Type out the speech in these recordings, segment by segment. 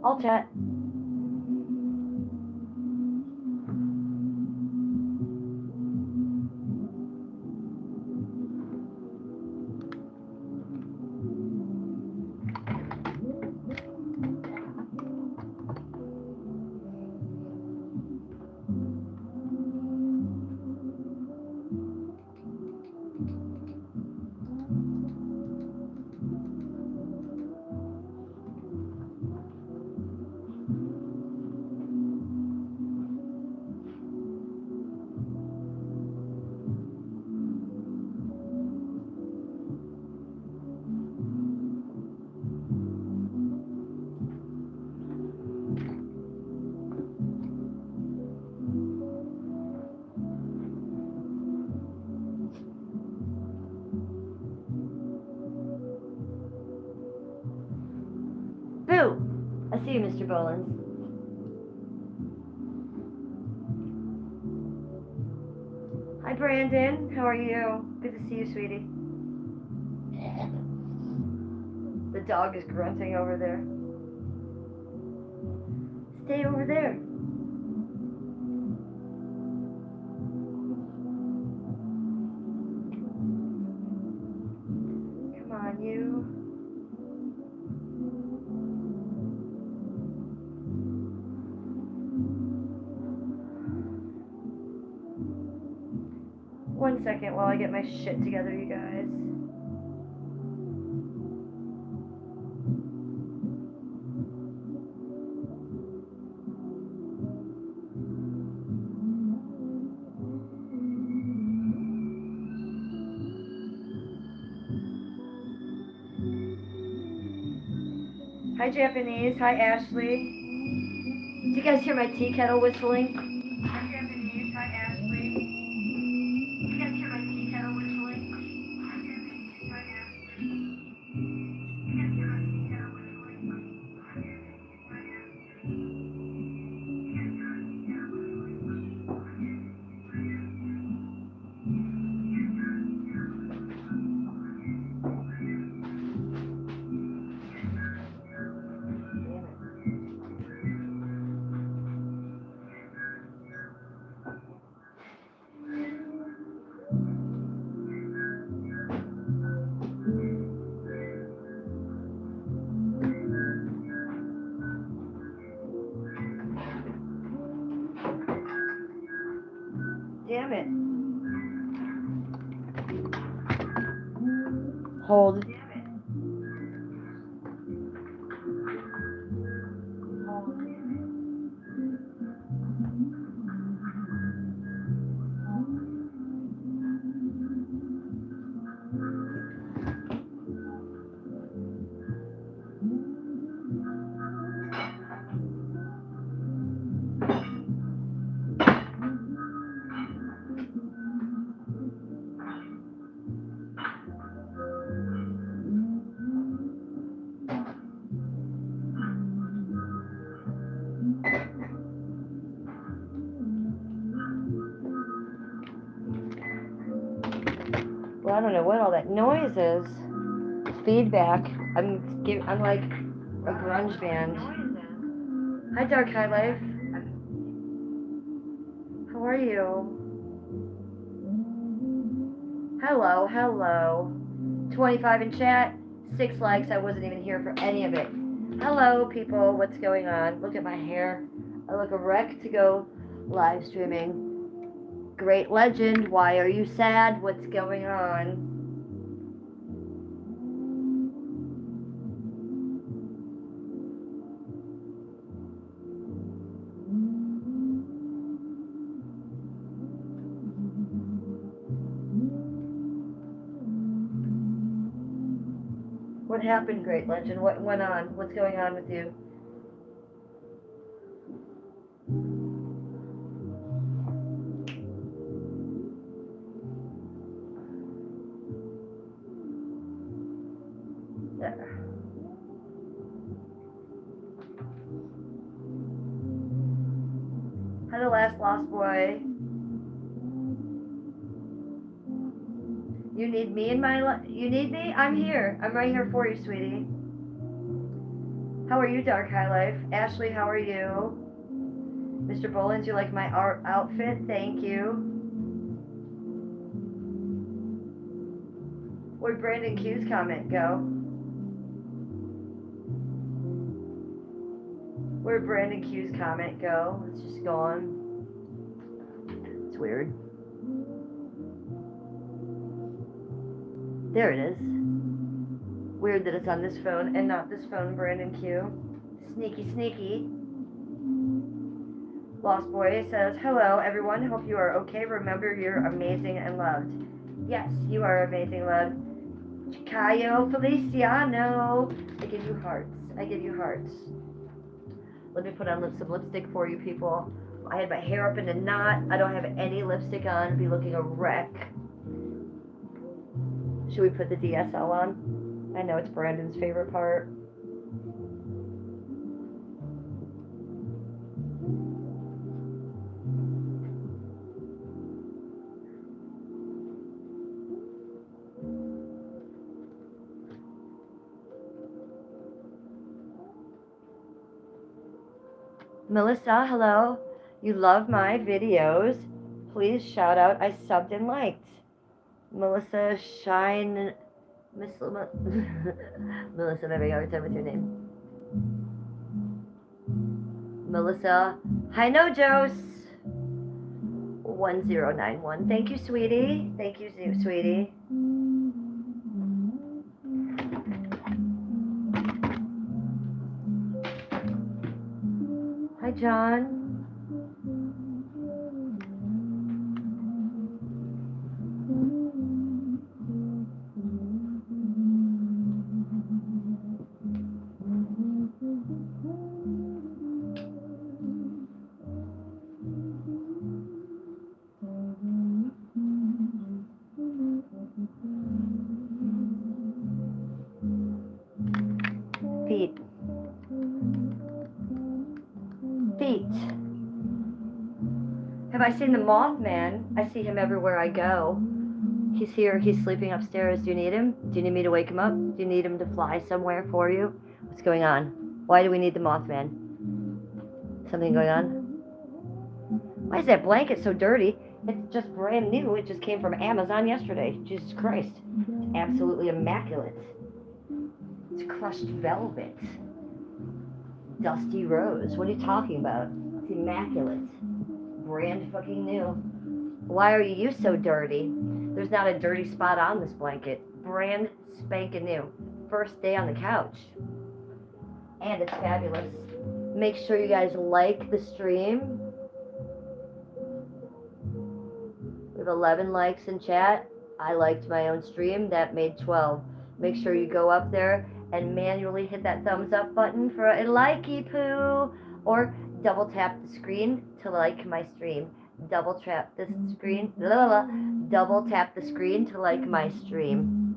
I'll chat. Boo! I see you, Mr. Bolins. Hi, Brandon. How are you? Good to see you, sweetie. The dog is grunting over there. Stay over there. Come on, you. One second while I get my shit together, you guys. Hi, Japanese. Hi, Ashley. Do you guys hear my tea kettle whistling? Hi, Japanese. Hi, Ashley. Do you guys hear my tea kettle whistling? Hi, Japanese. Hi, Ashley. Do you guys hear my tea kettle whistling? Hi, Japanese. Hi, Ashley. Do you guys hear my tea kettle whistling? Hi, Japanese. Hi, Ashley. Damn it. Hold. Well, I don't know what all that noise is. Feedback. I'm like a grunge band. Hi, Dark High Life. How are you? Hello, hello. 25 in chat, 6 likes. I wasn't even here for any of it. Hello, people. What's going on? Look at my hair. I look a wreck to go live streaming. Great legend. Why are you sad? What's going on? What happened, Great Legend? What went on? What's going on with you? Hi, the last lost boy. You need me in my life? You need me? I'm here. I'm right here for you, sweetie. How are you, Dark High Life? Ashley, how are you? Mr. Bollins, you like my art outfit? Thank you. Where'd Brandon Q's comment go? Where'd Brandon Q's comment go? It's just gone. It's weird. There it is. Weird that it's on this phone and not this phone, Brandon Q. Sneaky, sneaky. Lost Boy says, hello, everyone. Hope you are okay. Remember, you're amazing and loved. Yes, you are amazing, loved. Chicayo Feliciano. I give you hearts. I give you hearts. Let me put on some lipstick for you people. I had my hair up in a knot. I don't have any lipstick on. I'd be looking a wreck. Should we put the DSL on? I know it's Brandon's favorite part. Melissa, hello. You love my videos. Please shout out I subbed and liked. Melissa Shine. Melissa, I'm having a hard time with your name. Melissa. Hi, no Jose. 1091. Thank you, sweetie. Thank you, sweetie. Hi, John. Feet. Have I seen the Mothman? I see him everywhere I go. He's here. He's sleeping upstairs. Do you need him? Do you need me to wake him up? Do you need him to fly somewhere for you? What's going on? Why do we need the Mothman? Something going on? Why is that blanket so dirty? It's just brand new. It just came from Amazon yesterday. Jesus Christ. It's absolutely immaculate. It's crushed velvet. Dusty rose. What are you talking about? It's immaculate. Brand fucking new. Why are you so dirty? There's not a dirty spot on this blanket. Brand spanking new. First day on the couch. And it's fabulous. Make sure you guys like the stream. We have 11 likes in chat. I liked my own stream. That made 12. Make sure you go up there and manually hit that thumbs up button for a likey poo, or double tap the screen to like my stream. Double tap the screen. Double tap the screen to like my stream.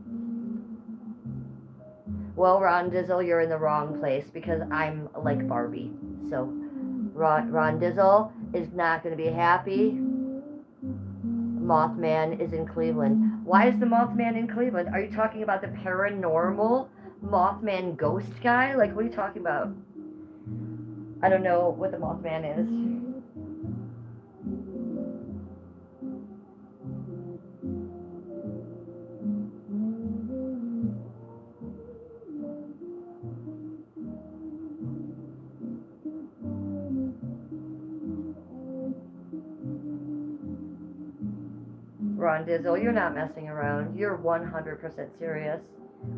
Well, Ron Dizzle, you're in the wrong place because I'm like Barbie. So Ron Dizzle is not going to be happy. Mothman is in Cleveland. Why is the Mothman in Cleveland? Are you talking about the paranormal Mothman ghost guy? Like, what are you talking about? I don't know what the Mothman is. Ron Dizzle, you're not messing around. You're 100% serious.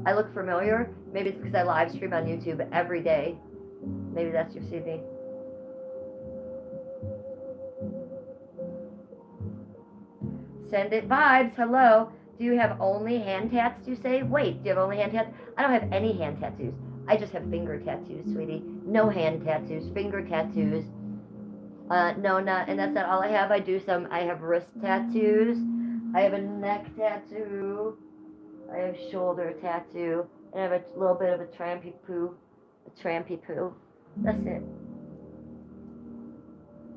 I look familiar. Maybe it's because I live stream on YouTube every day. Maybe that's your CV. Send it vibes. Hello. Do you have only hand tats, do you say? Wait, do you have only hand tats? I don't have any hand tattoos. I just have finger tattoos, sweetie. No hand tattoos, finger tattoos. No, not, and that's not all I have. I have wrist tattoos. I have a neck tattoo. I have shoulder tattoo. And I have a little bit of a trampy poo. That's it.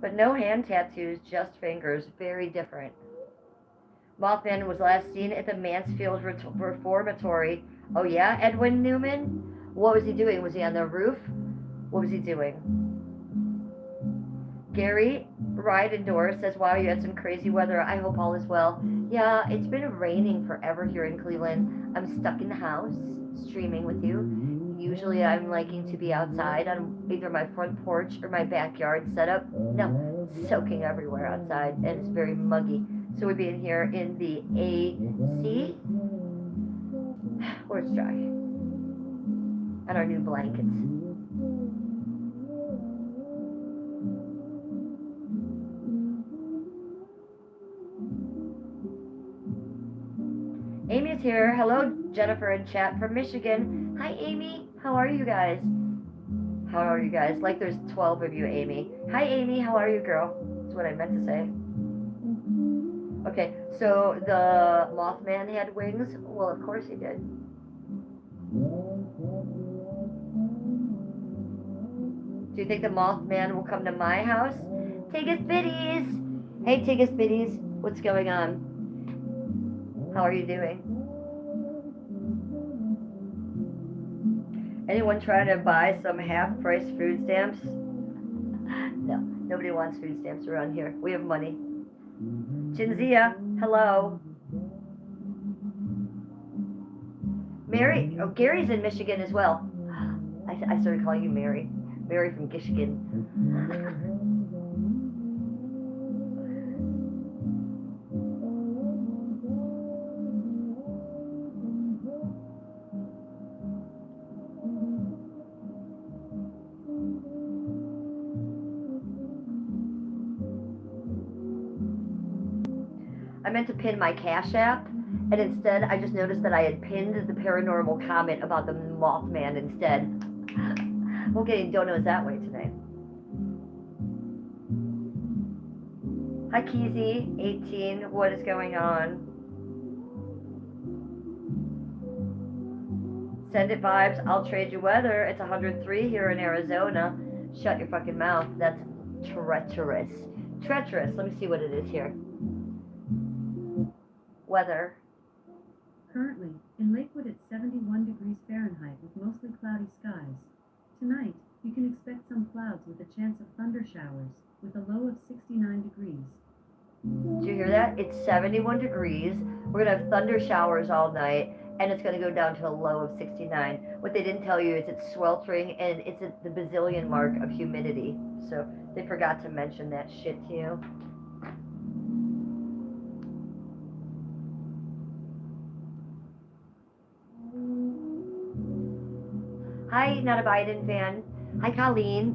But no hand tattoos, just fingers. Very different. Mothman was last seen at the Mansfield Reformatory. Oh yeah, Edwin Newman? What was he doing? Was he on the roof? What was he doing? Gary Ride Indoors says, wow, you had some crazy weather. I hope all is well. Yeah, it's been raining forever here in Cleveland. I'm stuck in the house streaming with you. Usually I'm liking to be outside on either my front porch or my backyard setup. No, it's soaking everywhere outside and it's very muggy. So we're being here in the AC where it's dry. And our new blankets. Amy's here. Hello, Jennifer in chat from Michigan. Hi, Amy. How are you guys? How are you guys? Like there's 12 of you, Amy. Hi, Amy. How are you, girl? That's what I meant to say. Okay, so the Mothman had wings? Well, of course he did. Do you think the Mothman will come to my house? Tiggus Biddies! Hey, Tiggus Biddies. What's going on? How are you doing? Anyone trying to buy some half-price food stamps? No, nobody wants food stamps around here. We have money. Jinzia, hello. Mary, oh, Gary's in Michigan as well. I started calling you Mary. Mary from Michigan. I meant to pin my Cash App, and instead I just noticed that I had pinned the paranormal comment about the Mothman instead. We're getting donuts that way today. Hi, Keezy, 18. What is going on? Send it vibes. I'll trade you weather. It's 103 here in Arizona. Shut your fucking mouth. That's treacherous. Treacherous. Let me see what it is here. Weather. Currently, in Lakewood it's 71 degrees Fahrenheit with mostly cloudy skies. Tonight, you can expect some clouds with a chance of thunder showers, with a low of 69 degrees. Do you hear that? It's 71 degrees. We're going to have thunder showers all night, and it's going to go down to a low of 69. What they didn't tell you is it's sweltering, and it's at the bazillion mark of humidity. So they forgot to mention that shit to you. Hi, not a Biden fan. Hi, Colleen.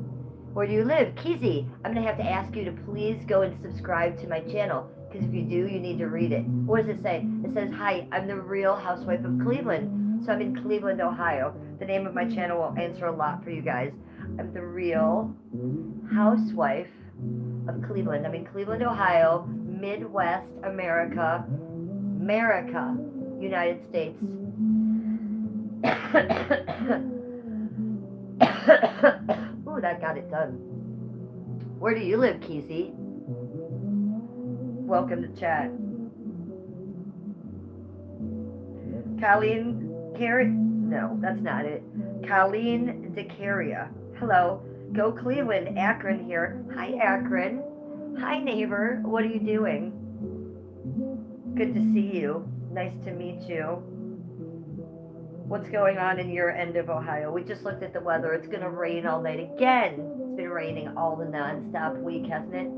Where do you live? Keezy, I'm going to have to ask you to please go and subscribe to my channel, because if you do, you need to read it. What does it say? It says, hi, I'm the Real Housewife of Cleveland. So I'm in Cleveland, Ohio. The name of my channel will answer a lot for you guys. I'm the Real Housewife of Cleveland. I'm in Cleveland, Ohio, Midwest America, United States. Ooh, that got it done. Where do you live, Keezy? Welcome to chat. Colleen Carey? No, that's not it. Colleen DeCaria. Hello. Go Cleveland. Akron here. Hi, Akron. Hi, neighbor. What are you doing? Good to see you. Nice to meet you. What's going on in your end of Ohio? We just looked at the weather. It's going to rain all night again. It's been raining all the non-stop week, hasn't it?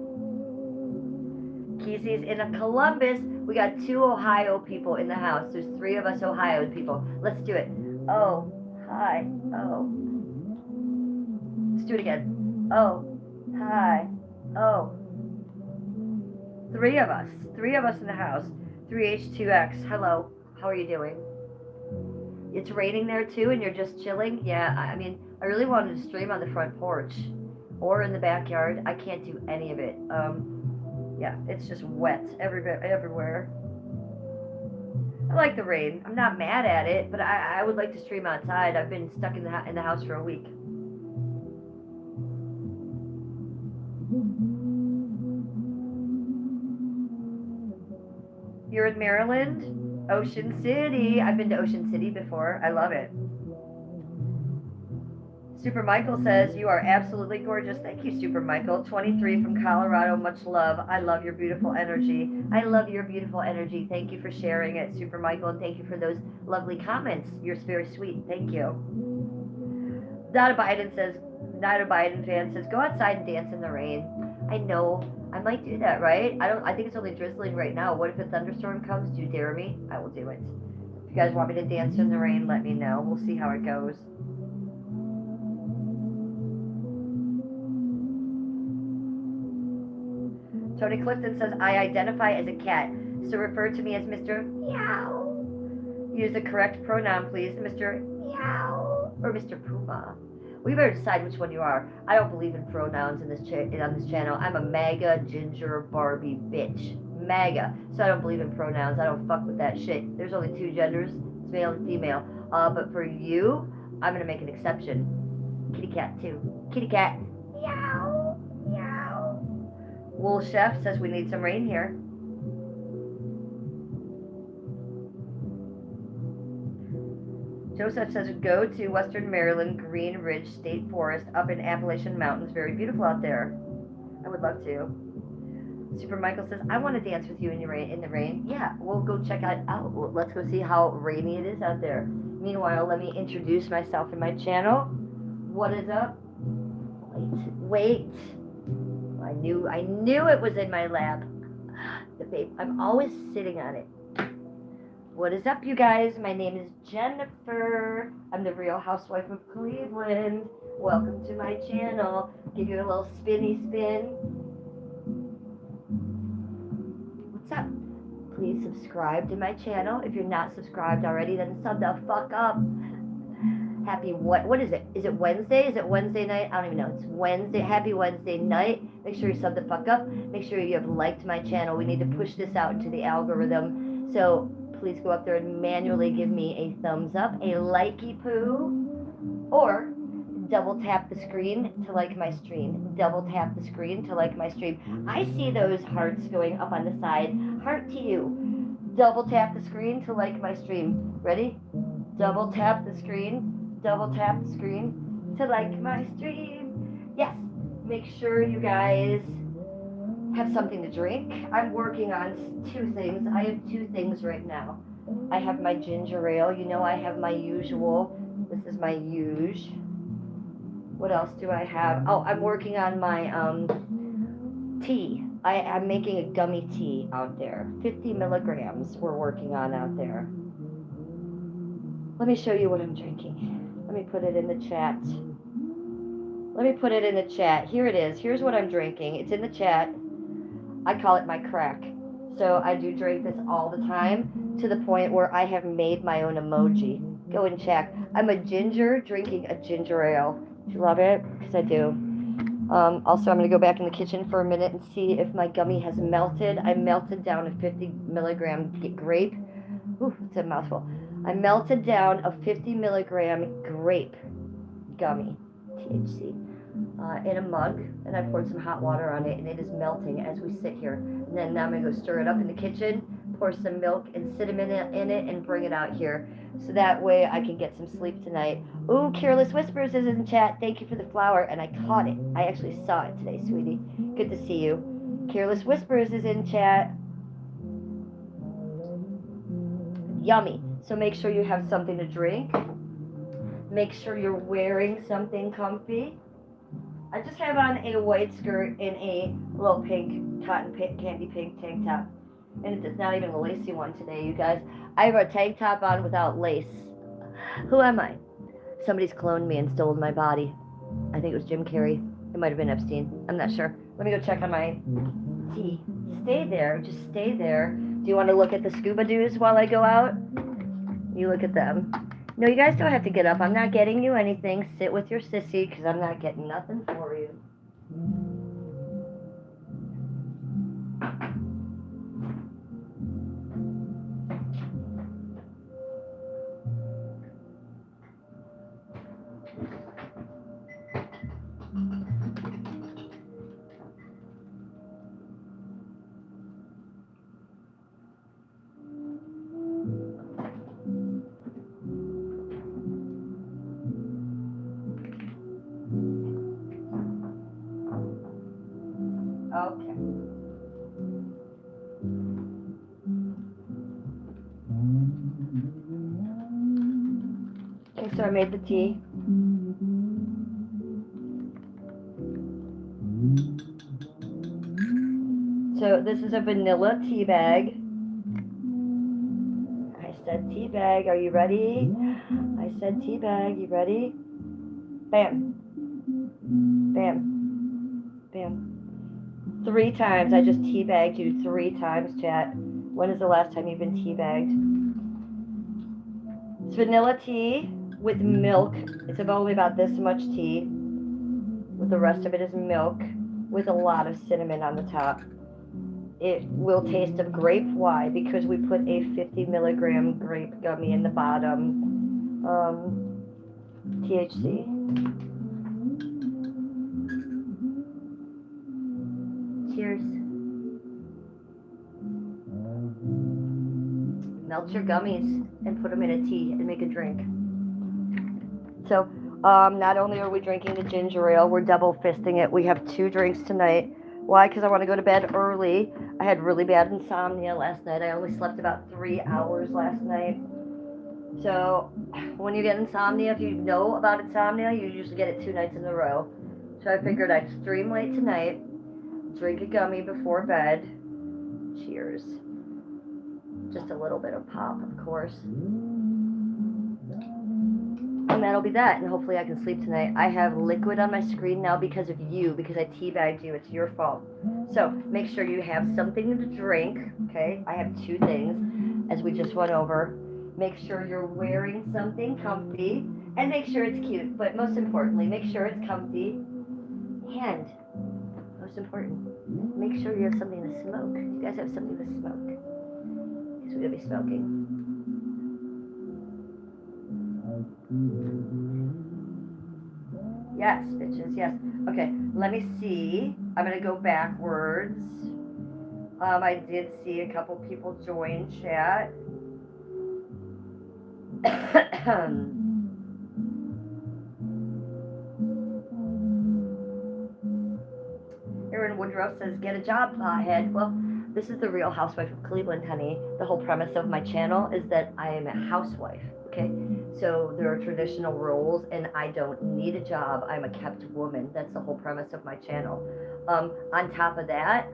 Keezy's in a Columbus. We got 2 Ohio people in the house. There's 3 of us Ohio people. Let's do it. Oh, hi. Oh. Let's do it again. Oh, hi. Oh. 3 of us. 3 of us in the house. 3H2X. Hello. How are you doing? It's raining there too, and you're just chilling? Yeah, I mean, I really wanted to stream on the front porch or in the backyard. I can't do any of it. Yeah, it's just wet everywhere. I like the rain. I'm not mad at it, but I would like to stream outside. I've been stuck in the house for a week. You're in Maryland? Ocean City. I've been to Ocean City before. I love it. Super Michael says, you are absolutely gorgeous. Thank you, Super Michael. 23 from Colorado. Much love. I love your beautiful energy. I love your beautiful energy. Thank you for sharing it, Super Michael, and thank you for those lovely comments. You're very sweet. Thank you. Not a Biden fan says, go outside and dance in the rain. I know. I might do that, right? I think it's only drizzling right now. What if a thunderstorm comes? Do you dare me? I will do it. If you guys want me to dance in the rain, let me know. We'll see how it goes. Tony Clifton says, I identify as a cat, so refer to me as Mr. Meow. Use the correct pronoun, please, Mr. Meow or Mr. Puma. We better decide which one you are. I don't believe in pronouns on this channel. I'm a MAGA ginger Barbie bitch. MAGA. So I don't believe in pronouns. I don't fuck with that shit. There's only two genders. It's male and female. But for you, I'm going to make an exception. Kitty cat, too. Kitty cat. Meow. Meow. Wool Chef says we need some rain here. Joseph says, go to Western Maryland, Green Ridge State Forest up in Appalachian Mountains. Very beautiful out there. I would love to. Super Michael says, I want to dance with you in the rain. Yeah, we'll go check it out. Let's go see how rainy it is out there. Meanwhile, let me introduce myself and my channel. What is up? Wait. I knew it was in my lap. The vape. I'm always sitting on it. What is up, you guys? My name is Jennifer. I'm the Real Housewife of Cleveland. Welcome to my channel. Give you a little spinny spin. What's up? Please subscribe to my channel. If you're not subscribed already, then sub the fuck up. Happy what is it? Is it Wednesday? Is it Wednesday night? I don't even know. It's Wednesday. Happy Wednesday night. Make sure you sub the fuck up. Make sure you have liked my channel. We need to push this out into the algorithm. So please go up there and manually give me a thumbs up, a likey poo, or double tap the screen to like my stream. Double tap the screen to like my stream. I see those hearts going up on the side. Heart to you. Double tap the screen to like my stream. Ready? Double tap the screen. Double tap the screen to like my stream. Yes. Make sure you guys have something to drink. I'm working on two things. I have two things right now. I have my ginger ale. You know, I have my usual. This is my usual. What else do I have? Oh, I'm working on my tea. I'm making a gummy tea out there. 50 milligrams we're working on out there. Let me show you what I'm drinking. Let me put it in the chat. Here it is. Here's what I'm drinking. It's in the chat. I call it my crack. So I do drink this all the time to the point where I have made my own emoji. Go and check. I'm a ginger drinking a ginger ale. Do you love it? Because I do. Also, I'm going to go back in the kitchen for a minute and see if my gummy has melted. I melted down a 50 milligram grape. Ooh, it's a mouthful. I melted down a 50 milligram grape gummy, THC. In a mug, and I poured some hot water on it, and it is melting as we sit here. And then now I'm going to go stir it up in the kitchen, pour some milk and cinnamon in it, and bring it out here. So that way I can get some sleep tonight. Ooh, Careless Whispers is in the chat. Thank you for the flower, and I caught it. I actually saw it today, sweetie. Good to see you. Careless Whispers is in chat. Yummy. So make sure you have something to drink. Make sure you're wearing something comfy. I just have on a white skirt and a little pink, candy pink tank top. And it's not even a lacy one today, you guys. I have a tank top on without lace. Who am I? Somebody's cloned me and stolen my body. I think it was Jim Carrey. It might have been Epstein. I'm not sure. Let me go check on my tea. Stay there. Just stay there. Do you want to look at the scuba doos while I go out? You look at them. No, you guys don't have to get up. I'm not getting you anything. Sit with your sissy because I'm not getting nothing for you. So I made the tea. So this is a vanilla tea bag. I said tea bag, are you ready? I said tea bag, you ready? Bam. Bam. Bam. 3 times. I just tea bagged you 3 times, chat. When is the last time you've been tea bagged? It's vanilla tea with milk. It's only about this much tea. With the rest of it is milk with a lot of cinnamon on the top. It will taste of grape. Why? Because we put a 50 milligram grape gummy in the bottom. THC. Cheers. Melt your gummies and put them in a tea and make a drink. So, not only are we drinking the ginger ale, we're double fisting it. We have 2 drinks tonight. Why? Because I want to go to bed early. I had really bad insomnia last night. I only slept about 3 hours last night. So, when you get insomnia, if you know about insomnia, you usually get it 2 nights in a row. So I figured I'd stream late tonight, drink a gummy before bed. Cheers. Just a little bit of pop, of course. And that'll be that, and hopefully I can sleep tonight. I have liquid on my screen now because of you, because I teabagged you. It's your fault. So make sure you have something to drink, okay? I have 2 things, as we just went over. Make sure you're wearing something comfy, and make sure it's cute. But most importantly, make sure it's comfy, and most important, make sure you have something to smoke. You guys have something to smoke, because we're going to be smoking. Yes, bitches, yes. Okay, let me see. I'm going to go backwards. I did see a couple people join chat. Aaron Woodruff says, get a job, pothead. Well, this is the Real Housewife of Cleveland, honey. The whole premise of my channel is that I am a housewife, okay? So there are traditional roles, and I don't need a job. I'm a kept woman. That's the whole premise of my channel. On top of that,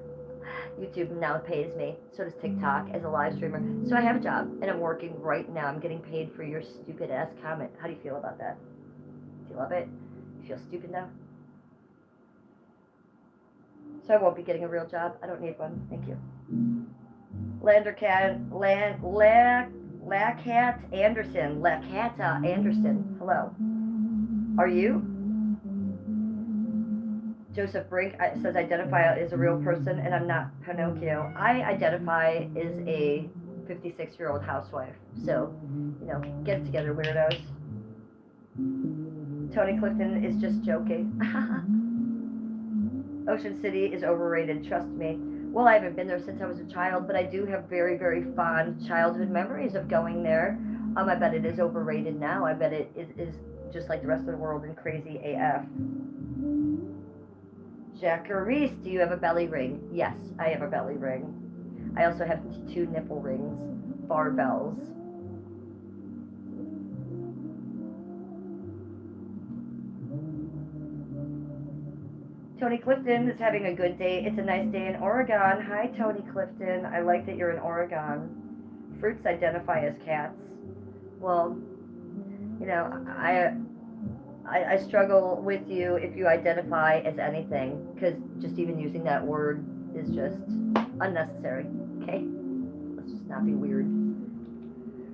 YouTube now pays me. So does TikTok as a live streamer. So I have a job, and I'm working right now. I'm getting paid for your stupid ass comment. How do you feel about that? Do you love it? You feel stupid now? So I won't be getting a real job. I don't need one. Thank you. Lacat Anderson. Hello. Are you? Joseph Brink says identify as a real person, and I'm not Pinocchio. I identify as a 56-year-old housewife. So, get it together, weirdos. Tony Clifton is just joking. Ocean City is overrated, trust me. Well, I haven't been there since I was a child, but I do have very, very fond childhood memories of going there. I bet it is overrated now. I bet it is just like the rest of the world and crazy AF. Jacqueries, do you have a belly ring? Yes, I have a belly ring. I also have 2 nipple rings, barbells. Tony Clifton is having a good day. It's a nice day in Oregon. Hi, Tony Clifton. I like that you're in Oregon. Fruits identify as cats. Well, I struggle with you if you identify as anything, because just even using that word is just unnecessary, okay? Let's just not be weird.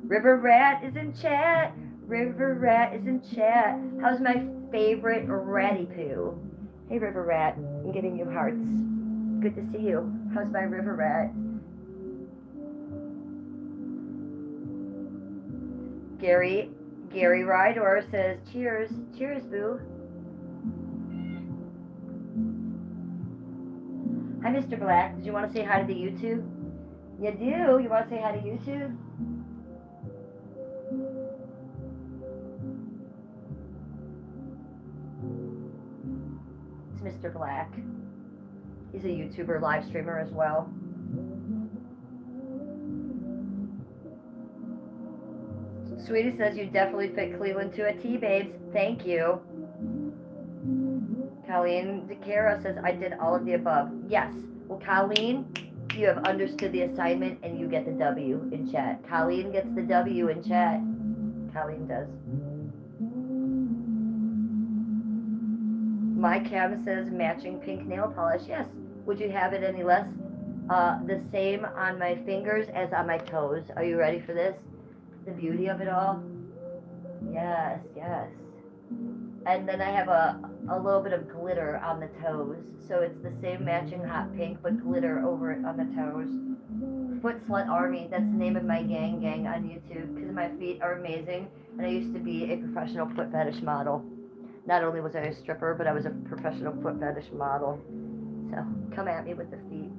River Rat is in chat. River Rat is in chat. How's my favorite ratty poo? Hey, River Rat, I'm giving you hearts. Good to see you. How's my River Rat? Gary Rydor says, cheers. Cheers, boo. Hi, Mr. Black. Did you want to say hi to the YouTube? You do? You want to say hi to YouTube? It's Mr. Black. He's a YouTuber, live streamer as well. Sweetie says you definitely fit Cleveland to a T, babes. Thank you. Colleen DeCara says I did all of the above. Yes. Well, Colleen, you have understood the assignment and you get the W in chat. Colleen gets the W in chat. Colleen does. My Cam says matching pink nail polish. Yes. Would you have it any less? The same on my fingers as on my toes. Are you ready for this? The beauty of it all? Yes, yes. And then I have a little bit of glitter on the toes. So it's the same matching hot pink, but glitter over it on the toes. Foot Slut Army, that's the name of my gang on YouTube, because my feet are amazing. And I used to be a professional foot fetish model. Not only was I a stripper, but I was a professional foot fetish model. So come at me with the feet.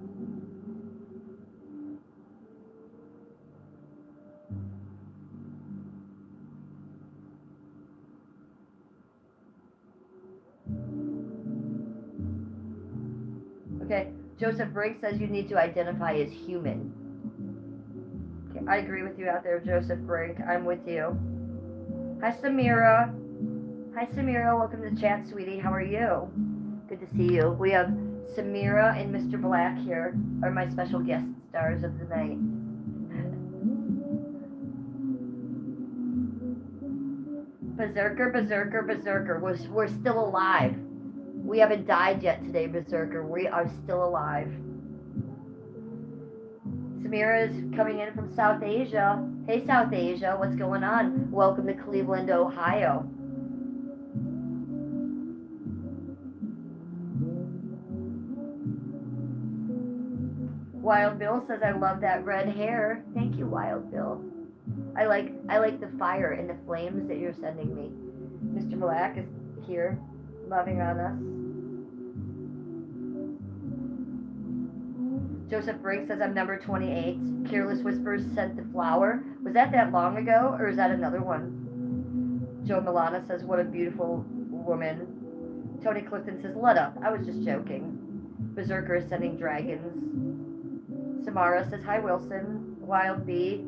Okay, Joseph Briggs says you need to identify as human. Okay, I agree with you out there, Joseph Briggs. I'm with you. Hi, Samira. Hi, Samira. Welcome to the chat, sweetie. How are you? Good to see you. We have Samira and Mr. Black here are my special guest stars of the night. Berserker, Berserker, Berserker. We're still alive. We haven't died yet today, Berserker. We are still alive. Samira is coming in from South Asia. Hey, South Asia, what's going on? Welcome to Cleveland, Ohio. Wild Bill says, I love that red hair. Thank you, Wild Bill. I like the fire and the flames that you're sending me. Mr. Black is here, loving on us. Joseph Briggs says, I'm number 28. Careless Whispers sent the flower. Was that long ago, or is that another one? Joe Milana says, what a beautiful woman. Tony Clifton says, let up. I was just joking. Berserker is sending dragons. Samara says, hi, Wilson. Wild Bee.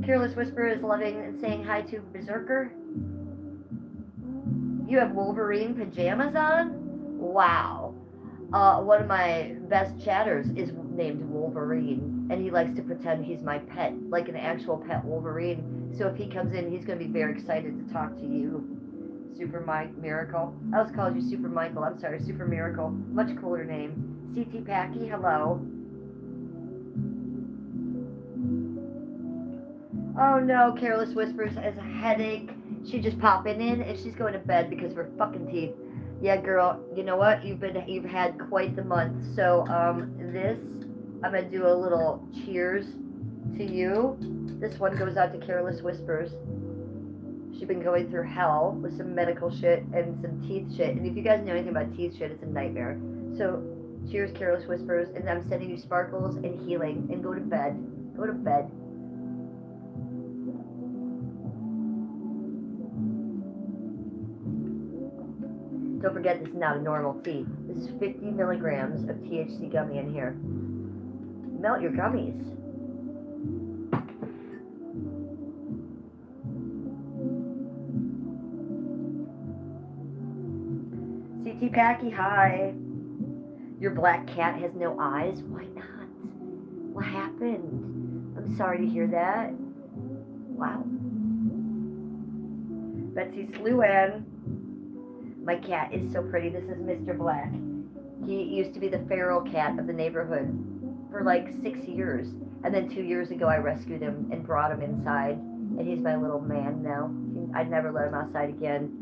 Careless Whisper is loving and saying hi to Berserker. You have Wolverine pajamas on? Wow. One of my best chatters is named Wolverine, and he likes to pretend he's my pet, like an actual pet Wolverine. So if he comes in, he's going to be very excited to talk to you. Super Mike Miracle. I always called you Super Michael. I'm sorry, Super Miracle. Much cooler name. CT Packy, hello. Oh no, Careless Whispers has a headache. She just popping in and she's going to bed because of her fucking teeth. Yeah, girl, you know what? You've had quite the month. So this, I'm gonna do a little cheers to you. This one goes out to Careless Whispers. She's been going through hell with some medical shit and some teeth shit. And if you guys know anything about teeth shit, it's a nightmare. So cheers, Careless Whispers, and I'm sending you sparkles and healing. And go to bed. Go to bed. Don't forget, this is not a normal tea. This is 50 milligrams of THC gummy in here. Melt your gummies. CT Packy, hi. Your black cat has no eyes? Why not? What happened? I'm sorry to hear that. Wow. Betsy Sluan. My cat is so pretty. This is Mr. Black. He used to be the feral cat of the neighborhood for like 6 years. And then 2 years ago, I rescued him and brought him inside. And he's my little man now. I'd never let him outside again.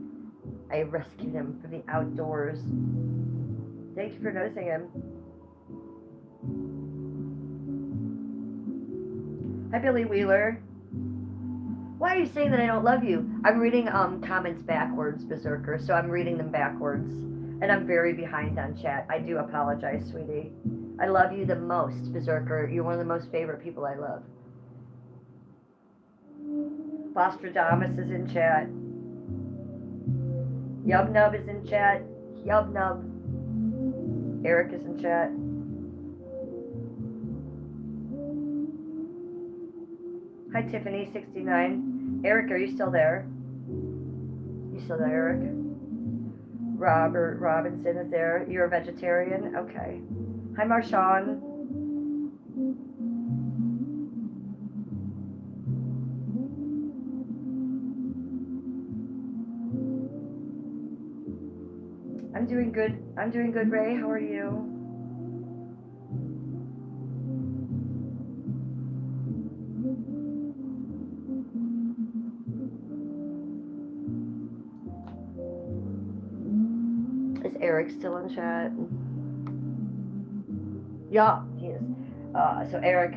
I rescued him from the outdoors. Thank you for noticing him. Hi, Billy Wheeler. Why are you saying that I don't love you? I'm reading comments backwards, Berserker, so I'm reading them backwards. And I'm very behind on chat. I do apologize, sweetie. I love you the most, Berserker. You're one of the most favorite people I love. Bostradamus is in chat. Yubnub is in chat. Yubnub. Eric is in chat. Hi, Tiffany, 69. Eric, are you still there? You still there, Eric? Robert Robinson is there. You're a vegetarian? Okay. Hi, Marshawn. I'm doing good. I'm doing good, Ray. How are you? Is Eric still in chat? Yeah, he is. So Eric,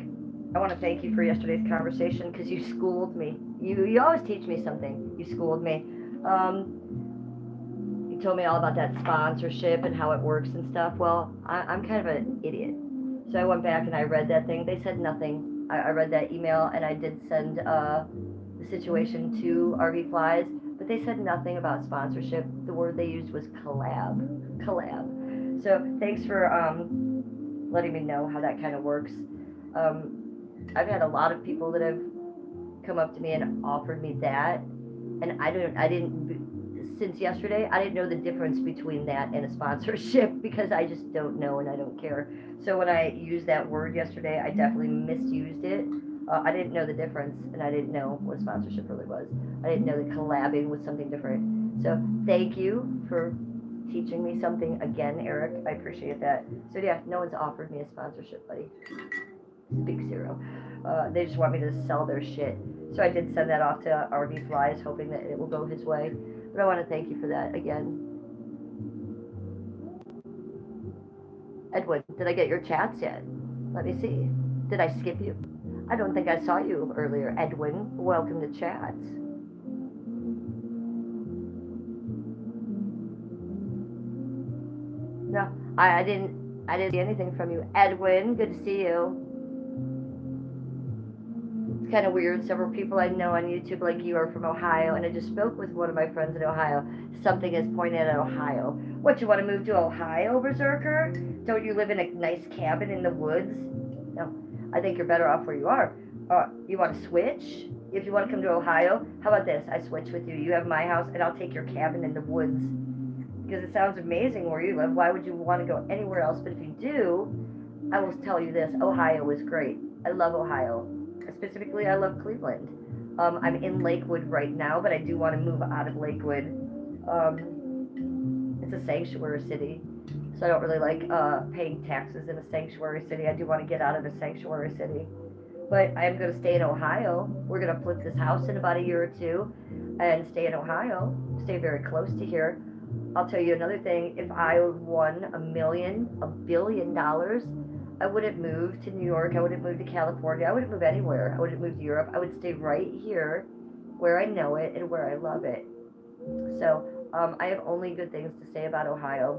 I want to thank you for yesterday's conversation because you schooled me. You always teach me something. You schooled me. You told me all about that sponsorship and how it works and stuff. Well, I'm kind of an idiot. So I went back and I read that thing. They said nothing. I read that email and I did send the situation to RV Flies, but they said nothing about sponsorship. The word they used was collab. Collab. So thanks for letting me know how that kind of works. I've had a lot of people that have come up to me and offered me that, and since yesterday, I didn't know the difference between that and a sponsorship because I just don't know and I don't care. So when I used that word yesterday, I definitely misused it. I didn't know the difference and I didn't know what a sponsorship really was. I didn't know that collabing was something different. So thank you for teaching me something again, Eric. I appreciate that. So yeah, no one's offered me a sponsorship, buddy. Big zero. They just want me to sell their shit. So I did send that off to RV Flies, hoping that it will go his way. But I want to thank you for that again. Edwin, did I get your chats yet? Let me see. Did I skip you? I don't think I saw you earlier, Edwin. Welcome to chats. No, I didn't see anything from you. Edwin, good to see you. It's kind of weird. Several people I know on YouTube like you are from Ohio, and I just spoke with one of my friends in Ohio. Something is pointing at Ohio. What, you want to move to Ohio, Berserker? Don't you live in a nice cabin in the woods? No, I think you're better off where you are. You want to switch? If you want to come to Ohio, how about this? I switch with you. You have my house, and I'll take your cabin in the woods. Because it sounds amazing where you live. Why would you want to go anywhere else? But if you do, I will tell you this. Ohio is great. I love Ohio. Specifically, I love Cleveland. I'm in Lakewood right now, but I do want to move out of Lakewood. It's a sanctuary city, so I don't really like paying taxes in a sanctuary city. I do want to get out of a sanctuary city. But I'm going to stay in Ohio. We're going to flip this house in about a year or two and stay in Ohio, stay very close to here. I'll tell you another thing. If I won $1 billion, I wouldn't move to New York. I wouldn't move to California. I wouldn't move anywhere. I wouldn't move to Europe. I would stay right here where I know it and where I love it. So I have only good things to say about Ohio.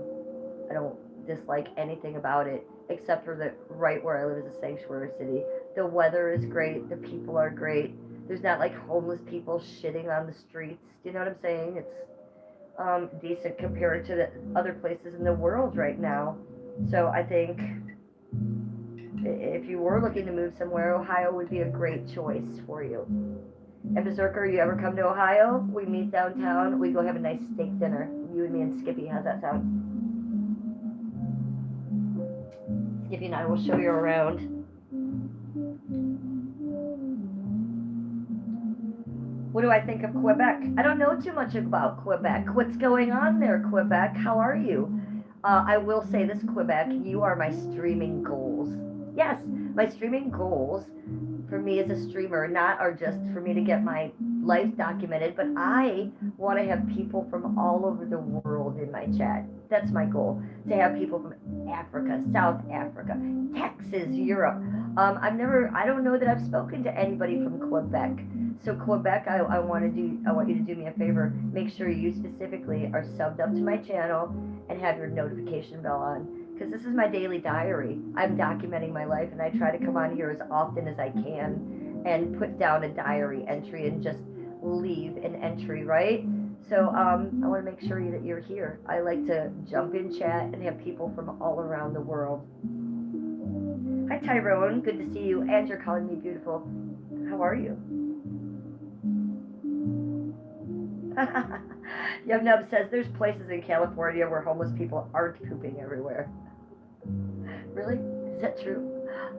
I don't dislike anything about it except for that right where I live is a sanctuary city. The weather is great. The people are great. There's not like homeless people shitting on the streets. Do you know what I'm saying? It's decent compared to the other places in the world right now. So I think if you were looking to move somewhere, Ohio would be a great choice for you. And Berserker, you ever come to Ohio? We meet downtown. We go have a nice steak dinner. You and me and Skippy. How's that sound? Skippy and I will show you around. What do I think of Quebec? I don't know too much about Quebec. What's going on there, Quebec? How are you? I will say this, Quebec, you are my streaming goals. Yes, my streaming goals for me as a streamer not are just for me to get my life documented, but I want to have people from all over the world in my chat. That's my goal, to have people from Africa, South Africa, Texas, Europe. I don't know that I've spoken to anybody from Quebec. So Quebec, I want you to do me a favor. Make sure you specifically are subbed up to my channel and have your notification bell on. Because this is my daily diary. I'm documenting my life, and I try to come on here as often as I can and put down a diary entry and just leave an entry, right? So I want to make sure that you're here. I like to jump in chat and have people from all around the world. Hi Tyrone, good to see you, and you're calling me beautiful. How are you? Yum Nub says there's places in California where homeless people aren't pooping everywhere. Really? Is that true?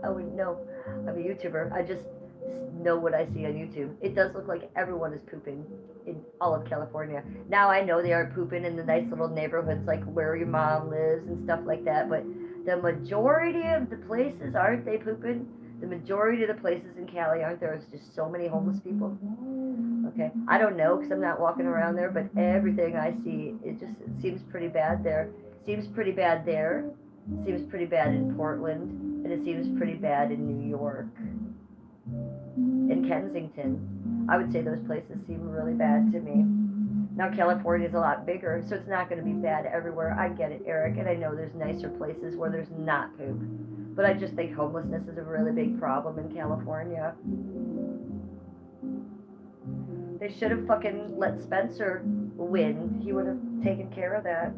I wouldn't know. I'm a YouTuber. I just know what I see on YouTube. It does look like everyone is pooping in all of California. Now I know they aren't pooping in the nice little neighborhoods like where your mom lives and stuff like that, but the majority of the places, aren't they pooping? The majority of the places in Cali, aren't there? There's just so many homeless people. Okay, I don't know because I'm not walking around there, but everything I see, it seems pretty bad there. Seems pretty bad there. Seems pretty bad in Portland, and it seems pretty bad in New York, in Kensington. I would say those places seem really bad to me. Now California is a lot bigger, so it's not going to be bad everywhere. I get it, Eric, and I know there's nicer places where there's not poop. But I just think homelessness is a really big problem in California. They should have fucking let Spencer win. He would have taken care of that.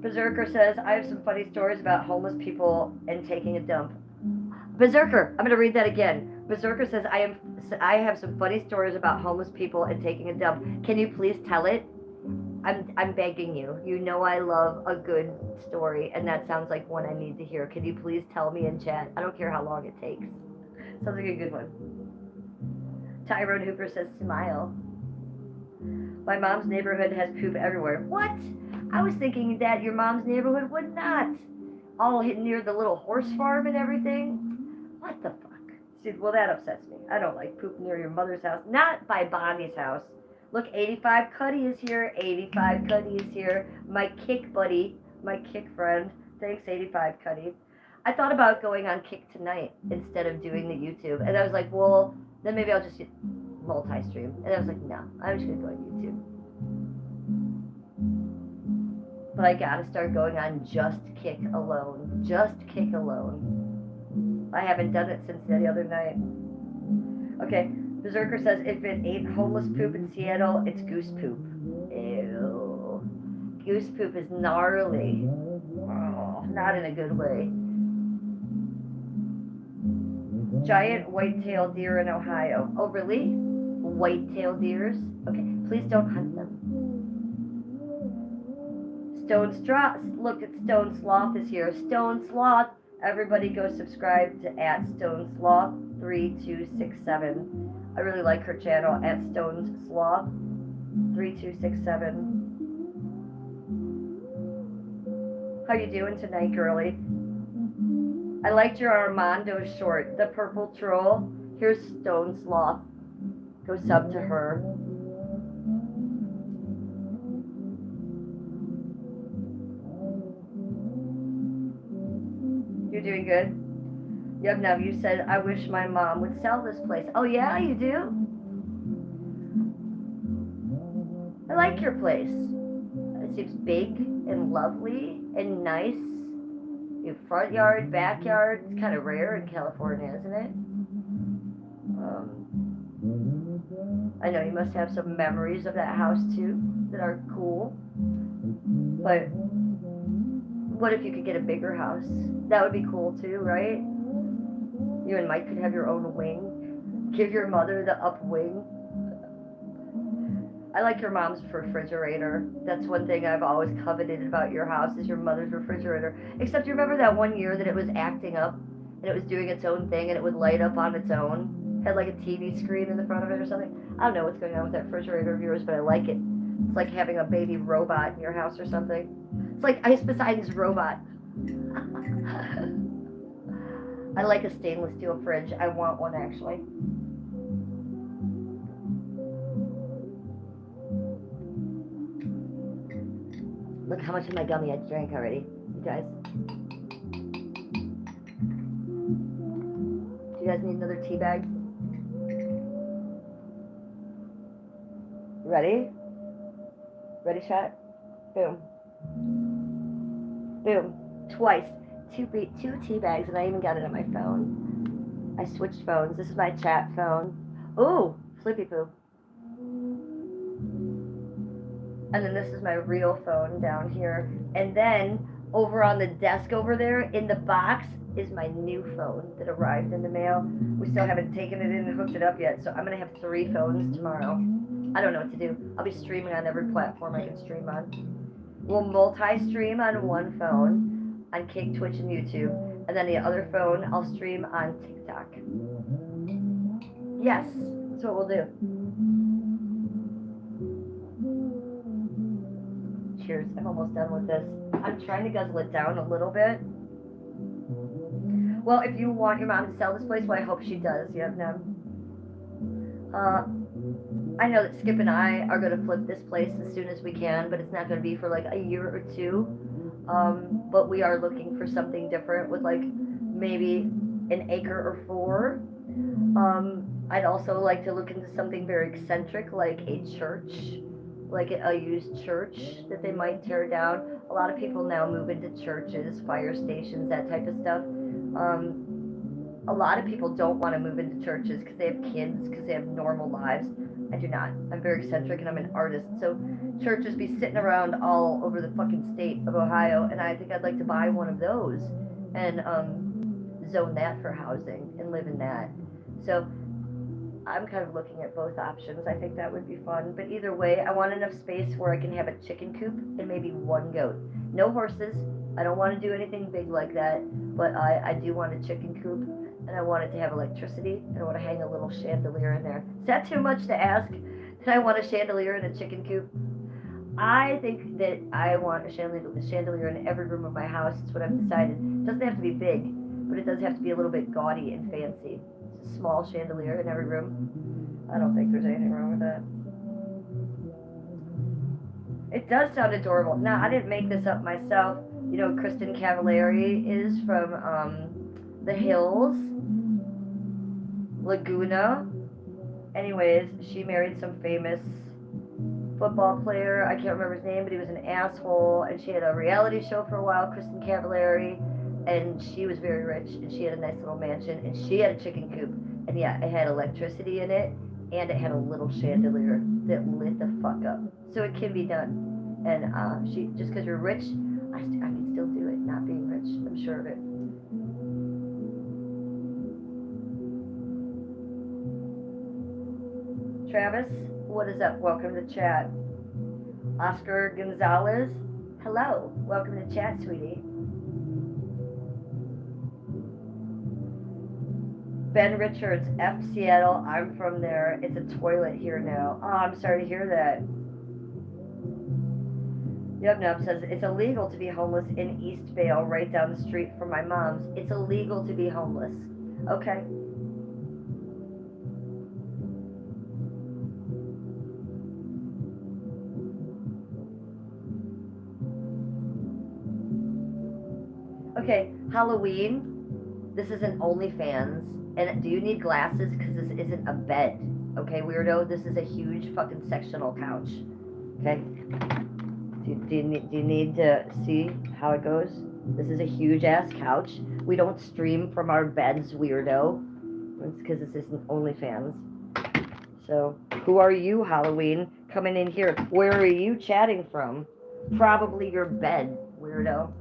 Berserker says, I have some funny stories about homeless people and taking a dump. Berserker, I'm going to read that again. Berserker says, I have some funny stories about homeless people and taking a dump. Can you please tell it? I'm begging you. You know I love a good story, and that sounds like one I need to hear. Can you please tell me in chat? I don't care how long it takes. Sounds like a good one. Tyrone Hooper says, smile. My mom's neighborhood has poop everywhere. What? I was thinking that your mom's neighborhood would not. All hidden near the little horse farm and everything. What the fuck? See, well, that upsets me. I don't like poop near your mother's house. Not by Bonnie's house. Look, 85 Cuddy is here. 85 Cuddy is here. My kick buddy, my kick friend. Thanks, 85 Cuddy. I thought about going on Kick tonight instead of doing the YouTube. And I was like, well, then maybe I'll just multi-stream. And I was like, no, I'm just going to go on YouTube. But I gotta start going on Just Kick alone. Just Kick alone. I haven't done it since the other night. Okay, Berserker says, if it ain't homeless poop in Seattle, it's goose poop. Ew. Goose poop is gnarly. Oh, not in a good way. Giant white-tailed deer in Ohio. Oh, really? White-tailed deers? Okay, please don't hunt them. Stone Sloth, look at Stone Sloth is here. Stone Sloth, everybody go subscribe to @Stone Sloth 3267. I really like her channel @Stone Sloth 3267. How you doing tonight, girlie? I liked your Armando short, the purple troll. Here's Stone Sloth. Go sub to her. You're doing good? Yep, now you said, I wish my mom would sell this place. Oh yeah, you do? I like your place. It seems big and lovely and nice. You have front yard, backyard. It's kind of rare in California, isn't it? I know you must have some memories of that house too that are cool. But what if you could get a bigger house? That would be cool too, right? You and Mike could have your own wing. Give your mother the up wing. I like your mom's refrigerator. That's one thing I've always coveted about your house is your mother's refrigerator. Except you remember that one year that it was acting up and it was doing its own thing and it would light up on its own? Had like a TV screen in the front of it or something? I don't know what's going on with that refrigerator of yours, but I like it. It's like having a baby robot in your house or something. It's like Ice Poseidon's robot. I like a stainless steel fridge. I want one actually. Look how much of my gummy I drank already, you guys. Do you guys need another tea bag? Ready? Ready, shot? Boom. Boom. Twice. Two tea bags, and I even got it on my phone. I switched phones. This is my chat phone. Ooh, Flippy Poo. And then this is my real phone down here. And then over on the desk over there in the box is my new phone that arrived in the mail. We still haven't taken it in and hooked it up yet, so I'm going to have 3 phones tomorrow. I don't know what to do. I'll be streaming on every platform I can stream on. We'll multi-stream on one phone, on Kick, Twitch, and YouTube, and then the other phone I'll stream on TikTok. Yes, that's what we'll do. Cheers, I'm almost done with this. I'm trying to guzzle it down a little bit. Well, if you want your mom to sell this place, well, I hope she does. You have no. I know that Skip and I are going to flip this place as soon as we can, but it's not going to be for like a year or 2. But we are looking for something different with like maybe an acre or 4. I'd also like to look into something very eccentric, like a church, like a used church that they might tear down. A lot of people now move into churches, fire stations, that type of stuff. A lot of people don't want to move into churches because they have kids, because they have normal lives. I do not. I'm very eccentric and I'm an artist. So churches be sitting around all over the fucking state of Ohio, and I think I'd like to buy one of those and zone that for housing and live in that. So I'm kind of looking at both options. I think that would be fun. But either way, I want enough space where I can have a chicken coop and maybe 1 goat. No horses. I don't want to do anything big like that, but I do want a chicken coop, and I want it to have electricity, and I want to hang a little chandelier in there. Is that too much to ask? That I want a chandelier in a chicken coop? I think that I want a chandelier in every room of my house. That's what I've decided. It doesn't have to be big, but it does have to be a little bit gaudy and fancy. It's a small chandelier in every room. I don't think there's anything wrong with that. It does sound adorable. Now, I didn't make this up myself. You know, Kristen Cavallari is from The Hills, Laguna. Anyways, she married some famous football player. I can't remember his name, but he was an asshole. And she had a reality show for a while, Kristen Cavallari. And she was very rich, and she had a nice little mansion, and she had a chicken coop. And yeah, it had electricity in it, and it had a little chandelier that lit the fuck up. So it can be done. And she, just because you're rich, I can still do it, not being rich. I'm sure of it. Travis, what is up? Welcome to chat. Oscar Gonzalez, hello. Welcome to chat, sweetie. Ben Richards, F Seattle. I'm from there. It's a toilet here now. Oh, I'm sorry to hear that. Yubnub says, it's illegal to be homeless in Eastvale, right down the street from my mom's. It's illegal to be homeless. Okay. Okay, Halloween. This isn't OnlyFans. And do you need glasses? Because this isn't a bed. Okay, weirdo? This is a huge fucking sectional couch. Okay? Do you need to see how it goes? This is a huge ass couch. We don't stream from our beds, weirdo. It's because this isn't OnlyFans. So, who are you, Halloween, coming in here? Where are you chatting from? Probably your bed, weirdo.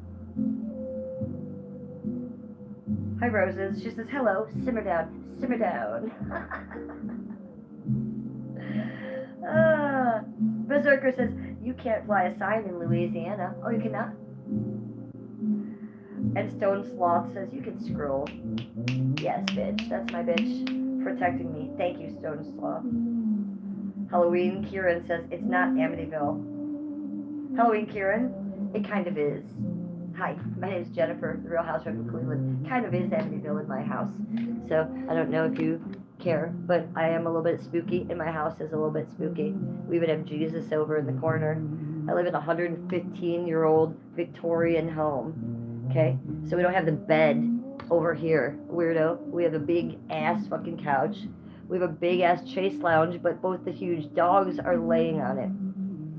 Hi, Roses. She says, hello, simmer down, simmer down. Berserker says, you can't fly a sign in Louisiana. Oh, you cannot? And Stone Sloth says, you can scroll. Yes, bitch. That's my bitch protecting me. Thank you, Stone Sloth. Halloween Kieran says, it's not Amityville. Halloween Kieran, it kind of is. Hi, my name is Jennifer, the Real Housewife of Cleveland. Kind of is Amityville in my house. So I don't know if you care, but I am a little bit spooky, and my house is a little bit spooky. We would have Jesus over in the corner. I live in a 115-year-old Victorian home. Okay? So we don't have the bed over here, weirdo. We have a big ass fucking couch. We have a big ass chase lounge, but both the huge dogs are laying on it.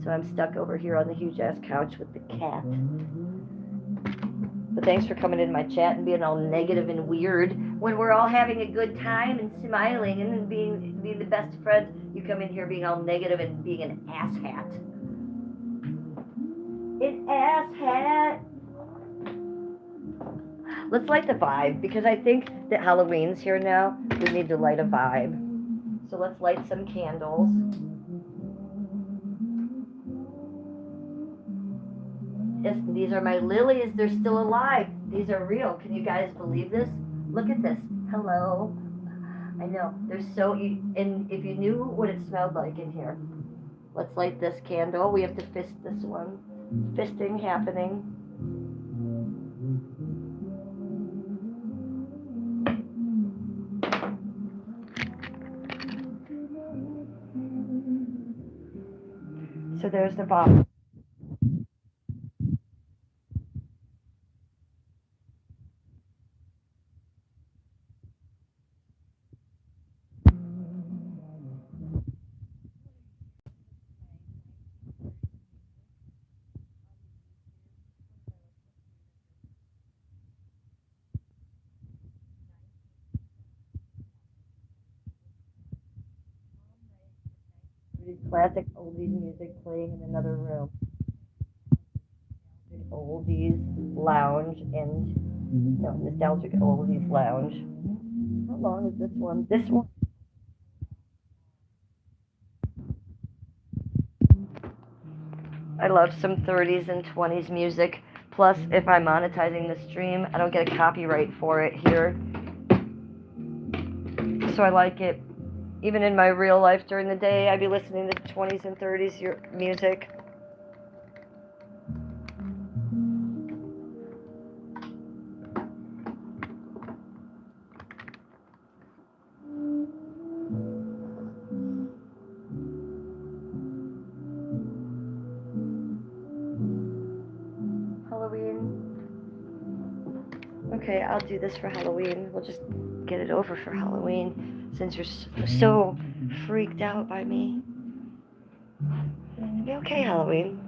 So I'm stuck over here on the huge ass couch with the cat. But thanks for coming in my chat and being all negative and weird when we're all having a good time and smiling and being the best friends. You come in here being all negative and being an asshat. An asshat. Let's light the vibe, because I think that Halloween's here now. We need to light a vibe. So let's light some candles. These are my lilies. They're still alive. These are real. Can you guys believe this? Look at this. Hello. I know. They're so... And if you knew what it smelled like in here. Let's light this candle. We have to fist this one. Fisting happening. So there's the bottle. Classic oldies music playing in another room. Oldies lounge and no, nostalgic oldies lounge. How long is this one? This one. I love some 30s and 20s music. Plus, if I'm monetizing the stream, I don't get a copyright for it here. So I like it. Even in my real life during the day, I'd be listening to 20s and 30s music. Halloween. Okay, I'll do this for Halloween. We'll just get it over for Halloween, since you're so freaked out by me. It'll be okay, Halloween.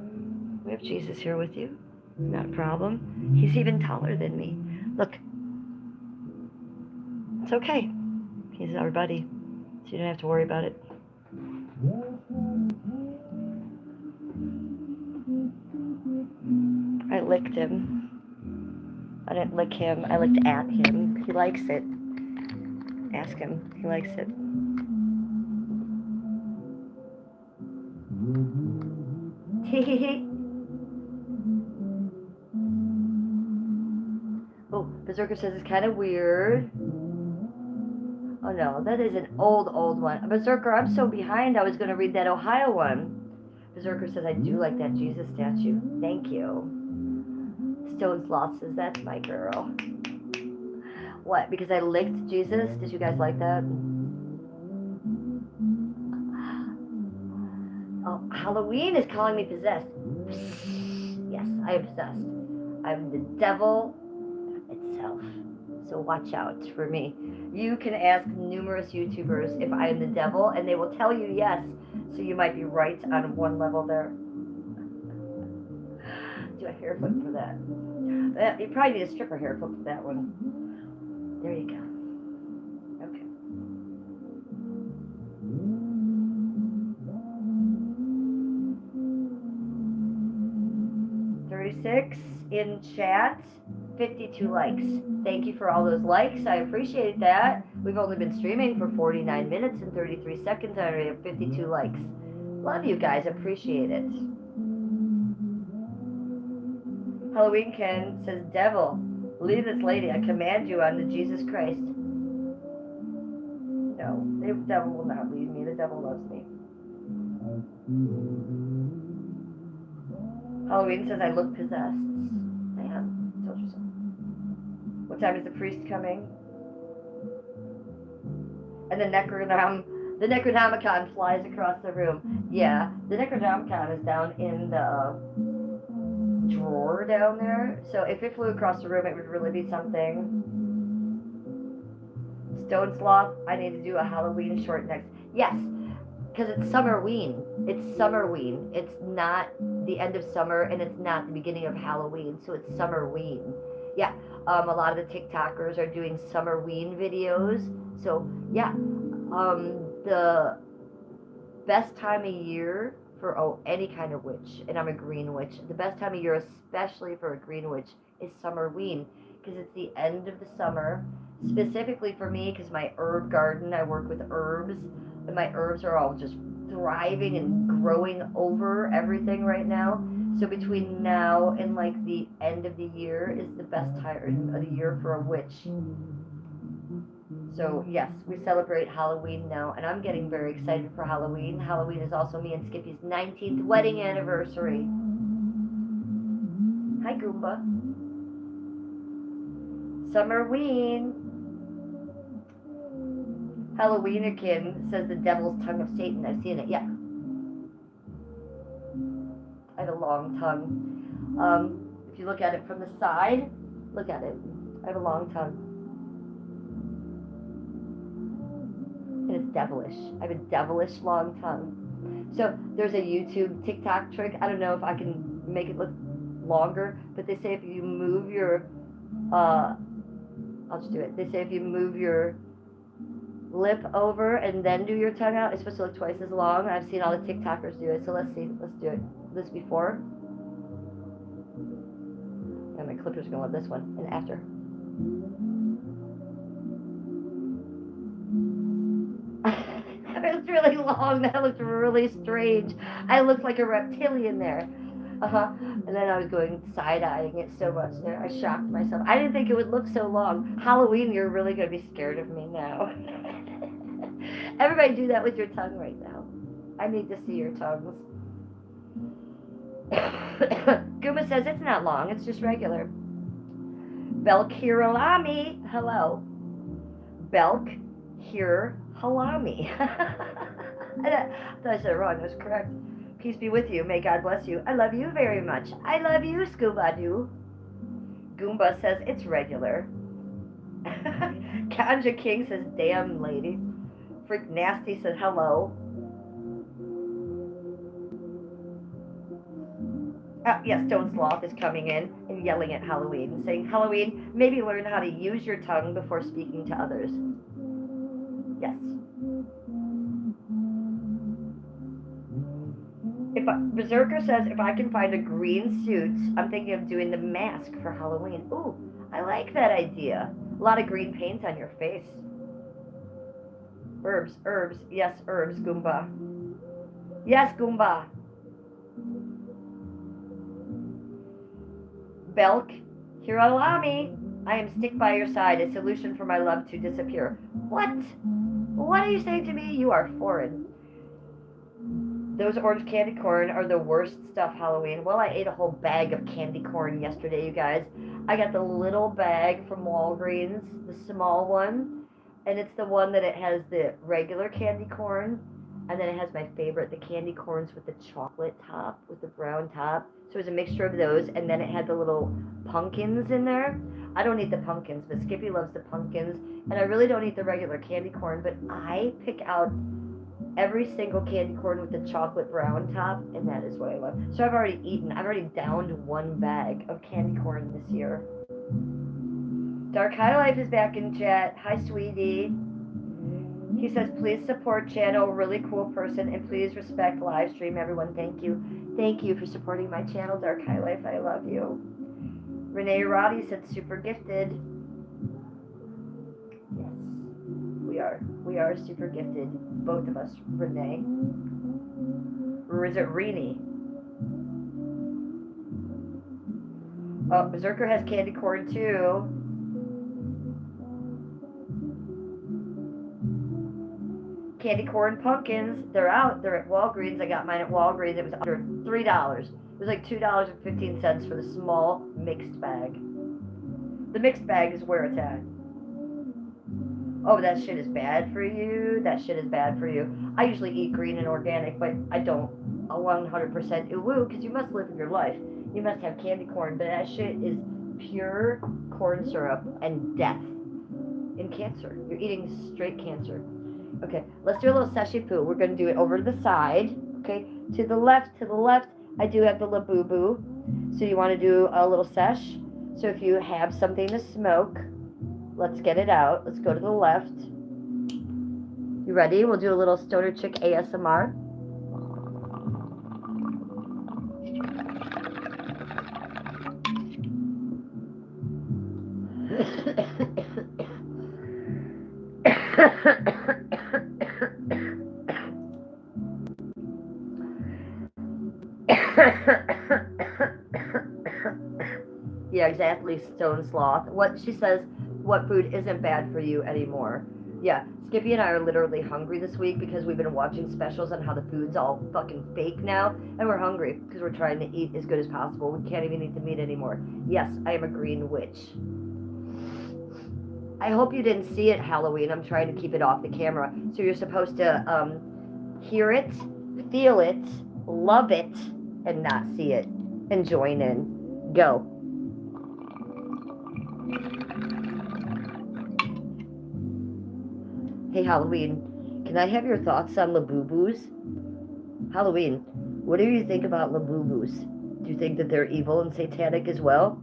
We have Jesus here with you. Not a problem. He's even taller than me. Look. It's okay. He's our buddy, so you don't have to worry about it. I licked him. I didn't lick him. I licked at him. He likes it. Ask him. He likes it. Oh, Berserker says it's kind of weird. Oh no, that is an old one. Berserker, I'm so behind. I was going to read that Ohio one. Berserker says, I do like that Jesus statue. Thank you. Stone Sloth says, that's my girl. What? Because I licked Jesus? Did you guys like that? Oh, Halloween is calling me possessed. Yes, I am possessed. I'm the devil itself. So watch out for me. You can ask numerous YouTubers if I am the devil, and they will tell you yes. So you might be right on one level there. Do a hair flip for that. You probably need a stripper hair flip for that one. There you go. Okay. $36 in chat, 52 likes. Thank you for all those likes. I appreciate that. We've only been streaming for 49 minutes and 33 seconds. I already have 52 likes. Love you guys. Appreciate it. Halloween Ken says, devil, leave this lady. I command you on the Jesus Christ. No, the devil will not leave me. The devil loves me. Halloween says, I look possessed. I am. Told you so. What time is the priest coming? And the Necronomicon flies across the room. Yeah, the Necronomicon is down in the drawer down there. So if it flew across the room, it would really be something. Stone Sloth, I need to do a Halloween short next. Yes, because it's Summerween. It's Summerween. It's not the end of summer, and it's not the beginning of Halloween, so it's Summerween. Yeah, a lot of the TikTokers are doing Summerween videos. So yeah, the best time of year for any kind of witch, and I'm a green witch. The best time of year, especially for a green witch, is Summerween. because it's the end of the summer. Specifically for me, because my herb garden, I work with herbs, and my herbs are all just thriving and growing over everything right now. So between now and like the end of the year is the best time of the year for a witch. So yes, we celebrate Halloween now, and I'm getting very excited for Halloween. Halloween is also me and Skippy's 19th wedding anniversary. Hi, Goomba. Summerween. Halloweenerkin says the devil's tongue of Satan. I've seen it, yeah. I have a long tongue. If you look at it from the side, look at it. I have a long tongue. And it's devilish. I have a devilish long tongue. So there's a YouTube TikTok trick. I don't know if I can make it look longer, but they say if you move your, I'll just do it. They say if you move your lip over and then do your tongue out, it's supposed to look twice as long. I've seen all the TikTokers do it, so let's see. Let's do it. This before. And my clippers go with this one. And after. That was really long. That looked really strange. I looked like a reptilian there. And then I was going side-eyeing it so much there. I shocked myself. I didn't think it would look so long. Halloween, you're really going to be scared of me now. Everybody do that with your tongue right now. I need to see your tongues. Guma says it's not long. It's just regular. Belkirolami. Hello. Belkirolami. I thought I said it wrong. It was correct. Peace be with you. May God bless you. I love you very much. I love you, Scooba-Doo. Goomba says it's regular. Kanja King says, damn lady. Freak Nasty says hello. Yes, Stone Sloth is coming in and yelling at Halloween, saying, Halloween, maybe learn how to use your tongue before speaking to others. Yes. Berserker says, if I can find a green suit, I'm thinking of doing the mask for Halloween. Ooh, I like that idea. A lot of green paint on your face. Herbs. Yes, herbs, Goomba. Yes, Goomba. Belk, Hirolami, I am stick by your side, a solution for my love to disappear. What? What are you saying to me? You are foreign. Those orange candy corn are the worst stuff Halloween. Well, I ate a whole bag of candy corn yesterday, you guys. I got the little bag from Walgreens, the small one, and it's the one that it has the regular candy corn, and then it has my favorite, the candy corns with the chocolate top, with the brown top. So it was a mixture of those, and then it had the little pumpkins in there. I don't eat the pumpkins, but Skippy loves the pumpkins, and I really don't eat the regular candy corn, but I pick out every single candy corn with the chocolate brown top, and that is what I love. So I've already downed one bag of candy corn this year. Dark High Life is back in chat. Hi, sweetie. He says, please support channel, really cool person, and please respect live stream, everyone. Thank you. Thank you for supporting my channel, Dark High Life. I love you. Renee Roddy said, super gifted. Yes, we are super gifted. Both of us, Renee. Or is it Renee? Oh, Berserker has candy corn too. Candy corn pumpkins, they're out. They're at Walgreens. I got mine at Walgreens. It was under $3. It was like $2.15 for the small mixed bag. The mixed bag is where it's at. Oh, that shit is bad for you. That shit is bad for you. I usually eat green and organic, but I don't 100% uwu, because you must live your life. You must have candy corn, but that shit is pure corn syrup and death and cancer. You're eating straight cancer. Okay, let's do a little sachet poo. We're going to do it over to the side. Okay, to the left. I do have the labubu. So you want to do a little sesh. So if you have something to smoke, let's get it out. Let's go to the left. You ready? We'll do a little Stoner Chick ASMR. Yeah, exactly, Stone Sloth. What she says, what food isn't bad for you anymore. Yeah, Skippy and I are literally hungry this week because we've been watching specials on how the food's all fucking fake now, and we're hungry because we're trying to eat as good as possible. We can't even eat the meat anymore. Yes, I am a green witch. I hope you didn't see it Halloween. I'm trying to keep it off the camera. So you're supposed to hear it, feel it, love it, and not see it. And join in. Go. Hey, Halloween, can I have your thoughts on Labubus? Halloween, what do you think about Labubus? Do you think that they're evil and satanic as well?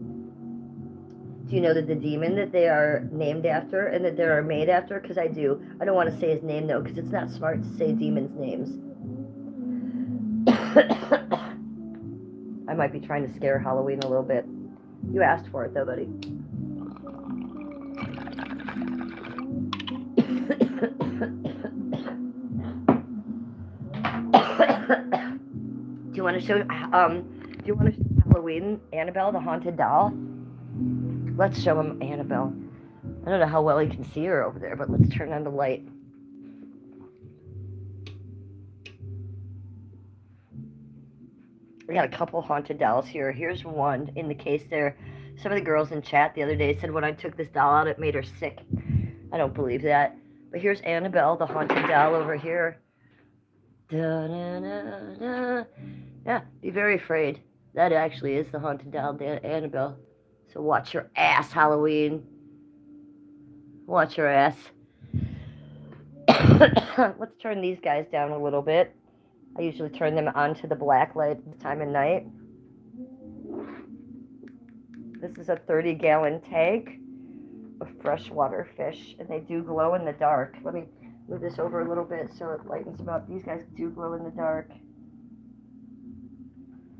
Do you know that the demon that they are named after and that they are made after? Because I do. I don't want to say his name, though, because it's not smart to say demons' names. I might be trying to scare Halloween a little bit. You asked for it, though, buddy. Do you want to show Halloween Annabelle, the haunted doll? Let's show him Annabelle. I don't know how well you can see her over there, but let's turn on the light. We got a couple haunted dolls here. Here's one in the case there. Some of the girls in chat the other day said when I took this doll out, it made her sick. I don't believe that. But here's Annabelle, the haunted doll over here. Da-da-da-da. Yeah, be very afraid. That actually is the haunted doll, Annabelle. So watch your ass, Halloween. Watch your ass. Let's turn these guys down a little bit. I usually turn them onto the black light this time of night. This is a 30-gallon tank of freshwater fish, and they do glow in the dark. Let me move this over a little bit so it lightens them up. These guys do glow in the dark.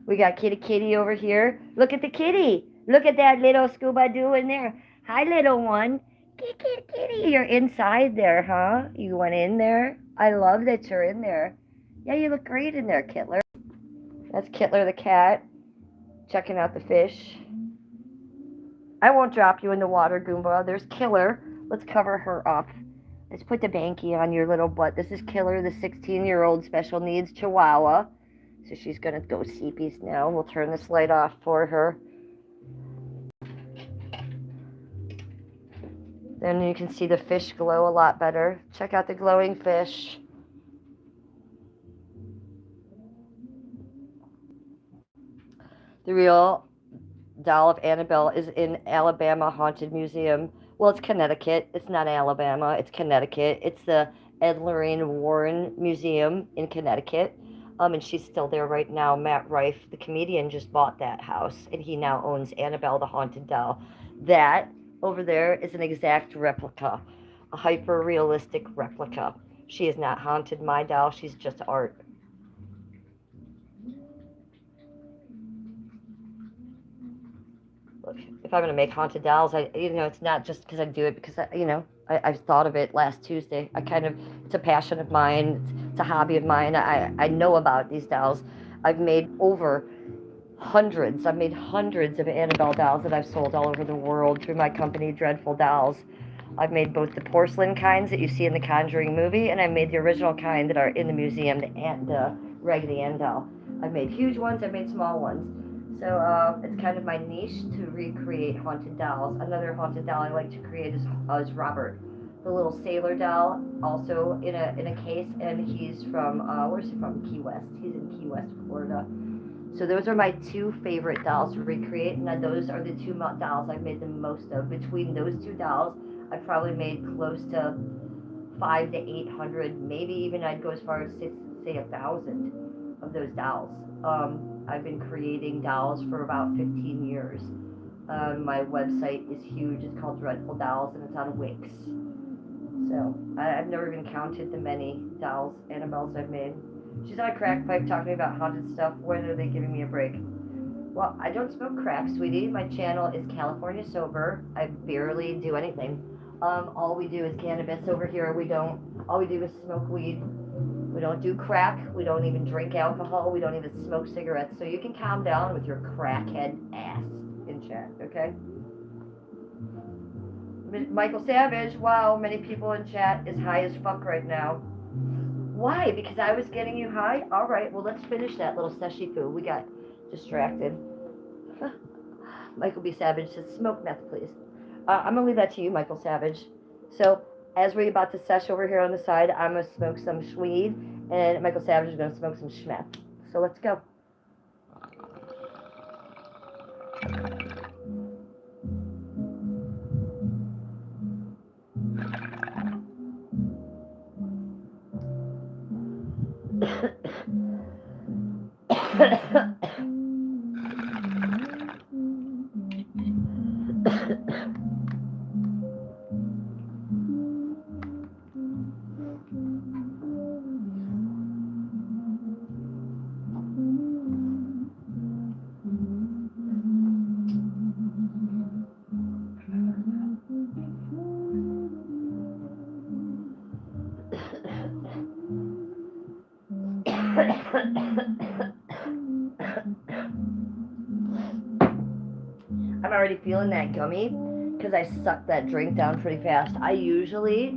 We got Kitty over here. Look at the kitty. Look at that little scuba doo in there. Hi, little one. Kitty, you're inside there, huh? You went in there? I love that you're in there. Yeah, you look great in there, Kittler. That's Kittler the cat, checking out the fish. I won't drop you in the water, Goomba. There's Killer. Let's cover her up. Let's put the banky on your little butt. This is Killer, the 16-year-old special needs Chihuahua. So she's going to go seepies now. We'll turn this light off for her. Then you can see the fish glow a lot better. Check out the glowing fish. The real doll of Annabelle is in Alabama Haunted Museum. Well, it's Connecticut. It's not Alabama. It's Connecticut. It's the Ed Lorraine Warren Museum in Connecticut. And she's still there right now. Matt Rife, the comedian, just bought that house, and he now owns Annabelle the Haunted Doll. That over there is an exact replica, a hyper-realistic replica. She is not haunted, my doll. She's just art. Look, if I'm going to make haunted dolls, it's not just because I do it because, I thought of it last Tuesday. It's a passion of mine. It's a hobby of mine. I know about these dolls. I've made hundreds of Annabelle dolls that I've sold all over the world through my company, Dreadful Dolls. I've made both the porcelain kinds that you see in the Conjuring movie, and I made the original kind that are in the museum, the Raggedy Ann doll. I've made huge ones, I've made small ones. So it's kind of my niche to recreate haunted dolls. Another haunted doll I like to create is Robert, the little sailor doll, also in a case, and he's from, where's he from? Key West. He's in Key West, Florida. So those are my two favorite dolls to recreate, and those are the two dolls I've made the most of. Between those two dolls, I probably made close to 500 to 800, maybe even I'd go as far as to say 1,000 of those dolls. I've been creating dolls for about 15 years. My website is huge. It's called Dreadful Dolls, and it's on Wix. So I've never even counted the many dolls, Annabelles I've made. She's on a crack pipe talking about haunted stuff. When are they giving me a break? Well, I don't smoke crack, sweetie. My channel is California Sober. I barely do anything. All we do is cannabis over here. All we do is smoke weed. We don't do crack. We don't even drink alcohol. We don't even smoke cigarettes. So you can calm down with your crackhead ass in chat, okay? Michael Savage, wow, many people in chat is high as fuck right now. Why? Because I was getting you high? Alright, well, let's finish that little seshi poo. We got distracted. Michael B. Savage says, smoke meth, please. I'm going to leave that to you, Michael Savage. So, as we're about to sesh over here on the side, I'm going to smoke some weed, and Michael Savage is going to smoke some schmeth. So, let's go. I'm already feeling that gummy because I sucked that drink down pretty fast. I usually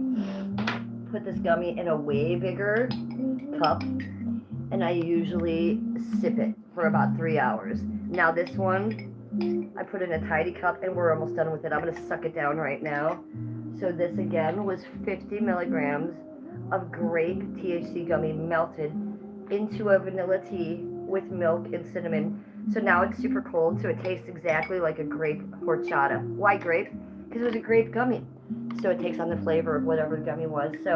put this gummy in a way bigger cup, and I usually sip it for about 3 hours. Now this one, I put in a tidy cup, and we're almost done with it. I'm going to suck it down right now. So this again was 50 milligrams of grape THC gummy melted into a vanilla tea with milk and cinnamon. So now it's super cold, so it tastes exactly like a grape horchata. Why grape? Because it was a grape gummy. So it takes on the flavor of whatever the gummy was. So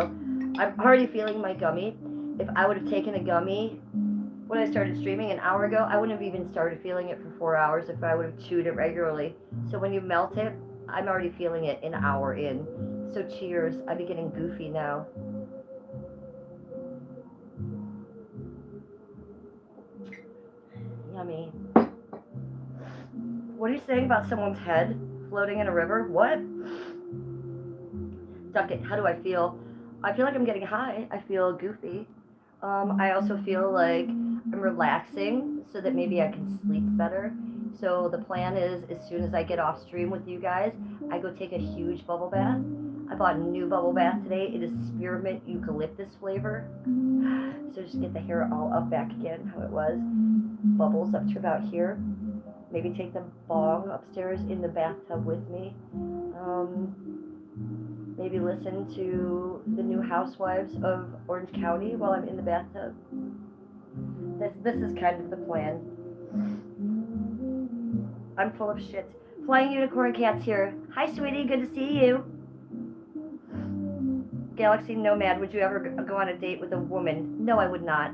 I'm already feeling my gummy. If I would have taken a gummy when I started streaming an hour ago, I wouldn't have even started feeling it for 4 hours if I would have chewed it regularly. So when you melt it, I'm already feeling it an hour in. So cheers. I'm getting goofy now. Yummy. What are you saying about someone's head floating in a river? What? Duck it. How do I feel? I feel like I'm getting high. I feel goofy. I also feel like I'm relaxing so that maybe I can sleep better. So the plan is, as soon as I get off stream with you guys, I go take a huge bubble bath. I bought a new bubble bath today. It is spearmint eucalyptus flavor. So just get the hair all up back again, how it was. Bubbles up to about here. Maybe take the bong upstairs in the bathtub with me. Maybe listen to the new Housewives of Orange County while I'm in the bathtub. This is kind of the plan. I'm full of shit. Flying Unicorn Cat's here. Hi, sweetie. Good to see you. Galaxy Nomad, would you ever go on a date with a woman? No, I would not.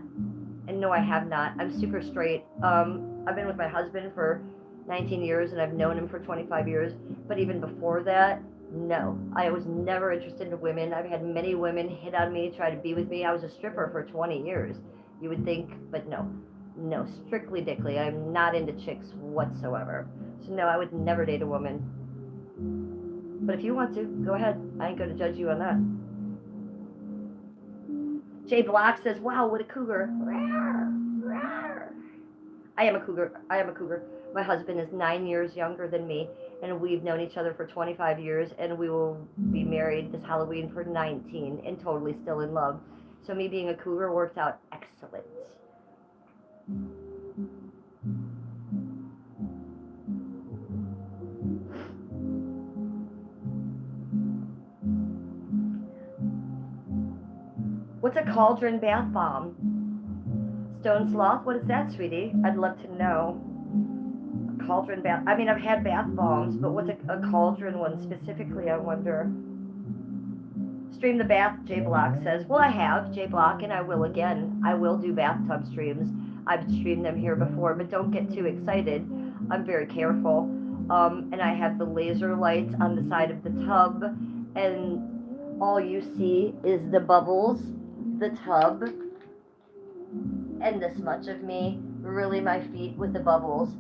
And no, I have not. I'm super straight. I've been with my husband for 19 years, and I've known him for 25 years. But even before that, no. I was never interested in women. I've had many women hit on me, try to be with me. I was a stripper for 20 years. You would think, but no. No, strictly dickly. I'm not into chicks whatsoever. So no, I would never date a woman. But if you want to, go ahead. I ain't going to judge you on that. Jay Block says, wow, what a cougar. I am a cougar. My husband is 9 years younger than me, and we've known each other for 25 years, and we will be married this Halloween for 19 and totally still in love. So me being a cougar worked out excellent. What's a cauldron bath bomb? Stone Sloth, what is that, sweetie? I'd love to know. A cauldron bath, I mean, I've had bath bombs, but what's a cauldron one specifically, I wonder? Stream the bath, J Block says. Well, I have, J Block, and I will again. I will do bathtub streams. I've streamed them here before, but don't get too excited. I'm very careful. And I have the laser lights on the side of the tub, and all you see is the bubbles, the tub, and this much of me, really my feet with the bubbles.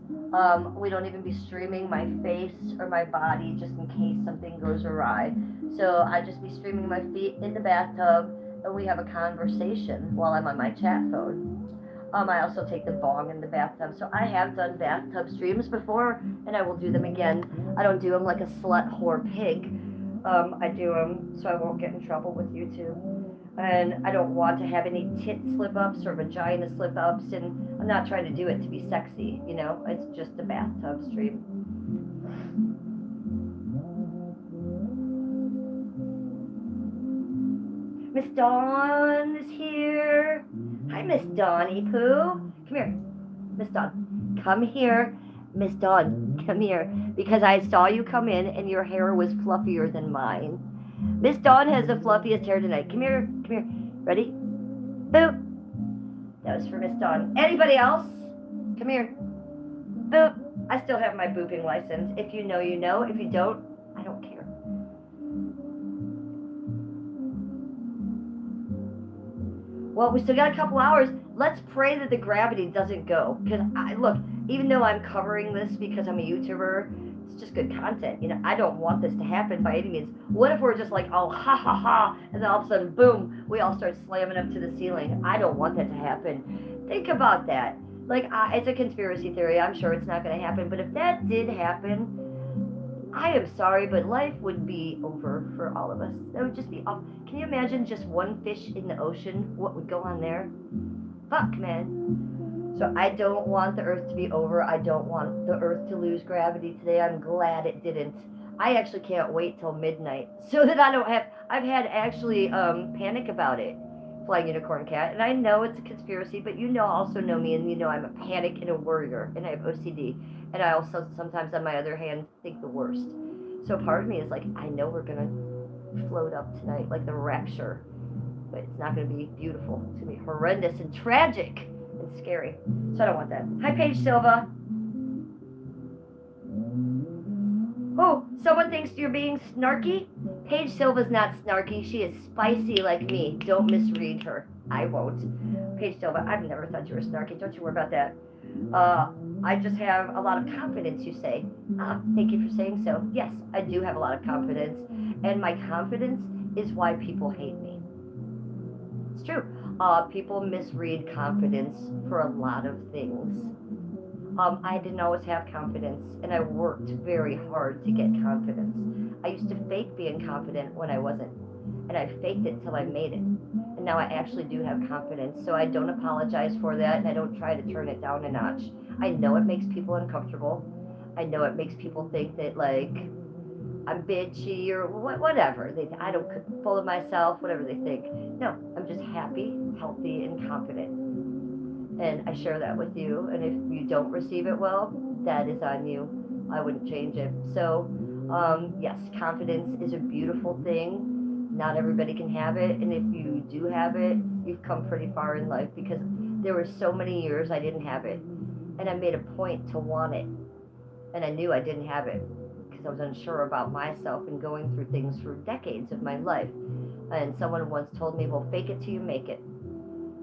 We don't even be streaming my face or my body just in case something goes awry. So I just be streaming my feet in the bathtub, and we have a conversation while I'm on my chat phone. I also take the bong in the bathtub. So I have done bathtub streams before, and I will do them again. I don't do them like a slut whore pig. I do them so I won't get in trouble with YouTube. And I don't want to have any tit slip ups or vagina slip ups, and I'm not trying to do it to be sexy, you know? It's just a bathtub stream. Miss Dawn is here. Hi, Miss Dawny Poo. Come here. Miss Dawn. Come here. Miss Dawn, come here. Because I saw you come in and your hair was fluffier than mine. Miss Dawn has the fluffiest hair tonight. Come here. Come here. Ready? Boop. That was for Miss Dawn. Anybody else? Come here. Boop. I still have my booping license. If you know, you know. If you don't, I don't care. Well, we still got a couple hours. Let's pray that the gravity doesn't go. Because, look, even though I'm covering this because I'm a YouTuber, it's just good content. You know, I don't want this to happen by any means. What if we're just like, oh, ha, ha, ha, and then all of a sudden, boom, we all start slamming up to the ceiling. I don't want that to happen. Think about that. Like, it's a conspiracy theory. I'm sure it's not going to happen. But if that did happen, I am sorry, but life would be over for all of us. That would just be off. Can you imagine just one fish in the ocean? What would go on there? Fuck, man. So I don't want the earth to be over. I don't want the earth to lose gravity today. I'm glad it didn't. I actually can't wait till midnight so that I don't have. I've had actually panic about it. Flying unicorn cat, and I know it's a conspiracy, but you also know me, and you know I'm a panic and a worrier, and I have OCD, and I also sometimes on my other hand think the worst. So part of me is like, I know we're gonna float up tonight like the rapture, but it's not gonna be beautiful. It's gonna be horrendous and tragic and scary. So I don't want that. Hi, Paige Silva. Oh, someone thinks you're being snarky? Paige Silva's not snarky. She is spicy like me. Don't misread her. I won't. Paige Silva, I've never thought you were snarky. Don't you worry about that. I just have a lot of confidence, you say. Thank you for saying so. Yes, I do have a lot of confidence. And my confidence is why people hate me. It's true. People misread confidence for a lot of things. I didn't always have confidence, and I worked very hard to get confidence. I used to fake being confident when I wasn't, and I faked it till I made it. And now I actually do have confidence, so I don't apologize for that, and I don't try to turn it down a notch. I know it makes people uncomfortable. I know it makes people think that, like, I'm bitchy or whatever. I don't full of myself, whatever they think. No, I'm just happy, healthy, and confident. And I share that with you, and if you don't receive it well, that is on you. I wouldn't change it. So, yes, confidence is a beautiful thing. Not everybody can have it, and if you do have it, you've come pretty far in life, because there were so many years I didn't have it, and I made a point to want it, and I knew I didn't have it, because I was unsure about myself and going through things for decades of my life. And someone once told me, well, fake it till you make it.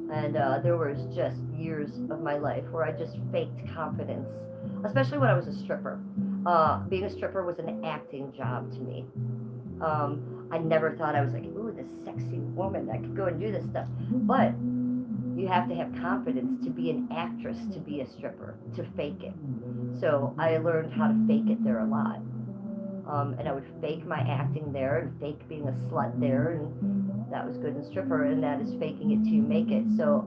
And there was just years of my life where I just faked confidence, especially when I was a stripper. Being a stripper was an acting job to me. I never thought I was like, ooh, this sexy woman that could go and do this stuff. But you have to have confidence to be an actress, to be a stripper, to fake it. So I learned how to fake it there a lot. And I would fake my acting there and fake being a slut there, and that was good in stripper, and that is faking it till you make it. So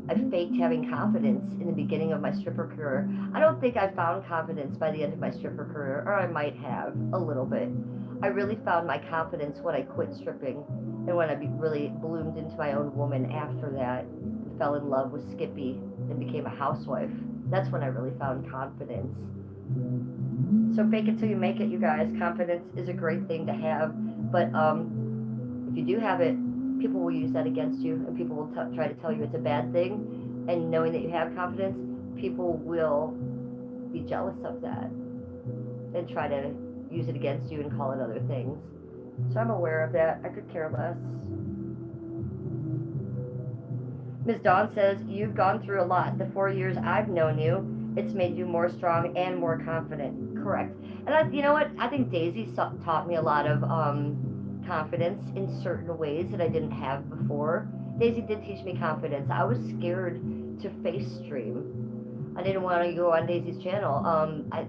I faked having confidence in the beginning of my stripper career. I don't think I found confidence by the end of my stripper career, or I might have a little bit. I really found my confidence when I quit stripping, and when I really bloomed into my own woman after that, and fell in love with Skippy and became a housewife. That's when I really found confidence. So fake it till you make it, you guys. Confidence is a great thing to have, but if you do have it, people will use that against you, and people will try to tell you it's a bad thing. And knowing that you have confidence, people will be jealous of that and try to use it against you and call it other things. So I'm aware of that. I could care less. Ms. Dawn says, you've gone through a lot. The 4 years I've known you It's made you more strong and more confident. Correct. And you know what? I think Daisy taught me a lot of confidence in certain ways that I didn't have before. Daisy did teach me confidence. I was scared to face stream. I didn't want to go on Daisy's channel.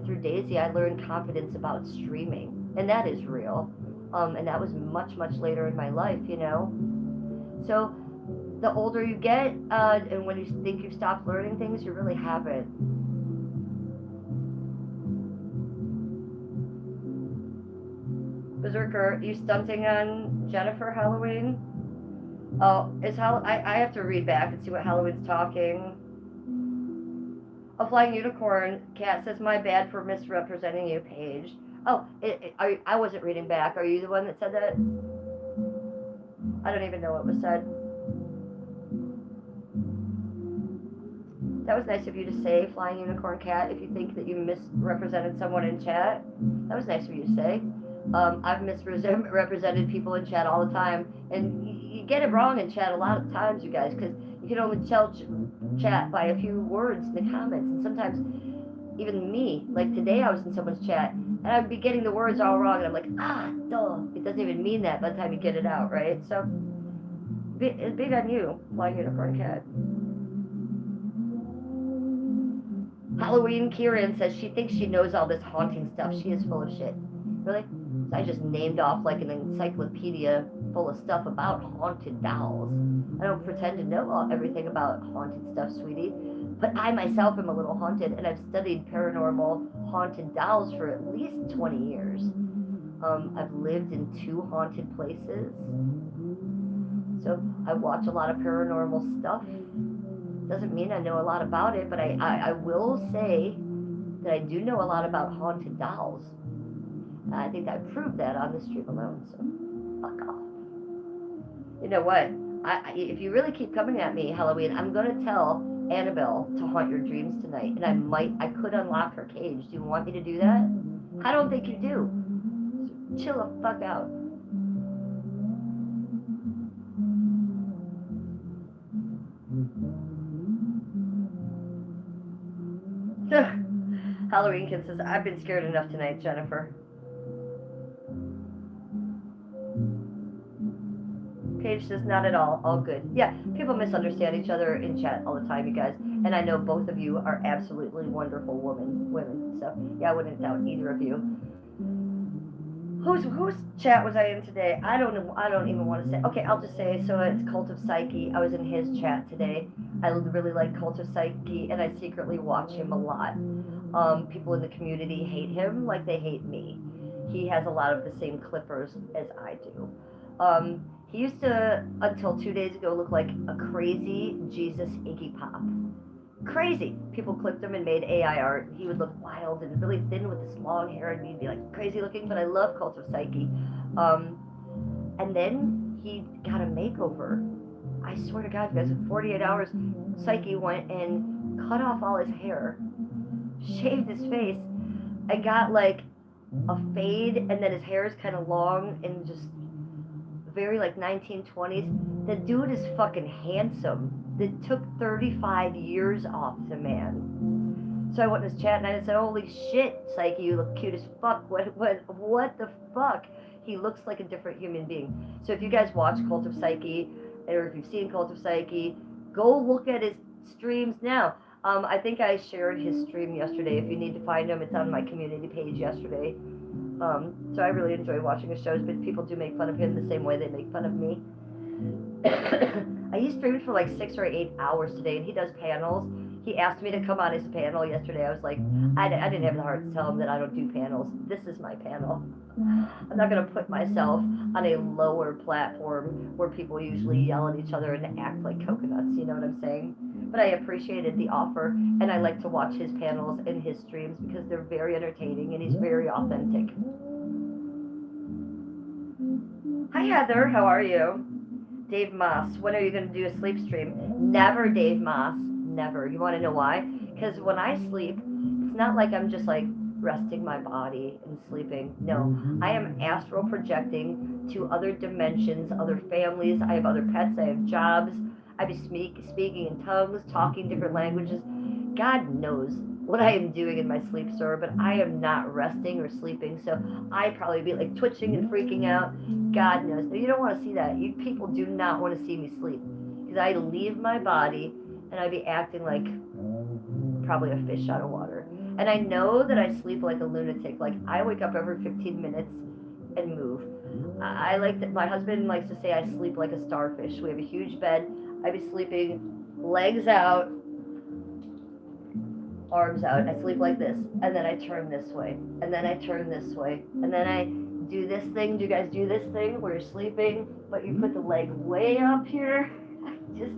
Through Daisy, I learned confidence about streaming, and that is real. And that was much, much later in my life, you know. So the older you get, and when you think you've stopped learning things, you really haven't. Berserker, you stunting on Jennifer Halloween? Oh, I have to read back and see what Halloween's talking. A flying unicorn. Cat says, my bad for misrepresenting you, Paige. Oh, I wasn't reading back. Are you the one that said that? I don't even know what was said. That was nice of you to say, Flying Unicorn Cat, if you think that you misrepresented someone in chat. That was nice of you to say. I've misrepresented people in chat all the time, and you get it wrong in chat a lot of times, you guys, because you can only tell chat by a few words in the comments, and sometimes even me, like today I was in someone's chat, and I'd be getting the words all wrong, and I'm like, duh, it doesn't even mean that by the time you get it out, right? So, it's big on you, Flying Unicorn Cat. Halloween Kieran says she thinks she knows all this haunting stuff. She is full of shit. Really? I just named off like an encyclopedia full of stuff about haunted dolls. I don't pretend to know everything about haunted stuff, sweetie. But I myself am a little haunted, and I've studied paranormal haunted dolls for at least 20 years. I've lived in 2 haunted places. So I watch a lot of paranormal stuff. Doesn't mean I know a lot about it, but I will say that I do know a lot about haunted dolls. I think I proved that on the stream alone, so fuck off. You know what? If you really keep coming at me, Halloween, I'm going to tell Annabelle to haunt your dreams tonight, and I could unlock her cage. Do you want me to do that? I don't think you do. So chill the fuck out. Halloween Kid says, I've been scared enough tonight, Jennifer. Paige says, not at all good. Yeah, people misunderstand each other in chat all the time, you guys. And I know both of you are absolutely wonderful women. So, yeah, I wouldn't doubt either of you. Whose chat was I in today? I don't know. I don't even want to say. Okay, I'll just say. So it's Cult of Psyche. I was in his chat today. I really like Cult of Psyche, and I secretly watch him a lot. People in the community hate him like they hate me. He has a lot of the same clippers as I do. He used to, until 2 days ago, look like a crazy Jesus Iggy Pop. Crazy. People clipped him and made AI art. He would look wild and really thin with this long hair, and he'd be like crazy looking, but I love Cult of Psyche. And then he got a makeover. I swear to God, you guys, in 48 hours, Psyche went and cut off all his hair, shaved his face, and got like a fade, and then his hair is kind of long and just very like 1920s. The dude is fucking handsome. It took 35 years off the man. So I went in his chat and I said, holy shit, Psyche, you look cute as fuck. What the fuck? He looks like a different human being. So if you guys watch Cult of Psyche, or if you've seen Cult of Psyche, go look at his streams now. I think I shared his stream yesterday. If you need to find him, it's on my community page yesterday. So I really enjoy watching his shows, but people do make fun of him the same way they make fun of me. He streamed for like 6 or 8 hours today, and he does panels. He asked me to come on his panel yesterday. I was like, I didn't have the heart to tell him that I don't do panels. This is my panel. I'm not going to put myself on a lower platform where people usually yell at each other and act like coconuts, you know what I'm saying? But I appreciated the offer, and I like to watch his panels and his streams because they're very entertaining and he's very authentic. Hi Heather, how are you? Dave Moss, when are you going to do a sleep stream? Never, Dave Moss, never. You want to know why? Because when I sleep, it's not like I'm just like resting my body and sleeping. No, I am astral projecting to other dimensions, other families. I have other pets, I have jobs. I be speaking in tongues, talking different languages. God knows what I am doing in my sleep story, but I am not resting or sleeping, so I'd probably be like twitching and freaking out. God knows. No, you don't want to see that. You people do not want to see me sleep, because I leave my body and I'd be acting like probably a fish out of water. And I know that I sleep like a lunatic. Like I wake up every 15 minutes and move. I like that. My husband likes to say I sleep like a starfish. We have a huge bed. I'd be sleeping legs out, arms out. I sleep like this, and then I turn this way, and then I turn this way, and then I do this thing. Do you guys do this thing where you're sleeping, but you put the leg way up here? Just,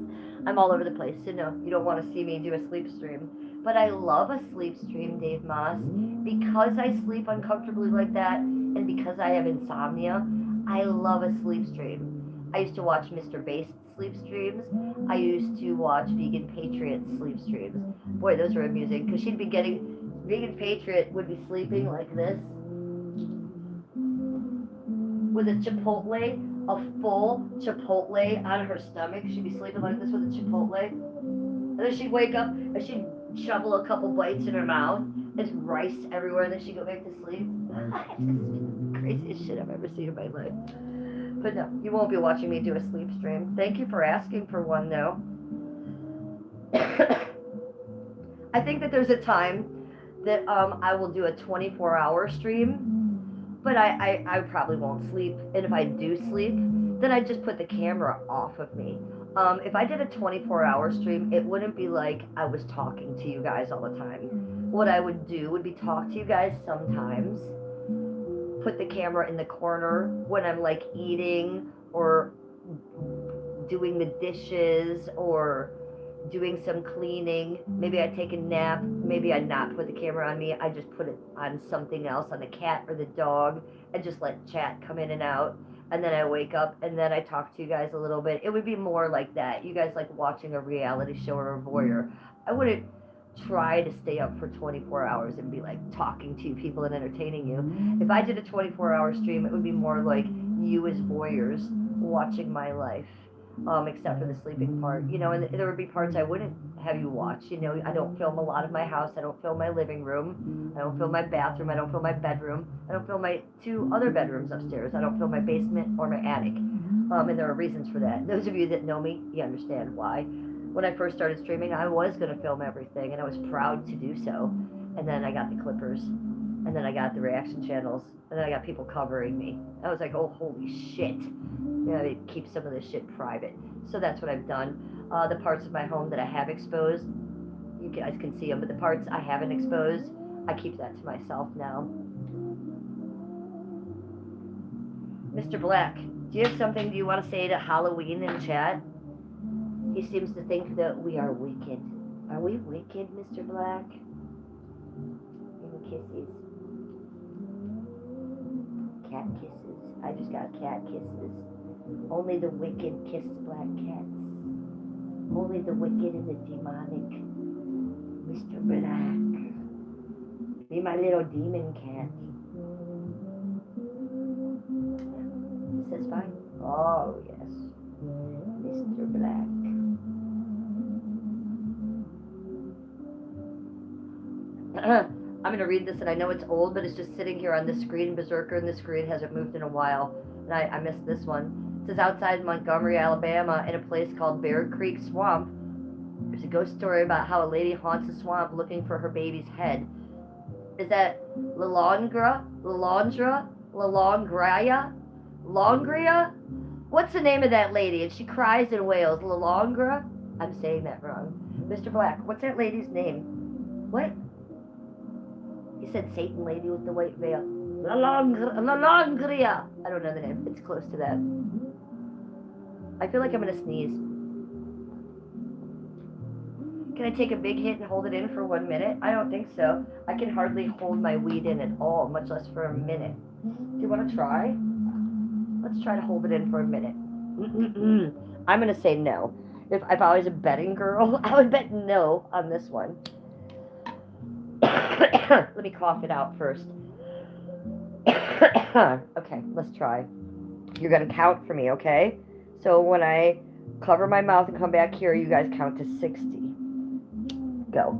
I'm all over the place. So no, you don't want to see me do a sleep stream. But I love a sleep stream, Dave Moss, because I sleep uncomfortably like that, and because I have insomnia. I love a sleep stream. I used to watch Mr. Bass sleep streams. I used to watch Vegan Patriot sleep streams. Boy, those were amusing, because she'd be getting, Vegan Patriot would be sleeping like this with a chipotle, a full chipotle on her stomach. She'd be sleeping like this with a chipotle. And then she'd wake up and she'd shovel a couple bites in her mouth. There's rice everywhere, and then she'd go back to sleep. It's craziest shit I've ever seen in my life. But no, you won't be watching me do a sleep stream. Thank you for asking for one, though. I think that there's a time that I will do a 24-hour stream, but I probably won't sleep. And if I do sleep, then I just put the camera off of me. If I did a 24-hour stream, it wouldn't be like I was talking to you guys all the time. What I would do would be talk to you guys sometimes, put the camera in the corner when I'm like eating or doing the dishes or doing some cleaning. Maybe I take a nap. Maybe I not put the camera on me. I just put it on something else, on the cat or the dog, and just let chat come in and out. And then I wake up and then I talk to you guys a little bit. It would be more like that. You guys like watching a reality show or a voyeur. I wouldn't try to stay up for 24 hours and be like talking to people and entertaining you. If I did a 24-hour stream, it would be more like you as voyeurs watching my life, except for the sleeping part, you know. And there would be parts I wouldn't have you watch. You know, I don't film a lot of my house. I don't film my living room. I don't film my bathroom. I don't film my bedroom. I don't film my 2 other bedrooms upstairs. I don't film my basement or my attic. And there are reasons for that. Those of you that know me, you understand why. When I first started streaming, I was going to film everything, and I was proud to do so. And then I got the clippers, and then I got the reaction channels, and then I got people covering me. I was like, oh, holy shit. You know, they keep some of this shit private. So that's what I've done. The parts of my home that I have exposed, you guys can see them, but the parts I haven't exposed, I keep that to myself now. Mr. Black, do you have something you want to say to Halloween in chat? He seems to think that we are wicked. Are we wicked, Mr. Black? Give me kisses. Cat kisses. I just got cat kisses. Only the wicked kiss black cats. Only the wicked and the demonic. Mr. Black. Be my little demon cat. He says fine. Oh, yes. Mr. Black. I'm going to read this, and I know it's old, but it's just sitting here on the screen. Berserker and the screen hasn't moved in a while, and I missed this one. It says, outside Montgomery, Alabama, in a place called Bear Creek Swamp, there's a ghost story about how a lady haunts the swamp looking for her baby's head. Is that Lalongria? Longria? What's the name of that lady? And she cries and wails. Lalongria? I'm saying that wrong. Mr. Black, what's that lady's name? What? He said Satan lady with the white veil. Lalongria. I don't know the name. It's close to that. I feel like I'm going to sneeze. Can I take a big hit and hold it in for 1 minute? I don't think so. I can hardly hold my weed in at all, much less for a minute. Do you want to try? Let's try to hold it in for a minute. I'm going to say no. If I was a betting girl, I would bet no on this one. Let me cough it out first. Okay, let's try. You're going to count for me, okay? So when I cover my mouth and come back here, you guys count to 60. Go.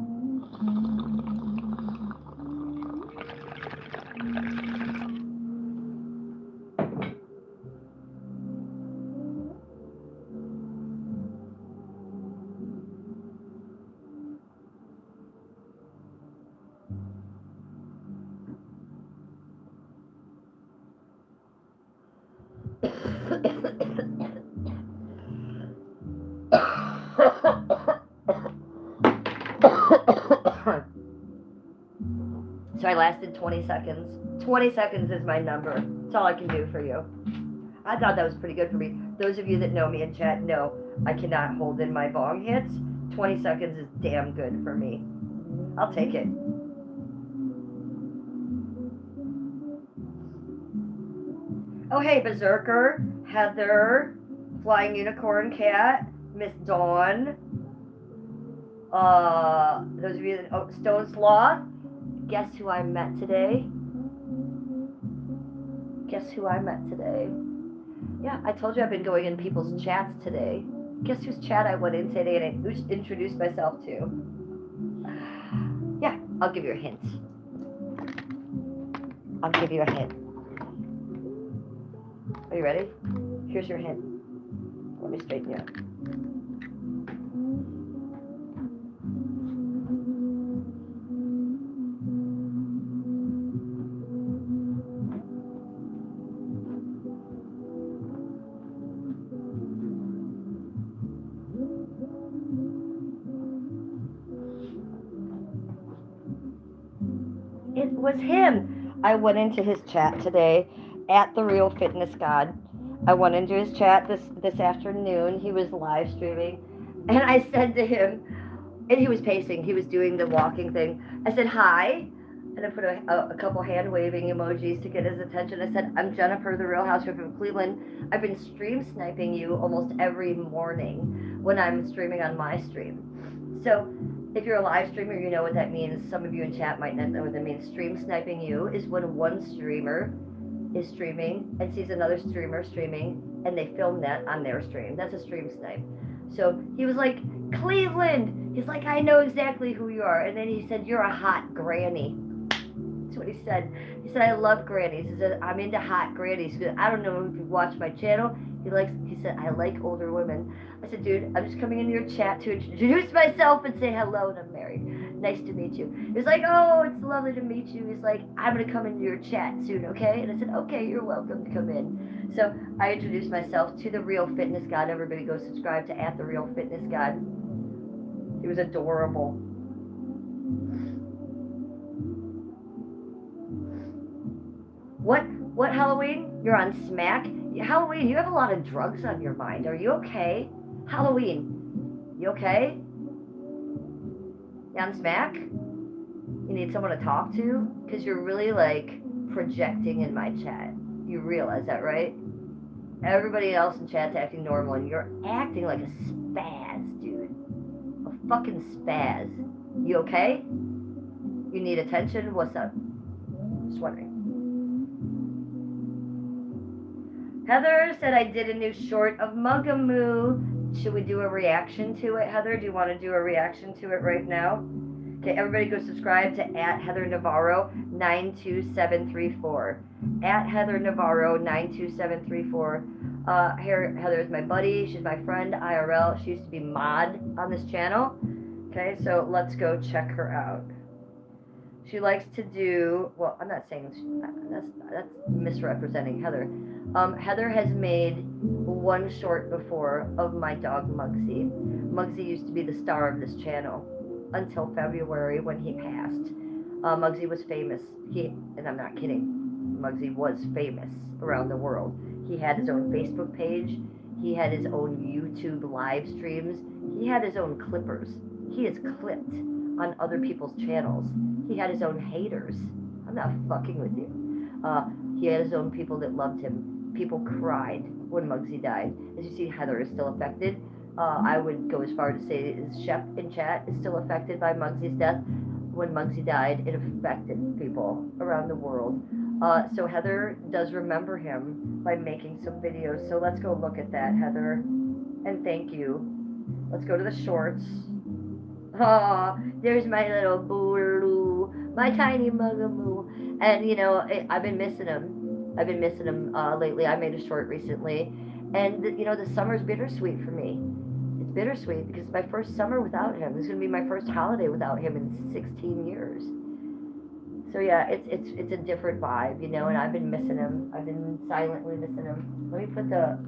So I lasted 20 seconds. 20 seconds is my number. That's all I can do for you. I thought that was pretty good for me. Those of you that know me in chat know I cannot hold in my bong hits. 20 seconds is damn good for me. I'll take it. Oh, hey, Berserker, Heather, Flying Unicorn Cat, Miss Dawn, those of you that, oh, Stone Sloth. Guess who I met today? Guess who I met today? Yeah, I told you I've been going in people's chats today. Guess whose chat I went in today and I introduced myself to? Yeah, I'll give you a hint. I'll give you a hint. Are you ready? Here's your hint. Let me straighten you up. It was him. I went into his chat today at the Real Fitness God. I went into his chat this afternoon. He was live streaming, and I said to him, and he was pacing. He was doing the walking thing. I said hi, and I put a couple hand waving emojis to get his attention. I said, I'm Jennifer, the Real Housewife of Cleveland. I've been stream sniping you almost every morning when I'm streaming on my stream. So if you're a live streamer, you know what that means. Some of you in chat might not know what that means. Stream sniping you is when one streamer is streaming and sees another streamer streaming, and they film that on their stream. That's a stream snipe. So he was like, Cleveland. He's like, I know exactly who you are. And then he said, you're a hot granny. That's what he said. He said, I love grannies. He said, I'm into hot grannies. He said, I don't know if you watch my channel. He said, I like older women. I said, dude, I'm just coming into your chat to introduce myself and say hello, and I'm married. Nice to meet you. He's like, oh, it's lovely to meet you. He's like, I'm going to come into your chat soon, okay? And I said, okay, you're welcome to come in. So I introduced myself to the Real Fitness God. Everybody go subscribe to @ the Real Fitness God. It was adorable. What Halloween? You're on smack? Halloween, you have a lot of drugs on your mind. Are you okay? Halloween, you okay? You on smack? You need someone to talk to? Because you're really, like, projecting in my chat. You realize that, right? Everybody else in chat's acting normal, and you're acting like a spaz, dude. A fucking spaz. You okay? You need attention? What's up? Just wondering. Heather said I did a new short of Mugamoo. Should we do a reaction to it, Heather? Do you want to do a reaction to it right now? Okay, everybody go subscribe to @Heather Navarro 92734. @Heather Navarro 92734. Heather is my buddy. She's my friend, IRL. She used to be mod on this channel. Okay, so let's go check her out. She likes to do, well, I'm not saying, that's misrepresenting Heather. Heather has made one short before of my dog Muggsy. Muggsy used to be the star of this channel until February when he passed. Muggsy was famous. And I'm not kidding, Muggsy was famous around the world. He had his own Facebook page. He had his own YouTube live streams. He had his own clippers. He is clipped on other people's channels. He had his own haters. I'm not fucking with you. He had his own people that loved him. People cried when Muggsy died. As you see, Heather is still affected. I would go as far to say his chef in chat is still affected by Muggsy's death. When Muggsy died, it affected people around the world. So Heather does remember him by making some videos. So let's go look at that, Heather. And thank you. Let's go to the shorts. Oh, there's my little Booloo, my tiny Mugamoo. And, you know, I've been missing him. I've been missing him lately. I made a short recently. And, you know, the summer's bittersweet for me. It's bittersweet because it's my first summer without him. This is going to be my first holiday without him in 16 years. So, yeah, it's a different vibe, you know, and I've been missing him. I've been silently missing him. Let me put the...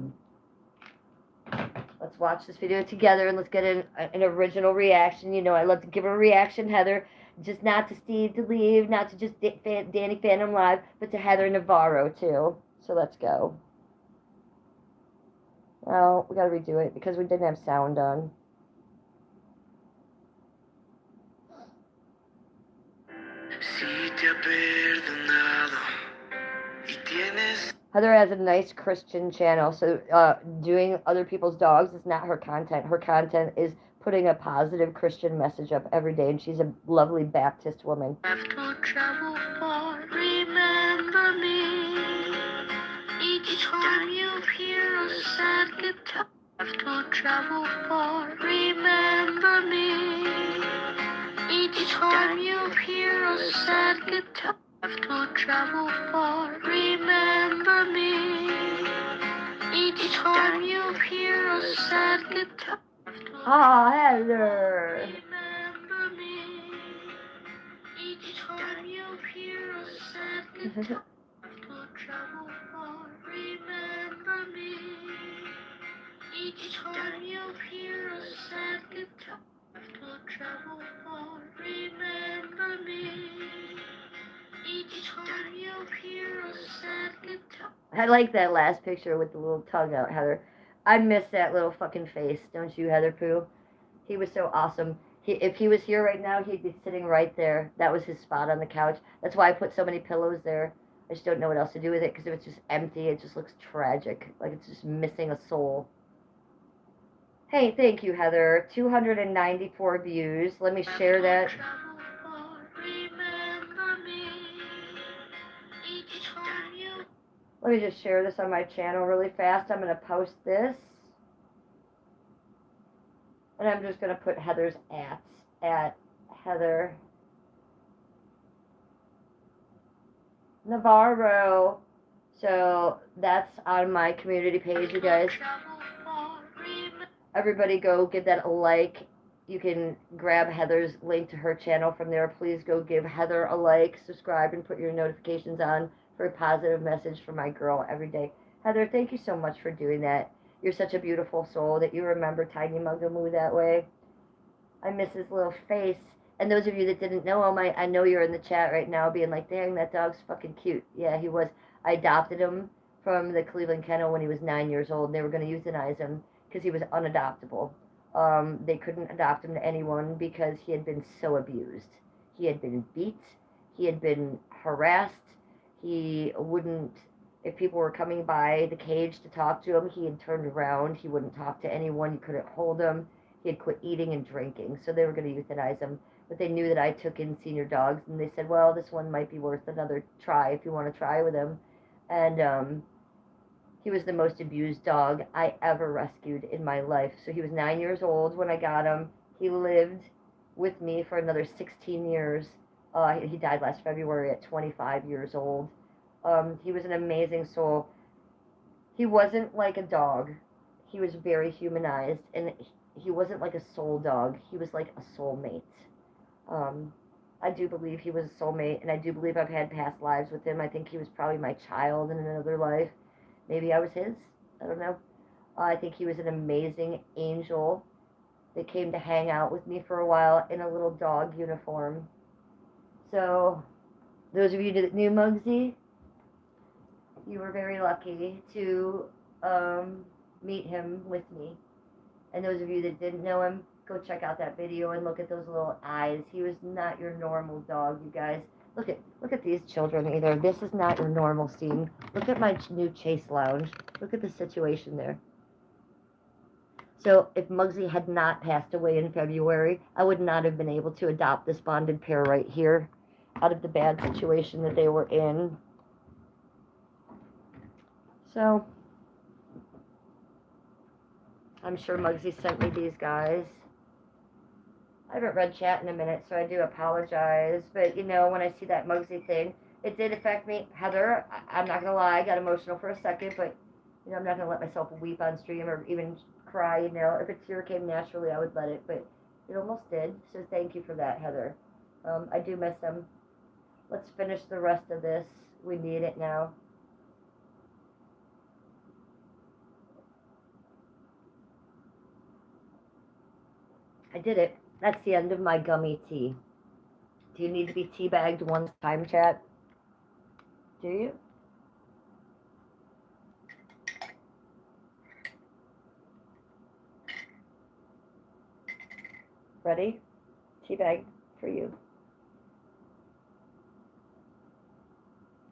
Let's watch this video together and let's get an original reaction. You know, I love to give a reaction, Heather. Just not to Steve to leave, not to just Danny Phantom Live, but to Heather Navarro too. So let's go. Oh, we gotta redo it because we didn't have sound on. Heather has a nice Christian channel, so doing other people's dogs is not her content. Her content is putting a positive Christian message up every day, and she's a lovely Baptist woman. Have to travel far, remember me. Each time you hear a sad guitar, have to travel far, remember me. Each time you hear a sad guitar, have to travel far, remember me. Each time you hear a sad guitar, ah, Heather. Remember me. Each time you hear a sad guitar, have to travel far, remember me. Each time you hear a sad guitar, have to travel far, remember me. Each time you hear a sad guitar. I like that last picture with the little tug out, Heather. I miss that little fucking face, don't you, Heather Pooh? He was so awesome. If he was here right now, he'd be sitting right there. That was his spot on the couch. That's why I put so many pillows there. I just don't know what else to do with it because if it's just empty, it just looks tragic. Like it's just missing a soul. Hey, thank you, Heather. 294 views. Let me share that. Let me just share this on my channel really fast. I'm going to post this. And I'm just going to put Heather's at Heather Navarro. So that's on my community page, you guys. Everybody go give that a like. You can grab Heather's link to her channel from there. Please go give Heather a like, subscribe, and put your notifications on for a positive message from my girl every day. Heather, thank you so much for doing that. You're such a beautiful soul that you remember Tiny Mugamoo that way. I miss his little face. And those of you that didn't know him, I know you're in the chat right now being like, dang, that dog's fucking cute. Yeah, he was. I adopted him from the Cleveland kennel when he was 9 years old. And they were going to euthanize him because he was unadoptable. They couldn't adopt him to anyone because he had been so abused. He had been beat. He had been harassed. He wouldn't, if people were coming by the cage to talk to him, he had turned around. He wouldn't talk to anyone. You couldn't hold him. He had quit eating and drinking. So they were going to euthanize him. But they knew that I took in senior dogs. And they said, well, this one might be worth another try if you want to try with him. And he was the most abused dog I ever rescued in my life. So he was 9 years old when I got him. He lived with me for another 16 years. He died last February at 25 years old. He was an amazing soul. He wasn't like a dog. He was very humanized. And he wasn't like a soul dog. He was like a soulmate. I do believe he was a soulmate. And I do believe I've had past lives with him. I think he was probably my child in another life. Maybe I was his. I don't know. I think he was an amazing angel that came to hang out with me for a while in a little dog uniform. So, those of you that knew Muggsy, you were very lucky to meet him with me. And those of you that didn't know him, go check out that video and look at those little eyes. He was not your normal dog, you guys. Look at these children either. This is not your normal scene. Look at my new Chase Lounge. Look at the situation there. So if Muggsy had not passed away in February, I would not have been able to adopt this bonded pair right here out of the bad situation that they were in. So I'm sure Muggsy sent me these guys. I haven't read chat in a minute, so I do apologize. But, you know, when I see that Muggsy thing, it did affect me. Heather, I'm not going to lie, I got emotional for a second, but, you know, I'm not going to let myself weep on stream or even cry, you know. If a tear came naturally, I would let it, but it almost did. So thank you for that, Heather. I do miss them. Let's finish the rest of this. We need it now. I did it. That's the end of my gummy tea. Do you need to be teabagged one time, chat? Do you? Ready? Teabag for you.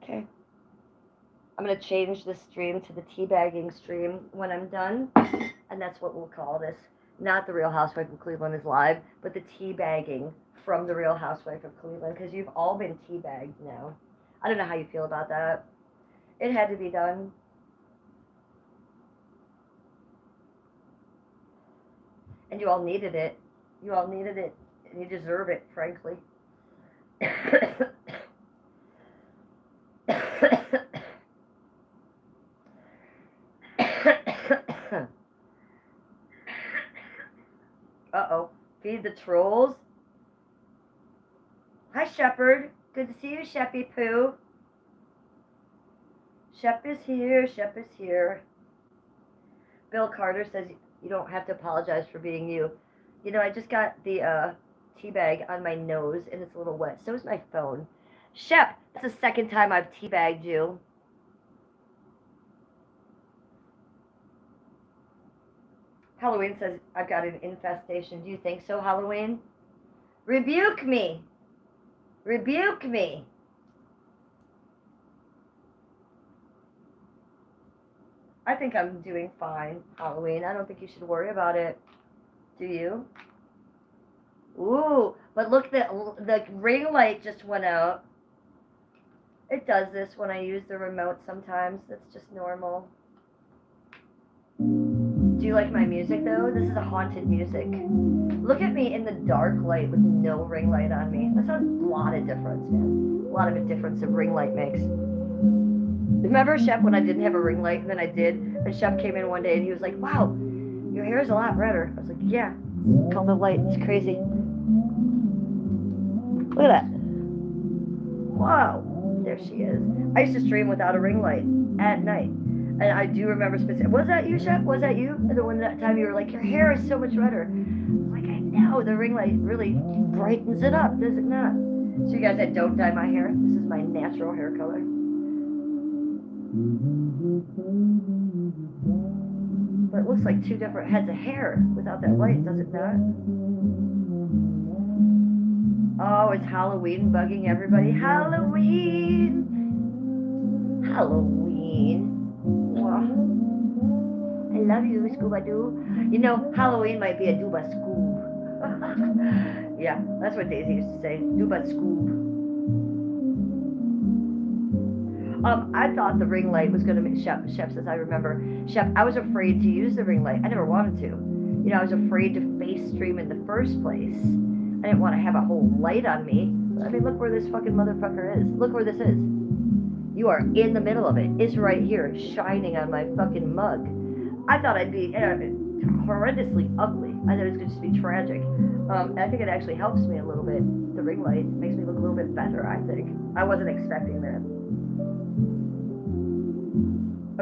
Okay. I'm going to change the stream to the teabagging stream when I'm done, and that's what we'll call this. Not the Real Housewife of Cleveland is live, but the teabagging from the Real Housewife of Cleveland, because you've all been teabagged now. I don't know how you feel about that. It had to be done. And you all needed it. You all needed it, and you deserve it, frankly. Uh-oh. Feed the trolls. Hi, Shepherd. Good to see you, Sheppy Poo. Shep is here. Shep is here. Bill Carter says you don't have to apologize for being you. You know, I just got the tea bag on my nose, and it's a little wet. So is my phone. Shep, that's the second time I've teabagged you. Halloween says I've got an infestation. Do you think so, Halloween? Rebuke me. Rebuke me. I think I'm doing fine, Halloween. I don't think you should worry about it. Do you? Ooh, but look, the ring light just went out. It does this when I use the remote sometimes. That's just normal. Do you like my music, though? This is a haunted music. Look at me in the dark light with no ring light on me. That's a lot of difference, man. A lot of a difference a ring light makes. Remember, Shep, when I didn't have a ring light, and then I did, and Shep came in one day, and he was like, wow, your hair is a lot redder. I was like, yeah, it's called the light. It's crazy. Look at that. Wow. There she is. I used to stream without a ring light at night. And I do remember specific. Was that you, Shep? Was that you? The one that time you were like, your hair is so much redder. I'm like, I know. The ring light really brightens it up, does it not? So you guys that don't dye my hair, this is my natural hair color. But it looks like two different heads of hair without that light, does it not? Oh, it's Halloween bugging everybody. Halloween! Halloween. Oh, I love you, Scooba-Doo. You know, Halloween might be a Dooba Scoob. Yeah, that's what Daisy used to say. Dooba Scoob. I thought the ring light was going to make... Shep says, I remember. Shep, I was afraid to use the ring light. I never wanted to. You know, I was afraid to face stream in the first place. I didn't want to have a whole light on me. I mean, look where this fucking motherfucker is. Look where this is. You are in the middle of it. It's right here, shining on my fucking mug. I thought I'd be horrendously ugly. I thought it was going to be tragic. I think it actually helps me a little bit. The ring light makes me look a little bit better, I think. I wasn't expecting that.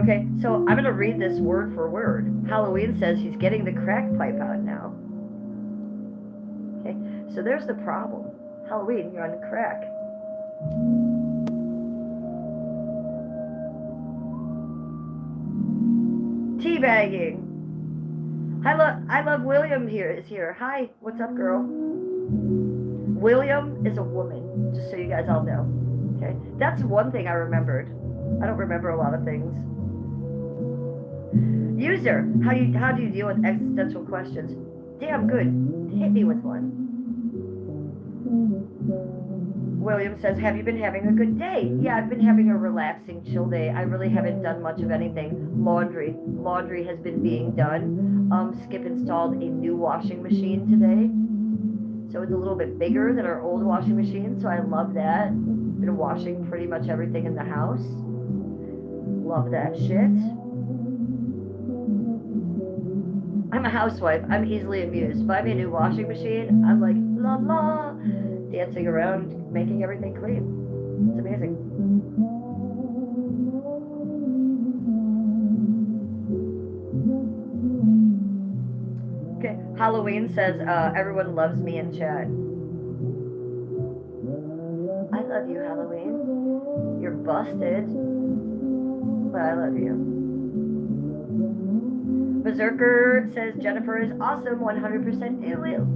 Okay, so I'm going to read this word for word. Halloween says he's getting the crack pipe out now. Okay, so there's the problem. Halloween, you're on the crack. Teabagging. I love William here is here. Hi, what's up, girl? William is a woman, just so you guys all know. Okay, that's one thing I remembered. I don't remember a lot of things. User, how do you deal with existential questions? Damn good. Hit me with one. William says, have you been having a good day? Yeah, I've been having a relaxing, chill day. I really haven't done much of anything. Laundry has been being done. Skip installed a new washing machine today. So it's a little bit bigger than our old washing machine, so I love that. Been washing pretty much everything in the house. Love that shit. I'm a housewife. I'm easily amused. Buy me a new washing machine. I'm like, la la, dancing around, making everything clean. It's amazing. Okay, Halloween says, everyone loves me in chat. I love you, Halloween. You're busted, but I love you. Berserker says Jennifer is awesome, 100% it will.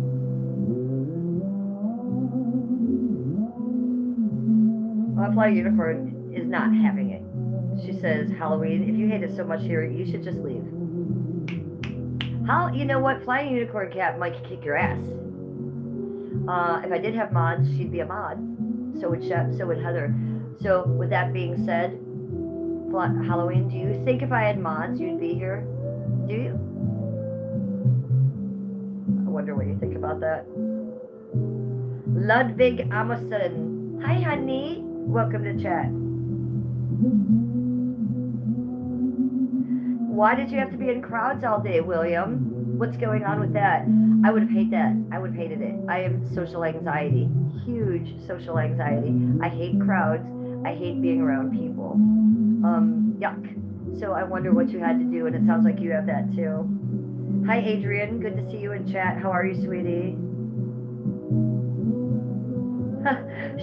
Fly Unicorn is not having it. She says, Halloween, if you hate it so much here, you should just leave. You know what? Flying Unicorn Cat might kick your ass. If I did have mods, she'd be a mod. So would Shep, so would Heather. So with that being said, Halloween, do you think if I had mods, you'd be here? Do you? I wonder what you think about that. Ludwig Amundsen. Hi, honey. Welcome to chat. Why did you have to be in crowds all day, William? What's going on with that? I would have hated that. I would have hated it. I have social anxiety. Huge social anxiety. I hate crowds. I hate being around people. Yuck. So I wonder what you had to do, and it sounds like you have that too. Hi, Adrian. Good to see you in chat. How are you, sweetie?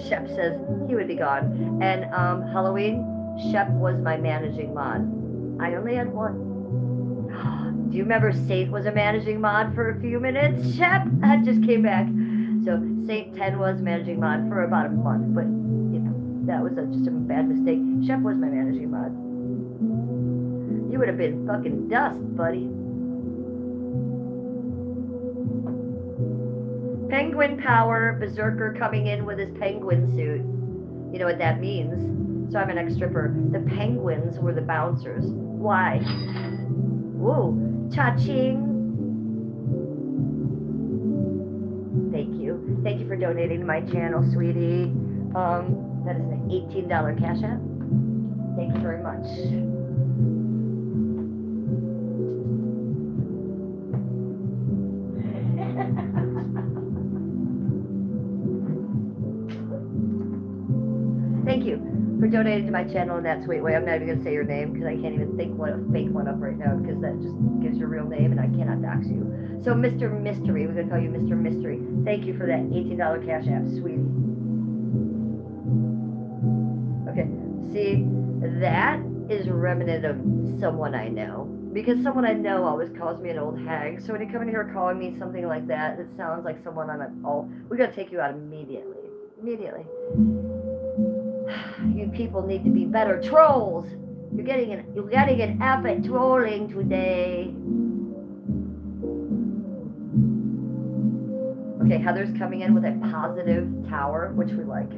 Shep says he would be gone. And Halloween, Shep was my managing mod. I only had one. Do you remember Saint was a managing mod for a few minutes? Shep, that just came back. So Saint 10 was managing mod for about a month, but you know, that was just a bad mistake. Shep was my managing mod. You would have been fucking dust, buddy. Penguin power, Berserker coming in with his penguin suit. You know what that means. So I'm an ex-stripper. The penguins were the bouncers. Why? Whoa, cha-ching. Thank you. Thank you for donating to my channel, sweetie. That is an $18 cash app. Thank you very much. Thank you for donating to my channel in that sweet way. I'm not even going to say your name because I can't even think what a fake one up right now because that just gives your real name and I cannot dox you. So Mr. Mystery, we're going to call you Mr. Mystery. Thank you for that $18 cash app, sweetie. Okay, see, that is remnant of someone I know. Because someone I know always calls me an old hag. So when you come in here calling me something like that, it sounds like someone I'm an old... We're going to take you out immediately. Immediately. You people need to be better trolls. You're getting an F at trolling today. Okay, Heather's coming in with a positive tower, which we like.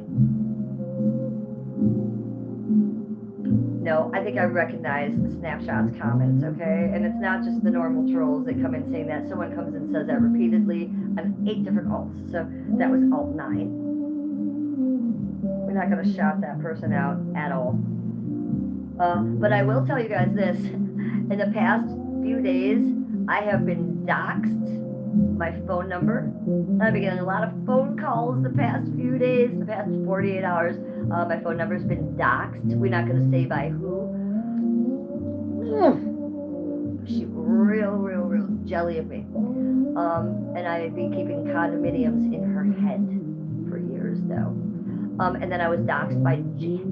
No, I think I recognize the snapshots comments, okay? And it's not just the normal trolls that come in saying that. Someone comes and says that repeatedly on 8 different alts. So that was alt 9. We're not going to shout that person out at all. But I will tell you guys this. In the past few days, I have been doxxed. My phone number. I've been getting a lot of phone calls the past few days, the past 48 hours. My phone number's been doxxed. We're not going to say by who. She's real jelly of me. And I've been keeping condominiums in her head for years now. And then I was doxxed by Jenny.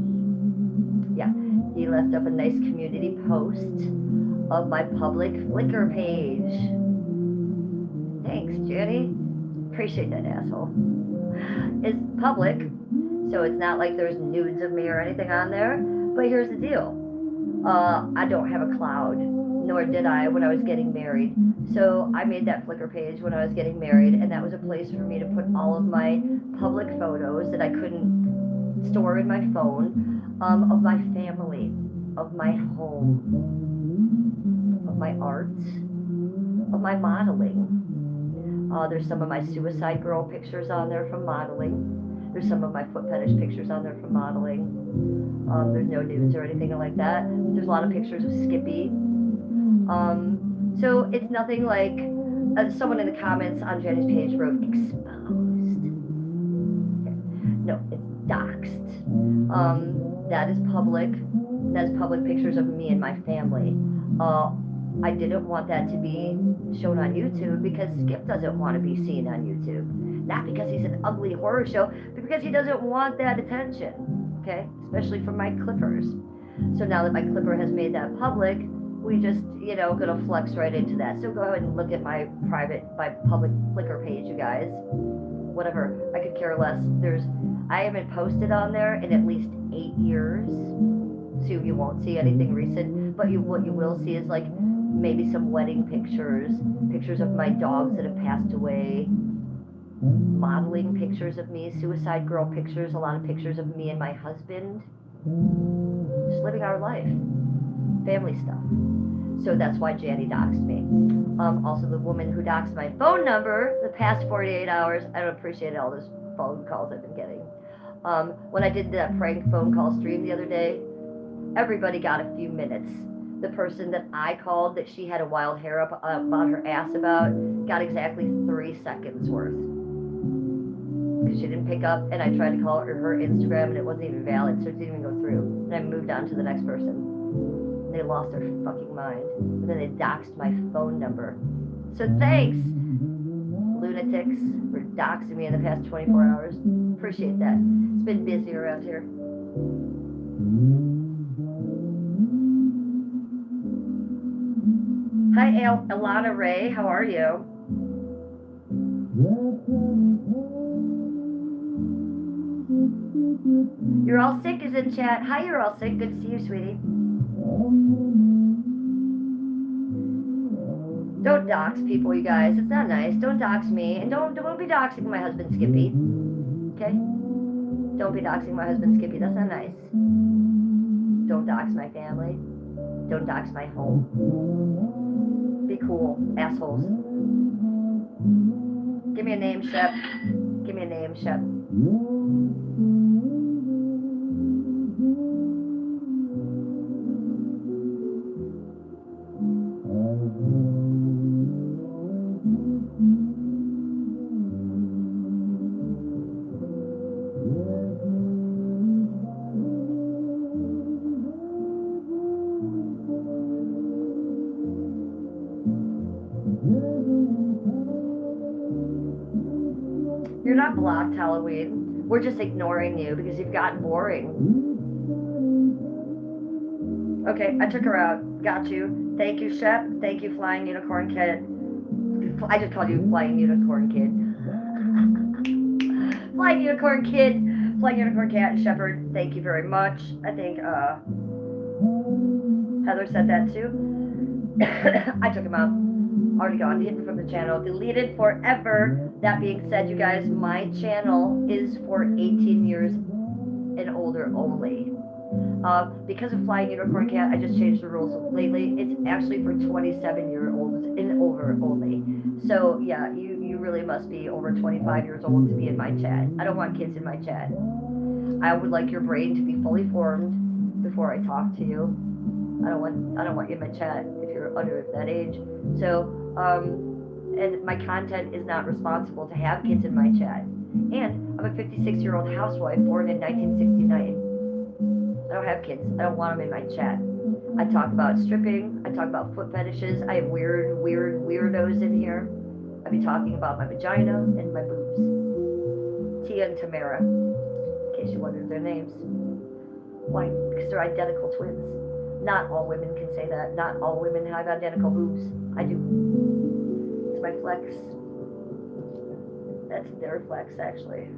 Yeah, he left up a nice community post of my public Flickr page. Thanks, Jenny. Appreciate that, asshole. It's public, so it's not like there's nudes of me or anything on there. But here's the deal. I don't have a cloud, nor did I when I was getting married. So I made that Flickr page when I was getting married, and that was a place for me to put all of my public photos that I couldn't store in my phone, of my family, of my home, of my art, of my modeling. There's some of my suicide girl pictures on there from modeling. There's some of my foot fetish pictures on there from modeling. There's no nudes or anything like that. There's a lot of pictures of Skippy. So it's nothing like someone in the comments on Jenny's page wrote exposed. No, it's doxed. That is public. That is public pictures of me and my family. I didn't want that to be shown on YouTube because Skip doesn't want to be seen on YouTube. Not because he's an ugly horror show, but because he doesn't want that attention. Okay? Especially from my clippers. So now that my clipper has made that public, we just, gonna flex right into that. So go ahead and look at my public Flickr page, you guys. Whatever, I could care less. I haven't posted on there in at least 8 years. So you won't see anything recent, but what you will see is like maybe some wedding pictures of my dogs that have passed away, modeling pictures of me, suicide girl pictures, a lot of pictures of me and my husband, just living our life, family stuff. So that's why Janny doxed me. Also, the woman who doxed my phone number the past 48 hours, I don't appreciate all those phone calls I've been getting. When I did that prank phone call stream the other day, everybody got a few minutes. The person that I called that she had a wild hair up about her ass about got exactly 3 seconds worth. Because she didn't pick up, and I tried to call her Instagram, and it wasn't even valid, so it didn't even go through. And I moved on to the next person. They lost their fucking mind. And then they doxed my phone number. So thanks, lunatics, for doxing me in the past 24 hours. Appreciate that. It's been busy around here. Hi, Alana Ray. How are you? You're all sick is in chat. Hi, you're all sick. Good to see you, sweetie. Don't dox people, you guys. It's not nice. Don't dox me. And don't be doxing my husband, Skippy. Okay? Don't be doxing my husband, Skippy. That's not nice. Don't dox my family. Don't dox my home. Be cool, assholes. Give me a name, Shep. Give me a name, Shep. You're not blocked, Halloween. We're just ignoring you because you've gotten boring. Okay, I took her out. Got you. Thank you, Shep. Thank you, Flying Unicorn Kid. I just called you Flying Unicorn Kid. Flying Unicorn Kid. Flying Unicorn Cat and Shepherd. Thank you very much. I think Heather said that too. I took him out. Already gone, hidden from the channel, deleted forever. That being said, you guys, my channel is for 18 years and older only. Because of Flying Unicorn Cat, I just changed the rules lately. It's actually for 27-year-olds and over only. So yeah, you really must be over 25 years old to be in my chat. I don't want kids in my chat. I would like your brain to be fully formed before I talk to you. I don't want you in my chat if you're under that age. So, and my content is not responsible to have kids in my chat. And I'm a 56-year-old housewife born in 1969. I don't have kids. I don't want them in my chat. I talk about stripping. I talk about foot fetishes. I have weirdos in here. I'll be talking about my vagina and my boobs. Tia and Tamara, in case you wondered their names. Why? Because they're identical twins. Not all women can say that. Not all women have identical boobs. I do. It's my flex. That's their flex, actually.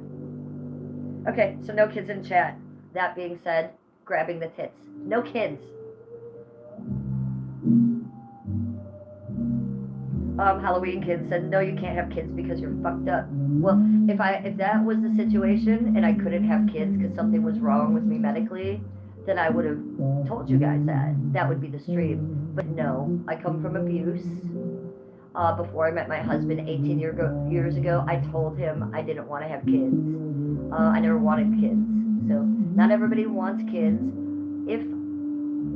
Okay, so no kids in chat. That being said, grabbing the tits. No kids. Halloween Kid said, no, you can't have kids because you're fucked up. Well, if that was the situation and I couldn't have kids because something was wrong with me medically, then I would have told you guys that. That would be the stream. But no, I come from abuse. Before I met my husband 18 years ago, I told him I didn't want to have kids. I never wanted kids. So not everybody wants kids. If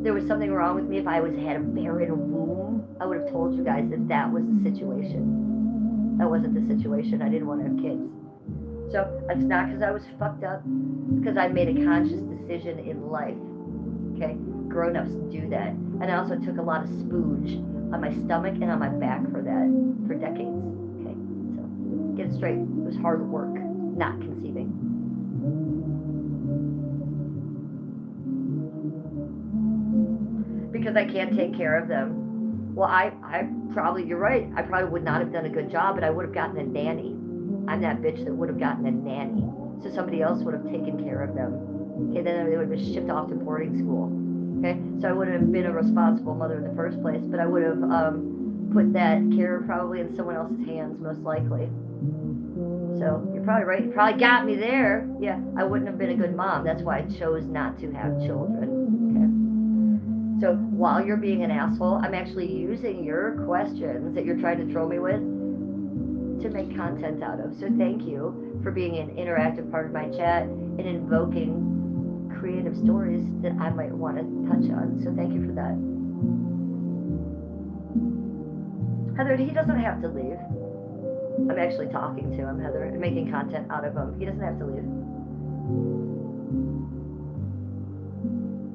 there was something wrong with me, if I had a barren womb, I would have told you guys that was the situation. That wasn't the situation. I didn't want to have kids. So it's not because I was fucked up. It's because I made a conscious decision in life. Okay? Grown-ups do that. And I also took a lot of spooge on my stomach and on my back for decades. Okay, so get it straight. It was hard work, not conceiving. Because I can't take care of them. Well, I probably, you're right, I probably would not have done a good job, but I would have gotten a nanny. I'm that bitch that would have gotten a nanny. So somebody else would have taken care of them. Okay, then they would have been shipped off to boarding school. Okay, so I wouldn't have been a responsible mother in the first place, but I would have put that care probably in someone else's hands, most likely. So you're probably right. You probably got me there. Yeah, I wouldn't have been a good mom. That's why I chose not to have children. Okay. So while you're being an asshole, I'm actually using your questions that you're trying to troll me with to make content out of. So thank you for being an interactive part of my chat and invoking creative stories that I might want to touch on. So thank you for that. Heather, he doesn't have to leave. I'm actually talking to him, Heather, and making content out of him. He doesn't have to leave.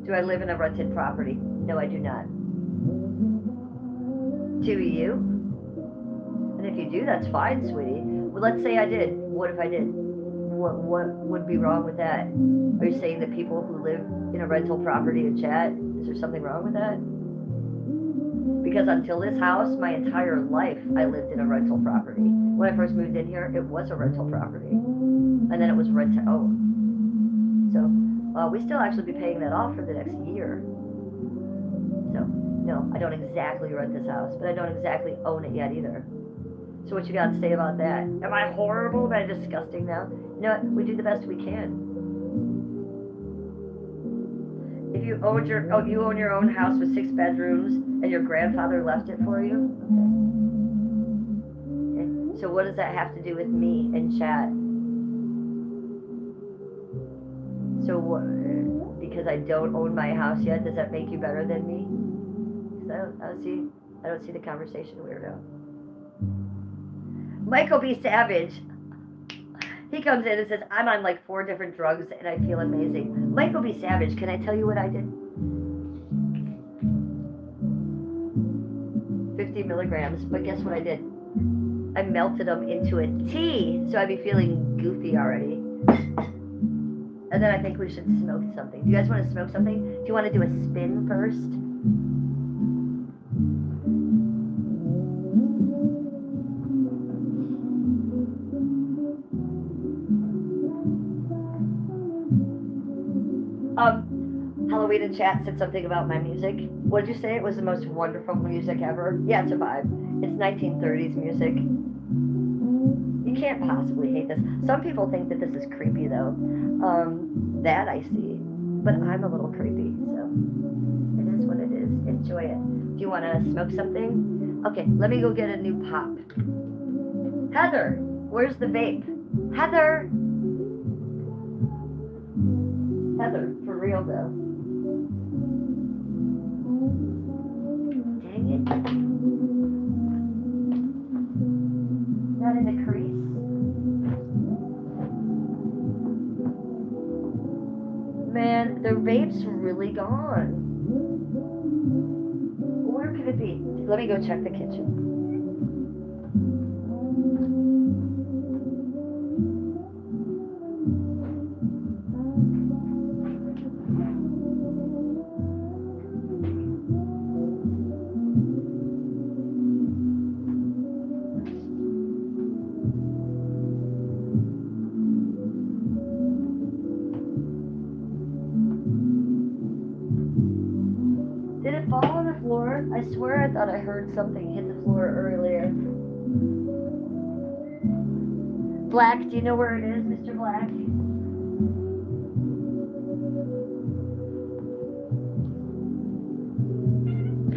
Do I live in a rented property? No, I do not. Do you? And if you do, that's fine, sweetie. Well, let's say I did. What if I did? What would be wrong with that? Are you saying that people who live in a rental property in chat, is there something wrong with that? Because until this house, my entire life, I lived in a rental property. When I first moved in here, it was a rental property. And then it was rent to own. So we still actually be paying that off for the next year. So, no, I don't exactly rent this house, but I don't exactly own it yet either. So what you got to say about that? Am I horrible? Am I disgusting now? You know what? We do the best we can. If you own you own your own house with 6 bedrooms and your grandfather left it for you? Okay. So what does that have to do with me and chat? So what, because I don't own my house yet, does that make you better than me? I don't see the conversation, weirdo. Michael B. Savage. He comes in and says, I'm on like 4 different drugs and I feel amazing. Michael B. Savage, can I tell you what I did? 50 milligrams, but guess what I did? I melted them into a tea, so I'd be feeling goofy already. And then I think we should smoke something. Do you guys want to smoke something? Do you want to do a spin first? Halloween in chat said something about my music. What did you say? It was the most wonderful music ever? Yeah, it's a vibe. It's 1930s music. You can't possibly hate this. Some people think that this is creepy, though. That I see. But I'm a little creepy, so it is what it is. Enjoy it. Do you want to smoke something? Okay, let me go get a new pop. Heather, where's the vape? Heather! Heather, for real, though. Dang it. Not in the crease. Man, the vape's really gone. Where could it be? Let me go check the kitchen. Did it fall on the floor? I swear I thought I heard something hit the floor earlier. Black, do you know where it is, Mr. Black?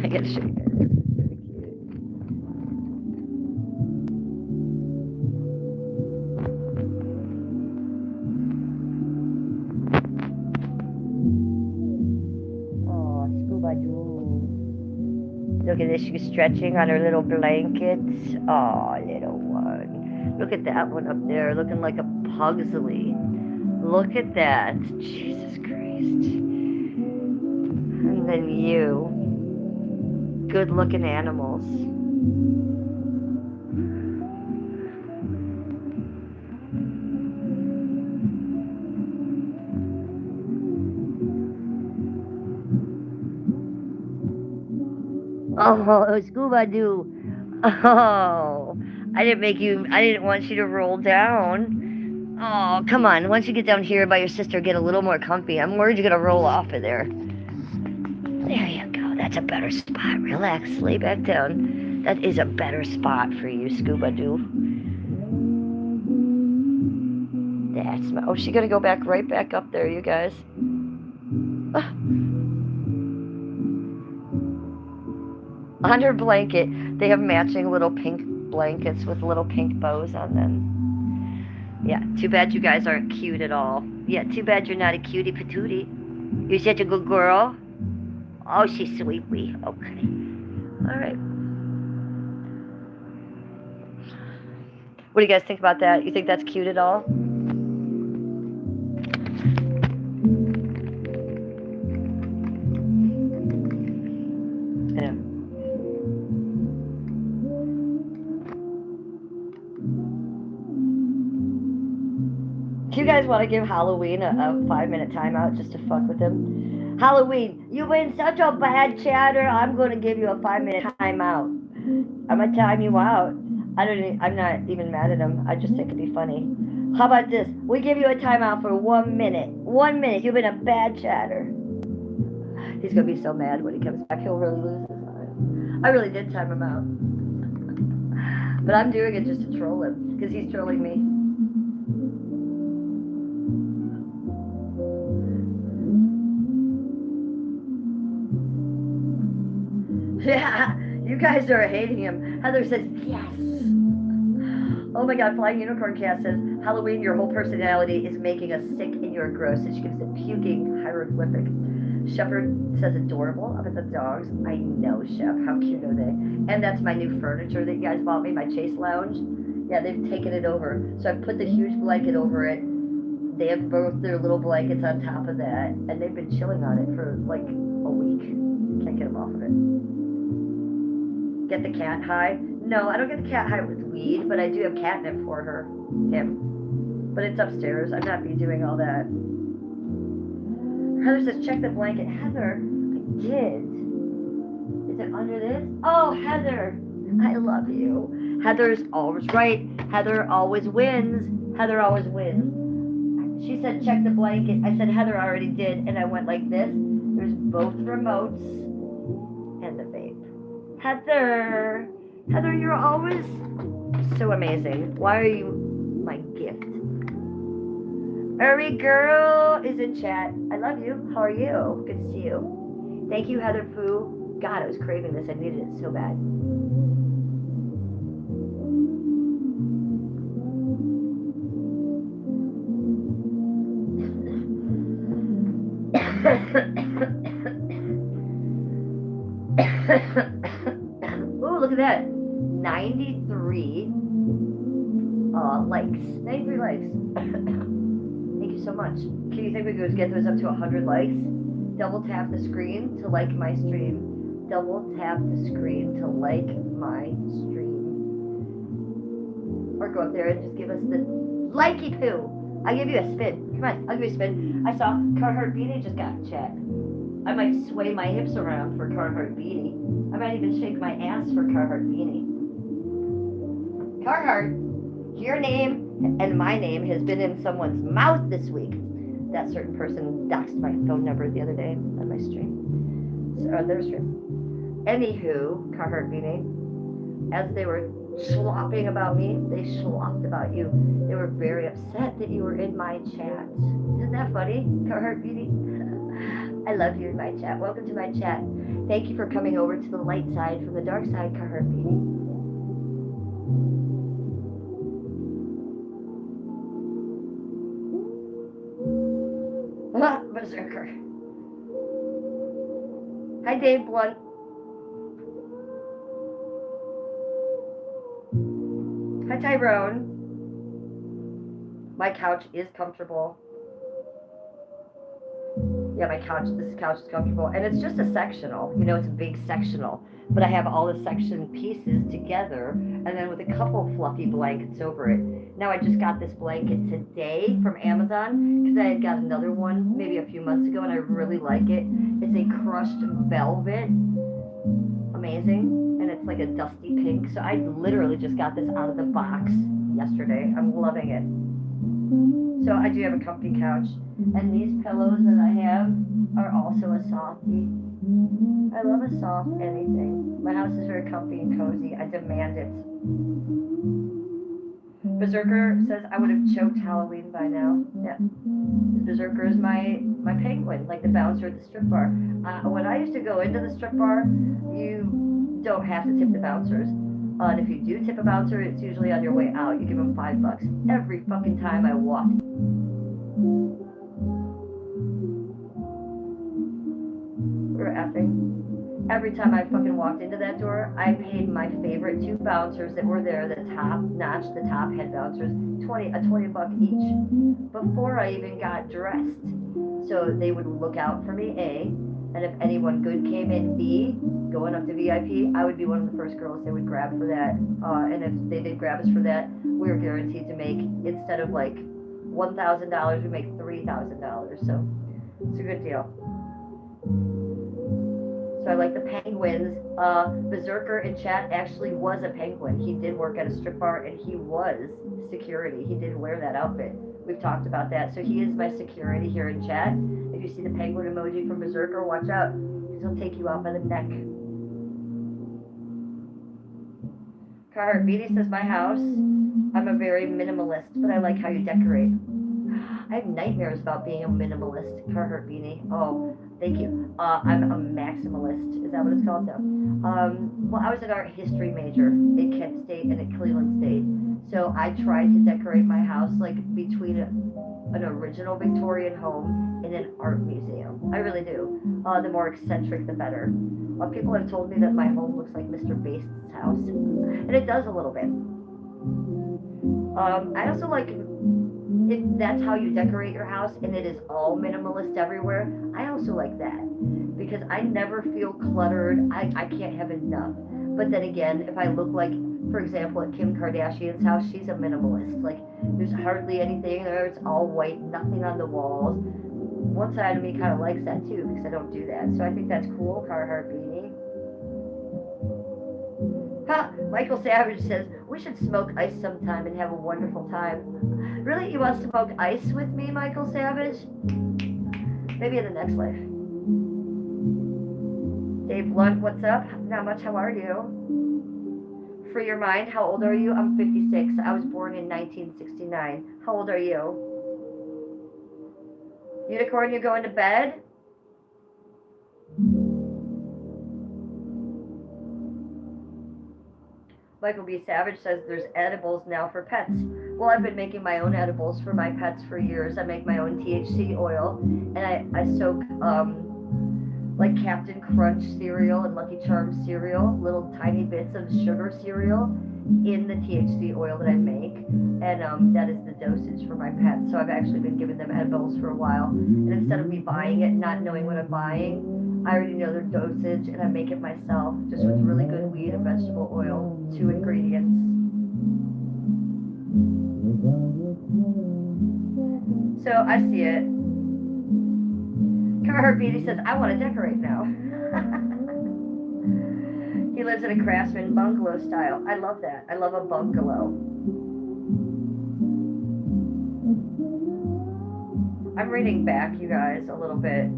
I gotta show you guys. Look at this, she's stretching on her little blankets. Oh, little one. Look at that one up there, looking like a Pugsley. Look at that. Jesus Christ. And then you. good-looking animals. Oh, Scuba Doo. Oh, I didn't want you to roll down. Oh, come on. Once you get down here by your sister, get a little more comfy. I'm worried you're going to roll off of there. There you go. That's a better spot. Relax. Lay back down. That is a better spot for you, Scuba Doo. That's my... Oh, she's going to go back right back up there, you guys. On her blanket, they have matching little pink blankets with little pink bows on them. Yeah, too bad you guys aren't cute at all. Yeah, too bad you're not a cutie patootie. You're such a good girl. Oh, she's sweet wee. Okay. Alright. What do you guys think about that? You think that's cute at all? Yeah. Do you guys want to give Halloween a 5-minute timeout just to fuck with him? Halloween, you've been such a bad chatter. I'm going to give you a 5-minute timeout. I'm going to time you out. I'm not even mad at him. I just think it'd be funny. How about this? We give you a timeout for 1 minute. 1 minute. You've been a bad chatter. He's going to be so mad when he comes back. He'll really lose his mind. I really did time him out. But I'm doing it just to troll him because he's trolling me. Yeah, you guys are hating him. Heather says, yes. Oh my god, Flying Unicorn Cat says, Halloween, your whole personality is making us sick and you're gross. And she gives it puking hieroglyphic. Shepherd says adorable. Up at the dogs. I know, Chef. How cute are they? And that's my new furniture that you guys bought me, my Chase Lounge. Yeah, they've taken it over. So I put the huge blanket over it. They have both their little blankets on top of that. And they've been chilling on it for like a week. Can't get them off of it. Get the cat high? No, I don't get the cat high with weed, but I do have catnip for him. But it's upstairs. I'm not be doing all that. Heather says, check the blanket. Heather, I did. Is it under this? Oh, Heather, I love you. Heather's always right. Heather always wins. Heather always wins. She said, check the blanket. I said, Heather already did, and I went like this. There's both remotes and the vape. Heather, you're always so amazing. Why are you my gift? Uri girl is in chat. I love you. How are you? Good to see you. Thank you, Heather Pooh. God, I was craving this. I needed it so bad. Ooh, look at that. 93 likes. 93 likes. Thank you so much. Can you think we could get those up to 100 likes? Double tap the screen to like my stream. Double tap the screen to like my stream. Or go up there and just give us the likey poo. I'll give you a spin. Come on, I'll give you a spin. I saw Carhartt Beanie just got in chat. I might sway my hips around for Carhartt Beanie. I might even shake my ass for Carhartt Beanie. Carhartt, your name and my name has been in someone's mouth this week. That certain person doxed my phone number the other day on my stream. Or their stream. Anywho, Carhartt Beanie, as they were slopping about me, they slopped about you. They were very upset that you were in my chat. Isn't that funny, Carhartt Beanie? I love you in my chat. Welcome to my chat. Thank you for coming over to the light side from the dark side, Carhartt Beanie. Berserker. Hi, Dave Blunt. Hi, Tyrone. My couch is comfortable. Yeah, my couch, this couch is comfortable. And it's just a sectional. You know, it's a big sectional. But I have all the section pieces together and then with a couple fluffy blankets over it. Now I just got this blanket today from Amazon because I had got another one maybe a few months ago and I really like it. It's a crushed velvet. Amazing. And it's like a dusty pink. So I literally just got this out of the box yesterday. I'm loving it. So I do have a comfy couch. And these pillows that I have are also a softie. I love a soft anything. My house is very comfy and cozy. I demand it. Berserker says I would have choked Halloween by now. Yeah. Berserker is my penguin, like the bouncer at the strip bar. When I used to go into the strip bar, you don't have to tip the bouncers. And if you do tip a bouncer, it's usually on your way out. You give them $5 every fucking time I walk. We were effing. Every time I fucking walked into that door, I paid my favorite 2 bouncers that were there, the top notch, the top head bouncers, $20 each, before I even got dressed. So they would look out for me, A, and if anyone good came in, B, going up to VIP, I would be one of the first girls they would grab for that. And if they did grab us for that, we were guaranteed to make, instead of like $1,000, we make $3,000. So it's a good deal. So I like the penguins. Berserker in chat actually was a penguin. He did work at a strip bar and he was security. He did wear that outfit. We've talked about that. So he is my security here in chat. If you see the penguin emoji from Berserker, watch out, because he'll take you out by the neck. Carhartt Beatty says, my house, I'm a very minimalist, but I like how you decorate. I have nightmares about being a minimalist, Carhartt Beanie. Oh, thank you. I'm a maximalist. Is that what it's called? No. Well, I was an art history major at Kent State and at Cleveland State. So I tried to decorate my house like between an original Victorian home and an art museum. I really do. The more eccentric, the better. People have told me that my home looks like Mr. Beast's house. And it does a little bit. I also like, if that's how you decorate your house and it is all minimalist everywhere, I also like that. Because I never feel cluttered. I can't have enough. But then again, if I look like, for example, at Kim Kardashian's house, she's a minimalist. Like, there's hardly anything there. It's all white, nothing on the walls. One side of me kind of likes that too, because I don't do that. So I think that's cool, Carhartt Beanie. Ha! Michael Savage says, we should smoke ice sometime and have a wonderful time. Really? You want to smoke ice with me, Michael Savage? Maybe in the next life. Dave Blunt, what's up? Not much, how are you? Free your mind, how old are you? I'm 56. I was born in 1969. How old are you? Unicorn, you're going to bed? Michael B. Savage says there's edibles now for pets. Well, I've been making my own edibles for my pets for years. I make my own THC oil, and I soak like Captain Crunch cereal and Lucky Charms cereal, little tiny bits of sugar cereal in the THC oil that I make, and that is the dosage for my pets. So I've actually been giving them edibles for a while, and instead of me buying it, not knowing what I'm buying, I already know their dosage, and I make it myself, just with really good weed and vegetable oil, 2 ingredients. So I see it. Carhartt Beatty says, I want to decorate now. He lives in a craftsman bungalow style. I love that. I love a bungalow. I'm reading back, you guys, a little bit.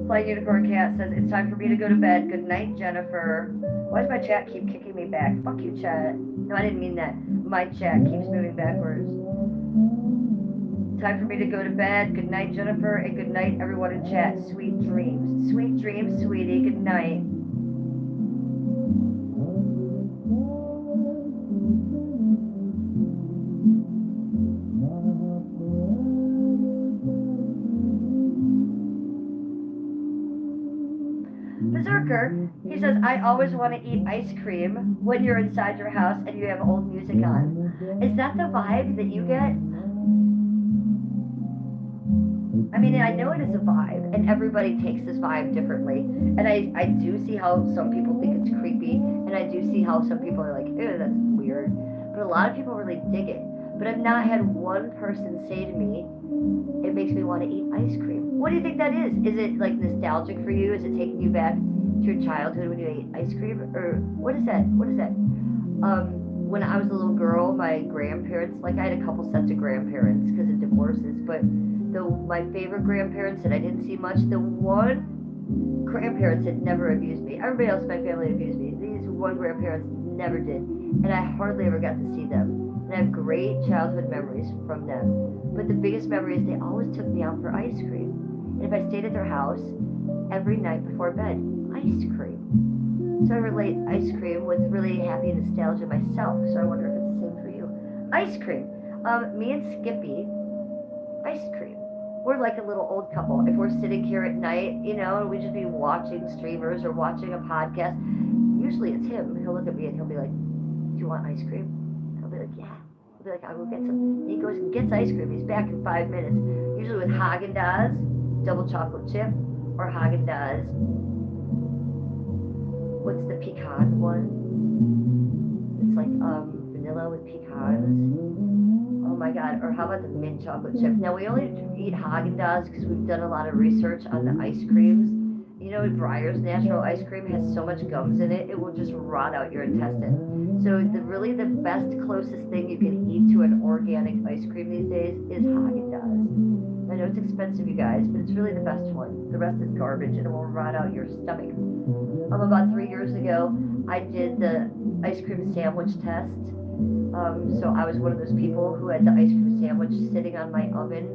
Flying Unicorn Cat says, it's time for me to go to bed. Good night, Jennifer. Why does my chat keep kicking me back? Fuck you, chat. No, I didn't mean that. My chat keeps moving backwards. Time for me to go to bed. Good night, Jennifer, and good night, everyone in chat. Sweet dreams. Sweet dreams, sweetie. Good night. Berserker, he says, I always want to eat ice cream when you're inside your house and you have old music on. Is that the vibe that you get? I mean, I know it is a vibe, and everybody takes this vibe differently. And I do see how some people think it's creepy, and I do see how some people are like, ew, that's weird. But a lot of people really dig it. But I've not had one person say to me, it makes me want to eat ice cream. What do you think that is? Is it like nostalgic for you? Is it taking you back to your childhood when you ate ice cream? Or what is that? What is that? When I was a little girl, my grandparents, like I had a couple sets of grandparents because of divorces, but my favorite grandparents that I didn't see much, the one grandparents that never abused me. Everybody else in my family abused me. These one grandparents never did, and I hardly ever got to see them. And I have great childhood memories from them. But the biggest memory is they always took me out for ice cream. And if I stayed at their house, every night before bed, ice cream. So I relate ice cream with really happy nostalgia myself. So I wonder if it's the same for you. Ice cream. Me and Skippy, ice cream. We're like a little old couple. If we're sitting here at night, and we just be watching streamers or watching a podcast, usually it's him. He'll look at me and he'll be like, do you want ice cream? I'll be like, yeah. I'll be like, I'll go get some. He goes and gets ice cream. He's back in 5 minutes. Usually with Haagen-Dazs, double chocolate chip, or Haagen-Dazs. What's the pecan one? It's like vanilla with pecans. Oh my god, or how about the mint chocolate chip? Now we only eat Haagen-Dazs because we've done a lot of research on the ice creams. Breyer's natural ice cream has so much gums in it, it will just rot out your intestine. So really the best closest thing you can eat to an organic ice cream these days is Haagen-Dazs. I know it's expensive, you guys, but it's really the best one. The rest is garbage and it will rot out your stomach. About 3 years ago, I did the ice cream sandwich test. So I was one of those people who had the ice cream sandwich sitting on my oven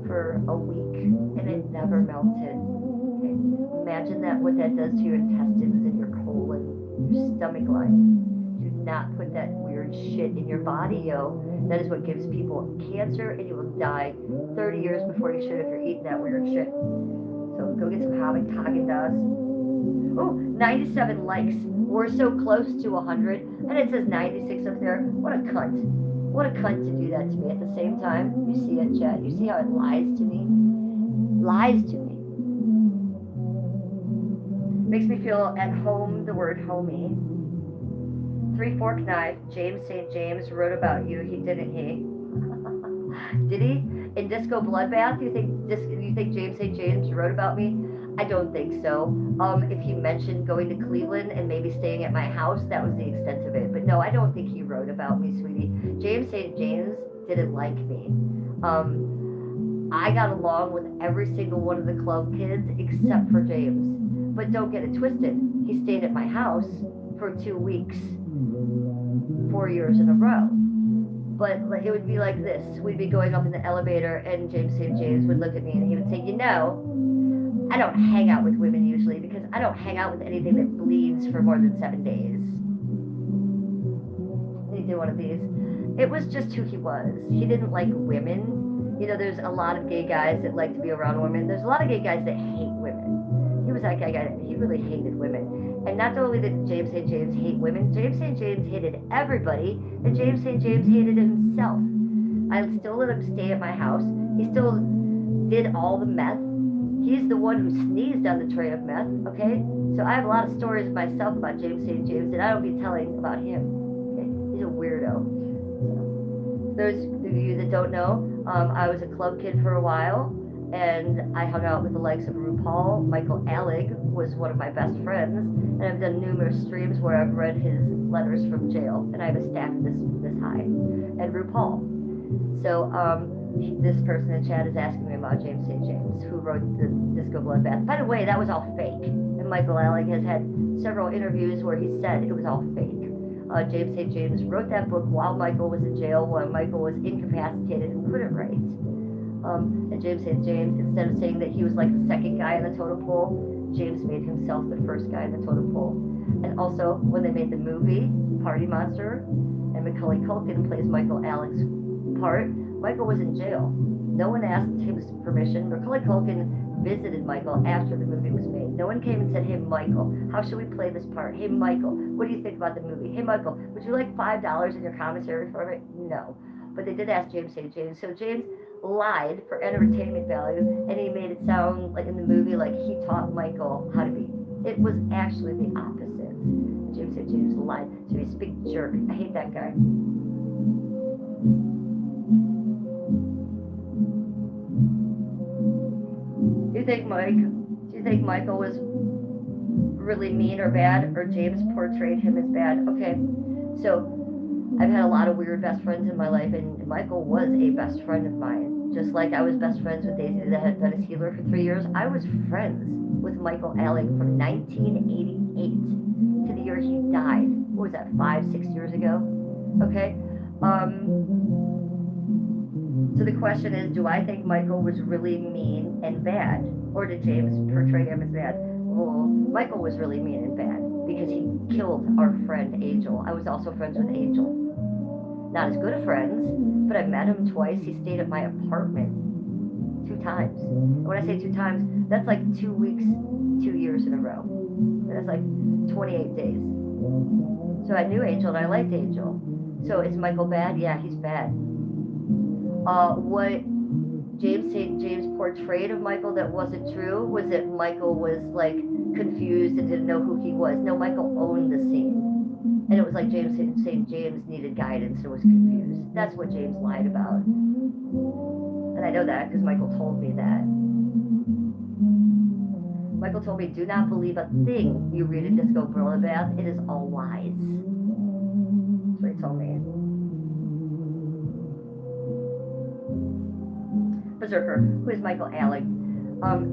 for a week and it never melted. Okay. Imagine what that does to your intestines and your colon, your stomach lining. Do not put that weird shit in your body, yo. That is what gives people cancer and you will die 30 years before you should if you're eating that weird shit. So go get some Haagen-Dazs. Oh, 97 likes. We're so close to 100, and it says 96 up there. What a cunt. What a cunt to do that to me. At the same time, you see it, chat. You see how it lies to me? Lies to me. Makes me feel at home, the word homie. Three Fork Knife, James St. James wrote about you. He didn't he? Did he? In Disco Bloodbath, you think James St. James wrote about me? I don't think so. If he mentioned going to Cleveland and maybe staying at my house, that was the extent of it. But no, I don't think he wrote about me, sweetie. James St. James didn't like me. I got along with every single one of the club kids except for James. But don't get it twisted. He stayed at my house for 2 weeks, 4 years in a row. But it would be like this. We'd be going up in the elevator and James St. James would look at me and he would say, I don't hang out with women usually because I don't hang out with anything that bleeds for more than 7 days. He did one of these. It was just who he was. He didn't like women. There's a lot of gay guys that like to be around women. There's a lot of gay guys that hate women. He was that guy that he really hated women. And not only did James St. James hate women, James St. James hated everybody, and James St. James hated himself. I still let him stay at my house. He still did all the meth. He's the one who sneezed on the train of meth, okay? So I have a lot of stories myself about James St. James that I don't be telling about him. Okay? He's a weirdo. Those of you that don't know, I was a club kid for a while, and I hung out with the likes of RuPaul. Michael Alec was one of my best friends, and I've done numerous streams where I've read his letters from jail, and I have a staff this high. And RuPaul. So, this person in chat is asking me about James St. James, who wrote the Disco Bloodbath. By the way, that was all fake. And Michael Alec has had several interviews where he said it was all fake. James St. James wrote that book while Michael was in jail, while Michael was incapacitated and couldn't write. And James St. James, instead of saying that he was like the second guy in the totem pole, James made himself the first guy in the totem pole. And also, when they made the movie, Party Monster, and Macaulay Culkin plays Michael Alec's part, Michael was in jail. No one asked him permission. Macaulay Culkin visited Michael after the movie was made. No one came and said, hey, Michael, how should we play this part? Hey, Michael, what do you think about the movie? Hey, Michael, would you like $5 in your commissary for it? No. But they did ask James St. James. So James lied for entertainment value, and he made it sound like in the movie like he taught Michael how to be. It was actually the opposite. James St. James lied. So he's a big jerk. I hate that guy. Do you think Michael was really mean or bad, or James portrayed him as bad? Okay, so I've had a lot of weird best friends in my life, and Michael was a best friend of mine. Just like I was best friends with Daisy, the head Venice healer, for 3 years. I was friends with Michael Alec from 1988 to the year he died. What was that, 5, 6 years ago? Okay. So the question is, do I think Michael was really mean and bad, or did James portray him as bad? Well, Michael was really mean and bad because he killed our friend Angel. I was also friends with Angel. Not as good of friends, but I met him twice. He stayed at my apartment 2 times. And when I say 2 times, that's like 2 weeks, 2 years in a row. That's like 28 days. So I knew Angel and I liked Angel. So is Michael bad? Yeah, he's bad. What James St. James portrayed of Michael that wasn't true was that Michael was like confused and didn't know who he was. No, Michael owned the scene. And it was like James St. James needed guidance and was confused. That's what James lied about. And I know that because Michael told me that. Michael told me, do not believe a thing you read in Disco Gorilla Bath. It is all lies. That's what he told me. Berserker, who is Michael Alec?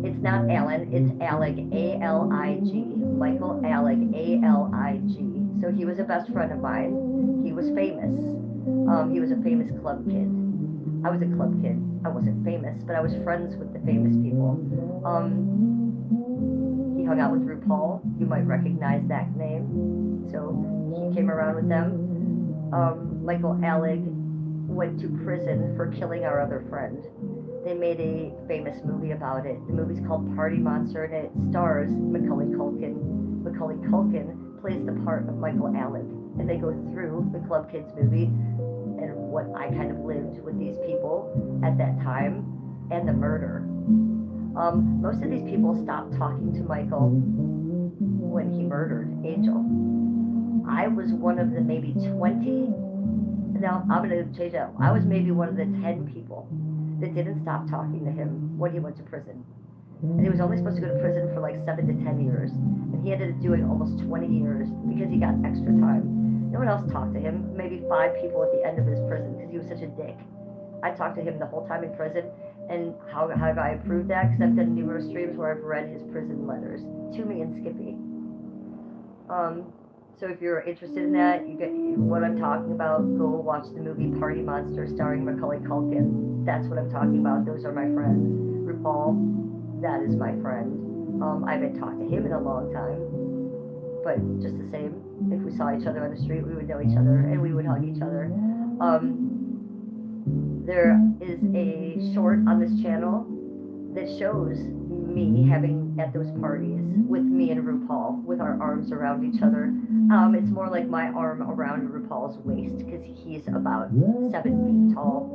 It's not Alan, it's Alec, A-L-I-G. Michael Alec, A-L-I-G. So he was a best friend of mine. He was famous. He was a famous club kid. I was a club kid. I wasn't famous, but I was friends with the famous people. He hung out with RuPaul. You might recognize that name. So he came around with them. Michael Alec went to prison for killing our other friend. They made a famous movie about it. The movie's called Party Monster, and it stars Macaulay Culkin. Macaulay Culkin plays the part of Michael Alec, and they go through the Club Kids movie and what I kind of lived with these people at that time, and the murder. Most of these people stopped talking to Michael when he murdered Angel. I was one of the maybe 20. Now, I'm going to change that. I was maybe one of the 10 people that didn't stop talking to him when he went to prison. And he was only supposed to go to prison for like 7 to 10 years. And he ended up doing almost 20 years because he got extra time. No one else talked to him. Maybe 5 people at the end of his prison because he was such a dick. I talked to him the whole time in prison. And how have I proved that? Because I've done numerous streams where I've read his prison letters to me and Skippy. So if you're interested in that, you get what I'm talking about. Go watch the movie Party Monster starring Macaulay Culkin. That's what I'm talking about. Those are my friends. RuPaul, that is my friend. I haven't talked to him in a long time, but just the same, if we saw each other on the street, we would know each other and we would hug each other. There is a short on this channel that shows me having at those parties with me and RuPaul with our arms around each other. It's more like my arm around RuPaul's waist because he's about 7 feet tall.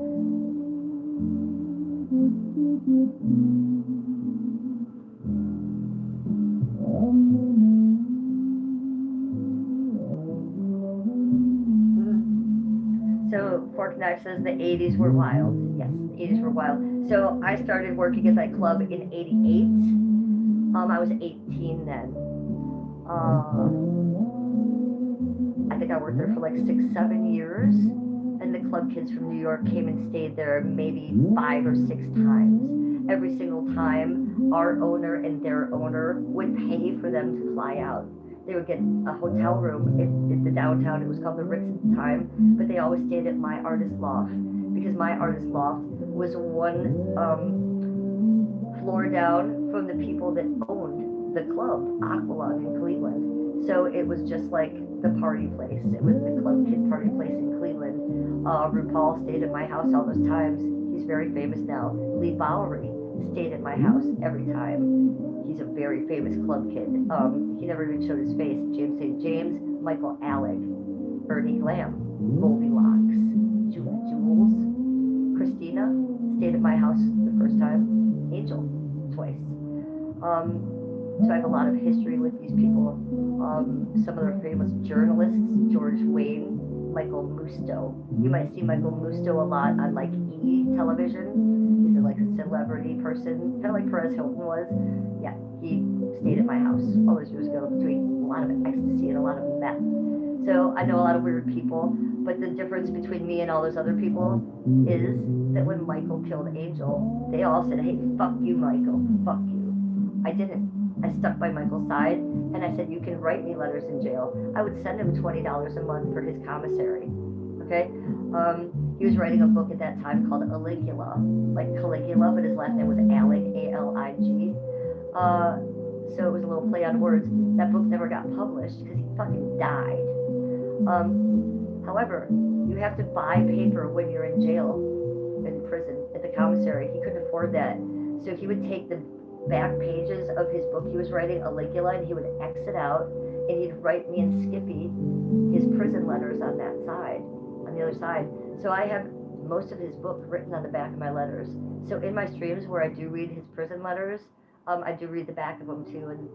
So Fork Knife says the 80s were wild. Yes, the 80s were wild. So I started working at that club in 88. I was 18 then. I think I worked there for like 6-7 years. And the club kids from New York came and stayed there maybe 5 or 6 times. Every single time, our owner and their owner would pay for them to fly out. They would get a hotel room in the downtown. It was called the Ritz at the time, but they always stayed at my artist loft because my artist loft was one floor down from the people that owned the club, Aqualung in Cleveland. So it was just like the party place. It was the club kid party place in Cleveland. RuPaul stayed at my house all those times. He's very famous now. Lee Bowery stayed at my house every time. He's a very famous club kid. He never even showed his face. James St. James, Michael Alec, Ernie Glam, Goldilocks, Jules, So I have a lot of history with these people. Some of their famous journalists, George Wayne, Michael Musto. You might see Michael Musto a lot on like E! television. He's like a celebrity person, kind of like Perez Hilton was. Yeah, he stayed at my house all those years ago doing a lot of ecstasy and a lot of meth. So I know a lot of weird people, but the difference between me and all those other people is that when Michael killed Angel, they all said, hey, fuck you, Michael, fuck you. I didn't. I stuck by Michael's side, and I said, you can write me letters in jail. I would send him $20 a month for his commissary, okay? He was writing a book at that time called Caligula, like Caligula, but his last name was Alig, A-L-I-G. So it was a little play on words. That book never got published because he fucking died. However, you have to buy paper when you're in jail, in prison, at the commissary. He couldn't afford that. So he would take the back pages of his book he was writing, Caligula, and he would X it out, and he'd write me and Skippy his prison letters on that side, on the other side. So I have most of his book written on the back of my letters. So in my streams where I do read his prison letters, I do read the back of them too, and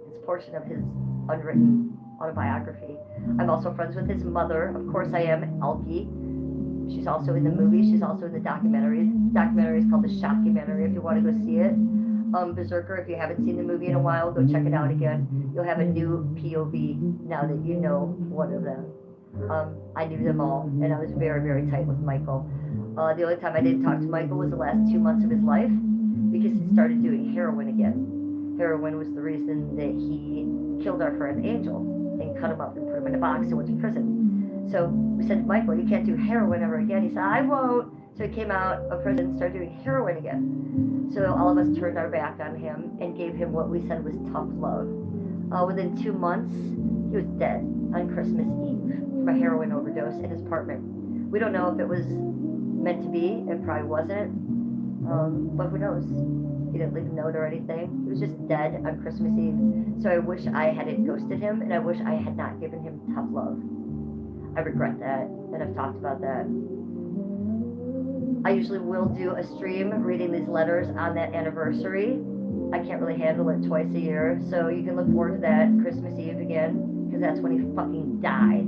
it's a portion of his unwritten autobiography. I'm also friends with his mother. Of course I am, Elkie. She's also in the movie. She's also in the documentaries. The documentary is called The Shockumentary if you want to go see it. Berserker, if you haven't seen the movie in a while, go check it out again. You'll have a new POV now that you know one of them. I knew them all, and I was very, very tight with Michael. The only time I didn't talk to Michael was the last 2 months of his life, because he started doing heroin again. Heroin was the reason that he killed our friend Angel, and cut him up and put him in a box and went to prison. So we said, Michael, you can't do heroin ever again. He said, I won't. So he came out of prison and started doing heroin again. So all of us turned our back on him and gave him what we said was tough love. Within 2 months, he was dead on Christmas Eve from a heroin overdose in his apartment. We don't know if it was meant to be. It probably wasn't. But who knows? He didn't leave a note or anything. He was just dead on Christmas Eve. So I wish I hadn't ghosted him, and I wish I had not given him tough love. I regret that, and I've talked about that. I usually will do a stream reading these letters on that anniversary. I can't really handle it twice a year, so you can look forward to that Christmas Eve again, because that's when he fucking died.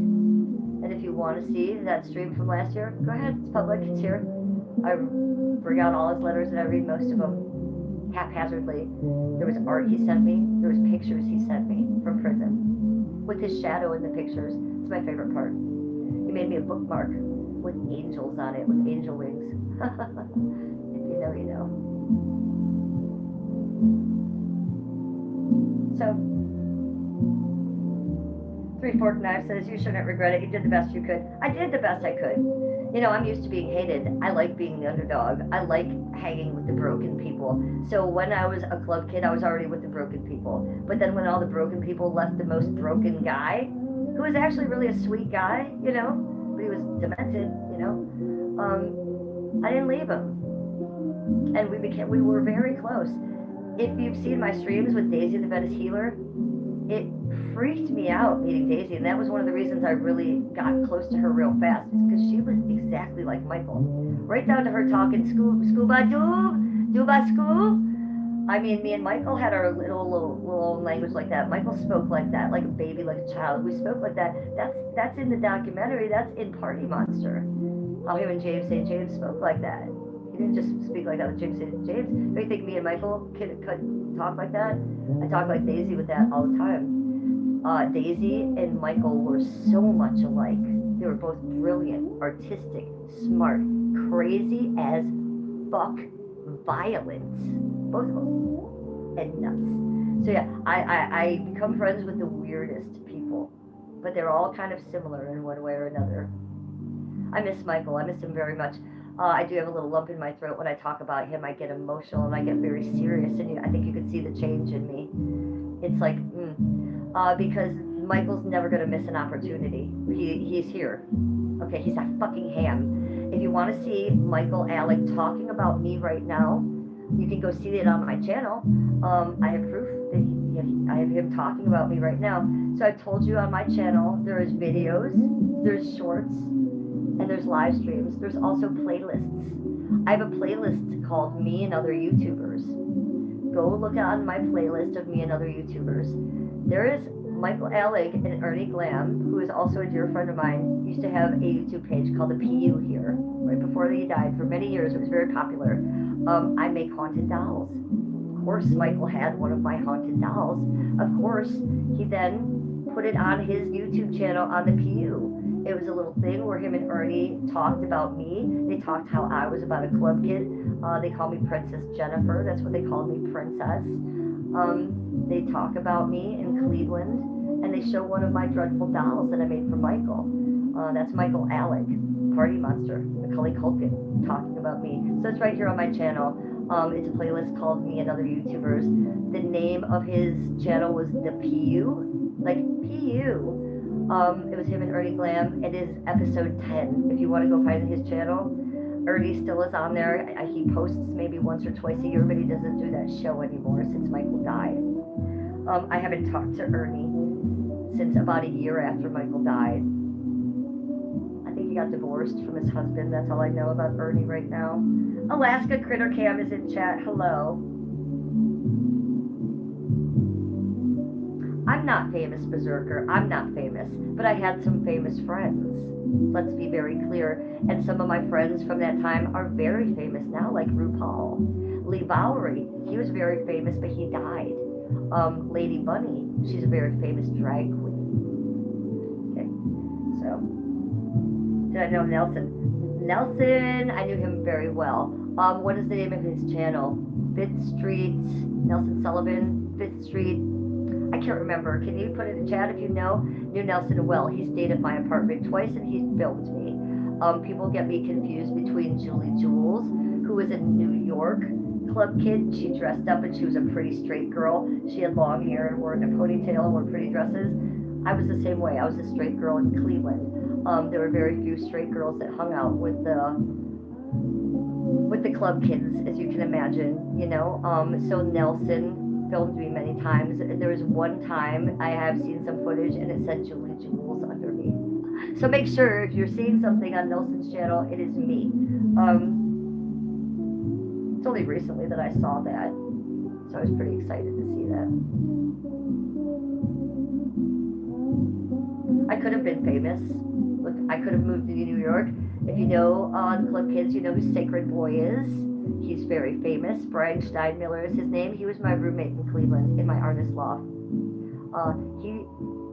And if you want to see that stream from last year, go ahead, it's public, it's here. I bring out all his letters and I read most of them haphazardly. There was art he sent me, there was pictures he sent me from prison, with his shadow in the pictures. It's my favorite part. He made me a bookmark with angels on it, with angel wings. If you know, you know. So, Three Fork Knife says, you shouldn't regret it. You did the best you could. I did the best I could. You know, I'm used to being hated. I like being the underdog. I like hanging with the broken people. So when I was a club kid, I was already with the broken people. But then when all the broken people left the most broken guy, who was actually really a sweet guy, you know, but he was demented, you know, I didn't leave him. And we were very close. If you've seen my streams with Daisy the Venice Healer, it freaked me out meeting Daisy, and that was one of the reasons I really got close to her real fast, because she was exactly like Michael. Right down to her talking scuba school. I mean, me and Michael had our little language like that. Michael spoke like that, like a baby, like a child. We spoke like that. That's in the documentary. That's in Party Monster. How him and James St. James spoke like that. He didn't just speak like that with James St. James. Do you think me and Michael could talk like that? I talk like Daisy with that all the time. Daisy and Michael were so much alike. They were both brilliant, artistic, smart, crazy as fuck, violent. Both of them. And nuts. So yeah, I become friends with the weirdest people. But they're all kind of similar in one way or another. I miss Michael. I miss him very much. I do have a little lump in my throat when I talk about him. I get emotional and I get very serious, and I think you can see the change in me. It's like, because Michael's never going to miss an opportunity. He's here. Okay, he's a fucking ham. If you want to see Michael Alec talking about me right now, you can go see it on my channel. I have proof that I have him talking about me right now. So I've told you on my channel, there's videos, there's shorts, and there's live streams. There's also playlists. I have a playlist called Me and Other YouTubers. go look on my playlist of me and other YouTubers. There is Michael Alec and Ernie Glam, who is also a dear friend of mine, used to have a YouTube page called the PU here. Right before he died, for many years, it was very popular. I make haunted dolls. Of course, Michael had one of my haunted dolls. Of course, he then put it on his YouTube channel on the PU. It was a little thing where him and Ernie talked about me. They talked how I was about a club kid. They call me Princess Jennifer. That's what they called me, Princess. They talk about me in Cleveland, and they show one of my dreadful dolls that I made for Michael. That's Michael Alec, Party Monster, Macaulay Culkin, talking about me. So it's right here on my channel. It's a playlist called Me and Other YouTubers. The name of his channel was The PU, like PU. It was him and Ernie Glam. It is episode 10. If you want to go find his channel, Ernie still is on there. He posts maybe once or twice a year, but he doesn't do that show anymore since Michael died. I haven't talked to Ernie since about a year after Michael died. I think he got divorced from his husband. That's all I know about Ernie right now. Alaska Critter Cam is in chat. Hello. I'm not famous, Berserker. I'm not famous, but I had some famous friends. Let's be very clear. And some of my friends from that time are very famous now, like RuPaul. Lee Bowery, he was very famous, but he died. Lady Bunny, she's a very famous drag queen. Okay, so, did I know Nelson? Nelson, I knew him very well. What is the name of his channel? Fifth Street, Nelson Sullivan, Fifth Street. I can't remember. Can you put it in the chat if you know? Knew Nelson well. He stayed at my apartment twice and he filmed me. People get me confused between Julie Jules, who was a New York club kid. She dressed up and she was a pretty straight girl. She had long hair and wore a ponytail and wore pretty dresses. I was the same way. I was a straight girl in Cleveland. There were very few straight girls that hung out with the club kids, as you can imagine, you know. So Nelson filmed me many times. There was one time I have seen some footage and it said Julie Jules under me. So make sure if you're seeing something on Nelson's channel, it is me. It's only recently that I saw that, so I was pretty excited to see that. I could have been famous. Look, I could have moved to New York. If you know the club kids, you know who Sacred Boy is. He's very famous. Brian Steinmiller is his name. He was my roommate in Cleveland in my artist loft. He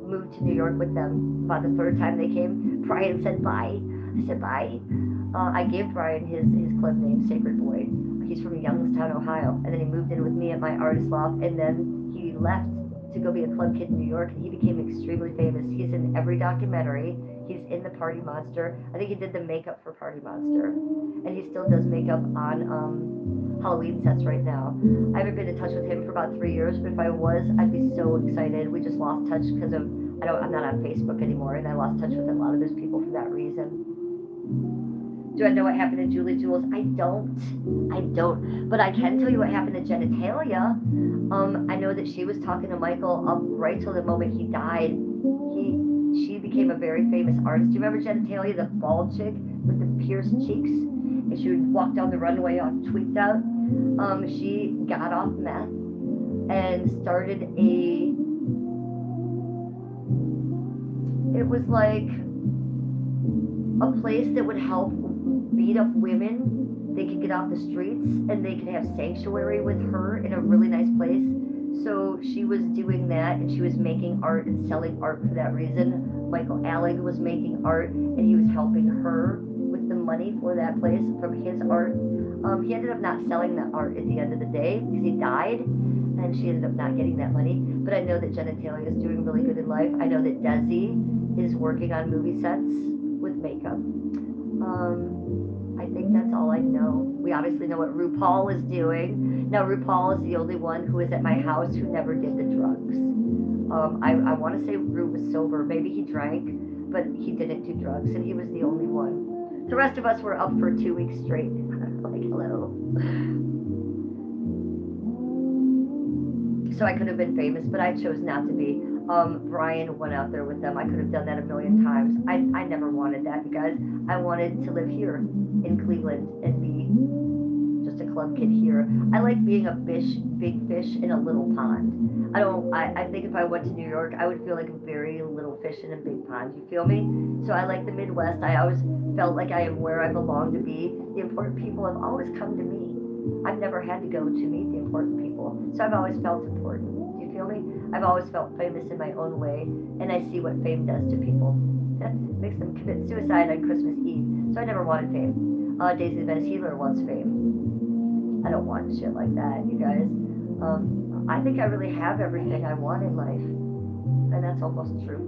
moved to New York with them. About the third time they came, Brian said bye. I said bye. I gave Brian his club name, Sacred Boy. He's from Youngstown, Ohio. And then he moved in with me at my artist loft. And then he left to go be a club kid in New York. And he became extremely famous. He's in every documentary. He's in the Party Monster. I think he did the makeup for Party Monster. And he still does makeup on Halloween sets right now. I haven't been in touch with him for about 3 years, but if I was, I'd be so excited. We just lost touch because of, I'm not on Facebook anymore, and I lost touch with a lot of those people for that reason. Do I know what happened to Julie Jules? I don't. But I can tell you what happened to Genitalia. I know that she was talking to Michael up right till the moment he died. She became a very famous artist. Do you remember Genitalia, the bald chick with the pierced cheeks? And she would walk down the runway all tweaked out. She got off meth and started it was like a place that would help beat up women. They could get off the streets and they could have sanctuary with her in a really nice place. So she was doing that and she was making art and selling art for that reason. Michael Alec was making art and he was helping her with the money for that place from his art. He ended up not selling that art at the end of the day because he died and she ended up not getting that money. But I know that Genitalia is doing really good in life. I know that Desi is working on movie sets with makeup. I think that's all I know. We obviously know what RuPaul is doing. Now, RuPaul is the only one who is at my house who never did the drugs. I want to say Ru was sober. Maybe he drank, but he didn't do drugs, and he was the only one. The rest of us were up for 2 weeks straight. Like, hello. So I could have been famous, but I chose not to be. Brian went out there with them. I could have done that a million times. I never wanted that, you guys. I wanted to live here in Cleveland and be just a club kid here. I like being a big fish in a little pond. I think if I went to New York, I would feel like a very little fish in a big pond. You feel me? So I like the Midwest. I always felt like I am where I belong to be. The important people have always come to me. I've never had to go to meet the important people. So I've always felt important. Do you feel me? I've always felt famous in my own way, and I see what fame does to people. It makes them commit suicide on Christmas Eve. So I never wanted fame. Daisy the Venice Healer wants fame. I don't want shit like that, you guys. I think I really have everything I want in life, and that's almost true.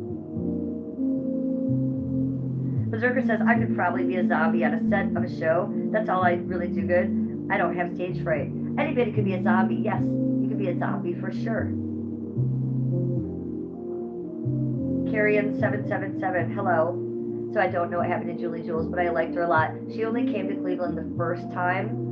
Berserker says, I could probably be a zombie on a set of a show. That's all I really do good. I don't have stage fright. Anybody could be a zombie. Yes, you could be a zombie for sure. Carrion777, hello. So I don't know what happened to Julie Jules, but I liked her a lot. She only came to Cleveland the first time.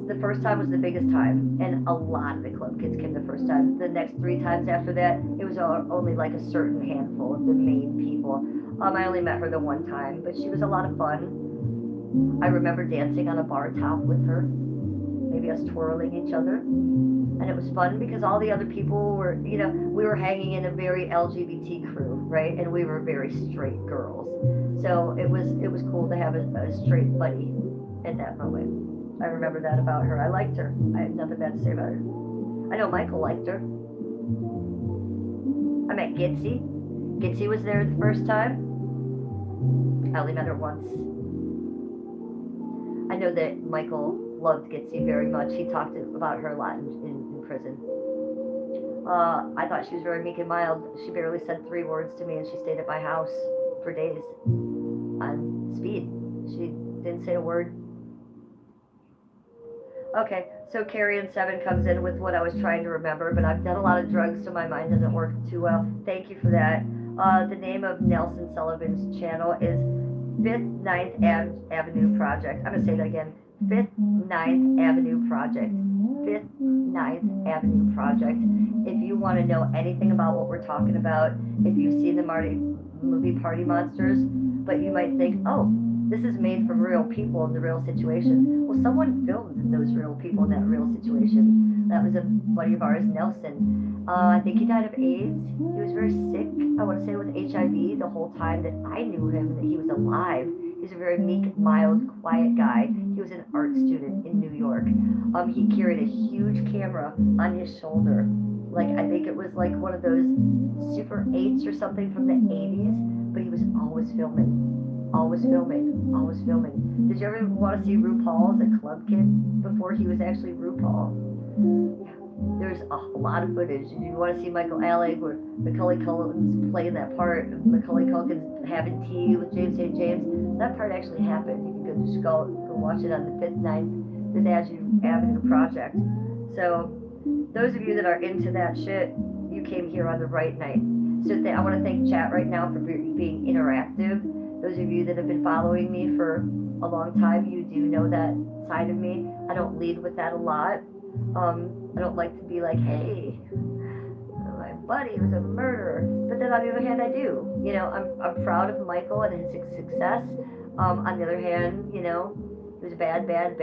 The first time was the biggest time, and a lot of the club kids came the first time. The next 3 times after that, it was only like a certain handful of the main people. I only met her the one time, but she was a lot of fun. I remember dancing on a bar top with her, maybe us twirling each other, and it was fun because all the other people were, we were hanging in a very LGBT crew, right? And we were very straight girls, so it was cool to have a straight buddy at that moment. I remember that about her. I liked her. I had nothing bad to say about her. I know Michael liked her. I met Gitsy. Gitsy was there the first time. I only met her once. I know that Michael loved Gitsy very much. He talked about her a lot in prison. I thought she was very meek and mild. She barely said 3 words to me, and she stayed at my house for days on speed. She didn't say a word. Okay, so Carrion7 comes in with what I was trying to remember, but I've done a lot of drugs, so my mind doesn't work too well. Thank you for that. The name of Nelson Sullivan's channel is 5th 9th Avenue Project. I'm going to say that again. 5th 9th Avenue Project. 5th 9th Avenue Project. If you want to know anything about what we're talking about, if you've seen the movie Party Monsters, but you might think, oh, this is made from real people in the real situations. Well, someone filmed those real people in that real situation. That was a buddy of ours, Nelson. I think he died of AIDS. He was very sick, I want to say, with HIV the whole time that I knew him, that he was alive. He's a very meek, mild, quiet guy. He was an art student in New York. He carried a huge camera on his shoulder. Like, I think it was like one of those Super 8s or something from the 80s, but he was always filming. Always filming, always filming. Did you ever want to see RuPaul as a club kid before he was actually RuPaul? Yeah, there's a lot of footage. You want to see Michael Alec where Macaulay Culkin's playing that part, Macaulay Culkin's having tea with James St. James. That part actually happened. You can just go watch it on the 5th 9th Avenue Project. So those of you that are into that shit, you came here on the right night. So I want to thank chat right now for being interactive. Those of you that have been following me for a long time, you do know that side of me. I don't lead with that a lot. I don't like to be like, hey, my buddy was a murderer. But then on the other hand, I do. I'm proud of Michael and his success. On the other hand, he was a bad man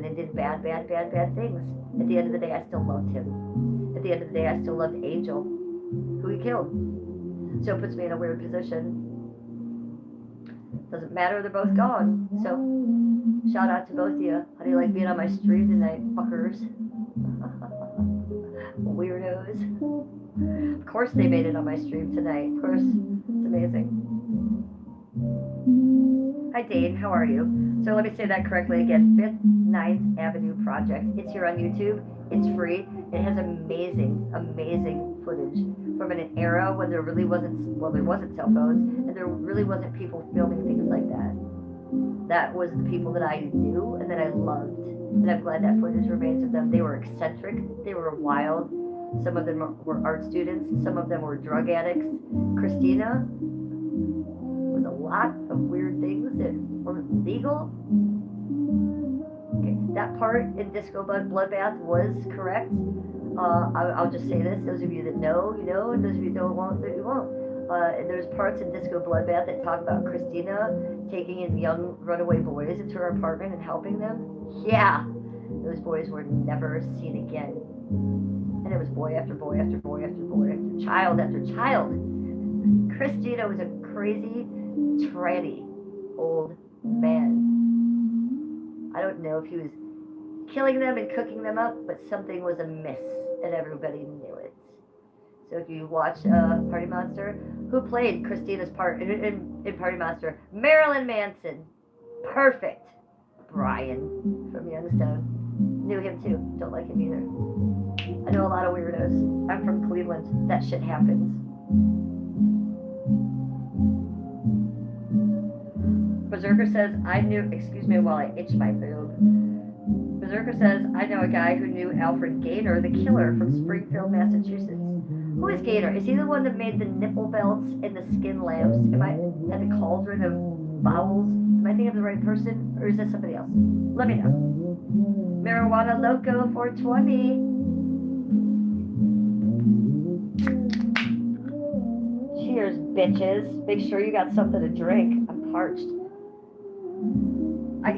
and did bad things. At the end of the day, I still loved him. At the end of the day, I still loved Angel, who he killed. So it puts me in a weird position. Doesn't matter, they're both gone. So, shout out to both of you. How do you like being on my stream tonight, fuckers? Weirdos. Of course they made it on my stream tonight. Of course. It's amazing. Hi, Dane. How are you? So let me say that correctly again. 5th 9th Avenue Project. It's here on YouTube. It's free. It has amazing footage from an era when there really wasn't cell phones, and there really wasn't people filming things like that. That was the people that I knew and that I loved, and I'm glad that footage remains of them. They were eccentric. They were wild. Some of them were art students. Some of them were drug addicts. Christina was a lot of weird things that were legal. Okay, that part in Disco Bloodbath was correct. I'll just say this: those of you that know, you know, and those of you that don't, you won't. There's parts in Disco Bloodbath that talk about Christina taking in young runaway boys into her apartment and helping them. Yeah, those boys were never seen again. And it was boy after boy after boy after boy after child after child. Christina was a crazy, tranny old man. I don't know if he was killing them and cooking them up, but something was amiss, and everybody knew it. So if you watch Party Monster, who played Christina's part in Party Monster? Marilyn Manson. Perfect. Brian from Youngstown. Knew him too. Don't like him either. I know a lot of weirdos. I'm from Cleveland. That shit happens. Berserker says, excuse me while I itch my boob. Berserker says, I know a guy who knew Alfred Gaynor, the killer from Springfield, Massachusetts. Who is Gaynor? Is he the one that made the nipple belts and the skin lamps? Am I at the cauldron of bowels? Am I thinking of the right person? Or is that somebody else? Let me know. Marijuana Loco 420. Cheers, bitches. Make sure you got something to drink. I'm parched.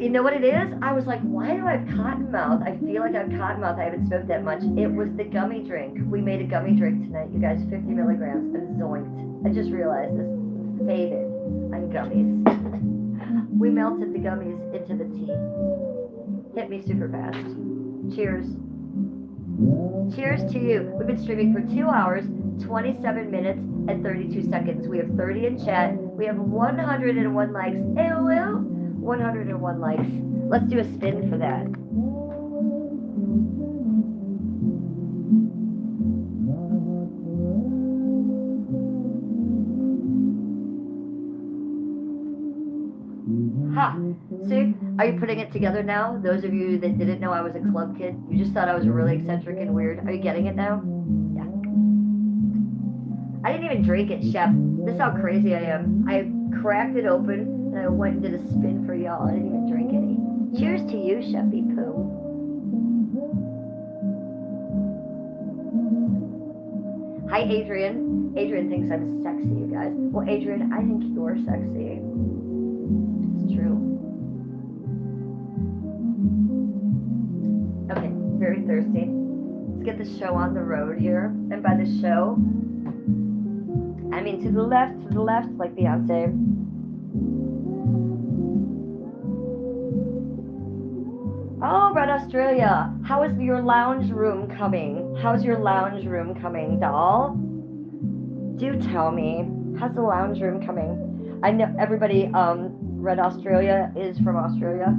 You know what it is? I was like, why do I have cotton mouth? I feel like I have cotton mouth. I haven't smoked that much. It was the gummy drink. We made a gummy drink tonight, you guys. 50 milligrams. I'm zoinked. I just realized this. I'm faded on gummies. We melted the gummies into the tea. Hit me super fast. Cheers. Cheers to you. We've been streaming for 2 hours, 27 minutes, and 32 seconds. We have 30 in chat. We have 101 likes. AOL. 101 likes. Let's do a spin for that. Ha! See? Are you putting it together now? Those of you that didn't know I was a club kid, you just thought I was really eccentric and weird. Are you getting it now? Yeah. I didn't even drink it, Shep. This is how crazy I am. I cracked it open and I went and did a spin for y'all. I didn't even drink any. Cheers to you, Sheppy Poo. Hi, Adrian. Adrian thinks I'm sexy, you guys. Well, Adrian, I think you're sexy. It's true. Okay, very thirsty. Let's get the show on the road here. And by the show, I mean to the left, like Beyonce. Oh, Red Australia. How is your lounge room coming? How's your lounge room coming, doll? Do tell me. How's the lounge room coming? I know everybody, Red Australia is from Australia,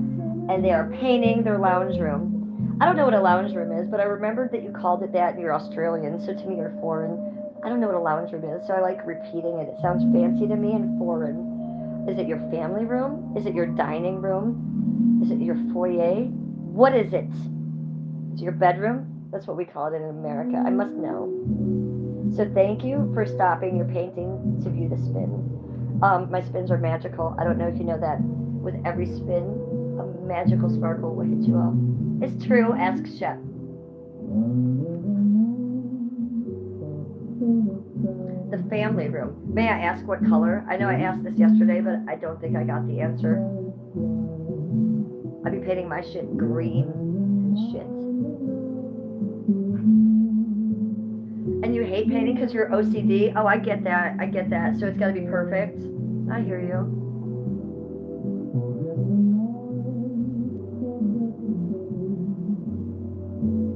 and they are painting their lounge room. I don't know what a lounge room is, but I remembered that you called it that and you're Australian, so to me you're foreign. I don't know what a lounge room is, so I like repeating it. It sounds fancy to me and foreign. Is it your family room? Is it your dining room? Is it your foyer? What is it? Is it your bedroom? That's what we call it in America. I must know. So thank you for stopping your painting to view the spin. My spins are magical. I don't know if you know that. With every spin, a magical sparkle will hit you all. It's true, ask Shep. The family room. May I ask what color? I know I asked this yesterday, but I don't think I got the answer. I'd be painting my shit green and shit. And you hate painting because you're OCD? Oh, I get that. I get that. So it's got to be perfect. I hear you.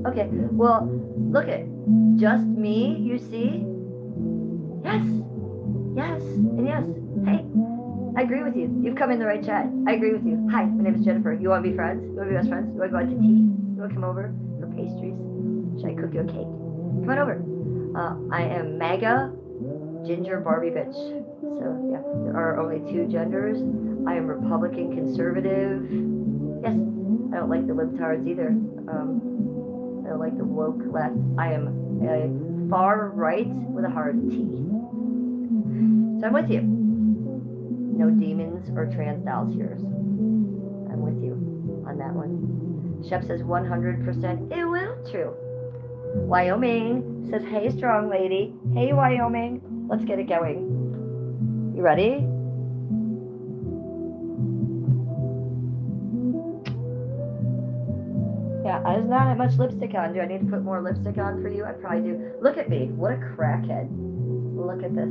Okay, well, look it. Just me, you see? Yes. Yes. And yes. Hey, I agree with you. You've come in the right chat. I agree with you. Hi, my name is Jennifer. You want to be friends? You want to be best friends? You want to go out to tea? You want to come over for pastries? Should I cook you a cake? Come on over. I am MAGA, ginger Barbie bitch. So, yeah, there are only two genders. I am Republican conservative. Yes, I don't like the libtards either. I don't like the woke left. I am a far right with a hard T. So I'm with you. No demons or trans dolls here. I'm with you on that one. Shep says 100%. It will true. Wyoming says, hey, strong lady. Hey, Wyoming. Let's get it going. You ready? Yeah, there's not much lipstick on. Do I need to put more lipstick on for you? I probably do. Look at me. What a crackhead. Look at this.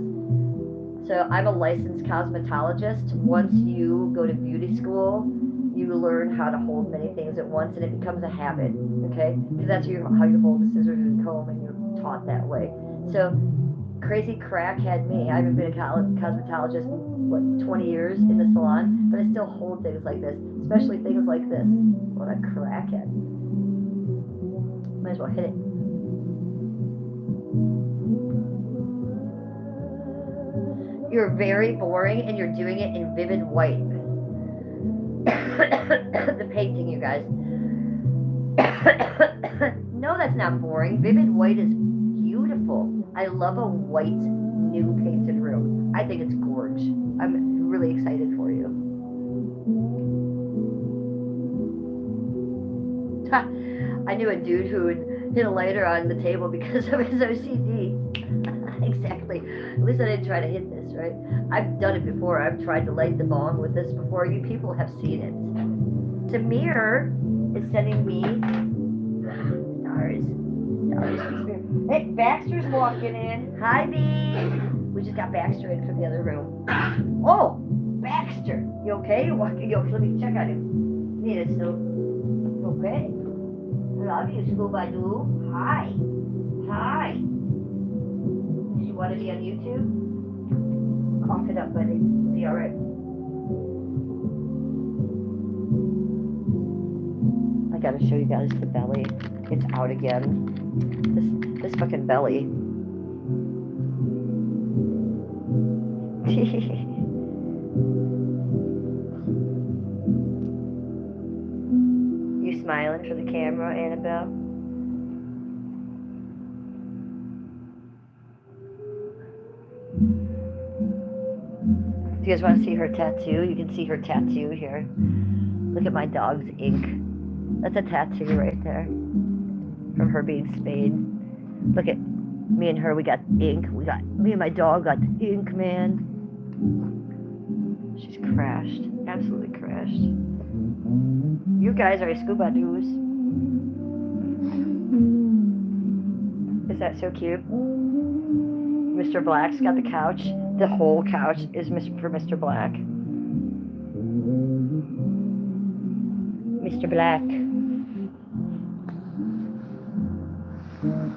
So I'm a licensed cosmetologist. Once you go to beauty school, you learn how to hold many things at once, and it becomes a habit, okay? Because that's how you hold the scissors and comb, and you're taught that way. So crazy crackhead me. I haven't been a cosmetologist in, what, 20 years in the salon, but I still hold things like this, especially things like this. What a crackhead. Might as well hit it. You're very boring and you're doing it in vivid white. The painting, you guys. No, that's not boring. Vivid white is beautiful. I love a white, new painted room. I think it's gorgeous. I'm really excited for you. I knew a dude who would hit a lighter on the table because of his OCD. Exactly. At least I didn't try to hit this, right? I've done it before. I've tried to light the bong with this before. You people have seen it. Samir is sending me stars. Hey, Baxter's walking in. Hi, B. We just got Baxter in from the other room. Oh, Baxter. You okay? You're walking. Yo, let me check on you. Need it still. Okay. Love you, Scooby-Doo. Hi. Hi. Do you want to be on YouTube? Cough it up, buddy. Be alright. I gotta show you guys the belly. It's out again. This fucking belly. You smiling for the camera, Annabelle? If you guys want to see her tattoo, you can see her tattoo here. Look at my dog's ink. That's a tattoo right there. From her being spayed. Look at me and her, we got ink. Me and my dog got ink, man. She's crashed. Absolutely crashed. You guys are Scooby-Doos. Is that so cute? Mr. Black's got the couch. The whole couch is for Mr. Black. Mr. Black.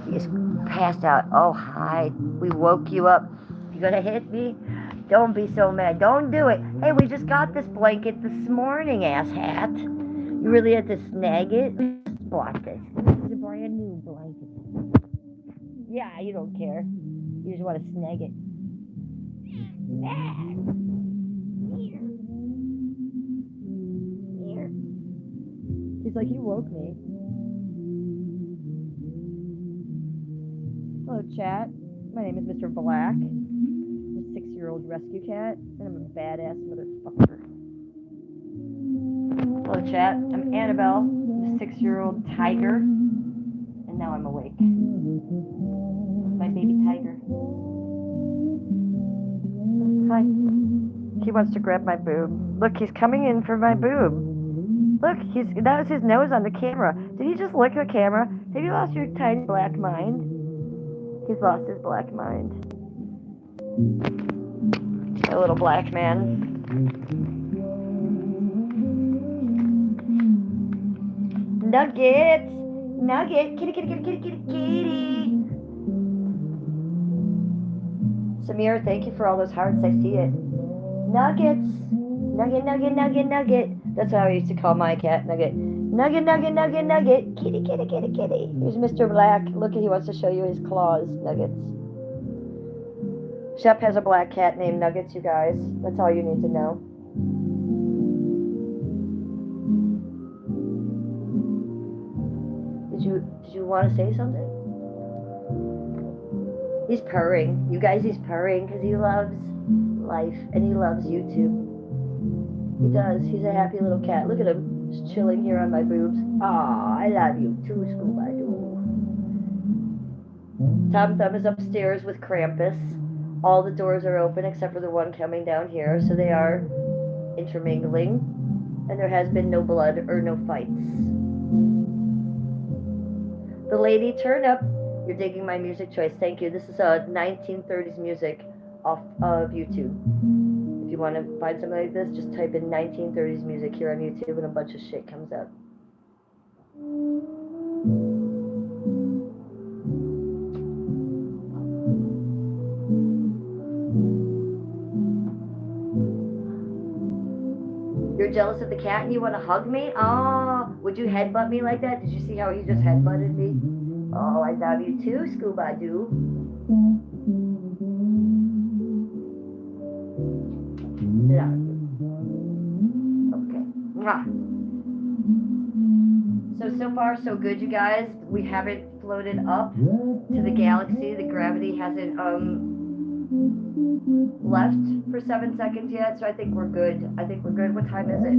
He just passed out. Oh, hi. We woke you up. You gonna hit me? Don't be so mad. Don't do it. Hey, we just got this blanket this morning, asshat. You really had to snag it? We just bought this. This is a brand new blanket. Yeah, you don't care. You just want to snag it. Here. He's like, you woke me. Hello, chat. My name is Mr. Black. I'm a 6-year-old rescue cat, and I'm a badass motherfucker. Hello, chat. I'm Annabelle. I'm a 6-year-old tiger, and now I'm awake. My baby tiger. Hi. He wants to grab my boob. Look, he's coming in for my boob. Look, that was his nose on the camera. Did he just lick the camera? Have you lost your tiny black mind? He's lost his black mind. A little black man. Nuggets! Nugget! Kitty, kitty, kitty, kitty, kitty, kitty! Samir, thank you for all those hearts. I see it. Nuggets! Nugget, nugget, nugget, nugget. That's how I used to call my cat, Nugget. Nugget, nugget, nugget, nugget. Kitty, kitty, kitty, kitty. Here's Mr. Black. Look, he wants to show you his claws, Nuggets. Shep has a black cat named Nuggets, you guys. That's all you need to know. Did you want to say something? He's purring. You guys, he's purring because he loves life and he loves YouTube. He does. He's a happy little cat. Look at him. Just chilling here on my boobs. Aw, I love you too, Scooby-Doo. Tom Thumb is upstairs with Krampus. All the doors are open except for the one coming down here, so they are intermingling, and there has been no blood or no fights. The lady, turn up. You're digging my music choice. Thank you. This is 1930s music off of YouTube. If you want to find something like this, just type in 1930s music here on YouTube and a bunch of shit comes up. You're jealous of the cat and you want to hug me? Oh, would you headbutt me like that? Did you see how he just headbutted me? Oh, I love you too, Scooby-Doo. Yeah. Okay. Mwah. So far, so good, you guys. We haven't floated up to the galaxy. The gravity hasn't left for 7 seconds yet, so I think we're good. What time is it?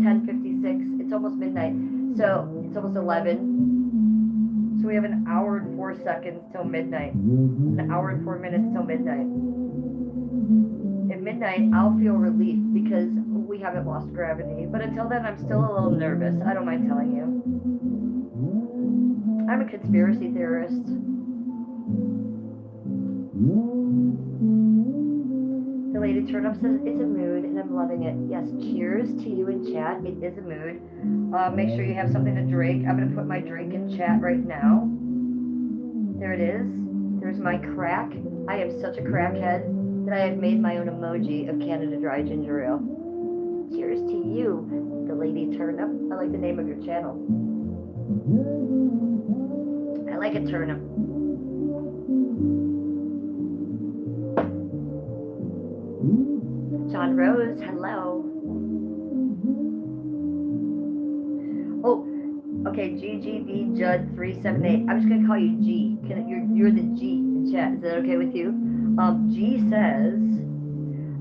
10:56. It's almost midnight. So it's almost 11. So we have an hour and 4 seconds till midnight. An hour and 4 minutes till midnight. At midnight, I'll feel relief because we haven't lost gravity. But until then, I'm still a little nervous. I don't mind telling you. I'm a conspiracy theorist. The lady turn up says it's a mood and I'm loving it. Yes, cheers to you in chat. It is a mood. Make sure you have something to drink. I'm going to put my drink in chat right now. There it is. There's my crack. I am such a crackhead that I have made my own emoji of Canada Dry Ginger Ale. Cheers to you, the lady turn up. I like the name of your channel. I like a turnip. John Rose, hello. Oh, okay, GGV Judd 378. I'm just gonna call you G. You're the G in chat. Is that okay with you? G says,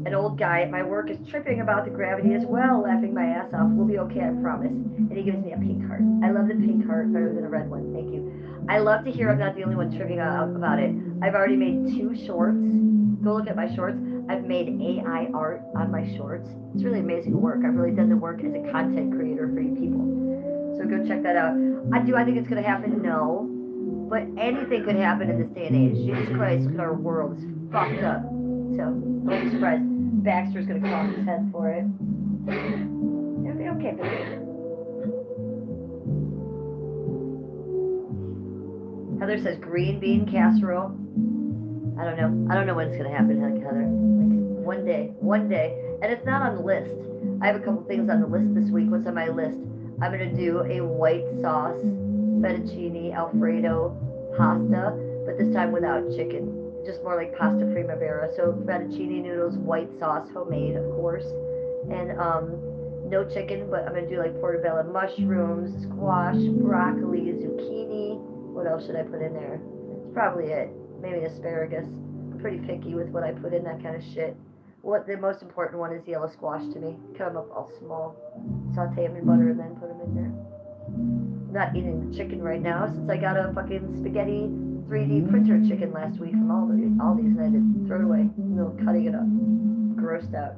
an old guy at my work is tripping about the gravity as well, laughing my ass off. We'll be okay, I promise. And he gives me a pink heart. I love the pink heart better than a red one. Thank you. I love to hear I'm not the only one tripping out about it. I've already made 2 shorts. Go look at my shorts. I've made AI art on my shorts. It's really amazing work. I've really done the work as a content creator for you people. So go check that out. Do I think it's going to happen? No. But anything could happen in this day and age. Jesus Christ, look at our world. It's fucked up. So, don't be surprised. Baxter's going to cut off his head for it. It'll be okay, baby. Heather says green bean casserole. I don't know when it's going to happen, Heather. Like, one day. And it's not on the list. I have a couple things on the list this week. What's on my list? I'm going to do a white sauce fettuccine Alfredo pasta, but this time without chicken. Just more like pasta primavera. So fettuccine noodles, white sauce, homemade, of course. And no chicken, but I'm going to do like portobello mushrooms, squash, broccoli, zucchini. What else should I put in there? That's probably it. Maybe asparagus. I'm pretty picky with what I put in that kind of shit. What the most important one is yellow squash to me. Cut them up all small. Saute them in butter and then put them in there. I'm not eating the chicken right now since I got a fucking spaghetti 3D printer chicken last week from Aldi's and I had to throw it away. In the middle of cutting it up. Grossed out.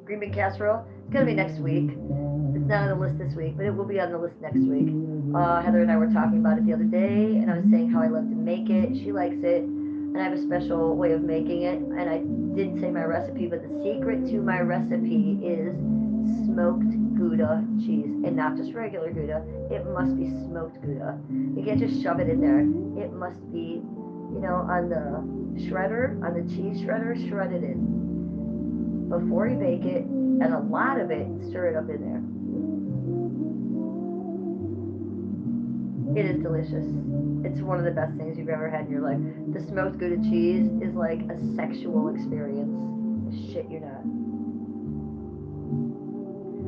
Green bean casserole. It's gonna be next week. It's not on the list this week, but it will be on the list next week. Heather and I were talking about it the other day, and I was saying how I love to make it. She likes it, and I have a special way of making it. And I didn't say my recipe, but the secret to my recipe is smoked Gouda cheese, and not just regular Gouda. It must be smoked Gouda. You can't just shove it in there. It must be, on the shredder, on the cheese shredder, shred it in before you bake it, and a lot of it, stir it up in there. It is delicious. It's one of the best things you've ever had in your life. The smoked Gouda cheese is like a sexual experience. Shit, you're not.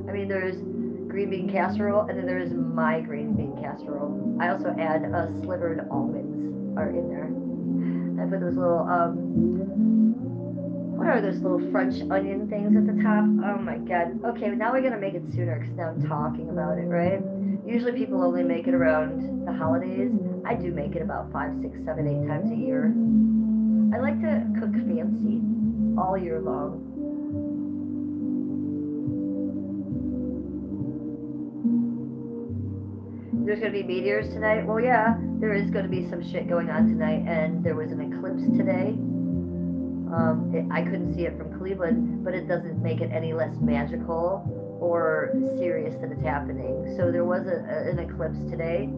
I mean, there's green bean casserole, and then there's my green bean casserole. I also add slivered almonds are in there. I put those little, what are those little French onion things at the top? Oh my god. Okay, now we're gonna make it sooner because now I'm talking about it, right? You Usually people only make it around the holidays. I do make it about 5, 6, 7, 8 times a year. I like to cook fancy all year long. There's going to be meteors tonight. Well, yeah, there is going to be some shit going on tonight, and there was an eclipse today. I couldn't see it from Cleveland, but it doesn't make it any less magical or serious that it's happening. So there was an eclipse today.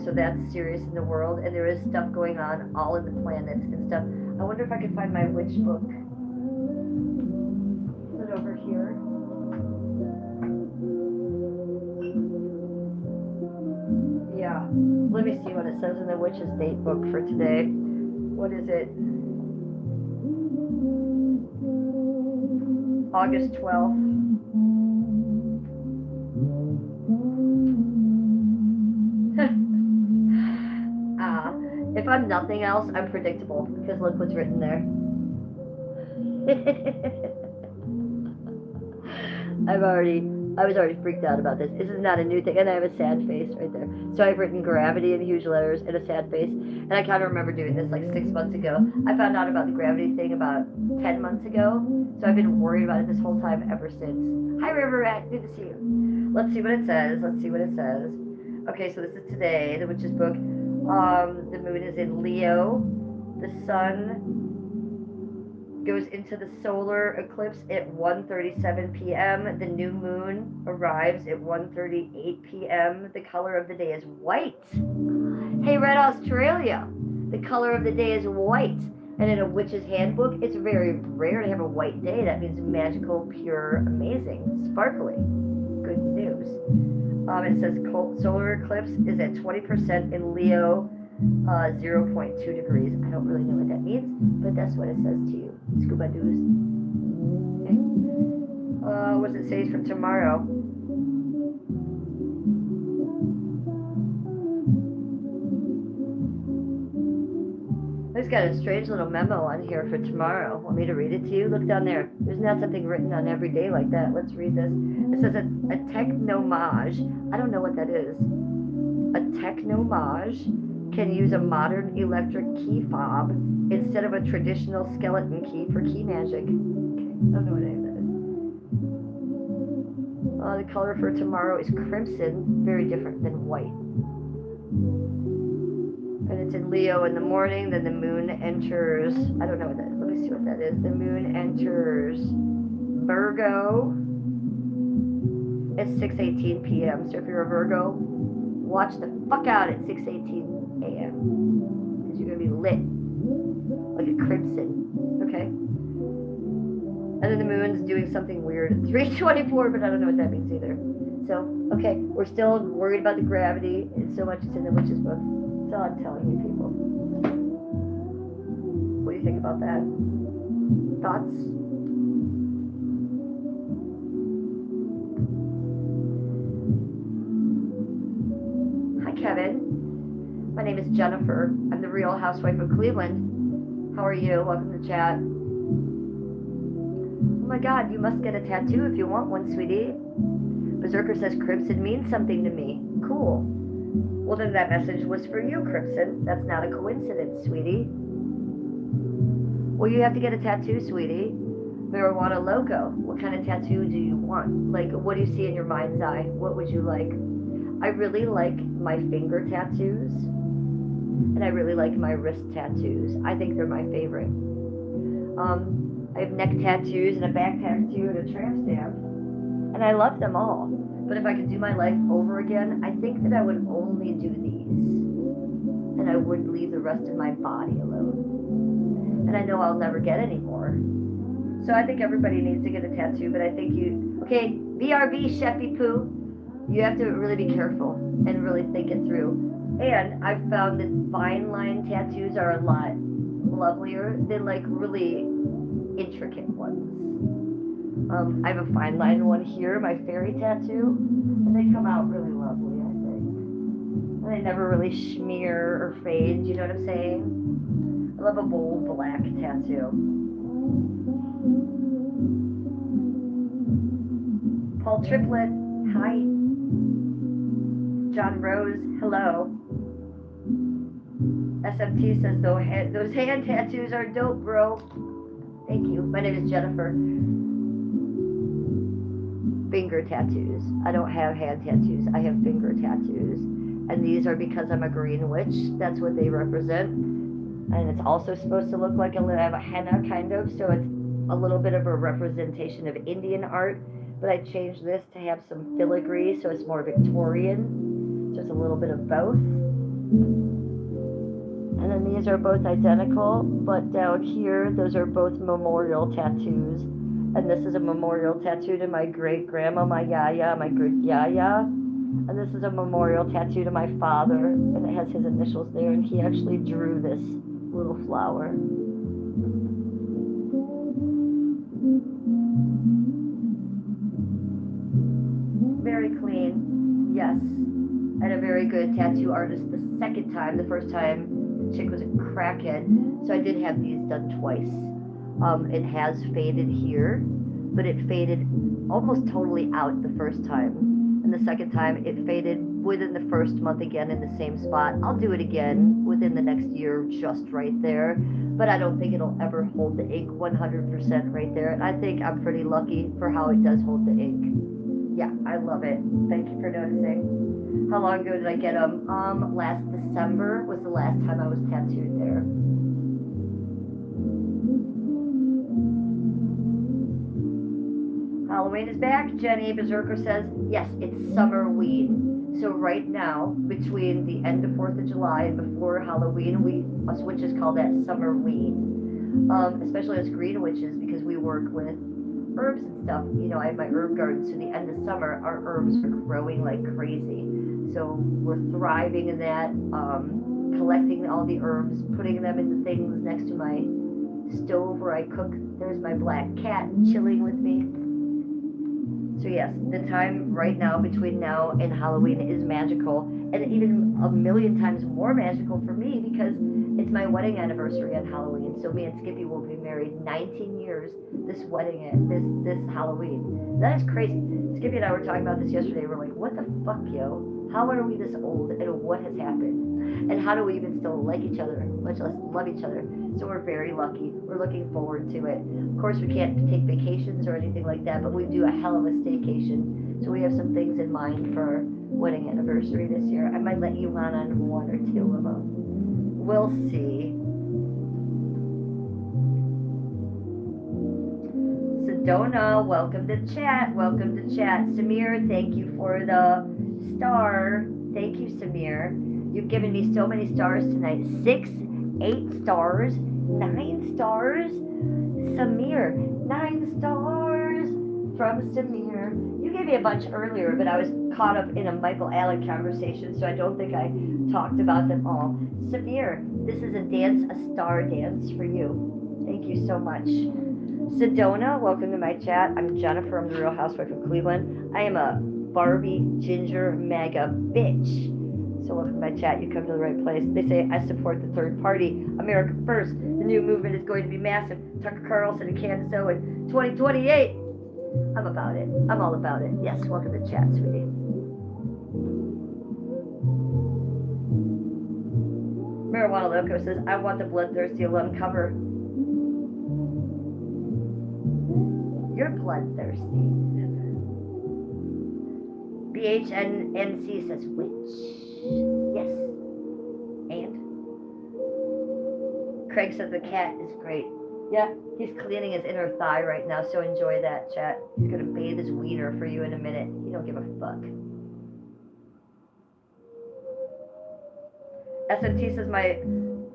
So that's serious in the world, and there is stuff going on all in the planets and stuff. I wonder if I could find my witch book. Put it over here. Yeah, let me see what it says in the witch's date book for today. What is it? August 12th. If I'm nothing else, I'm predictable, because look what's written there. I was already freaked out about this. This is not a new thing, and I have a sad face right there. So I've written gravity in huge letters and a sad face, and I kind of remember doing this like 6 months ago. I found out about the gravity thing about 10 months ago, so I've been worried about it this whole time ever since. Hi, River Rat. Good to see you. Let's see what it says. Okay, so this is today, the witch's book. The moon is in Leo. The sun goes into the solar eclipse at 1:37 p.m. The new moon arrives at 1:38 p.m. The color of the day is white. Hey, Red Australia. The color of the day is white. And in a witch's handbook, it's very rare to have a white day. That means magical, pure, amazing, sparkly. Good news. It says solar eclipse is at 20% in Leo, 0.2 degrees. I don't really know what that means, but that's what it says to you. Scuba doos. Okay. What does it say for tomorrow? There's got a strange little memo on here for tomorrow. Want me to read it to you? Look down there. There's not something written on every day like that. Let's read this. It says a technomage. I don't know what that is. A technomage can use a modern electric key fob instead of a traditional skeleton key for key magic. Okay, I don't know what any of that is. The color for tomorrow is crimson, very different than white. And it's in Leo in the morning, then the moon enters, I don't know what that is, let me see what that is. The moon enters Virgo at 6:18 p.m. So if you're a Virgo, watch the fuck out at 6:18 a.m. because you're going to be lit like a crimson, okay? And then the moon's doing something weird at 3:24, but I don't know what that means either. So, okay, we're still worried about the gravity. It's so much it's in the witch's book. That's all I'm telling you, people. What do you think about that? Thoughts? Hi, Kevin. My name is Jennifer. I'm the Real Housewife of Cleveland. How are you? Welcome to chat. Oh my God, you must get a tattoo if you want one, sweetie. Berserker says crimson means something to me. Cool. Well, then that message was for you, Crimson. That's not a coincidence, sweetie. Well, you have to get a tattoo, sweetie. Marijuana Loco. What kind of tattoo do you want? Like, what do you see in your mind's eye? What would you like? I really like my finger tattoos. And I really like my wrist tattoos. I think they're my favorite. I have neck tattoos and a back tattoo and a tramp stamp. And I love them all. But if I could do my life over again, I think that I would only do these. And I would leave the rest of my body alone. And I know I'll never get any more. So I think everybody needs to get a tattoo, but I think okay, BRB, Sheppy Poo, you have to really be careful and really think it through. And I've found that fine line tattoos are a lot lovelier than like really intricate ones. I have a fine line one here, my fairy tattoo, and they come out really lovely, I think. And they never really smear or fade, you know what I'm saying? I love a bold black tattoo. Paul Triplet, hi. John Rose, hello. SMT says, those hand tattoos are dope, bro. Thank you. My name is Jennifer. Finger tattoos. I don't have hand tattoos. I have finger tattoos. And these are because I'm a green witch. That's what they represent. And it's also supposed to look like I have a henna, kind of. So it's a little bit of a representation of Indian art. But I changed this to have some filigree, so it's more Victorian. So it's a little bit of both. And then these are both identical, but down here, those are both memorial tattoos. And this is a memorial tattoo to my great-grandma, my yaya, my great-yaya. And this is a memorial tattoo to my father, and it has his initials there, and he actually drew this little flower. Very clean, yes. And a very good tattoo artist the second time. The first time, the chick was a crackhead, so I did have these done twice. It has faded here, but it faded almost totally out the first time. And the second time, it faded within the first month again in the same spot. I'll do it again within the next year, just right there. But I don't think it'll ever hold the ink 100% right there. And I think I'm pretty lucky for how it does hold the ink. Yeah, I love it. Thank you for noticing. How long ago did I get them? Last December was the last time I was tattooed there. Halloween is back. Jenny Berserker says, yes, it's Summerween. So right now, between the end of 4th of July and before Halloween, us witches call that Summerween. Especially us green witches, because we work with herbs and stuff. You know, I have my herb garden, so the end of summer, our herbs are growing like crazy. So we're thriving in that, collecting all the herbs, putting them in the things next to my stove where I cook. There's my black cat chilling with me. So yes, the time right now between now and Halloween is magical, and even a million times more magical for me because it's my wedding anniversary on Halloween. So me and Skippy will be married 19 years this Halloween. That is crazy. Skippy and I were talking about this yesterday. We're like, what the fuck, yo? How are we this old, and what has happened? And how do we even still like each other, much less love each other? So we're very lucky. We're looking forward to it. Of course, we can't take vacations or anything like that, but we do a hell of a staycation. So we have some things in mind for our wedding anniversary this year. I might let you on one or two of them. We'll see. Sedona, welcome to chat. Welcome to chat. Samir, thank you for the star. Thank you, Samir. You've given me so many stars tonight. 6, 8 stars, 9 stars. Samir, 9 stars from Samir. You gave me a bunch earlier, but I was caught up in a Michael Allen conversation, so I don't think I talked about them all. Samir, this is a star dance for you. Thank you so much. Sedona, welcome to my chat. I'm Jennifer. I'm the Real Housewife of Cleveland. I am a Barbie ginger mega bitch. So welcome to my chat. You come to the right place. They say I support the third party. America first. The new movement is going to be massive. Tucker Carlson and Candace Owen. 2028. I'm about it. I'm all about it. Yes, welcome to chat, sweetie. Marijuana Loco says, I want the bloodthirsty alum cover. You're bloodthirsty. BHNNC says, which? Yes. And? Craig says the cat is great. Yeah, he's cleaning his inner thigh right now, so enjoy that, chat. He's gonna bathe his wiener for you in a minute. He don't give a fuck. SMT says my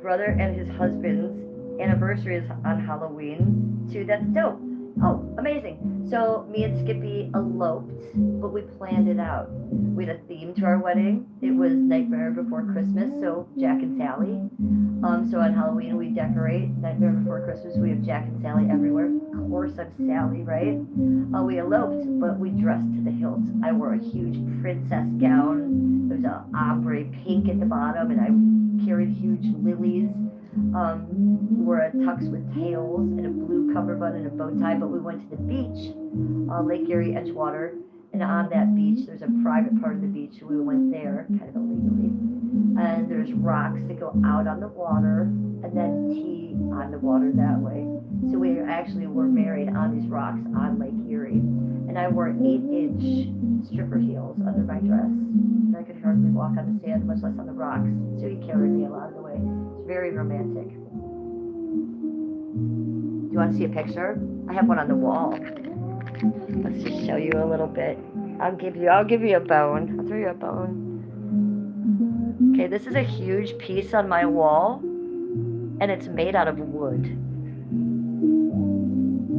brother and his husband's anniversary is on Halloween, too. That's dope. Oh, amazing. So me and Skippy eloped, but we planned it out. We had a theme to our wedding. It was Nightmare Before Christmas, so Jack and Sally. So on Halloween we decorate. Nightmare Before Christmas, we have Jack and Sally everywhere. Of course I'm Sally, right? We eloped, but we dressed to the hilt. I wore a huge princess gown. There was an ombre pink at the bottom, and I carried huge lilies. Wore a tux with tails and a blue cover bun and a bow tie, but we went to the beach, Lake Erie, Edgewater, And on that beach, there's a private part of the beach, so we went there, kind of illegally. And there's rocks that go out on the water, and then tea on the water that way. So we actually were married on these rocks on Lake Erie. And I wore 8-inch stripper heels under my dress. And I could hardly walk on the sand, much less on the rocks. So he carried me a lot of the way. It's very romantic. Do you want to see a picture? I have one on the wall. Let's just show you a little bit. I'll give you a bone. I'll throw you a bone. Okay, this is a huge piece on my wall, and it's made out of wood. You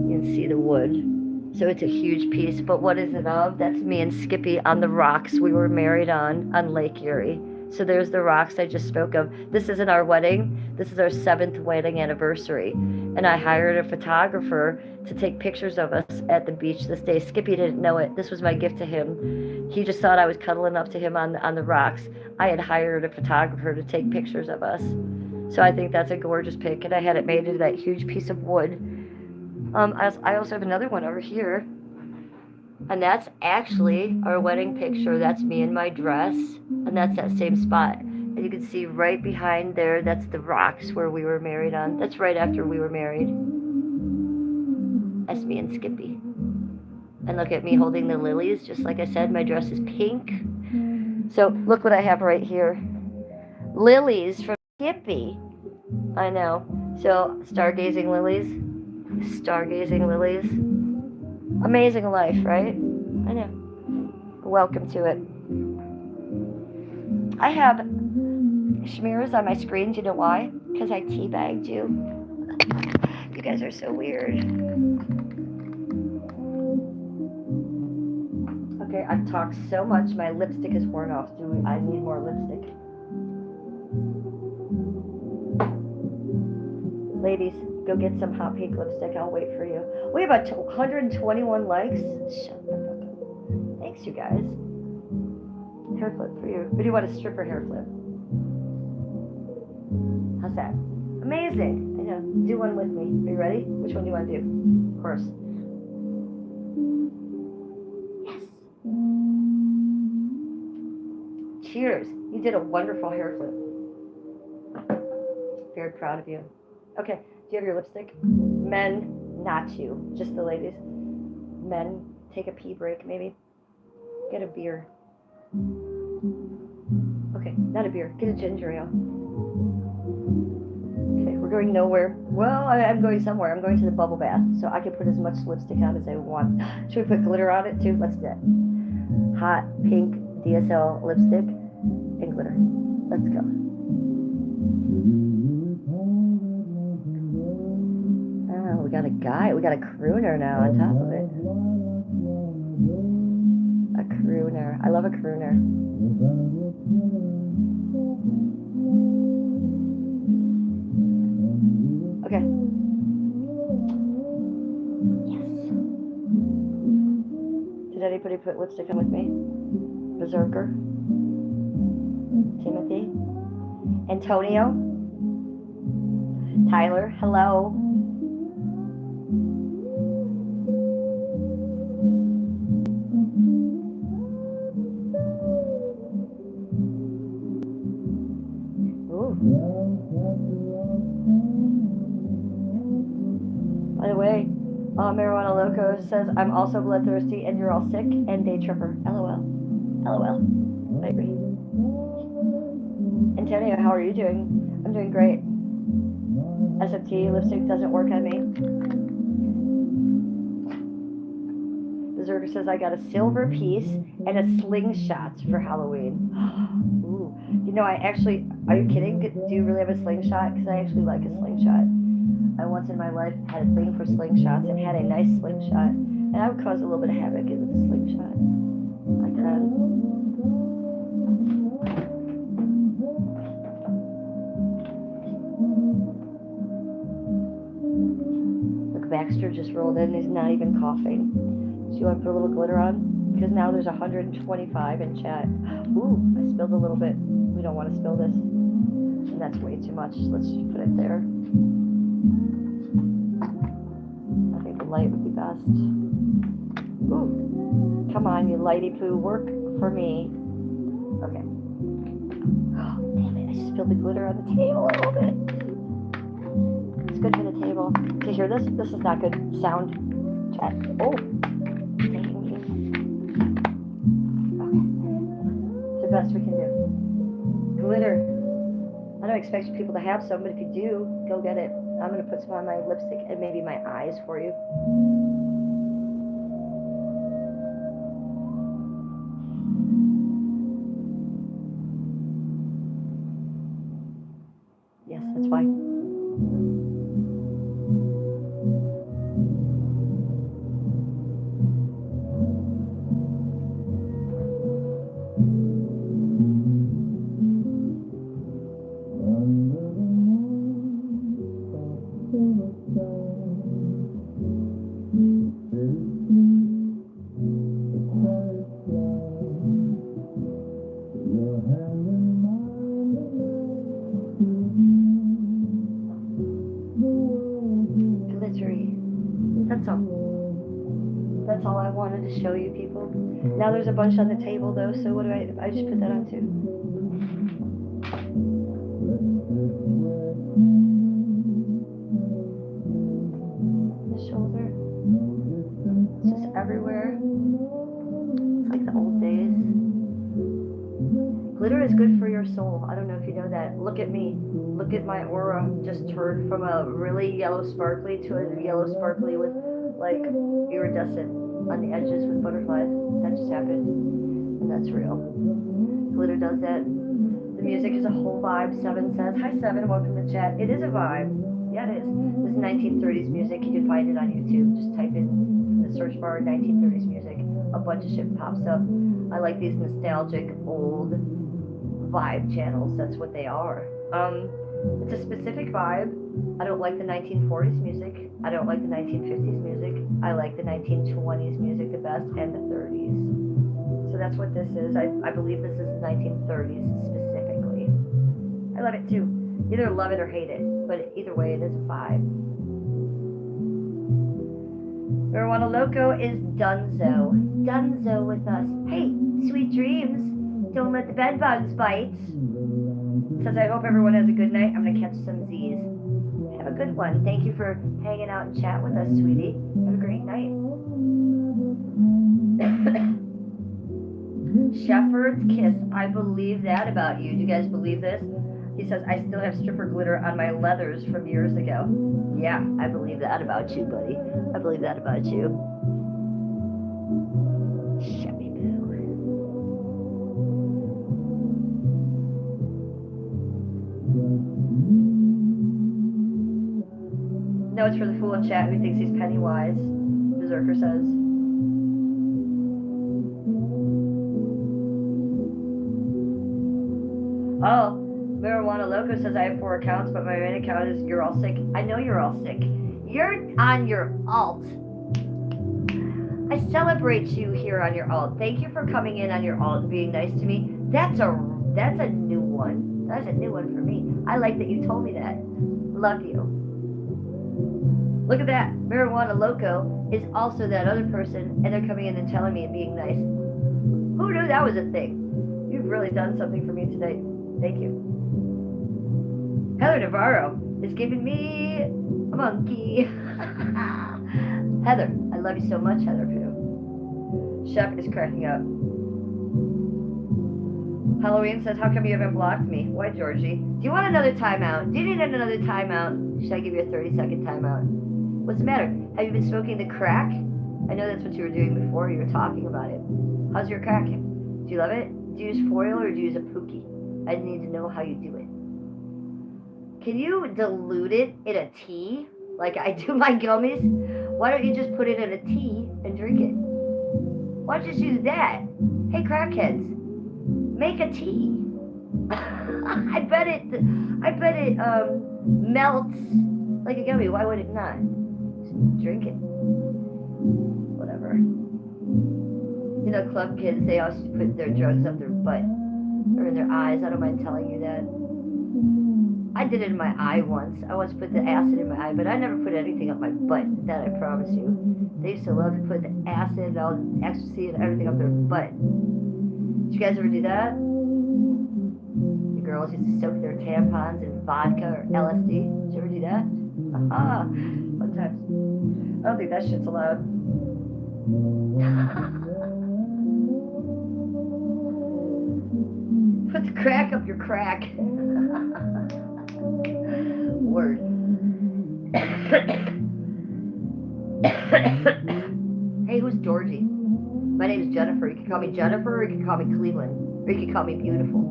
can see the wood. So it's a huge piece, but what is it of? That's me and Skippy on the rocks we were married on Lake Erie. So there's the rocks I just spoke of. This isn't our wedding. This is our 7th wedding anniversary. And I hired a photographer to take pictures of us at the beach this day. Skippy didn't know it. This was my gift to him. He just thought I was cuddling up to him on the rocks. I had hired a photographer to take pictures of us. So I think that's a gorgeous pic. And I had it made into that huge piece of wood. I also have another one over here. And that's actually our wedding picture. That's me in my dress. And that's that same spot. And you can see right behind there, that's the rocks where we were married on. That's right after we were married. That's me and Skippy. And look at me holding the lilies. Just like I said, my dress is pink. So look what I have right here. Lilies from Skippy. I know. So stargazing lilies. Stargazing lilies. Amazing life, right? I know. Welcome to it. I have schmears on my screen. Do you know why? Because I teabagged you. You guys are so weird. Okay, I've talked so much. My lipstick is worn off. I need more lipstick. Ladies, go get some hot pink lipstick. I'll wait for you. We have 121 likes. Shut the fuck up. Thanks, you guys. Hair flip for you. Or do you want a stripper hair flip? How's that? Amazing. I know. Do one with me. Are you ready? Which one do you want to do? Of course. Yes. Cheers. You did a wonderful hair flip. Very proud of you. Okay. Do you have your lipstick? Men, not you. Just the ladies. Men, take a pee break maybe. Get a beer. Okay, not a beer. Get a ginger ale. Okay, we're going nowhere. Well, I'm going somewhere. I'm going to the bubble bath, so I can put as much lipstick on as I want. Should we put glitter on it too? Let's do that. Hot pink DSL lipstick and glitter. Let's go. Oh, we got a guy. We got a crooner now on top of it. A crooner. I love a crooner. Okay. Yes. Did anybody put lipstick on with me? Berserker. Timothy. Antonio. Tyler. Hello. By the way, Marijuana Loco says, I'm also bloodthirsty and you're all sick and day tripper. LOL. LOL. I agree. Antonio, how are you doing? I'm doing great. SFT lipstick doesn't work on me. Berserker says, I got a silver piece and a slingshot for Halloween. Ooh. You know, are you kidding? Do you really have a slingshot? Because I actually like a slingshot. I once in my life had a thing for slingshots and had a nice slingshot. And I would cause a little bit of havoc with a slingshot. I could. Look, Baxter just rolled in. He's not even coughing. So you want to put a little glitter on? Because now there's 125 in chat. Ooh, I spilled a little bit. We don't want to spill this. And that's way too much. Let's just put it there. I think the light would be best. Ooh. Come on, you lighty poo. Work for me. Okay. Oh, damn it. I just spilled the glitter on the table a little bit. It's good for the table. Do you hear this? This is not good sound. Chat. Oh. Dang you. Okay. It's the best we can do. Glitter. I don't expect people to have some, but if you do, go get it. I'm going to put some on my lipstick and maybe my eyes for you. Yes, that's why. Glittery. That's all. That's all I wanted to show you people. Now there's a bunch on the table though, so what do I just put that on too. The shoulder. It's just everywhere. It's like the old days. Glitter is good for your soul. I don't know if you know that. Look at me. Look at my aura. Just turned from a really yellow sparkly to a yellow sparkly with like iridescent on the edges with butterflies. That just happened. And that's real. Glitter does that. The music is a whole vibe. Seven says, hi Seven, welcome to the chat. It is a vibe. Yeah, it is. This is 1930s music. You can find it on YouTube. Just type in the search bar 1930s music. A bunch of shit pops up. I like these nostalgic old vibe channels. That's what they are. It's a specific vibe. I don't like the 1940s music. I don't like the 1950s music. I like the 1920s music the best and the 30s. So that's what this is. I believe this is the 1930s specifically. I love it too. Either love it or hate it, but either way it is a vibe. Marijuana Loco is Dunzo. Dunzo with us. Hey, sweet dreams. Don't let the bed bugs bite. Says, I hope everyone has a good night. I'm going to catch some Z's. Have a good one. Thank you for hanging out and chat with us, sweetie. Have a great night. Shepherd's kiss. I believe that about you. Do you guys believe this? He says, I still have stripper glitter on my leathers from years ago. Yeah, I believe that about you, buddy. I believe that about you. Sheppy boo. No, it's for the fool in chat who thinks he's Pennywise. Berserker says. Oh, Marijuana Loco says I have 4 accounts, but my main account is You're All Sick. I know you're all sick. You're on your alt. I celebrate you here on your alt. Thank you for coming in on your alt and being nice to me. That's a new one. That's a new one for me. I like that you told me that. Love you. Look at that. Marijuana Loco is also that other person, and they're coming in and telling me and being nice. Who knew that was a thing? You've really done something for me today. Thank you. Heather Navarro is giving me a monkey. Heather, I love you so much, Heather Pooh. Shep is cracking up. Halloween says, how come you haven't blocked me? Why, Georgie? Do you want another timeout? Do you need another timeout? Should I give you a 30-second timeout? What's the matter? Have you been smoking the crack? I know that's what you were doing before. You were talking about it. How's your crack? Do you love it? Do you use foil or do you use a pookie? I need to know how you do it. Can you dilute it in a tea? Like I do my gummies? Why don't you just put it in a tea and drink it? Why don't you just use that? Hey, crackheads, make a tea. I bet it melts like a gummy. Why would it not? Just drink it. Whatever. You know, club kids, they also put their drugs up their butt or in their eyes. I don't mind telling you that. I did it in my eye once. I once put the acid in my eye, but I never put anything up my butt. That I promise you. They used to love to put the acid and all the ecstasy and everything up their butt. Did you guys ever do that? The girls used to soak their tampons in vodka or LSD. Did you ever do that? Aha! Fun times. I don't think that shit's allowed. Put the crack up your crack. Word. Hey, who's Georgie? My name is Jennifer. You can call me Jennifer, or you can call me Cleveland, or you can call me Beautiful.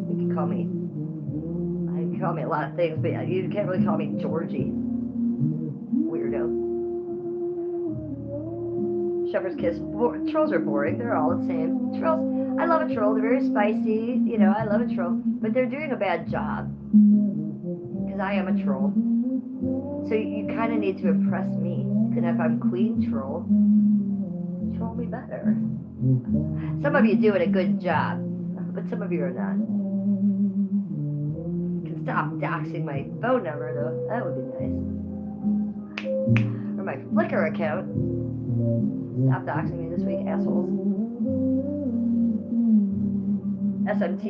You can call me. You can call me a lot of things, but you can't really call me Georgie. Weirdo. Shepherd's Kiss. Trolls are boring. They're all the same. Trolls. I love a troll. They're very spicy. You know, I love a troll, but they're doing a bad job. Because I am a troll. So you kind of need to impress me. And if I'm Queen Troll, troll me better. Some of you doing a good job, but some of you are not. You can stop doxing my phone number, though. That would be nice. Or my Flickr account. Stop doxing me this week, assholes. SMT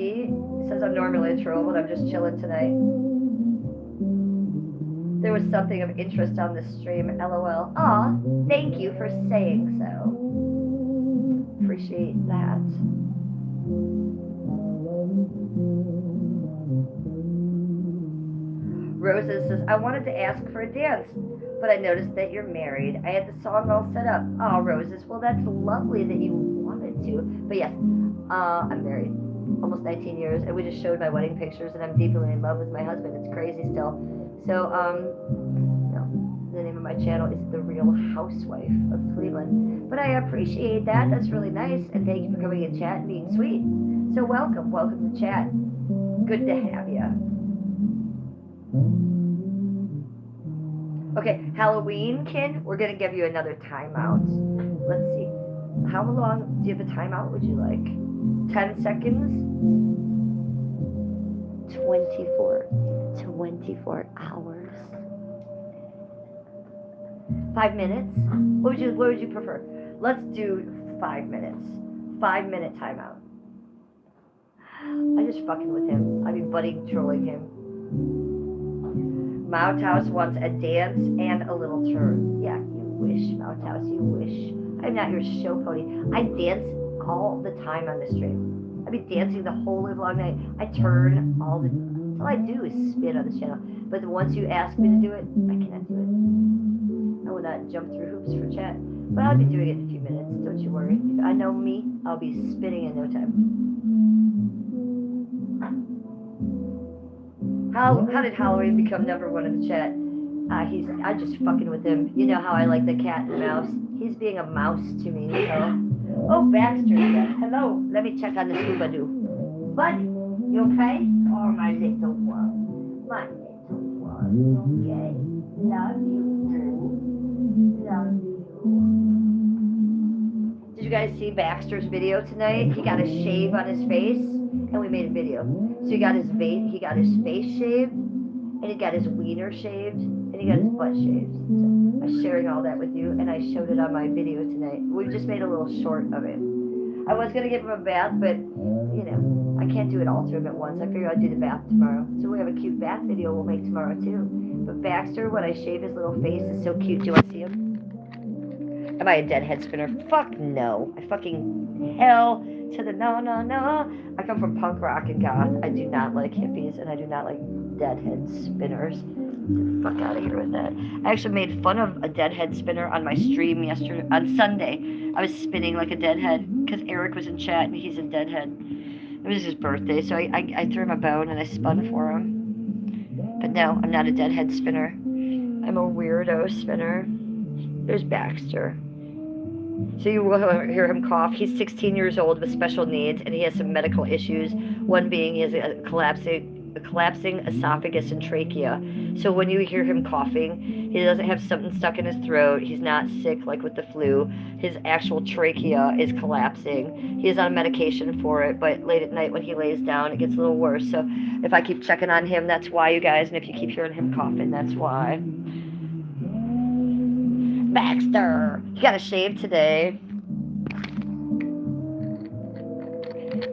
says I'm normally a troll, but I'm just chilling tonight. There was something of interest on this stream, LOL. Aw, thank you for saying so. Appreciate that. Roses says, I wanted to ask for a dance, but I noticed that you're married. I had the song all set up. Oh, Roses, well, that's lovely that you wanted to. But yes, I'm married. Almost 19 years, and we just showed my wedding pictures, and I'm deeply in love with my husband. It's crazy still. So, no, the name of my channel is The Real Housewife of Cleveland. But I appreciate that. That's really nice, and thank you for coming in chat and being sweet. So welcome to chat. Good to have you. Okay, Halloween, Kin, we're gonna give you another timeout. Let's see. How long do you have a timeout? Would you like 10 seconds? 24 hours. 5 minutes? What would you prefer? Let's do 5 minutes. 5-minute timeout. I'm just fucking with him. I mean, budding trolling him. Mout House wants a dance and a little turn. Yeah, you wish, Mout House, you wish. I'm not your show pony. I dance all the time on the stream. I be dancing the whole live long night. I turn all the time. All I do is spin on this channel. But once you ask me to do it, I cannot do it. I will not jump through hoops for chat. But I'll be doing it in a few minutes. Don't you worry. If I know me, I'll be spinning in no time. How did Halloween become number one in the chat? I'm just fucking with him. You know how I like the cat and mouse. He's being a mouse to me. So. Oh, Baxter. Hello. Let me check on the Scooby-Doo. Buddy, you okay? Oh, my little one. My little one. Okay. Love you. Love you. Did you guys see Baxter's video tonight? He got a shave on his face, and we made a video. So he got his face shaved, and he got his wiener shaved, and he got his butt shaved. So I'm sharing all that with you, and I showed it on my video tonight. We just made a little short of it. I was going to give him a bath, but, you know, I can't do it all to him at once. I figure I'd do the bath tomorrow. So we have a cute bath video we'll make tomorrow, too. But Baxter, when I shave his little face, is so cute. Do you want to see him? Am I a deadhead spinner? Fuck no. I fucking hell to the no. I come from punk rock and goth. I do not like hippies, and I do not like deadhead spinners. Get the fuck out of here with that. I actually made fun of a deadhead spinner on my stream on Sunday. I was spinning like a deadhead because Eric was in chat and he's a deadhead. It was his birthday, so I threw him a bone and I spun for him. But no, I'm not a deadhead spinner. I'm a weirdo spinner. There's Baxter. So you will hear him cough. He's 16 years old with special needs, and he has some medical issues. One being he has a collapsing a collapsing esophagus and trachea. So when you hear him coughing, he doesn't have something stuck in his throat. He's not sick like with the flu. His actual trachea is collapsing. He is on medication for it, but late at night when he lays down, it gets a little worse. So if I keep checking on him, that's why, you guys. And if you keep hearing him coughing, that's why. Baxter, you got a shave today.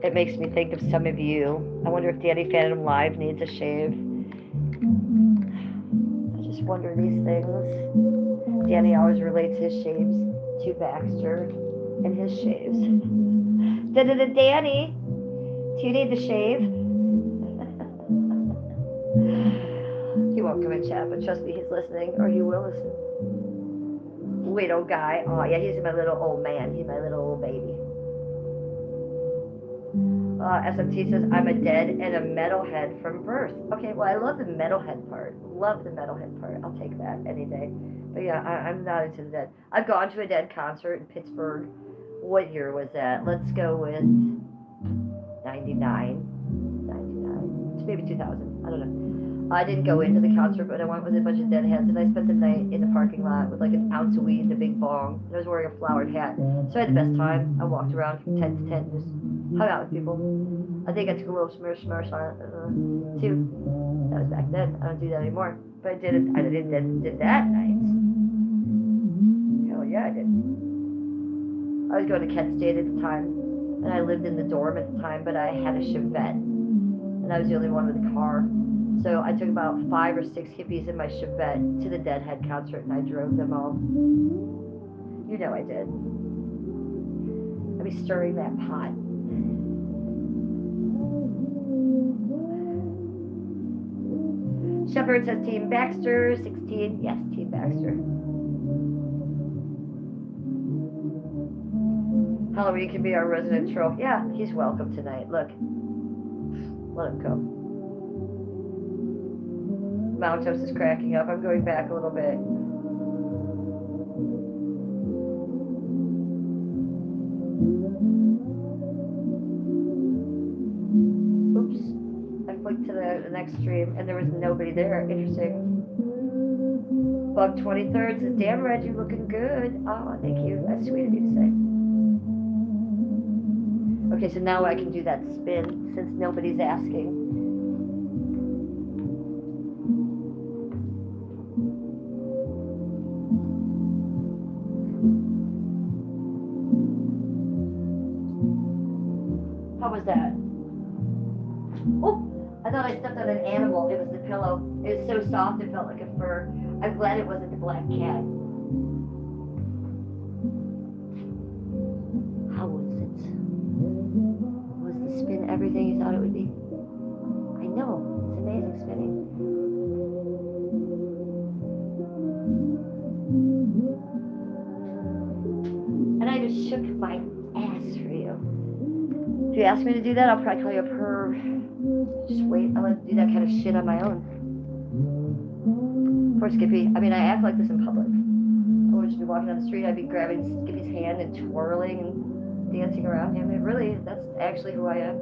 It makes me think of some of you. I wonder if Danny Phantom Live needs a shave. I just wonder these things. Danny always relates his shaves to Baxter and his shaves. Danny, do you need to shave? He won't come in chat, but trust me, he's listening, or he will listen. Widow guy. Oh, yeah, he's my little old man. He's my little old baby. SMT says, I'm a dead and a metalhead from birth. Okay, well, I love the metalhead part. Love the metalhead part. I'll take that any day. But yeah, I'm not into the dead. I've gone to a dead concert in Pittsburgh. What year was that? Let's go with 99. Maybe 2000. I don't know. I didn't go into the concert, but I went with a bunch of deadheads, and I spent the night in the parking lot with like an ounce of weed and a big bong. And I was wearing a flowered hat. So I had the best time. I walked around from tent to tent, just hung out with people. I think I took a little smirsh on it, too. That was back then. I don't do that anymore. But I did it. I did that night. Hell yeah, I did. I was going to Kent State at the time, and I lived in the dorm at the time, but I had a Chevette, and I was the only one with a car. So I took about 5 or 6 hippies in my Chevette to the Deadhead concert, and I drove them all. You know I did. I'd be stirring that pot. Shepard says Team Baxter, 16. Yes, Team Baxter. Halloween can be our resident troll. Yeah, he's welcome tonight. Look. Let him go. Mount Toast is cracking up. I'm going back a little bit. Oops. I flicked to the next stream and there was nobody there. Interesting. Bug 23rd says, damn Reggie, looking good. Oh, thank you. That's sweet of you to say. Okay, so now I can do that spin since nobody's asking. How was that? Oh, I thought I stepped on an animal. It was the pillow. It was so soft it felt like a fur. I'm glad it wasn't the black cat. How was it? Was the spin everything you thought it would be? I know. It's amazing spinning. And I just shook my ass for you. If you ask me to do that, I'll probably call you a perv. Just wait. I like to do that kind of shit on my own. Poor Skippy. I mean, I act like this in public. I would just be walking down the street, I'd be grabbing Skippy's hand and twirling and dancing around him. It really, that's actually who I am.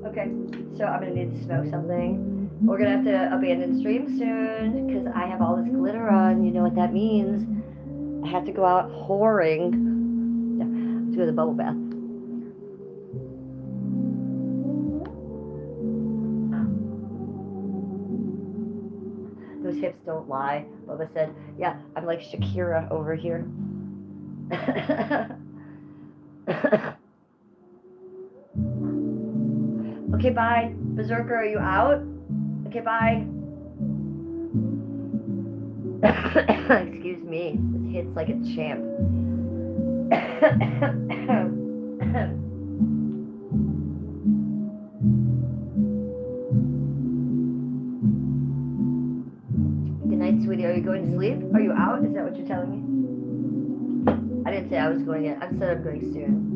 Okay, so I'm gonna need to smoke something. We're gonna have to abandon stream soon because I have all this glitter on. You know what that means. I have to go out whoring. Yeah, to go to the bubble bath. Those hips don't lie. Bubba said, yeah, I'm like Shakira over here. Okay, bye. Berserker, are you out? Okay, bye. Excuse me. This hits like a champ. Good night, sweetie. Are you going to sleep? Are you out? Is that what you're telling me? I didn't say I was going yet. I said I'm going soon.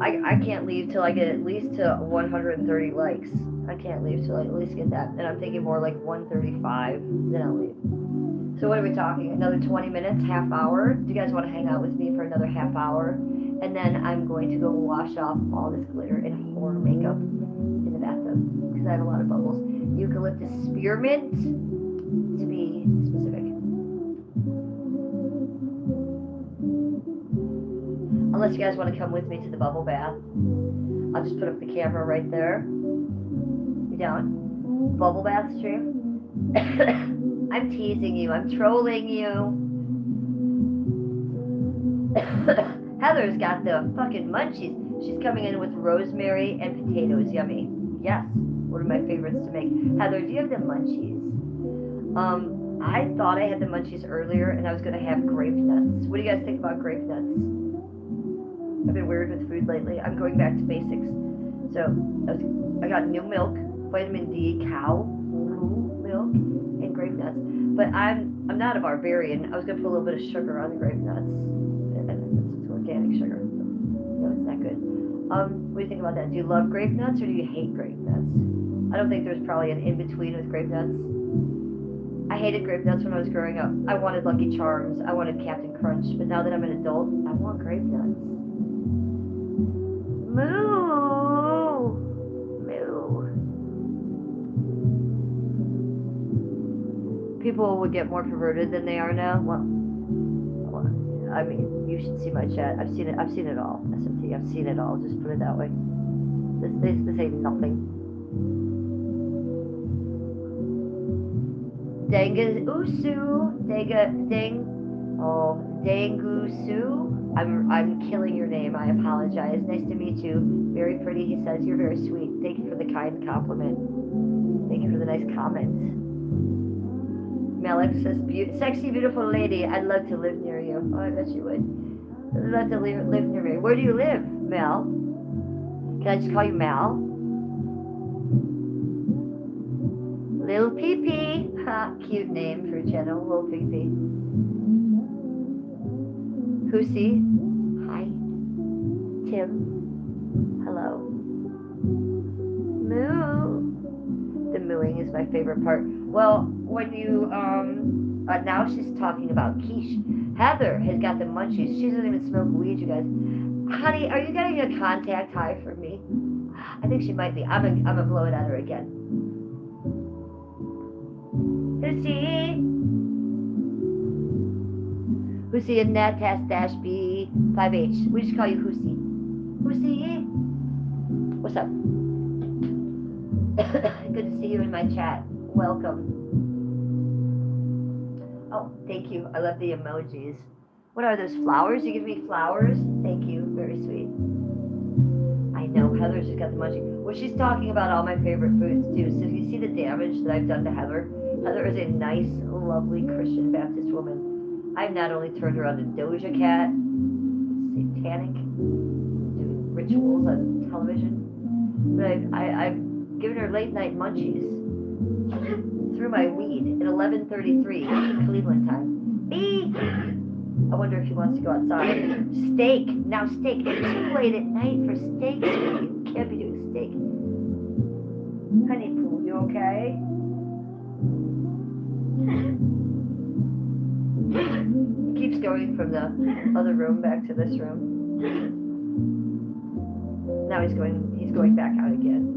I can't leave till I get at least to 130 likes. I can't leave till I at least get that. And I'm thinking more like 135, then I'll leave. So what are we talking? Another 20 minutes, half hour? Do you guys want to hang out with me for another half hour? And then I'm going to go wash off all this glitter and horror makeup in the bathtub because I have a lot of bubbles. Eucalyptus spearmint, to be specific. Unless you guys want to come with me to the bubble bath. I'll just put up the camera right there. You down? Bubble bath stream? I'm teasing you. I'm trolling you. Heather's got the fucking munchies. She's coming in with rosemary and potatoes. Yummy. Yes. One of my favorites to make. Heather, do you have the munchies? I thought I had the munchies earlier and I was going to have grape nuts. What do you guys think about grape nuts? I've been weird with food lately. I'm going back to basics. So I got new milk, vitamin D, cow milk, and grape nuts. But I'm not a barbarian. I was gonna put a little bit of sugar on the grape nuts. And it's organic sugar. So, no, it's not good. What do you think about that? Do you love grape nuts or do you hate grape nuts? I don't think there's probably an in-between with grape nuts. I hated grape nuts when I was growing up. I wanted Lucky Charms. I wanted Captain Crunch. But now that I'm an adult, I want grape nuts. Moo! Moo. People would get more perverted than they are now. Well, I mean, you should see my chat. I've seen it all. SMT, I've seen it all. Just put it that way. This ain't nothing. Dangusu. I'm killing your name. I apologize. Nice to meet you. Very pretty. He says you're very sweet. Thank you for the kind compliment. Thank you for the nice comment. Malik says, sexy, beautiful lady. I'd love to live near you. Oh, I bet you would. I'd love to live near me. Where do you live, Mel? Can I just call you Mel? Lil Pee-Pee. Ha, cute name for a channel. Lil Pee-Pee. Hussy. Hi. Tim. Hello. Moo. The mooing is my favorite part. Well, when you, now she's talking about quiche. Heather has got the munchies. She doesn't even smoke weed, you guys. Honey, are you getting a contact high from me? I think she might be. I'm gonna blow it at her again. Hussy and Nat-B5H. We just call you Hussy. Hussy. What's up? Good to see you in my chat. Welcome. Oh, thank you. I love the emojis. What are those flowers? You give me flowers? Thank you. Very sweet. I know. Heather's just got the munchie. Well, she's talking about all my favorite foods, too. So you see the damage that I've done to Heather? Heather is a nice, lovely Christian Baptist woman. I've not only turned her on to Doja Cat, satanic, doing rituals on television, but I've given her late night munchies through my weed at 11:33 Cleveland time. I wonder if he wants to go outside. Steak. Now steak. It's too late at night for steak. You can't be doing steak. Honey Poo, you okay? He keeps going from the other room back to this room. Now he's going back out again.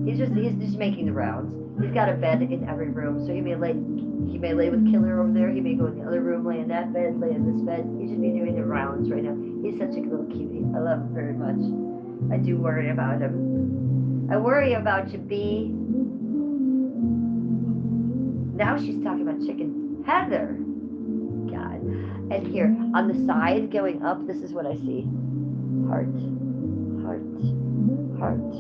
He's just making the rounds. He's got a bed in every room, so he may lay with Killer over there. He may go in the other room, lay in that bed, lay in this bed. He should be doing the rounds right now. He's such a little cutie. I love him very much. I do worry about him. I worry about you, B. Now she's talking about chicken. Heather. God. And here, on the side, going up, this is what I see. Heart. Heart. Heart.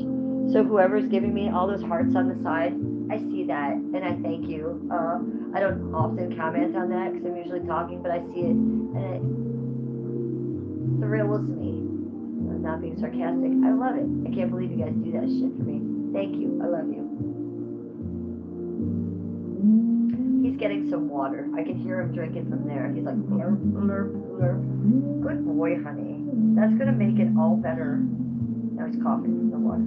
So whoever's giving me all those hearts on the side, I see that, and I thank you. I don't often comment on that because I'm usually talking, but I see it, and it thrills me. I'm not being sarcastic. I love it. I can't believe you guys do that shit for me. Thank you. I love you. He's getting some water. I can hear him drinking from there. He's like, blurp, blurp, blurp. Good boy, honey. That's going to make it all better. Now he's coughing from the water.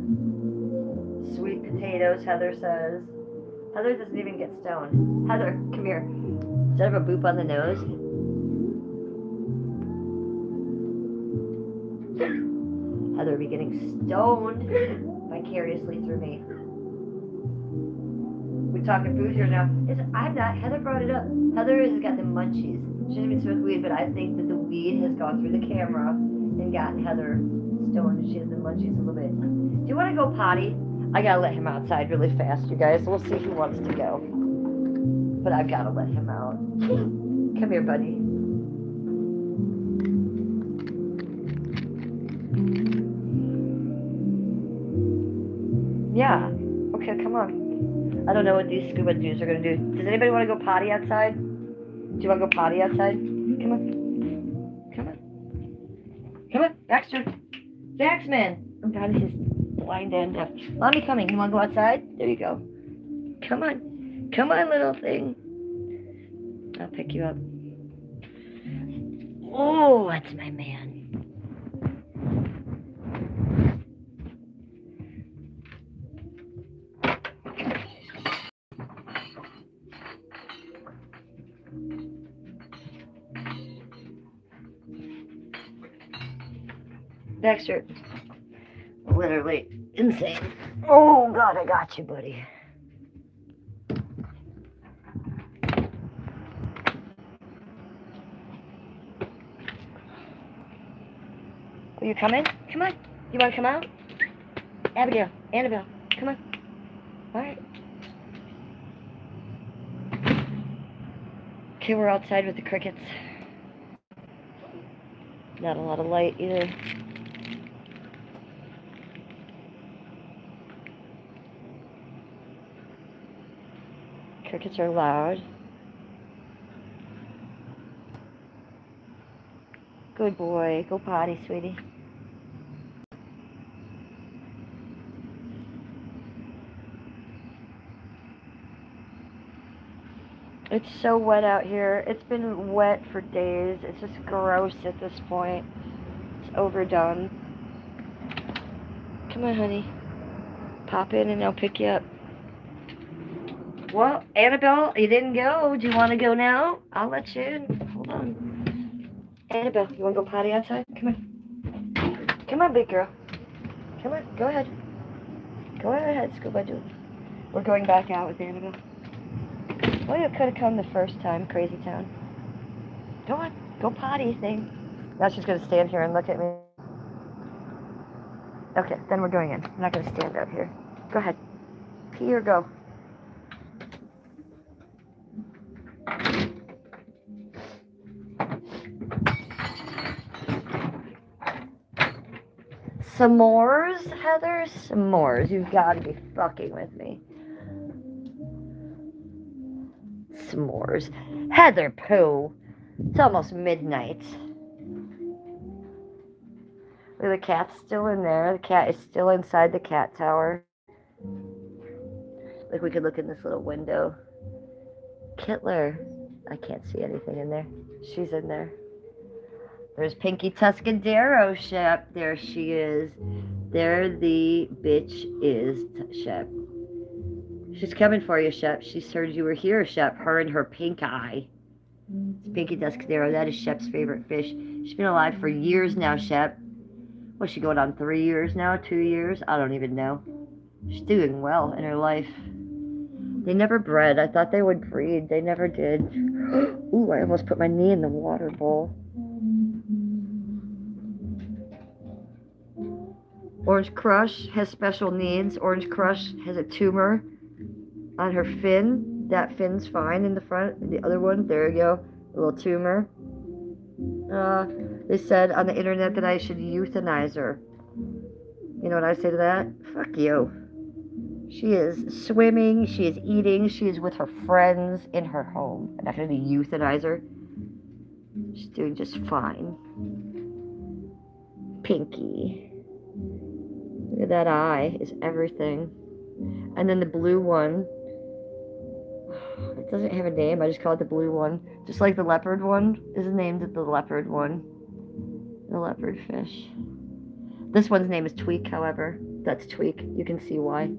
Sweet potatoes, Heather says. Heather doesn't even get stoned. Heather, come here. Instead of a boop on the nose. Heather will be getting stoned vicariously through me. We're talking food here now. I'm not. Heather brought it up. Heather has got the munchies. She doesn't even smoke weed, but I think that the weed has gone through the camera and gotten Heather stoned. She has the munchies a little bit. Do you want to go potty? I gotta let him outside really fast, you guys. We'll see if he wants to go. But I've gotta let him out. Come here, buddy. Yeah. Okay, come on. I don't know what these scuba dudes are gonna do. Does anybody want to go potty outside? Do you want to go potty outside? Come on. Come on. Come on, Baxter. Baxman. Oh God, he's blind and deaf. Mommy coming. You want to go outside? There you go. Come on. Come on, little thing. I'll pick you up. Oh, that's my man. Baxter, literally insane. Oh God, I got you, buddy. Are you coming? Come on. You want to come out? Abigail, Annabelle, come on. All right. Okay, we're outside with the crickets. Not a lot of light either. Crickets are loud. Good boy. Go potty, sweetie. It's so wet out here. It's been wet for days. It's just gross at this point. It's overdone. Come on, honey. Pop in and I'll pick you up. Well, Annabelle, you didn't go. Do you want to go now? I'll let you in. Hold on. Annabelle, you want to go potty outside? Come on. Come on, big girl. Come on. Go ahead. Go ahead, Scuba Doo. We're going back out with Annabelle. Well, you could have come the first time, Crazy Town. Go on. Go potty thing. Now she's going to stand here and look at me. Okay, then we're going in. I'm not going to stand out here. Go ahead. Pee or go. S'mores, Heather? S'mores. You've got to be fucking with me. S'mores. Heather poo. It's almost midnight. Look, the cat's still in there. The cat is still inside the cat tower. Like we could look in this little window. Kittler. I can't see anything in there. She's in there. There's Pinky Tuscadero, Shep. There she is. There the bitch is, Shep. She's coming for you, Shep. She heard you were here, Shep. Her and her pink eye. It's Pinky Tuscadero. That is Shep's favorite fish. She's been alive for years now, Shep. What's she going on? 3 years now? 2 years? I don't even know. She's doing well in her life. They never bred. I thought they would breed. They never did. Ooh, I almost put my knee in the water bowl. Orange Crush has special needs. Orange Crush has a tumor on her fin. That fin's fine in the front. The other one, there you go, a little tumor. They said on the internet that I should euthanize her. You know what I say to that? Fuck you. She is swimming, she is eating, she is with her friends in her home. I'm not going to euthanize her. She's doing just fine. Pinky. Look at that eye, is everything. And then the blue one. It doesn't have a name, I just call it the blue one. Just like the leopard one is named the leopard one. The leopard fish. This one's name is Tweak, however. That's Tweak. You can see why.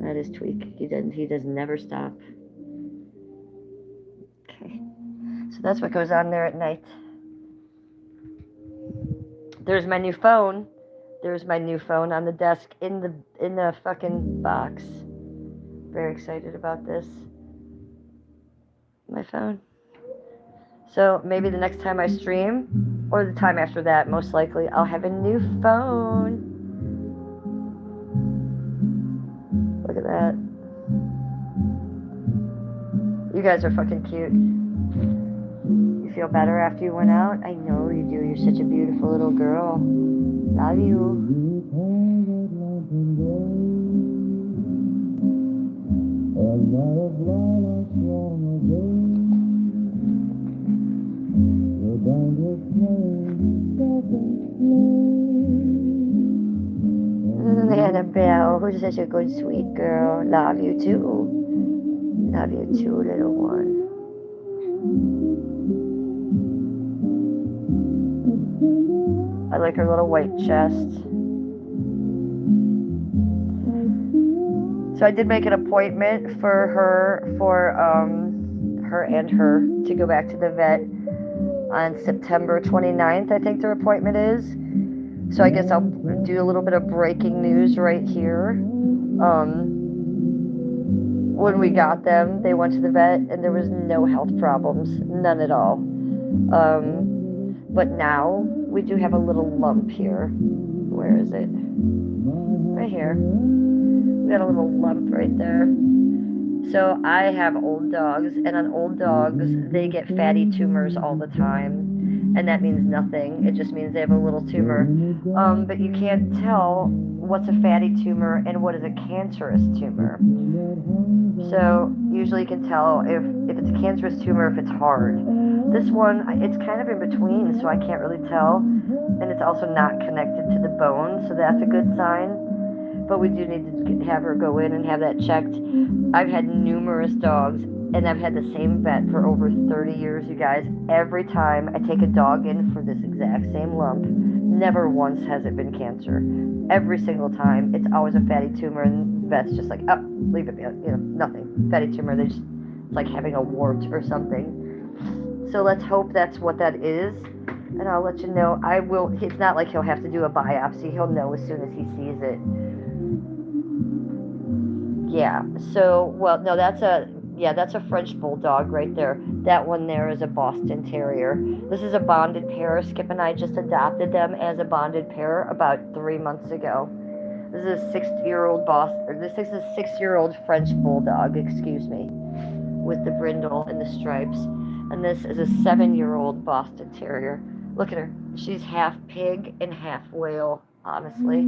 That is Tweak. He does never stop. Okay. So that's what goes on there at night. There's my new phone. There's my new phone on the desk in the fucking box. Very excited about this. My phone. So maybe the next time I stream, or the time after that, most likely, I'll have a new phone. Look at that. You guys are fucking cute. You feel better after you went out? I know you do. You're such a beautiful little girl. Love you. Annabelle, who's such a good, sweet girl. Love you too. Love you too, little one. I like her little white chest. So I did make an appointment for her to go back to the vet on September 29th, I think their appointment is. So I guess I'll do a little bit of breaking news right here. When we got them, they went to the vet and there was no health problems, none at all. But now we do have a little lump here. Where is it? Right here. We got a little lump right there. So I have old dogs, and on old dogs, they get fatty tumors all the time. And that means nothing. It just means they have a little tumor. But you can't tell what's a fatty tumor and what is a cancerous tumor. So usually you can tell if it's a cancerous tumor, if it's hard. This one, it's kind of in between, so I can't really tell. And it's also not connected to the bone, so that's a good sign. But we do need to have her go in and have that checked. I've had numerous dogs, and I've had the same vet for over 30 years, you guys. Every time I take a dog in for this exact same lump, never once has it been cancer. Every single time, it's always a fatty tumor, and the vet's just like, oh, leave it, nothing. Fatty tumor, it's like having a wart or something. So let's hope that's what that is, and I'll let you know. It's not like he'll have to do a biopsy. He'll know as soon as he sees it. Yeah, so, well, no, that's a French Bulldog right there. That one there is a Boston Terrier. This is a bonded pair. Skip and I just adopted them as a bonded pair about 3 months ago. This is a 6-year-old French Bulldog, excuse me, with the brindle and the stripes. And this is a 7-year-old Boston Terrier. Look at her. She's half pig and half whale, honestly.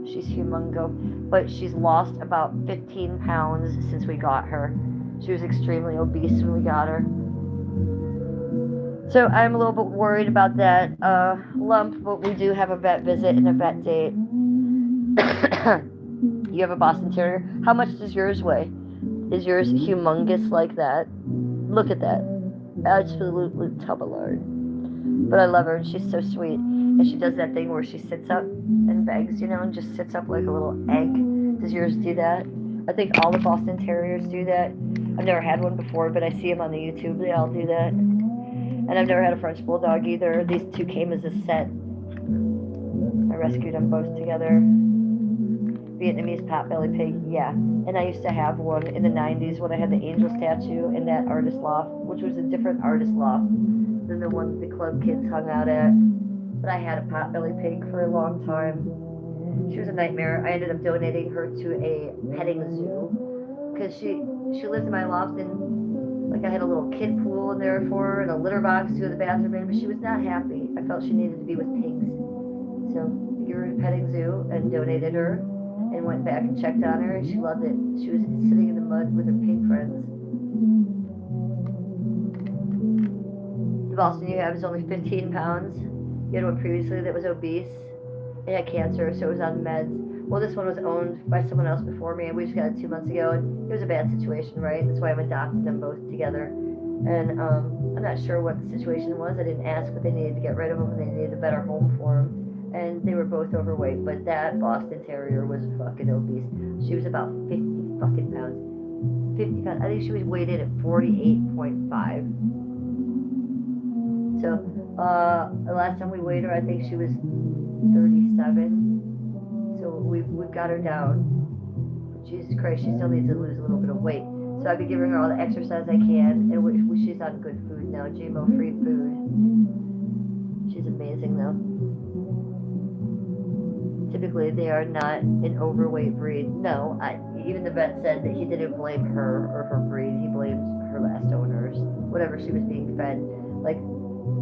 She's humongo. But she's lost about 15 pounds since we got her. She was extremely obese when we got her. So I'm a little bit worried about that lump, but we do have a vet visit and a vet date. You have a Boston Terrier. How much does yours weigh? Is yours humongous like that? Look at that. Absolutely tubalard. But I love her, and she's so sweet. And she does that thing where she sits up and begs, and just sits up like a little egg. Does yours do that? I think all the Boston Terriers do that. I've never had one before, but I see them on the YouTube. They all do that. And I've never had a French Bulldog either. These two came as a set. I rescued them both together. Vietnamese potbelly pig, yeah. And I used to have one in the 90s when I had the angel statue in that artist loft, which was a different artist loft than the one the club kids hung out at. But I had a potbelly pig for a long time. She was a nightmare. I ended up donating her to a petting zoo because she lived in my loft, and I had a little kid pool in there for her and a litter box to go to the bathroom in, but she was not happy. I felt she needed to be with pigs. So I gave her a petting zoo and donated her and went back and checked on her, and she loved it. She was sitting in the mud with her pig friends. The Boston you have is only 15 pounds. You had one previously that was obese. It had cancer, so it was on meds. Well, this one was owned by someone else before me, and we just got it 2 months ago, and it was a bad situation, right? That's why I've adopted them both together. And I'm not sure what the situation was. I didn't ask, but they needed to get rid of them, and they needed a better home for them. And they were both overweight, but that Boston Terrier was fucking obese. She was about 55 fucking pounds. 50 pounds. I think she was weighed in at 48.5. So, the last time we weighed her, I think she was 37. So we've got her down. Jesus Christ, she still needs to lose a little bit of weight. So I've been giving her all the exercise I can, and she's on good food now, GMO-free food. She's amazing though. Typically, they are not an overweight breed. No, even the vet said that he didn't blame her or her breed. He blamed her last owners, whatever she was being fed. Like,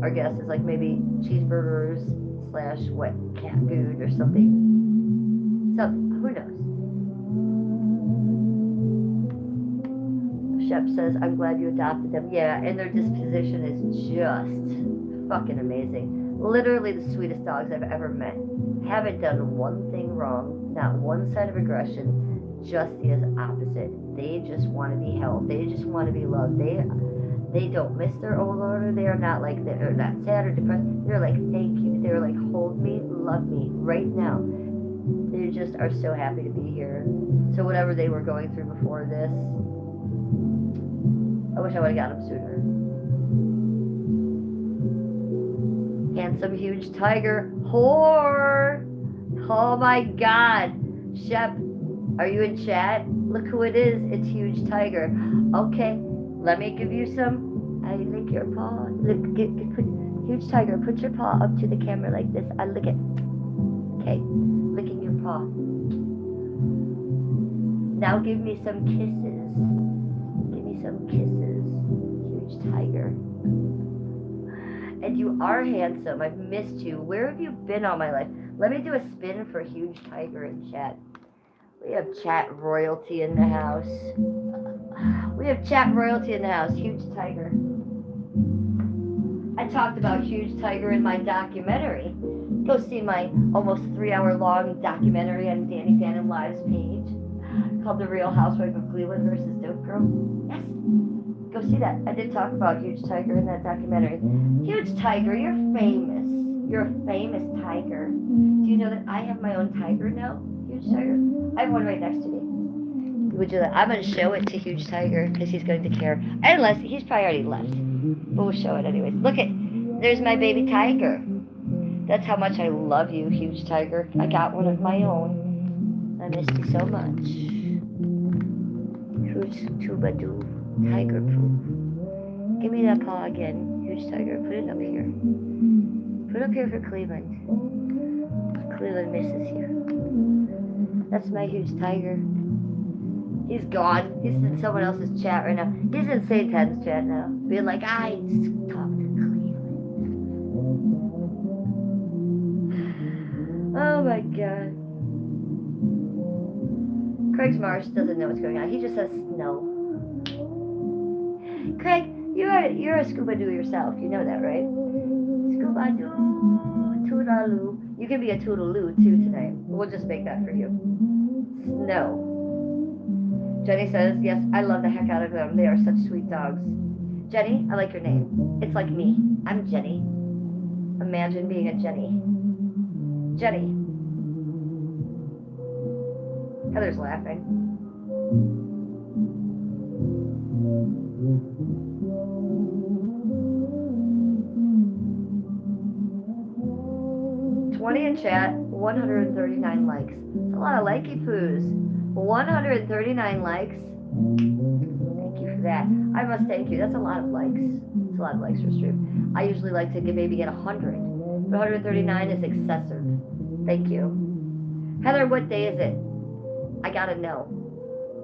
our guess is like maybe cheeseburgers / wet cat food or something. Who knows? Shep says, I'm glad you adopted them. Yeah, and their disposition is just fucking amazing. Literally the sweetest dogs I've ever met. Haven't done one thing wrong, not one sign of aggression, just the opposite. They just want to be held. They just want to be loved. They don't miss their old owner. They are not like, they're not sad or depressed. They're like, thank you. They're like, hold me, love me right now. They just are so happy to be here. So whatever they were going through before this, I wish I would have got them sooner. Handsome, huge tiger. Whore! Oh my god. Shep, are you in chat? Look who it is. It's Huge Tiger. Okay, let me give you some. I lick your paw. Huge Tiger, put your paw up to the camera like this. I lick it. Okay, licking your paw. Now give me some kisses. Give me some kisses. Huge Tiger. And you are handsome. I've missed you. Where have you been all my life? Let me do a spin for Huge Tiger in chat. We have chat royalty in the house. We have chat royalty in the house. Huge Tiger. I talked about Huge Tiger in my documentary. Go see my almost 3-hour-long documentary on Danny Phantom Live's page called The Real Housewife of Cleveland versus Dope Girl. Yes. Go see that. I did talk about Huge Tiger in that documentary. Huge Tiger, you're famous. You're a famous tiger. Do you know that I have my own tiger now? Huge Tiger. I have one right next to me. Would you? I'm going to show it to Huge Tiger because he's going to care. Unless he's probably already left, but we'll show it anyways. Look at, there's my baby tiger. That's how much I love you, Huge Tiger. I got one of my own. I missed you so much. Huge Tubadoo. Tiger poo. Give me that paw again, Huge Tiger. Put it up here. Put it up here for Cleveland. Cleveland misses you. That's my Huge Tiger. He's gone. He's in someone else's chat right now. He's in St. Ted's chat now. Being like, I just talked to Cleveland. Oh my god. Craig's Marsh doesn't know what's going on. He just says snow. Craig, you're a scuba doo yourself. You know that, right? Scuba doo, toodaloo. You can be a toodaloo too tonight. We'll just make that for you. Snow. Jenny says, yes, I love the heck out of them. They are such sweet dogs. Jenny, I like your name. It's like me. I'm Jenny. Imagine being a Jenny. Jenny. Heather's laughing. In chat, 139 likes. It's a lot of likey poos. 139 likes. Thank you for that. I must thank you. That's a lot of likes. It's a lot of likes for stream. I usually like to maybe get 100. But 139 is excessive. Thank you. Heather, what day is it? I gotta know.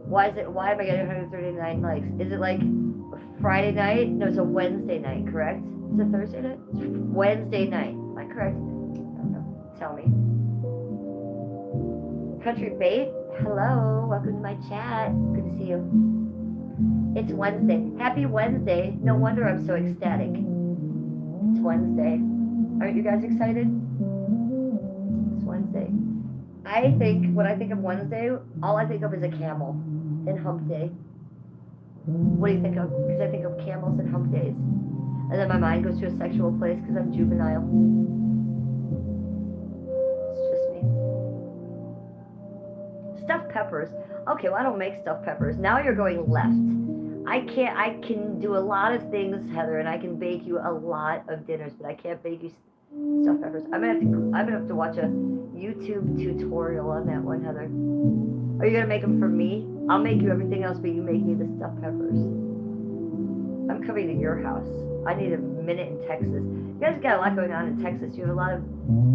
Why am I getting 139 likes? Is it like a Friday night? No, it's a Wednesday night, correct? Is it Thursday night? It's Wednesday night. Am I correct? Tell me. Country Bait, hello, welcome to my chat. Good to see you. It's Wednesday. Happy Wednesday. No wonder I'm so ecstatic. It's Wednesday. Aren't you guys excited? It's Wednesday. When I think of Wednesday, all I think of is a camel and hump day. What do you think of? Because I think of camels and hump days. And then my mind goes to a sexual place because I'm juvenile. Stuffed peppers. Okay, well, I don't make stuffed peppers. Now you're going left. I can do a lot of things, Heather, and I can bake you a lot of dinners, but I can't bake you stuffed peppers. I'm gonna have to watch a YouTube tutorial on that one, Heather. Are you gonna make them for me? I'll make you everything else, but you make me the stuffed peppers. I'm coming to your house. I need a minute in Texas. You guys got a lot going on in Texas. You have a lot of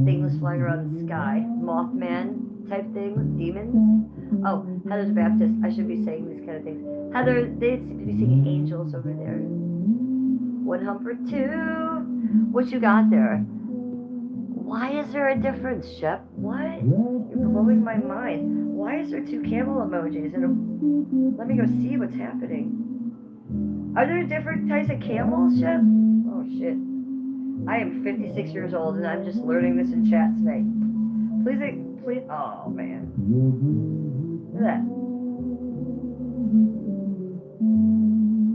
things flying around the sky. Mothman type things, demons. Oh, Heather's a Baptist. I should be saying these kind of things. Heather, they seem to be singing angels over there. One hump or two. What you got there? Why is there a difference, Shep? What? You're blowing my mind. Why is there two camel emojis? And let me go see what's happening. Are there different types of camels, Shep? Oh shit. I am 56 years old and I'm just learning this in chat tonight. Please, oh man. Look at that.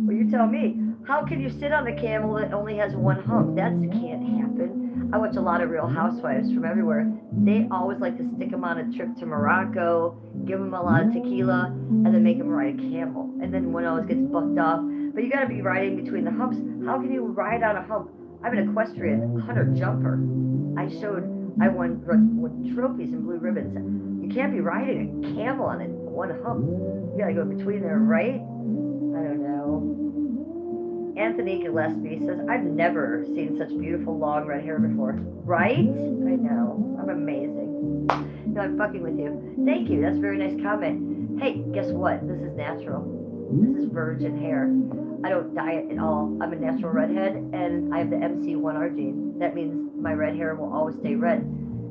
Well, you tell me. How can you sit on a camel that only has one hump? That can't happen. I watch a lot of Real Housewives from everywhere. They always like to stick them on a trip to Morocco, give them a lot of tequila, and then make them ride a camel. And then one always gets bucked off. But you gotta be riding between the humps. How can you ride on a hump? I'm an equestrian hunter jumper. I won trophies and blue ribbons. You can't be riding a camel on one hump. You gotta go between there, right? I don't know. Anthony Gillespie says, I've never seen such beautiful long red hair before. Right? I know. I'm amazing. No, I'm fucking with you. Thank you. That's a very nice comment. Hey, guess what? This is natural. This is virgin hair. I don't dye it at all. I'm a natural redhead, and I have the MC1R gene. That means my red hair will always stay red.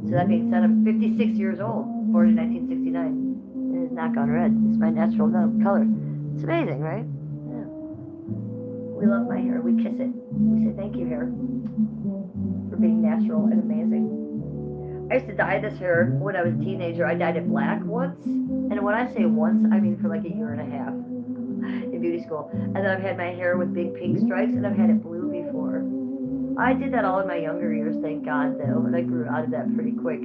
So that being said, I'm 56 years old, born in 1969. It has not gone red. It's my natural color. It's amazing, right? Yeah. We love my hair. We kiss it. We say thank you, hair, for being natural and amazing. I used to dye this hair when I was a teenager. I dyed it black once. And when I say once, I mean for like a year and a half in beauty school. And then I've had my hair with big pink stripes, and I've had it blue before. I did that all in my younger years, thank God, though, and I grew out of that pretty quick.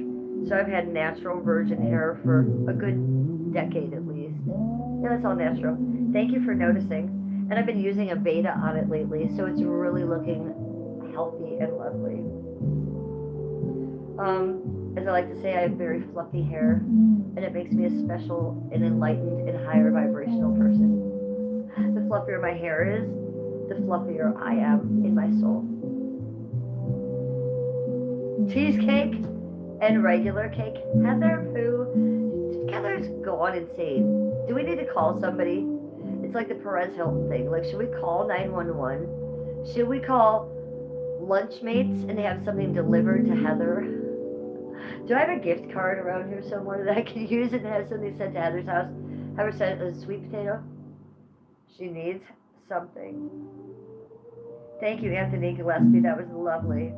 So I've had natural virgin hair for a good decade at least. Yeah, that's all natural. Thank you for noticing. And I've been using Aveda on it lately, so it's really looking healthy and lovely. As I like to say, I have very fluffy hair, and it makes me a special and enlightened and higher vibrational person. The fluffier my hair is, the fluffier I am in my soul. Cheesecake and regular cake. Heather Pooh. Heather's gone insane. Do we need to call somebody? It's like the Perez Hilton thing. Like, should we call 911? Should we call Lunchmates and have something delivered to Heather? Do I have a gift card around here somewhere that I can use and have something sent to Heather's house? Have her send a sweet potato? She needs something. Thank you, Anthony Gillespie. That was lovely.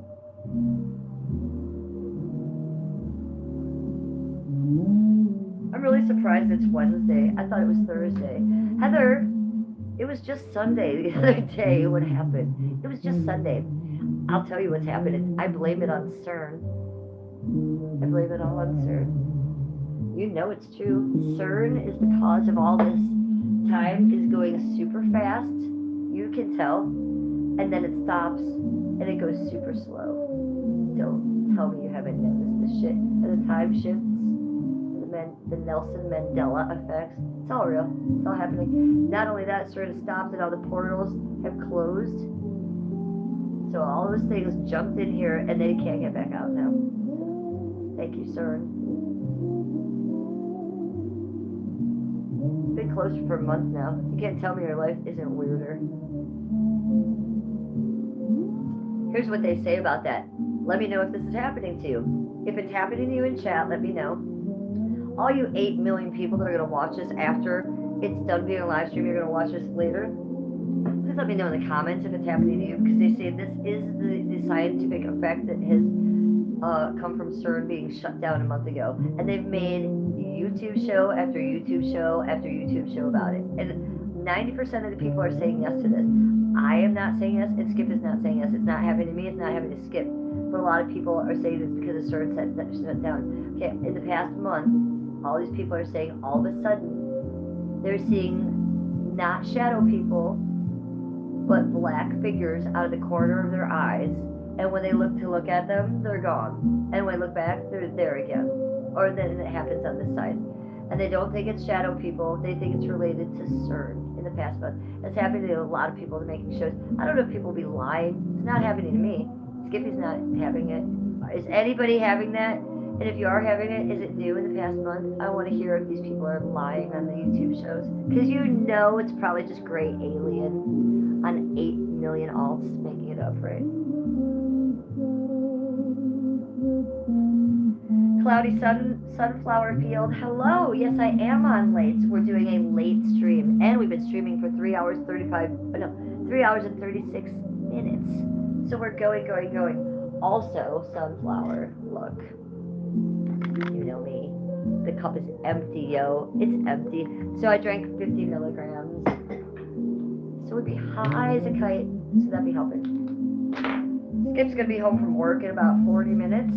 I'm really surprised it's Wednesday. I thought it was Thursday. Heather, it was just Sunday the other day. What happened? It was just Sunday. I'll tell you what's happening. I blame it on CERN. I blame it all on CERN. You know it's true. CERN is the cause of all this. Time is going super fast. You can tell. And then it stops. And it goes super slow. Don't tell me you haven't noticed this shit. And the time shifts. The Nelson Mandela effects. It's all real. It's all happening. Not only that, CERN has stopped and all the portals have closed. So all those things jumped in here and they can't get back out now. Thank you, CERN. Been closed for a month now. You can't tell me your life isn't weirder. Here's what they say about that. Let me know if this is happening to you. If it's happening to you in chat, let me know. All you 8 million people that are going to watch this after it's done being a live stream, you're going to watch this later, please let me know in the comments if it's happening to you, because they say this is the scientific effect that has come from CERN being shut down a month ago. And they've made YouTube show after YouTube show after YouTube show about it. And 90% of the people are saying yes to this. I am not saying yes, and Skip is not saying yes. It's not happening to me, it's not happening to Skip. But a lot of people are saying it's because of CERN shut down. Okay, in the past month, all these people are saying all of a sudden they're seeing not shadow people, but black figures out of the corner of their eyes. And when they look at them, they're gone. And when they look back, they're there again. Or then it happens on this side. And they don't think it's shadow people. They think it's related to CERN in the past month. It's happening to a lot of people making shows. I don't know if people will be lying. It's not happening to me. Skippy's not having it. Is anybody having that? And if you are having it, is it new in the past month? I want to hear if these people are lying on the YouTube shows. Because you know it's probably just gray alien on 8 million alts making it up, right? Cloudy sunflower field. Hello. Yes, I am on late. We're doing a late stream, and we've been streaming for 3 hours and 36 minutes. So we're going. Also, sunflower. Look, you know me. The cup is empty, yo. It's empty. So I drank 50 milligrams. So we'd be high as a kite. So that'd be helping. Skip's gonna be home from work in about 40 minutes.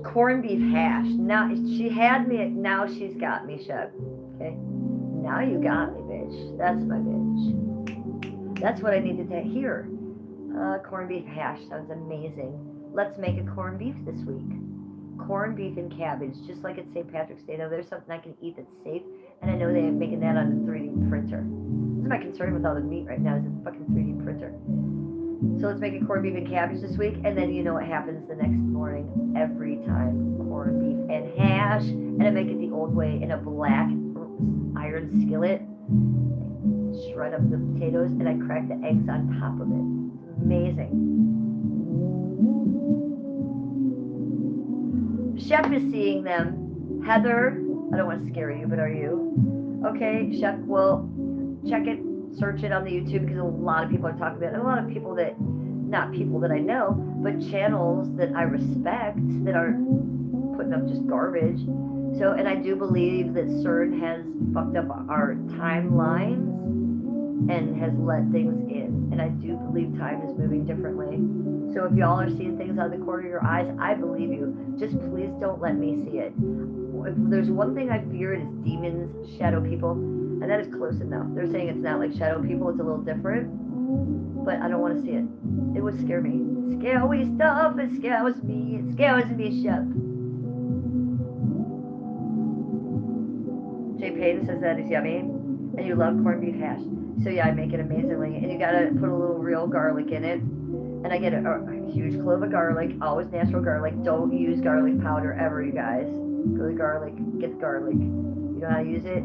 Corned beef hash. Now she had me. Now she's got me, Shep. Okay. Now you got me, bitch. That's my bitch. That's what I needed to hear. Corned beef hash sounds amazing. Let's make a corned beef this week. Corned beef and cabbage, just like it's St. Patrick's Day. Now there's something I can eat that's safe, and I know they are making that on a 3D printer. This is my concern with all the meat right now, is the fucking 3D printer. So let's make a corned beef and cabbage this week, and then you know what happens the next morning every time. Corned beef and hash, and I make it the old way in a black iron skillet. Shred up the potatoes, and I crack the eggs on top of it. It's amazing. Chef is seeing them. Heather, I don't want to scare you, but are you? Okay, Chef, well, check it. Search it on the YouTube, because a lot of people are talking about it. A lot of people that, not people that I know, but channels that I respect that aren't putting up just garbage. So, and I do believe that CERN has fucked up our timelines and has let things in. And I do believe time is moving differently. So if y'all are seeing things out of the corner of your eyes, I believe you. Just please don't let me see it. If there's one thing I fear, it is demons, shadow people. And that is close enough. They're saying it's not like shadow people, it's a little different. But I don't want to see it. It would scare me. Scary stuff, it scares me. It scares me, Shep. Jay Payne says that is yummy. And you love corned beef hash. So yeah, I make it amazingly. And you gotta put a little real garlic in it. And I get a huge clove of garlic, always natural garlic. Don't use garlic powder ever, you guys. Go to garlic, get the garlic. You know how to use it?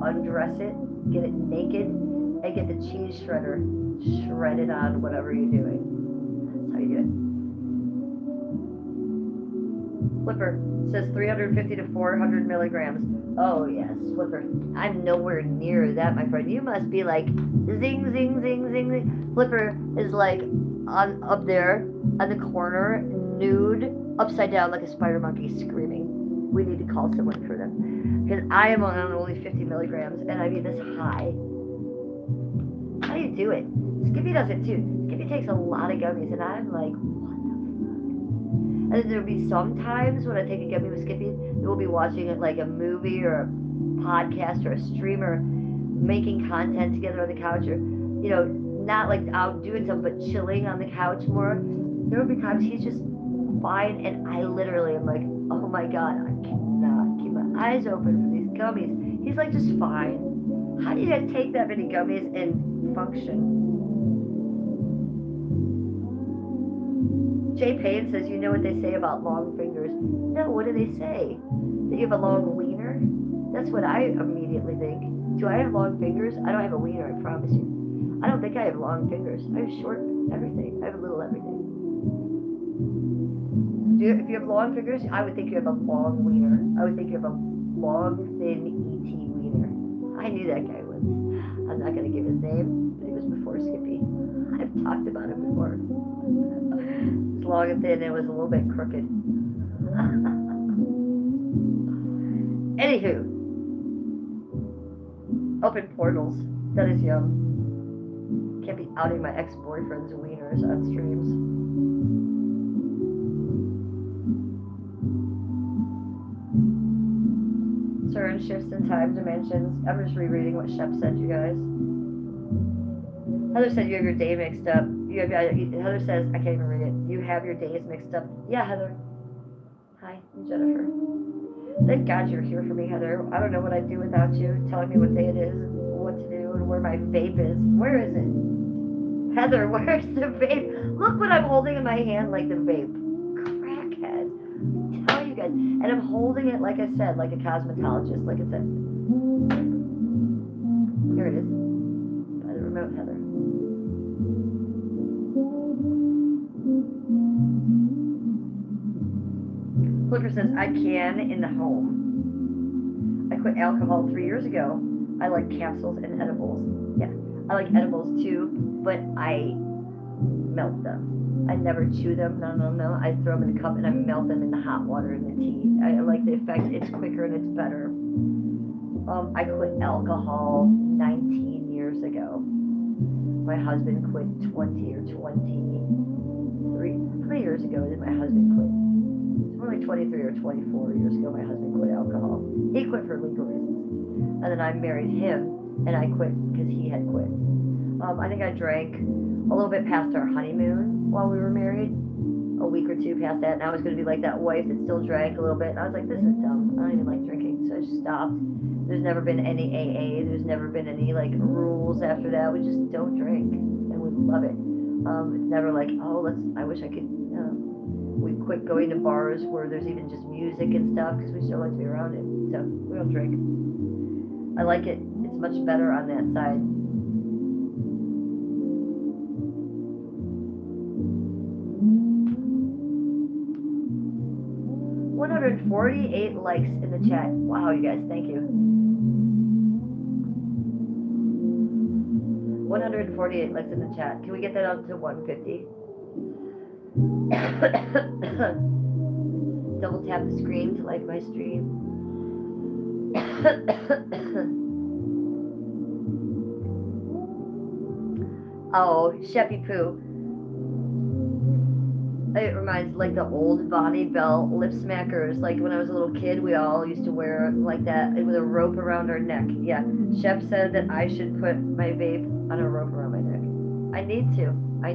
Undress it, get it naked, and get the cheese shredder. Shred it on whatever you're doing. That's how you do it. Flipper says 350 to 400 milligrams. Oh yes, Flipper. I'm nowhere near that, my friend. You must be like zing, zing, zing, zing, zing. Flipper is like up there on the corner, nude, upside down like a spider monkey screaming. We need to call someone for them. Because I am on only 50 milligrams, and I mean this high. How do you do it? Skippy does it too. Skippy takes a lot of gummies, and I'm like, what the fuck? And then there'll be some times when I take a gummy with Skippy, we'll be watching it like a movie or a podcast or a streamer making content together on the couch, or, you know, not like out doing something, but chilling on the couch more. There will be times he's just fine, and I literally am like, oh my god, I cannot keep my eyes open for these gummies. He's like just fine. How do you guys take that many gummies and function? Jay Payne says, you know what they say about long fingers? No, what do they say? That you have a long wiener? That's what I immediately think. Do I have long fingers? I don't have a wiener, I promise you. I don't think I have long fingers. I have short everything. I have a little everything. If you have long fingers, I would think you have a long wiener. I would think you have a long, thin, E.T. wiener. I knew that guy once. I'm not going to give his name, but he was before Skippy. I've talked about him before. It was long and thin, and it was a little bit crooked. Anywho. Open portals. That is yum. Can't be outing my ex-boyfriend's wieners on streams. turn, shifts in time dimensions. I'm just rereading what Shep said, you guys. Heather said you have your day mixed up. Heather says, I can't even read it. You have your days mixed up. Yeah, Heather. Hi, I'm Jennifer. Thank God you're here for me, Heather. I don't know what I'd do without you telling me what day it is and what to do and where my vape is. Where is it? Heather, where's the vape? Look what I'm holding in my hand like the vape. Crackhead. I'm telling you guys. And I'm holding it, like I said, like a cosmetologist. Like I said. Here it is. By the remote, Heather. Flicker says, I can in the home. I quit alcohol 3 years ago. I like capsules and edibles. Yeah, I like edibles too, but I melt them. I never chew them. No. I throw them in a cup and I melt them in the hot water and the tea. I like the effect. It's quicker and it's better. I quit alcohol 19 years ago. My husband quit 20 or 23. How many years ago did my husband quit? Only 23 or 24 years ago, my husband quit alcohol. He quit for legal reasons. And then I married him, and I quit because he had quit. I think I drank a little bit past our honeymoon while we were married, a week or two past that, and I was going to be like that wife that still drank a little bit, and I was like, this is dumb. I don't even like drinking, so I just stopped. There's never been any AA. There's never been any, rules after that. We just don't drink, and we love it. It's never like, I wish I could, we quit going to bars where there's even just music and stuff because we still like to be around it. So we don't drink. I like it. It's much better on that side. $148 likes in the chat. Wow, you guys, thank you. 148 likes in the chat. Can we get that up to 150? Double tap the screen to like my stream. Oh, Sheppy Poo. It reminds like the old Bonnie Bell lip smackers. Like when I was a little kid, we all used to wear like that with a rope around our neck. Yeah, Shep said that I should put my vape on a rope around my neck. I need to. I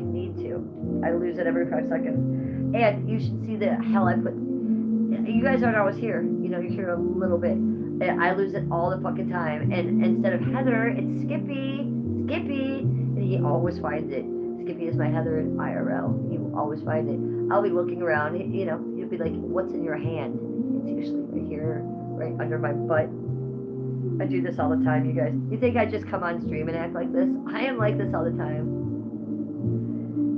lose it every 5 seconds. And you should see the hell I put. You guys aren't always here. You hear a little bit. And I lose it all the fucking time. And instead of Heather, it's Skippy. And he always finds it. Skippy is my Heather in IRL. You always find it. I'll be looking around. You'll be like, what's in your hand? It's usually right here, right under my butt. I do this all the time, you guys. You think I just come on stream and act like this? I am like this all the time.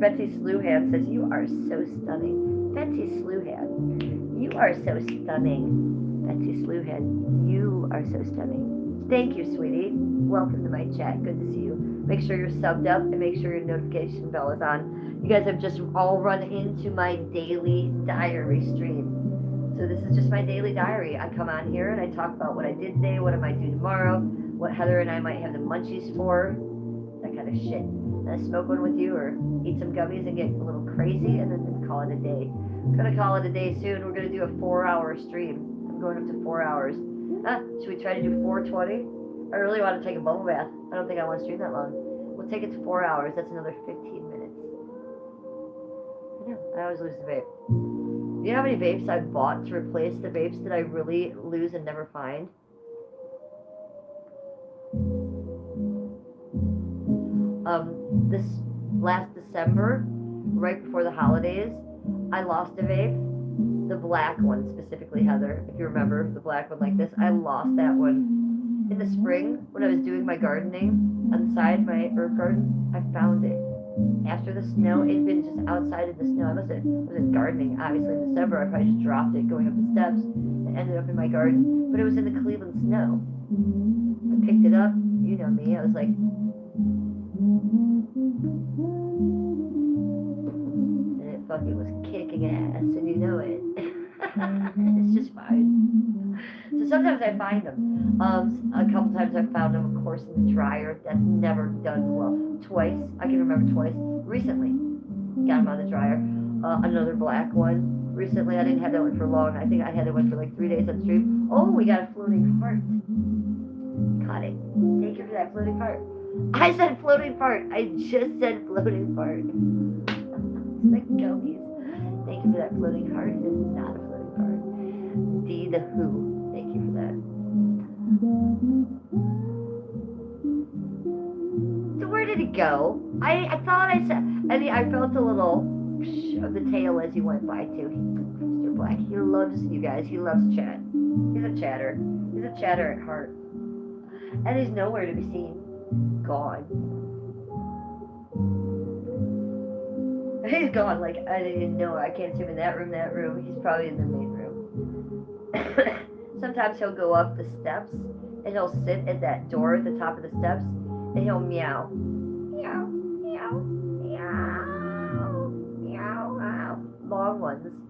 Betsy Sluhan says, you are so stunning. Betsy Sluhan, you are so stunning. Betsy Sluhan, you are so stunning. Thank you, sweetie. Welcome to my chat. Good to see you. Make sure you're subbed up and make sure your notification bell is on. You guys have just all run into my daily diary stream. So this is just my daily diary. I come on here and I talk about what I did today, what I might do tomorrow, what Heather and I might have the munchies for, that kind of shit. And I smoke one with you or eat some gummies and get a little crazy and then call it a day. I'm going to call it a day soon. We're going to do a 4-hour stream. I'm going up to 4 hours. Should we try to do 420? I really want to take a bubble bath. I don't think I want to stream that long. We'll take it to 4 hours. That's another 15 minutes. I know. I always lose the vape. Do you know how many vapes I've bought to replace the vapes that I really lose and never find? This last December, right before the holidays, I lost a vape. The black one specifically, Heather, if you remember, the black one like this. I lost that one. In the spring, when I was doing my gardening on the side of my herb garden, I found it. After the snow, it had been just outside of the snow. I wasn't gardening, obviously, in December. I probably just dropped it going up the steps and ended up in my garden. But it was in the Cleveland snow. I picked it up. You know me. I was like... And it fucking was kicking ass, and you know it. It's just fine. So sometimes I find them. A couple times I found them, of course, in the dryer. That's never done well. Twice. I can remember twice. Recently, got them out of the dryer. Another black one. recently. I didn't have that one for long. I think I had that one for like 3 days on stream. Oh, we got a floating fart. Got it. Thank you for that floating fart. I said floating fart. I just said floating fart. It's like gummies. Thank you for that floating fart. It is not a floating fart. D the Who. Thank you for that. So where did it go? I thought I said. I mean, I felt a little of the tail as you went by too. Mr. Black. He loves you guys. He loves chat. He's a chatter. He's a chatter at heart. And he's nowhere to be seen. Gone. He's gone. Like, I didn't know. I can't see him in that room. He's probably in the main room. Sometimes he'll go up the steps and he'll sit at that door at the top of the steps and he'll meow. Meow, meow, meow, meow, meow. Long ones.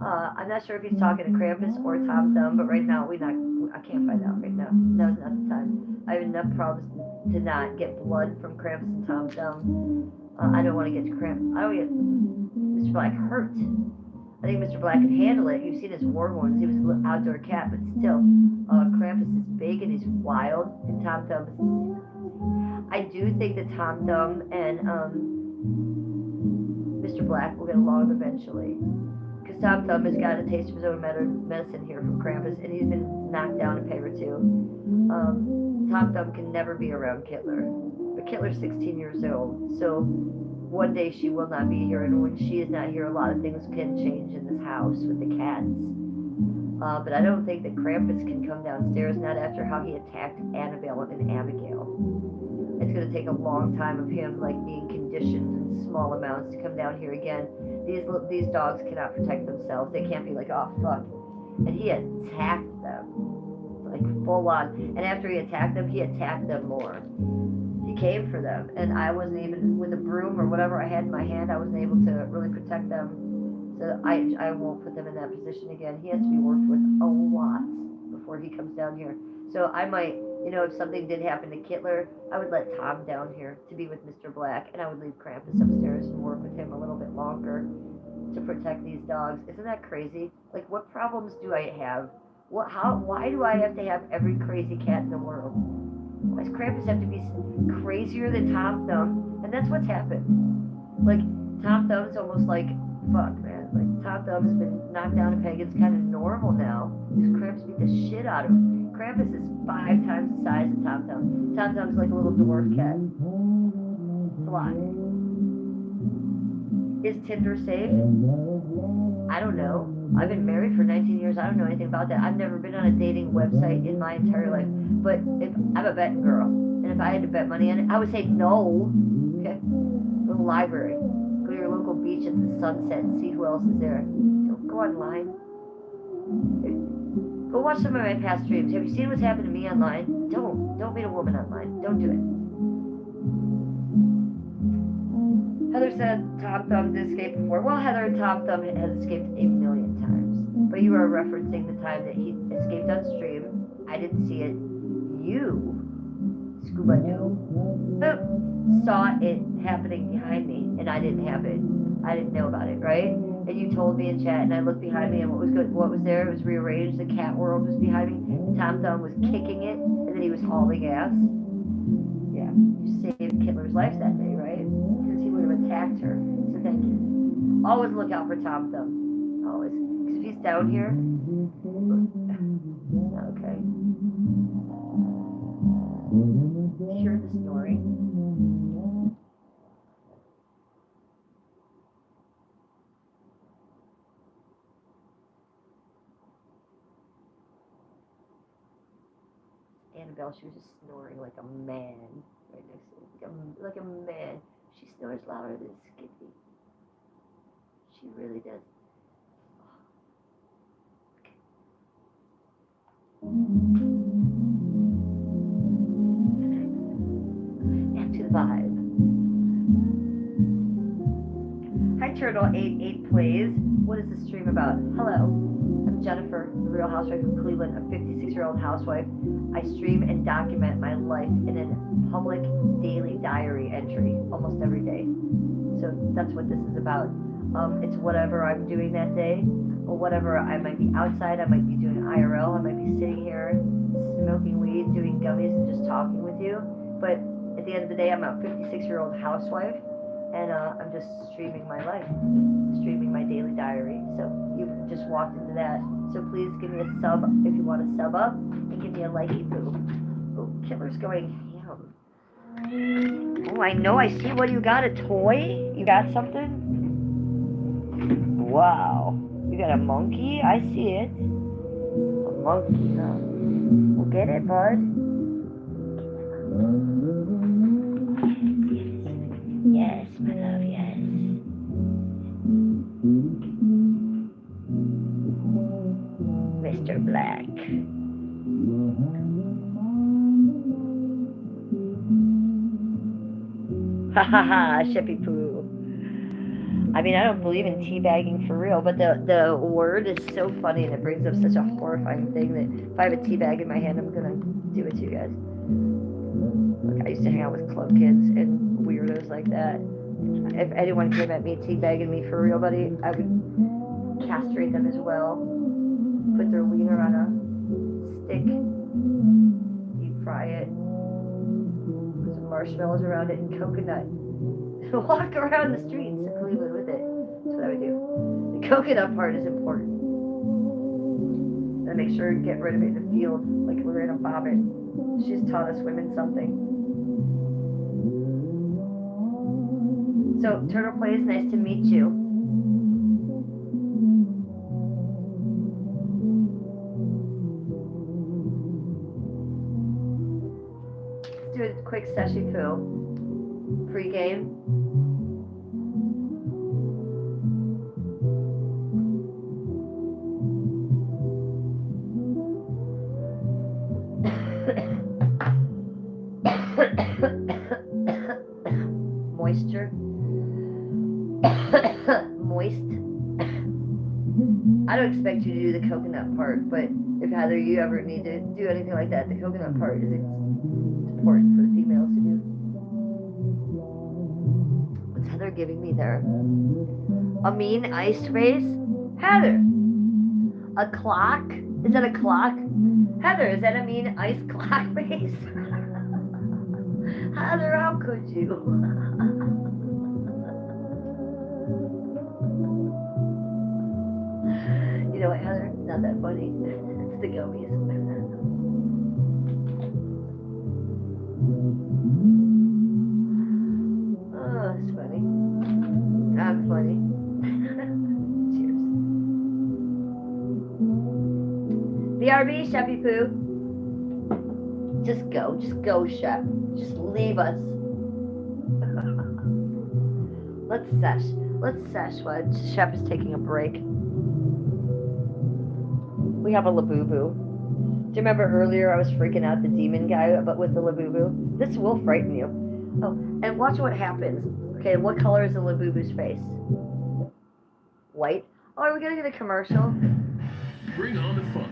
I'm not sure if he's talking to Krampus or Tom Thumb, but right now I can't find out right now. Now's not the time. I have enough problems to not get blood from Krampus and Tom Thumb. I don't want to get to Krampus. I don't get Mr. Black hurt. I think Mr. Black can handle it. You've seen his war wounds. He was an outdoor cat, but still, Krampus is big and he's wild, and Tom Thumb is... I do think that Tom Thumb and Mr. Black will get along eventually. Because Tom Thumb has got a taste of his own medicine here from Krampus, and he's been knocked down a peg or two. Tom Thumb can never be around Kittler. But Kittler's 16 years old, so one day she will not be here, and when she is not here, a lot of things can change in this house with the cats. But I don't think that Krampus can come downstairs, not after how he attacked Annabelle and Abigail. It's going to take a long time of him, like, being conditioned in small amounts to come down here again. These dogs cannot protect themselves. They can't be like, oh, fuck. And he attacked them, like, full on. And after he attacked them more. He came for them, and I wasn't even, with a broom or whatever I had in my hand, I wasn't able to really protect them. So I won't put them in that position again. He has to be worked with a lot before he comes down here. So I might, if something did happen to Kittler, I would let Tom down here to be with Mr. Black, and I would leave Krampus upstairs and work with him a little bit longer to protect these dogs. Isn't that crazy? Like, what problems do I have? Why do I have to have every crazy cat in the world? Why does Krampus have to be crazier than Tom Thumb? And that's what's happened. Like, Tom Thumb's almost like, fuck, man. Like, Tom Thumb's been knocked down a peg. It's kind of normal now. Because Krampus beat the shit out of him. Krampus is 5 times the size of Tom Thumb. Tom Thumb's like a little dwarf cat. Fly. Is Tinder safe? I don't know. I've been married for 19 years. I don't know anything about that. I've never been on a dating website in my entire life. But if I'm a betting girl, and if I had to bet money on it, I would say no. Okay? Go to the library. Go to your local beach at the sunset and see who else is there. Don't go online. Go watch some of my past streams. Have you seen what's happened to me online? Don't meet a woman online. Don't do it. Heather said Tom Thumb did escape before. Well, Heather and Tom Thumb has escaped a million times. But you are referencing the time that he escaped on stream. I didn't see it. You, Scuba Doo, saw it happening behind me, and I didn't have it. I didn't know about it, right? And you told me in chat, and I looked behind me, and what was good? What was there? It was rearranged. The cat world was behind me. Tom Thumb was kicking it, and then he was hauling ass. Yeah, you saved Kittler's life that day, right? Because he would have attacked her. So thank you. Always look out for Tom Thumb. Always. Because if he's down here, it's not okay. Hear the snoring. Annabelle, she was just snoring like a man right next to me. Like a man. She snores louder than Skippy. She really does. And to the vibe. Hi Turtle 88 Plays. What is the stream about? Hello. I'm Jennifer, the Real Housewife of Cleveland, a 56-year-old housewife. I stream and document my life in a public daily diary entry almost every day. So that's what this is about. It's whatever I'm doing that day, or whatever. I might be outside, I might be doing IRL, I might be sitting here smoking weed, doing gummies, and just talking with you. But at the end of the day, I'm a 56-year-old housewife, and I'm just streaming my life, streaming my daily diary. So you've just walked into that. So please give me a sub if you want to sub up, and give me a likey poo. Oh, Killer's going ham. Oh, I know, I see. What do you got? A toy? You got something? Wow. You got a monkey? I see it. A monkey, huh? Well, get it, bud. Yes, my love, yes. Mr. Black. Ha ha ha, Shippy Poo. I mean, I don't believe in teabagging for real, but the word is so funny and it brings up such a horrifying thing that if I have a teabag in my hand, I'm gonna do it to you guys. Look, I used to hang out with club kids and weirdos like that. If anyone came at me teabagging me for real, buddy, I would castrate them as well. Put their wiener on a stick, deep fry it, put some marshmallows around it and coconut. Walk around the streets of Cleveland with it. That's what I would do. The coconut part is important. And make sure to get rid of it in the field, like Lorena Bobbitt. She's taught us women something. So, Turtle Plays, nice to meet you. Let's do a quick session poo. Free game. Moisture. Moist. I don't expect you to do the coconut part, but if Heather, you ever need to do anything like that, the coconut part is important for the females to do. What's Heather giving me there? A mean ice face? Heather! A clock? Is that a clock? Heather, is that a mean ice clock face? Heather, how could you? You know what, Heather? It's not that funny. It's the gummies. Oh, it's funny. I'm funny. Cheers. BRB, Chefy Poo. Just go, Chef. Just leave us. Let's sesh while Chef is taking a break. We have a Labubu. Do you remember earlier I was freaking out the demon guy, but with the Labubu? This will frighten you. Oh, and watch what happens. Okay, what color is the Labubu's face? White. Oh, are we gonna get a commercial? Bring on the fun.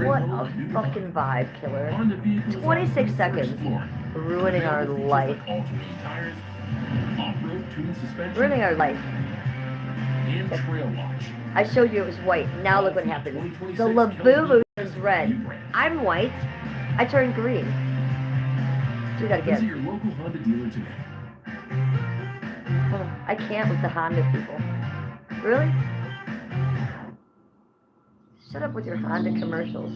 What a fucking vibe, killer. 26 seconds. Ruining our life. Ruining our life. I showed you it was white. Now look what happens. The Labubu is red. I'm white. I turned green. Do that again. Visit your local Honda dealer today. Oh, I can't with the Honda people. Really? Shut up with your Honda commercials.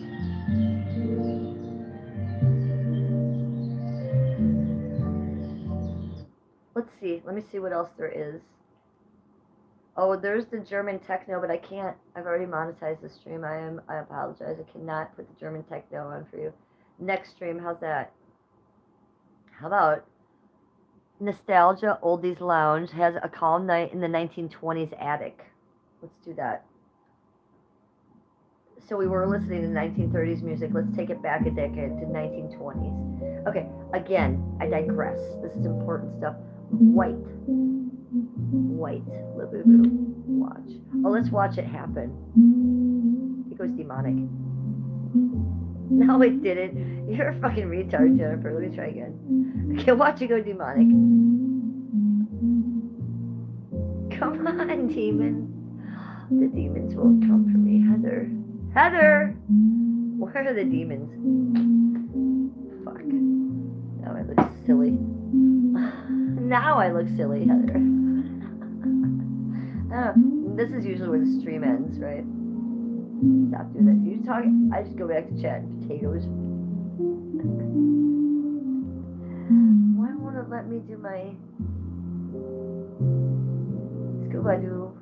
Let's see. Let me see what else there is. Oh, there's the German techno, but I can't. I've already monetized the stream. I apologize. I cannot put the German techno on for you. Next stream, how's that? How about Nostalgia Oldies Lounge has a calm night in the 1920s attic. Let's do that. So we were listening to 1930s music. Let's take it back a decade to 1920s. Okay, again, I digress. This is important stuff. White Labubu. Watch. Oh, let's watch it happen. It goes demonic. No, it didn't. You're a fucking retard, Jennifer. Let me try again. Okay, watch it go demonic. Come Come on, demon. The demons won't come for me, Heather. Heather! Where are the demons? Fuck. Now I look silly. Now I look silly, Heather. This is usually where the stream ends, right? Stop doing that. You talk. I just go back to chatting potatoes. Why won't it let me do my scuba do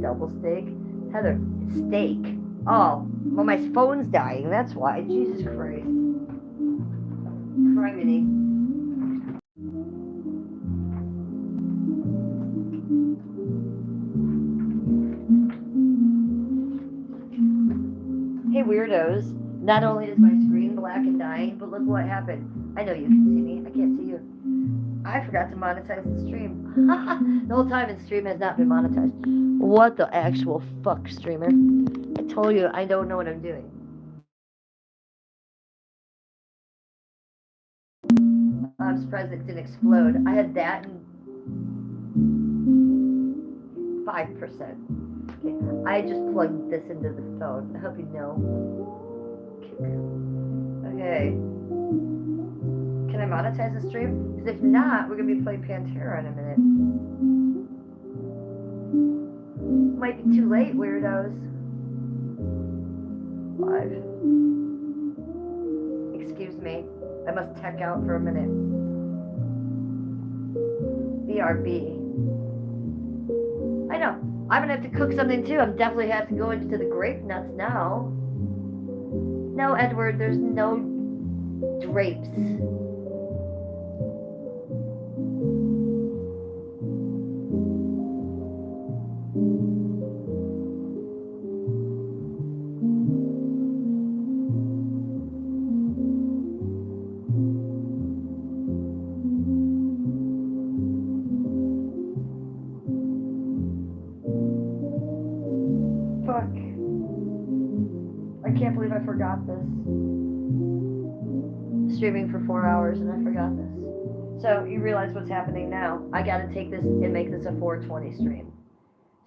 double steak? Heather, it's steak. Oh, well, my phone's dying. That's why. Jesus Christ. Criminy. Hey, weirdos. Not only is my screen black and dying, but look what happened. I know you can see me. I can't see you. I forgot to monetize the stream. The whole time the stream has not been monetized. What the actual fuck, streamer? I told you I don't know what I'm doing. I'm surprised it didn't explode. I had that and 5%. Okay. I just plugged this into the phone. I hope you know. Okay. Can I monetize the stream? Because if not, we're going to be playing Pantera in a minute. Might be too late, weirdos. 5. Excuse me. I must tech out for a minute. BRB. I know. I'm going to have to cook something too. I'm definitely have to go into the grape nuts now. No, Edward, there's no drapes. Fuck. I can't believe I forgot this. Streaming for 4 hours and I forgot this. So you realize what's happening now. I gotta take this and make this a 420 stream.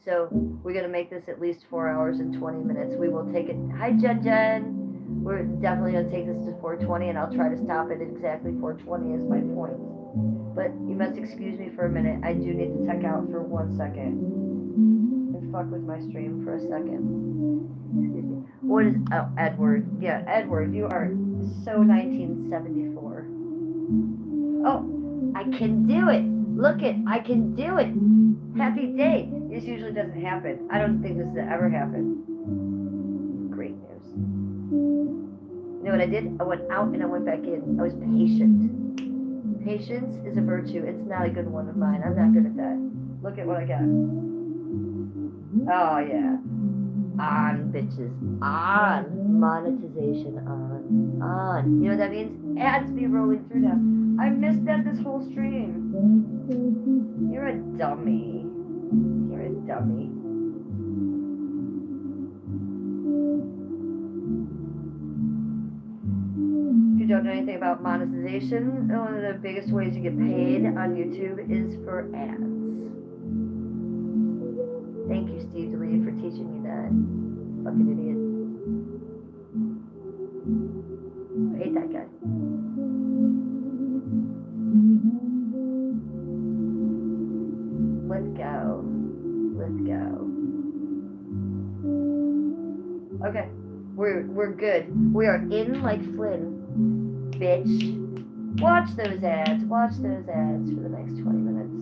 So we're gonna make this at least 4 hours and 20 minutes. We will take it. Hi Jen. We're definitely gonna take this to 420 and I'll try to stop it at exactly 420 is my point. But you must excuse me for a minute. I do need to check out for 1 second. And fuck with my stream for a second. Excuse me. What is, oh, Edward. Yeah, Edward, you are so 1974. Oh, I can do it. Look it, I can do it. Happy day. This usually doesn't happen. I don't think this has ever happened. Great news. You know what I did? I went out and I went back in. I was patient. Patience is a virtue. It's not a good one of mine. I'm not good at that. Look at what I got. Oh, yeah. On, bitches. On. Monetization. On. You know what that means? Ads be rolling through now. I missed that this whole stream. You're a dummy. You're a dummy. If you don't know anything about monetization, one of the biggest ways you get paid on YouTube is for ads. Thank you, Steve DeLee, for teaching me that. Fucking idiot. I hate that guy. Let's go. Let's go. Okay. We're good. We are in like Flynn. Bitch. Watch those ads. Watch those ads for the next 20 minutes.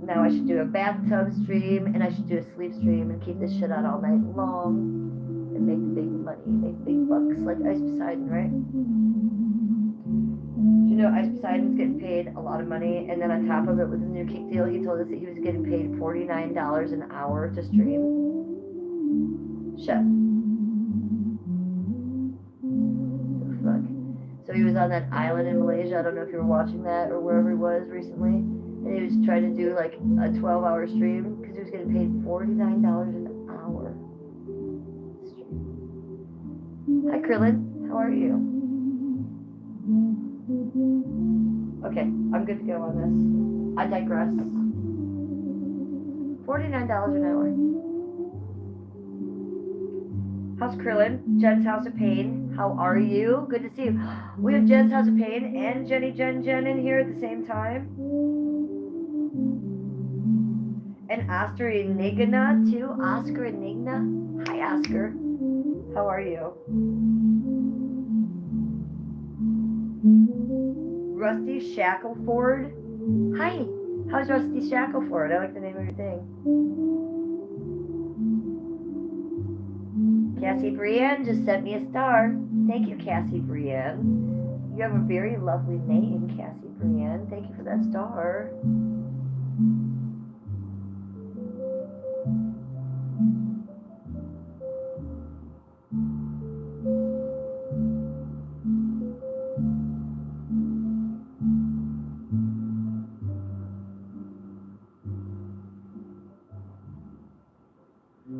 Now I should do a bathtub stream and I should do a sleep stream and keep this shit out all night long and make the big money, make big bucks like Ice Poseidon, right? You know, Ice Poseidon's getting paid a lot of money, and then on top of it with his new kick deal, he told us that he was getting paid $49 an hour to stream. Shut. The fuck. So he was on that island in Malaysia. I don't know if you were watching that or wherever he was recently. And he was trying to do like a 12-hour stream because he was getting paid $49 an hour. Stream. Hi, Krillin. How are you? Okay, I'm good to go on this. I digress. $49 an hour. How's Krillin? Jen's House of Pain. How are you? Good to see you. We have Jen's House of Pain and Jen in here at the same time. And Oscar Enigna too. Oscar Enigna. Hi Oscar. How are you? Rusty Shackleford. Hi. How's Rusty Shackleford? I like the name of your thing. Cassie Brienne just sent me a star. Thank you, Cassie Brienne. You have a very lovely name, Cassie Brienne. Thank you for that star.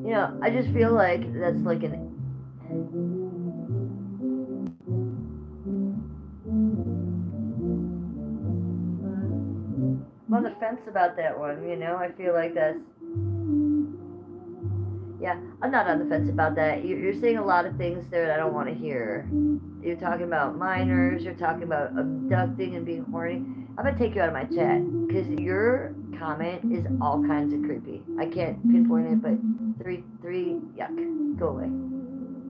You know, I just feel like that's like an... I'm on the fence about that one, you know? I feel like that's... Yeah, I'm not on the fence about that. You're saying a lot of things there that I don't want to hear. You're talking about minors, you're talking about abducting and being horny. I'm going to take you out of my chat, because your comment is all kinds of creepy. I can't pinpoint it, but three, yuck. Go away.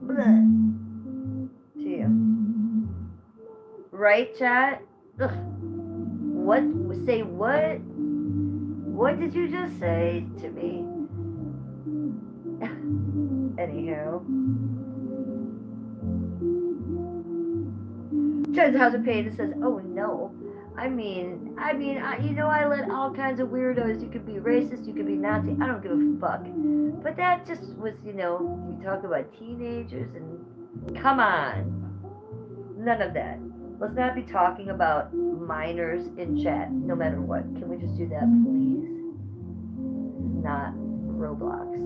Blech. To you. Right, chat? Ugh. What? Say what? What did you just say to me? Anyhow. Jen's House of Pain says, oh no. I mean, you know, I let all kinds of weirdos, you could be racist, you could be Nazi, I don't give a fuck. But that just was, you know, you talk about teenagers and, come on. None of that. Let's not be talking about minors in chat, no matter what. Can we just do that, please? Not Roblox.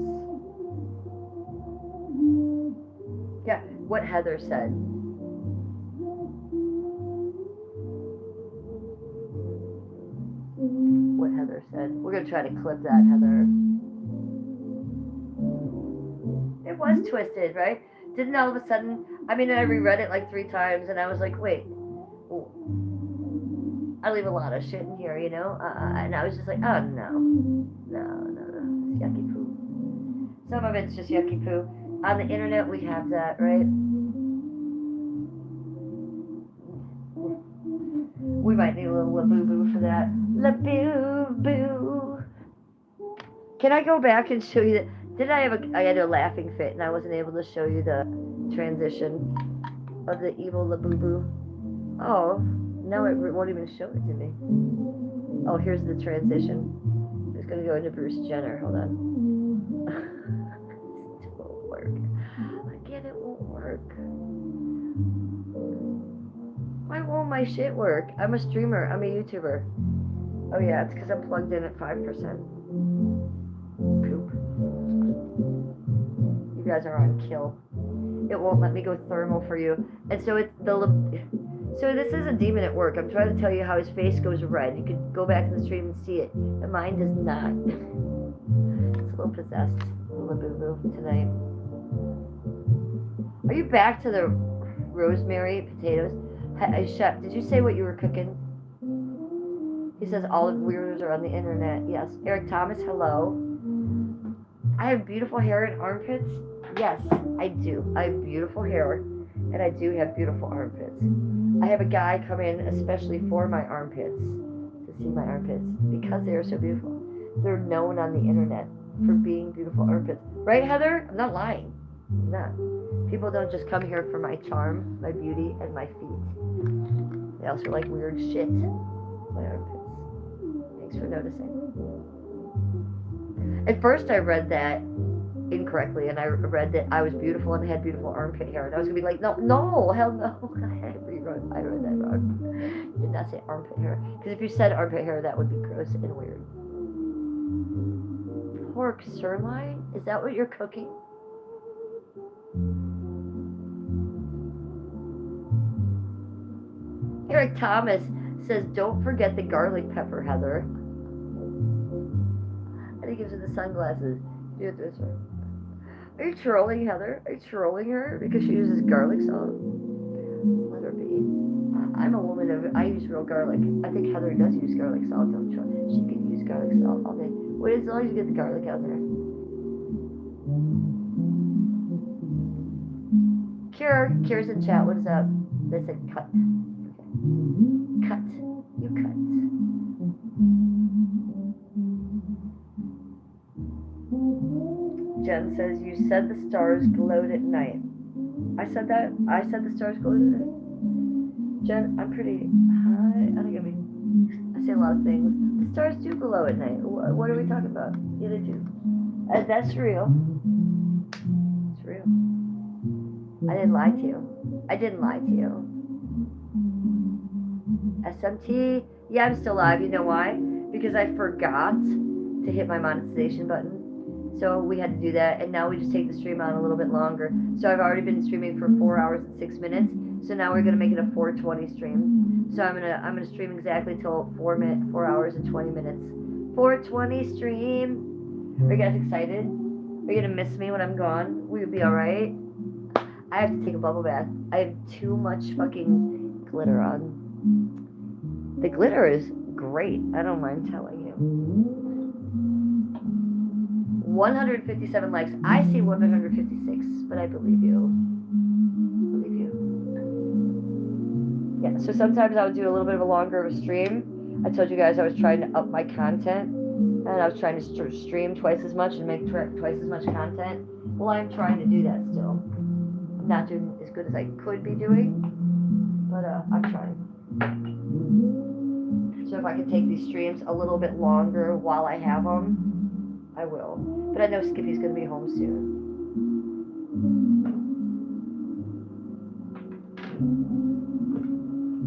Yeah, what Heather said. What Heather said. We're going to try to clip that, Heather. It was twisted, right? Didn't all of a sudden, I mean, I reread it like 3 times, and I was like, wait. I leave a lot of shit in here, you know? And I was just like, oh, no. No. It's yucky poo. Some of it's just yucky poo. On the internet, we have that, right? We might need a little la-boo-boo for that. La-boo-boo. Can I go back and show you that? I had a laughing fit and I wasn't able to show you the transition of the evil la-boo-boo. Oh, now it won't even show it to me. Oh, here's the transition. I'm just going to go into Bruce Jenner. Hold on. It won't work. Again, it won't work. Why won't my shit work? I'm a streamer. I'm a YouTuber. Oh yeah, it's because I'm plugged in at 5%. Poop. You guys are on kill. It won't let me go thermal for you. And so it's so this is a demon at work. I'm trying to tell you how his face goes red. You could go back in the stream and see it. And mine does not. It's a little possessed. La-boo-boo tonight. Are you back to the rosemary potatoes? Chef, did you say what you were cooking? He says all of weirdos are on the internet. Yes. Eric Thomas, hello. I have beautiful hair and armpits. Yes, I do. I have beautiful hair, and I do have beautiful armpits. I have a guy come in especially for my armpits, to see my armpits, because they are so beautiful. They're known on the internet for being beautiful armpits. Right, Heather? I'm not lying. I'm not. People don't just come here for my charm, my beauty, and my feet. They also like weird shit. My armpits. Thanks for noticing. At first I read that incorrectly, and I read that I was beautiful and had beautiful armpit hair, and I was going to be like, no, hell no. I read that wrong. You did not say armpit hair. Because if you said armpit hair, that would be gross and weird. Pork sirloin? Is that what you're cooking? Eric Thomas says, don't forget the garlic pepper, Heather. And he gives it the sunglasses. Do it this way. Are you trolling Heather? Are you trolling her because she uses garlic salt? Let her be. I'm a woman of. I use real garlic. I think Heather does use garlic salt. Don't try. She could use garlic salt all day. Wait as long as you get the garlic out there. Kira's in chat. What is up? They said cut. Okay. Cut. You cut. Jen says you said the stars glowed at night. I said that. I said the stars glowed at night. Jen, I'm pretty high. I think I say a lot of things. The stars do glow at night. What are we talking about? Yeah, they do. That's real. It's real. I didn't lie to you. I didn't lie to you. SMT. Yeah, I'm still live. You know why? Because I forgot to hit my monetization button. So we had to do that, and now we just take the stream on a little bit longer. So I've already been streaming for 4 hours and 6 minutes. So now we're gonna make it a 4:20 stream. So I'm gonna stream exactly till 4 hours and 20 minutes. 4:20 stream. Are you guys excited? Are you gonna miss me when I'm gone? Will you be all right? I have to take a bubble bath. I have too much fucking glitter on. The glitter is great. I don't mind telling you. 157 likes. I see 156, but I believe you. Yeah, so sometimes I would do a little bit of a longer of a stream. I told you guys I was trying to up my content, and I was trying to stream twice as much and make twice as much content. Well, I'm trying to do that still. I'm not doing as good as I could be doing, but I'm trying. So if I could take these streams a little bit longer while I have them, I will. But I know Skippy's going to be home soon.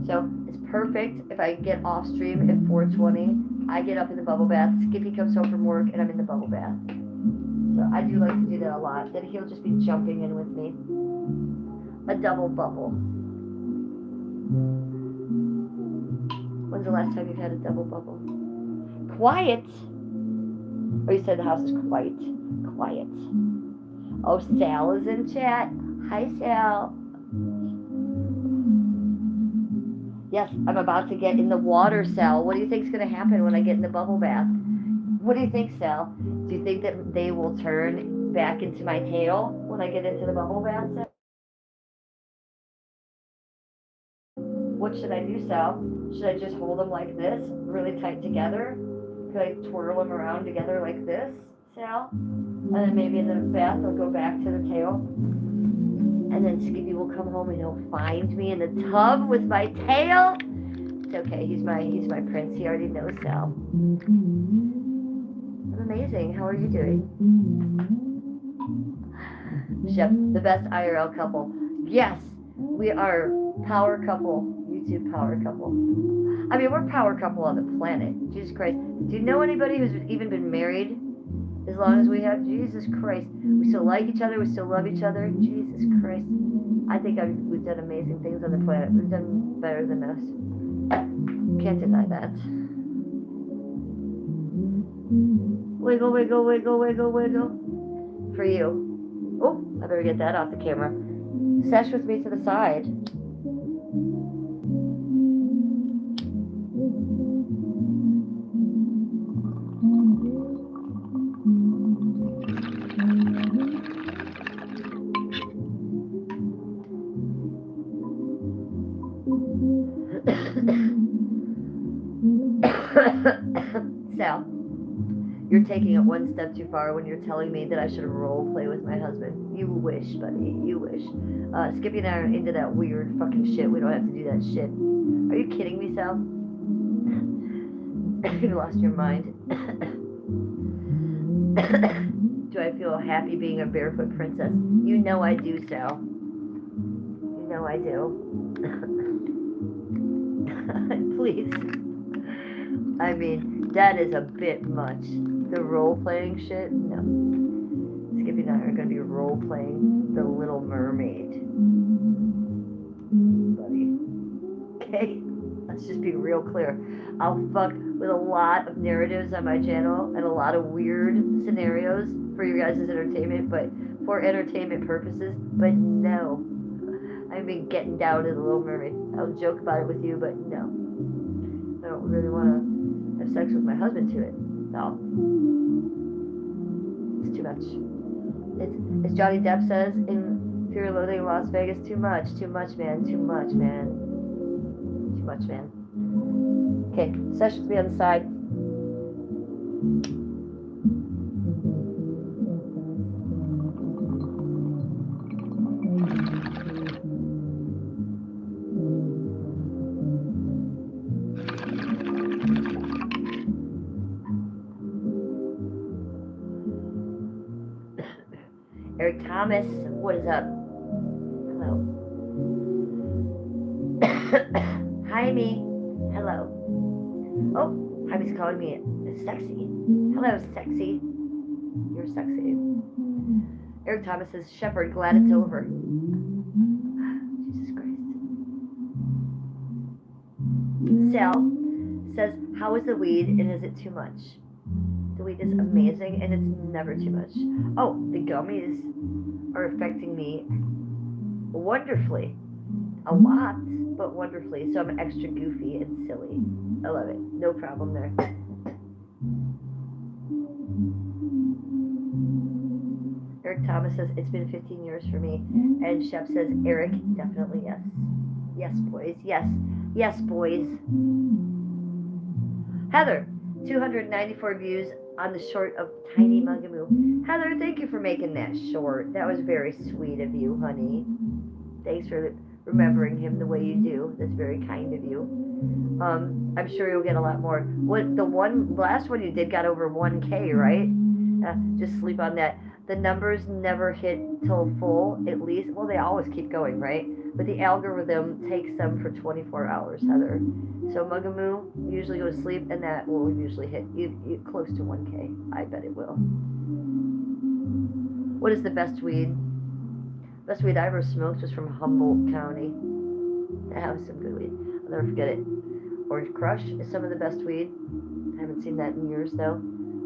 So it's perfect if I get off stream at 4:20. I get up in the bubble bath. Skippy comes home from work and I'm in the bubble bath. So I do like to do that a lot. Then he'll just be jumping in with me. A double bubble. When's the last time you've had a double bubble? Quiet. Oh, you said the house is quiet. Quiet. Oh, Sal is in chat. Hi, Sal. Yes, I'm about to get in the water, Sal. What do you think is going to happen when I get in the bubble bath? What do you think, Sal? Do you think that they will turn back into my tail when I get into the bubble bath, Sal? What should I do, Sal? Should I just hold them like this, really tight together? Could I twirl them around together like this, Sal? And then maybe in the bath they'll go back to the tail. And then Skippy will come home and he'll find me in the tub with my tail. It's okay, he's my prince. He already knows Sal. I'm amazing. How are you doing? Shep, the best IRL couple. Yes, we are power couple. YouTube power couple. I mean, we're power couple on the planet. Jesus Christ. Do you know anybody who's even been married as long as we have? Jesus Christ. We still like each other. We still love each other. Jesus Christ. I think we've done amazing things on the planet. We've done better than most. Can't deny that. Wiggle, wiggle, wiggle, wiggle, wiggle. For you. Oh, I better get that off the camera. Sesh with me to the side. Sal, you're taking it one step too far when you're telling me that I should role play with my husband. You wish, buddy. You wish. Skippy and I are into that weird fucking shit. We don't have to do that shit. Are you kidding me, Sal? You lost your mind. Do I feel happy being a barefoot princess? You know I do, Sal. You know I do. Please. I mean, that is a bit much. The role-playing shit? No. Skippy and I are going to be role-playing the Little Mermaid. Buddy. Okay? Let's just be real clear. I'll fuck with a lot of narratives on my channel and a lot of weird scenarios for you guys' entertainment, but for entertainment purposes. But no, I've been getting down to the Little Mermaid. I'll joke about it with you, but no, I don't really want to have sex with my husband to it. No, it's too much. It's as Johnny Depp says in Fear and Loathing in Las Vegas. Too much, man, too much, man. Okay, sessions be on the side. Eric Thomas, what is up? Hello. Jaime, hello. Oh, Jaime's calling me sexy. Hello, sexy. You're sexy. Eric Thomas says, Shepherd, glad it's over. Jesus Christ. Sal says, how is the weed and is it too much? The weed is amazing and it's never too much. Oh, the gummies are affecting me wonderfully. A lot, but wonderfully. So I'm extra goofy and silly. I love it. No problem there. Eric Thomas says, it's been 15 years for me. And Shep says, Eric, definitely yes. Yes, boys. Yes. Yes, boys. Heather, 294 views on the short of Tiny Mugamoo. Heather, thank you for making that short. That was very sweet of you, honey. Thanks for remembering him the way you do. That's very kind of you. I'm sure you'll get a lot more. What the last one you did got over 1K, right? Just sleep on that. The numbers never hit till full, at least. Well, they always keep going, right? But the algorithm takes them for 24 hours, Heather. So Mugamoo usually go to sleep, and that will usually hit you close to 1K. I bet it will. What is the best weed? Best weed I ever smoked was from Humboldt County. That was some good weed. I'll never forget it. Orange Crush is some of the best weed. I haven't seen that in years, though.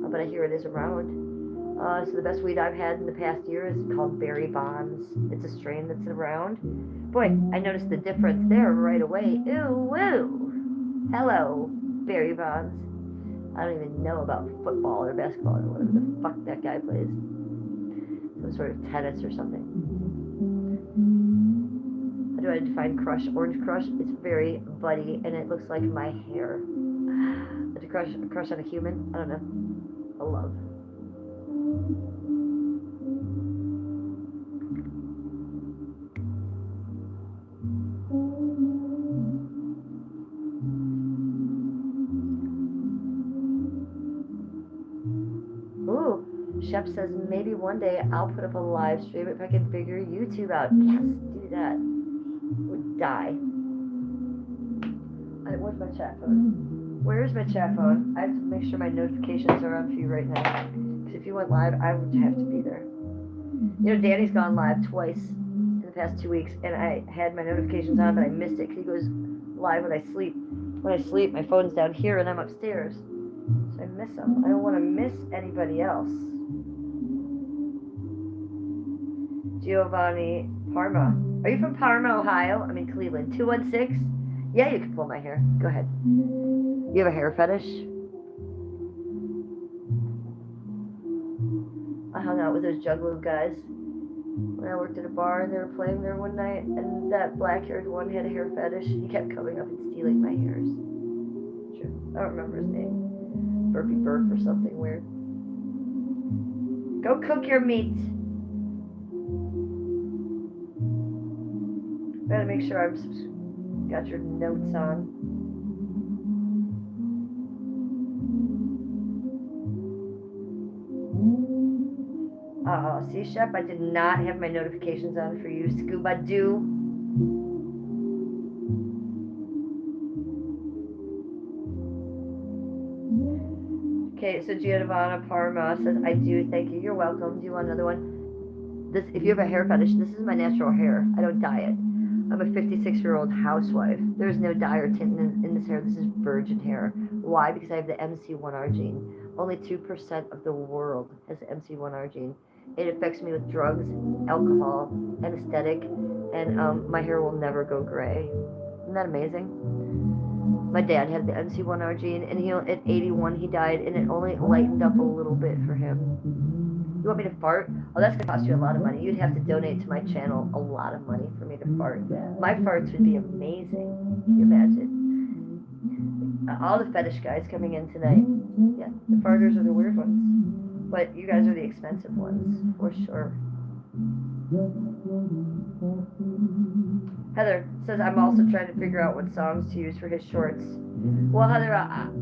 But I hear it is around. So the best weed I've had in the past year is called Berry Bonds. It's a strain that's around. Boy, I noticed the difference there right away. Ooh, woo! Hello, Berry Bonds. I don't even know about football or basketball or whatever the fuck that guy plays. Some sort of tennis or something. How do I define crush? Orange Crush? It's very buddy and it looks like my hair. A crush on a human? I don't know. A love. Ooh, Shep says maybe one day I'll put up a live stream if I can figure YouTube out. Yes, do that. Would die. Where's my chat phone? Where's my chat phone? I have to make sure my notifications are on for you right now. Because if you went live, I would have to be there. You know, Danny's gone live twice in the past 2 weeks, and I had my notifications on, but I missed it because he goes live when I sleep. When I sleep, my phone's down here, and I'm upstairs. So I miss him. I don't want to miss anybody else. Giovanni Parma. Are you from Parma, Ohio? I'm in Cleveland. 216? Yeah, you can pull my hair. Go ahead. You have a hair fetish? I hung out with those Juggalo guys when I worked at a bar and they were playing there one night, and that black-haired one had a hair fetish. He kept coming up and stealing my hairs. Sure. I don't remember his name. Burpee Burp or something weird. Go cook your meat. Gotta make sure I'm got your notes on. See, Shep, I did not have my notifications on for you, Scuba Doo. Okay, so Giovanna Parma says, I do, thank you. You're welcome. Do you want another one? This, if you have a hair fetish, this is my natural hair. I don't dye it. I'm a 56-year-old housewife. There's no dye or tint in this hair. This is virgin hair. Why? Because I have the MC1R gene. Only 2% of the world has the MC1R gene. It affects me with drugs, alcohol, anesthetic, and my hair will never go gray. Isn't that amazing? My dad had the MC1R gene, and at 81 he died, and it only lightened up a little bit for him. You want me to fart? Oh, that's gonna cost you a lot of money. You'd have to donate to my channel a lot of money for me to fart. My farts would be amazing. Can you imagine? All the fetish guys coming in tonight. Yeah, the farters are the weird ones. But you guys are the expensive ones, for sure. Heather says, I'm also trying to figure out what songs to use for his shorts. Well, Heather,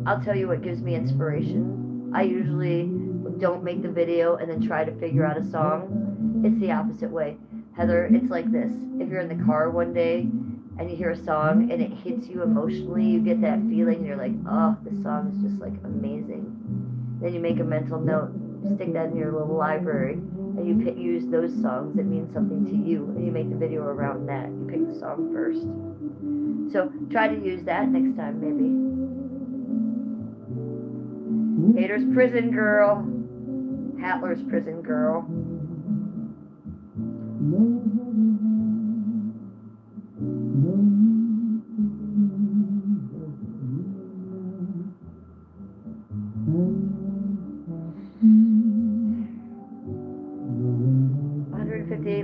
I'll tell you what gives me inspiration. I usually don't make the video and then try to figure out a song. It's the opposite way. Heather, it's like this. If you're in the car one day and you hear a song and it hits you emotionally, you get that feeling and you're like, oh, this song is just like amazing. Then you make a mental note, stick that in your little library, and you use those songs that mean something to you, and you make the video around that. You pick the song first. So try to use that next time, maybe. Hater's Prison Girl. Hatler's Prison Girl.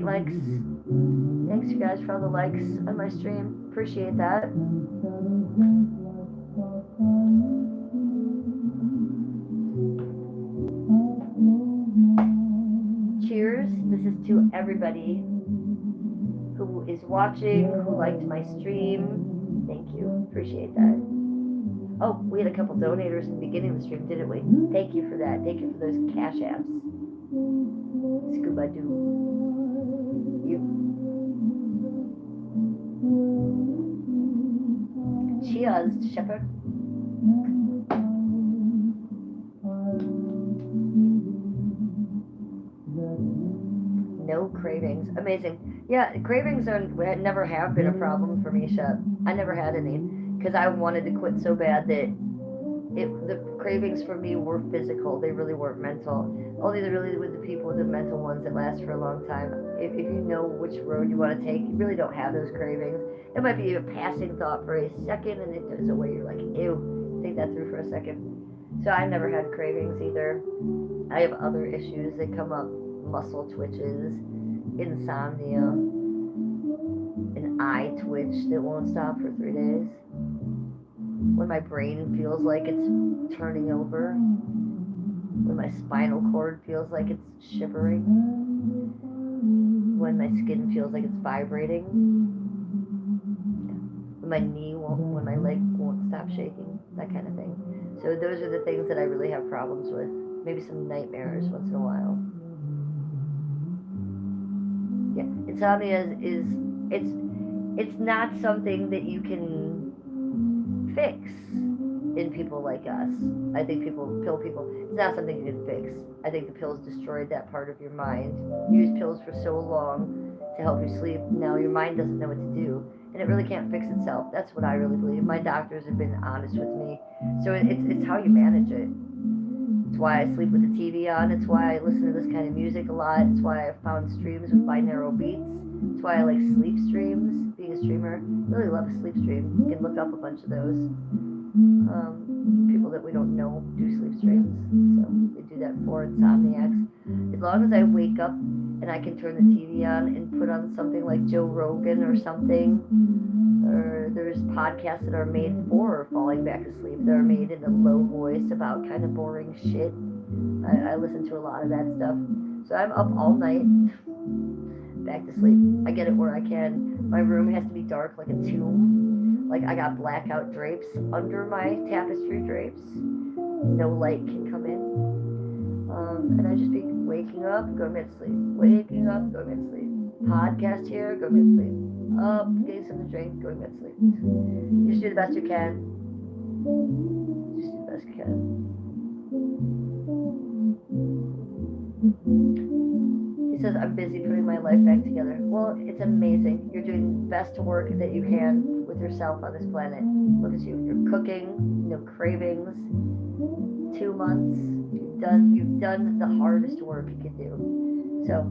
Likes. Thanks you guys for all the likes on my stream. Appreciate that. Cheers. This is to everybody who is watching, who liked my stream. Thank you. Appreciate that. Oh, we had a couple donators in the beginning of the stream, didn't we? Thank you for that. Thank you for those cash apps. Scuba doo. Cheers, Shepherd. No cravings. Amazing. Yeah, cravings never have been a problem for me, Shep. I never had any because I wanted to quit so bad that the cravings for me were physical. They really weren't mental. Only really with the people with the mental ones that last for a long time. If you know which road you want to take, you really don't have those cravings. It might be a passing thought for a second, and it goes away. You're like, ew, think that through for a second. So I never had cravings either. I have other issues that come up, muscle twitches, insomnia, an eye twitch that won't stop for 3 days. When my brain feels like it's turning over, when my spinal cord feels like it's shivering, when my skin feels like it's vibrating, when my leg won't stop shaking, that kind of thing. So those are the things that I really have problems with. Maybe some nightmares once in a while. Yeah, insomnia it's not something that you can fix in people like us. I think pill people, it's not something you can fix. I think the pills destroyed that part of your mind. You use pills for so long to help you sleep. Now your mind doesn't know what to do, and it really can't fix itself. That's what I really believe. My doctors have been honest with me. So it's how you manage it. It's why I sleep with the TV on. It's why I listen to this kind of music a lot. It's why I found streams with binaural beats. It's why I like sleep streams. Being a streamer, really love a sleep stream. You can look up a bunch of those. People that we don't know do sleep streams, so they do that for insomniacs. As long as I wake up and I can turn the TV on and put on something like Joe Rogan or something, or there's podcasts that are made for falling back asleep. That are made in a low voice about kind of boring shit. I listen to a lot of that stuff. So I'm up all night, back to sleep. I get it where I can. My room has to be dark like a tomb. Like I got blackout drapes under my tapestry drapes. No light can come in. And I just be waking up, going to bed to sleep. Waking up, going to bed to sleep. Podcast here, going to bed to sleep. Up, getting something to drink, going to bed to sleep. You just do the best you can. Just do the best you can. He says, I'm busy putting my life back together. Well, it's amazing. You're doing the best work that you can with yourself on this planet. Look at you. You're cooking, no cravings. 2 months. You've done the hardest work you could do. So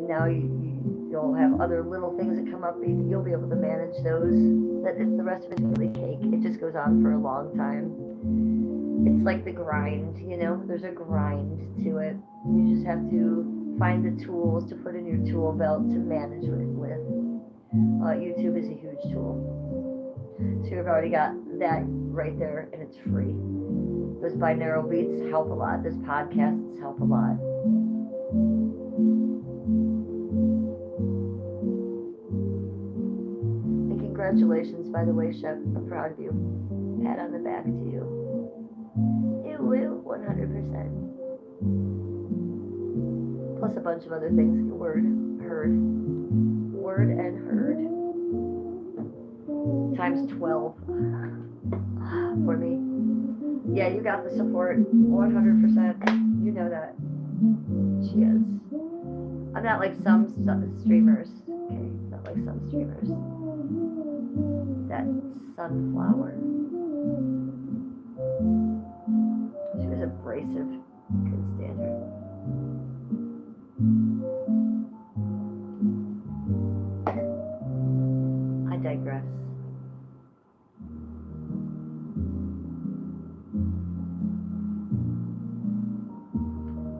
now you'll have other little things that come up. You'll be able to manage those. The rest of it's really cake. It just goes on for a long time. It's like the grind, there's a grind to it. You just have to find the tools to put in your tool belt to manage it with. YouTube is a huge tool. So you've already got that right there, and it's free. Those binaural beats help a lot. Those podcasts help a lot. And congratulations, by the way, Chef. I'm proud of you. Pat on the back to you. You will, 100%. Plus a bunch of other things. Word and heard. Times 12 for me. Yeah, you got the support, 100%. You know that. She is. I'm not like some streamers. Okay, not like some streamers. That sunflower. She was abrasive. Couldn't stand her. I digress.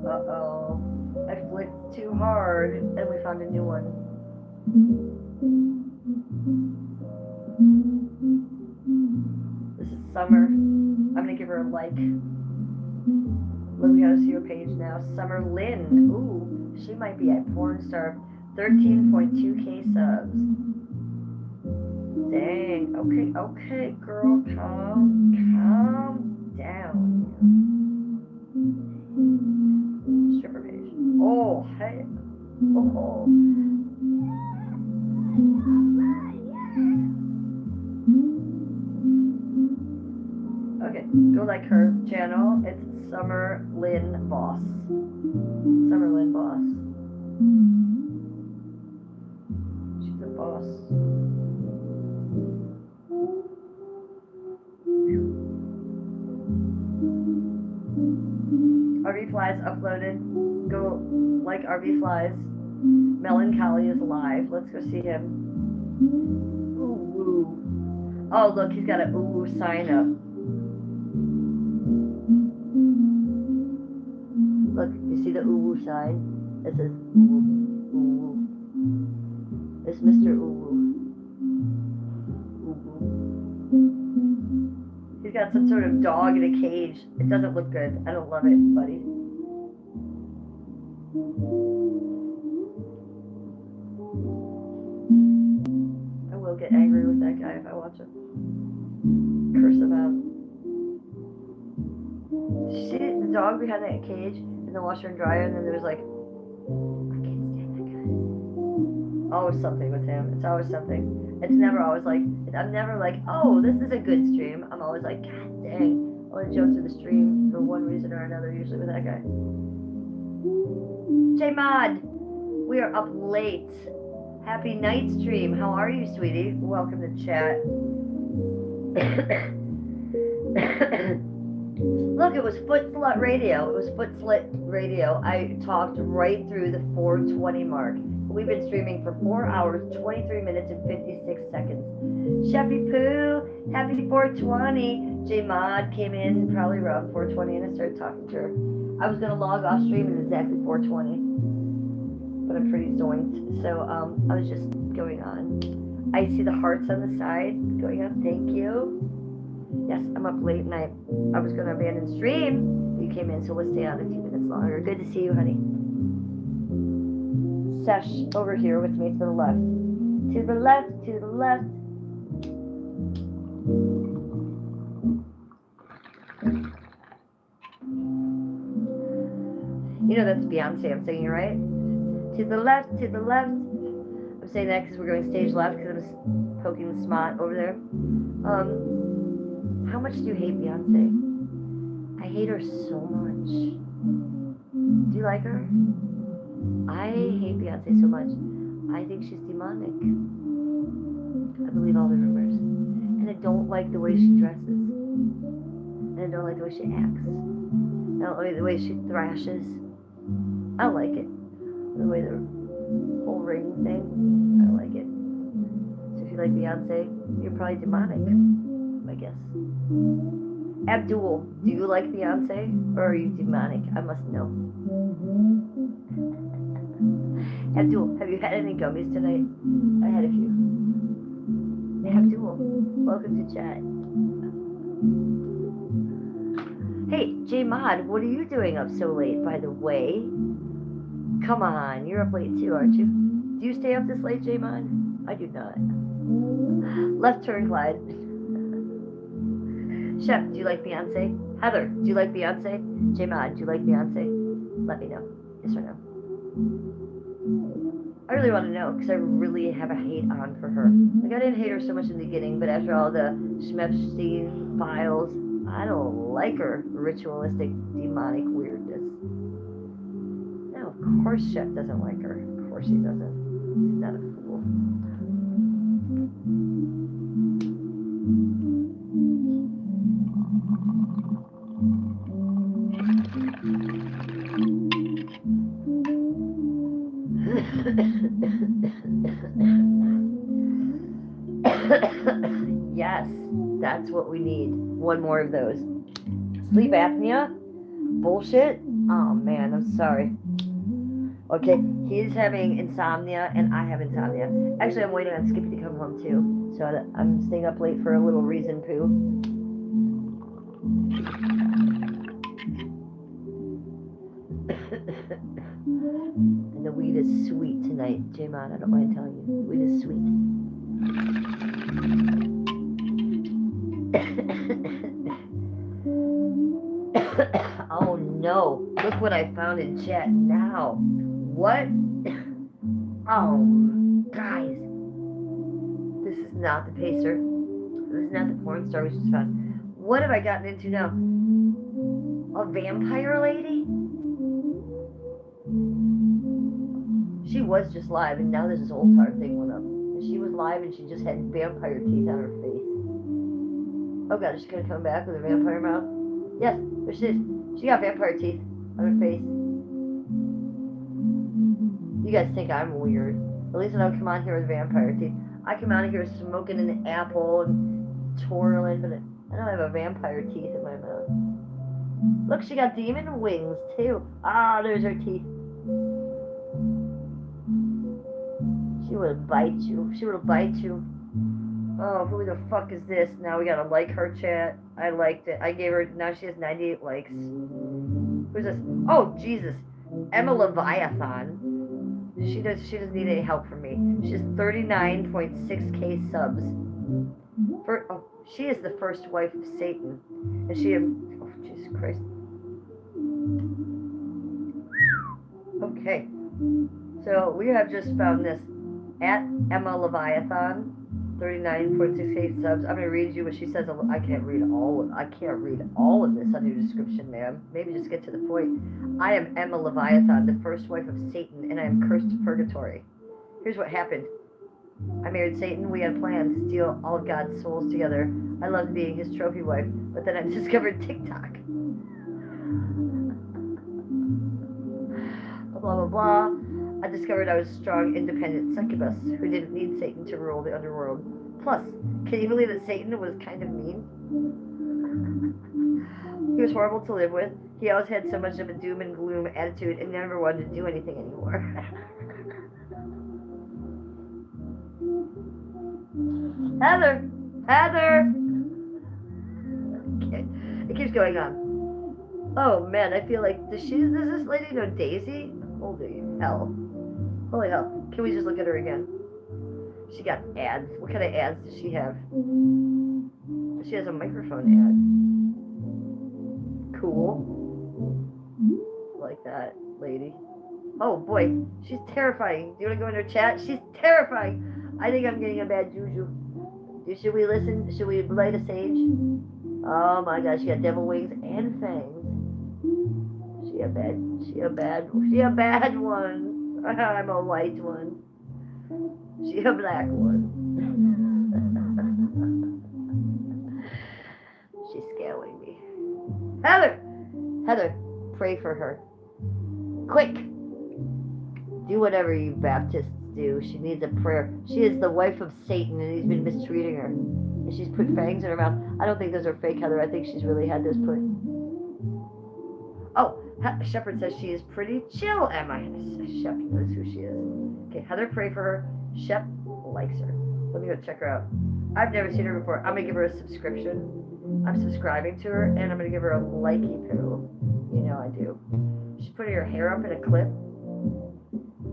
Uh-oh. I flicked too hard and we found a new one. This is Summer. I'm gonna give her a like. Look, we gotta see her page now. Summer Lynn. Ooh, she might be a porn star. 13.2k subs. Dang. Okay, girl. Calm down. Stripper page. Oh, hey. Oh. Okay, go like her channel. It's Summer Lynn Boss. Summer Lynn Boss. She's a boss. RV Flies uploaded. Go like RV Flies. Melancholy is live. Let's go see him. Ooh, woo. Oh, look, he's got a ooh sign up. Look, you see the ooh sign? It says ooh, ooh. It's Mr. Ooh. He's got some sort of dog in a cage. It doesn't look good. I don't love it, buddy. I will get angry with that guy if I watch him. Curse him out. Did you see the dog behind that cage in the washer and dryer? And then there was like, I can't stand that guy. Always something with him. It's always something. It's never always like, I'm never like, oh, this is a good stream. I'm always like, God dang. I want to jump through the stream for one reason or another, usually with that guy. J-Mod, we are up late. Happy night stream. How are you, sweetie? Welcome to chat. Look, it was Foot Slut Radio. It was Foot Slut Radio. I talked right through the 4:20 mark. We've been streaming for 4 hours, 23 minutes, and 56 seconds. Chefy Poo, happy 420. J-Mod came in probably around 420, and I started talking to her. I was going to log off stream at exactly 420, but I'm pretty zoinked, so I was just going on. I see the hearts on the side going up. Thank you. Yes, I'm up late, and I was going to abandon stream. You came in, so we'll stay on a few minutes longer. Good to see you, honey. Sesh over here with me to the left. To the left, to the left. You know that's Beyonce I'm singing, right? To the left, to the left. I'm saying that because we're going stage left because I'm poking the smot over there. How much do you hate Beyonce? I hate her so much. Do you like her? I hate Beyonce so much. I think she's demonic. I believe all the rumors. And I don't like the way she dresses. And I don't like the way she acts. I don't like the way she thrashes. I don't like it. The way the whole ring thing. I don't like it. So if you like Beyonce, you're probably demonic, I guess. Abdul, do you like Beyonce or are you demonic? I must know. Abdul, have you had any gummies tonight? I had a few. Abdul, welcome to chat. Hey, J Mod, what are you doing up so late, by the way? Come on, you're up late too, aren't you? Do you stay up this late, J Mod? I do not. Left turn, Clyde. Chef, do you like Beyonce? Heather, do you like Beyonce? J Mod, do you like Beyonce? Let me know. Yes or no? I really want to know because I really have a hate on for her. Like, I didn't hate her so much in the beginning, but after all the Schmepstein files, I don't like her ritualistic, demonic weirdness. Now, of course Chef doesn't like her. Of course he doesn't. He's not a fool. Yes, that's what we need. One more of those. Sleep apnea? Bullshit? Oh man, I'm sorry. Okay, he's having insomnia and I have insomnia. Actually, I'm waiting on Skippy to come home too. So I'm staying up late for a little reason poo. And the weed is sweet tonight, J-Mon. I don't mind telling you. The weed is sweet. Oh no, look what I found in chat now. What? Oh, guys. This is not the pacer. This is not the porn star we just found. What have I gotten into now? A vampire lady? She was just live and now there's this old tar thing went up. And she was live and she just had vampire teeth on her face. Oh god, is she gonna come back with a vampire mouth? Yes, there she is. She got vampire teeth on her face. You guys think I'm weird. At least I don't come on here with vampire teeth. I come out of here smoking an apple and twirling, but I don't have a vampire teeth in my mouth. Look, she got demon wings too. Ah, there's her teeth. She would bite you. She would bite you. Oh, who the fuck is this? Now we gotta like her chat. I liked it. I gave her, now she has 98 likes. Who's this? Oh, Jesus. Emma Leviathan. She doesn't need any help from me. She has 39.6k subs. She is the first wife of Satan. And she, oh, Jesus Christ. Okay. So we have just found this at Emma Leviathan. 39.6k subs. I'm gonna read you what she says. I can't read all of this on your description, ma'am. Maybe just get to the point. I am Emma Leviathan, the first wife of Satan, and I am cursed to purgatory. Here's what happened. I married Satan. We had plans to steal all of God's souls together. I loved being his trophy wife, but then I discovered TikTok. Blah blah blah. I discovered I was a strong, independent succubus who didn't need Satan to rule the underworld. Plus, can you believe that Satan was kind of mean? He was horrible to live with. He always had so much of a doom and gloom attitude and never wanted to do anything anymore. Heather! Heather! Okay. It keeps going on. Oh man, I feel like, does this lady know Daisy? Holy hell. Holy hell. Can we just look at her again? She got ads. What kind of ads does she have? She has a microphone ad. Cool. Like that lady. Oh boy, she's terrifying. Do you want to go in her chat? She's terrifying. I think I'm getting a bad juju. Should we listen? Should we light a sage? Oh my gosh, she got devil wings and fangs. She a bad one. I'm a white one. She a black one. She's scaling me. Heather! Heather, pray for her. Quick! Do whatever you Baptists do. She needs a prayer. She is the wife of Satan and he's been mistreating her. And she's put fangs in her mouth. I don't think those are fake, Heather. I think she's really had those put. Oh, Shepard says she is pretty chill, Emma. Shep knows who she is. Okay, Heather, pray for her. Shep likes her. Let me go check her out. I've never seen her before. I'm going to give her a subscription. I'm subscribing to her, and I'm going to give her a likey poo. You know I do. She's putting her hair up in a clip.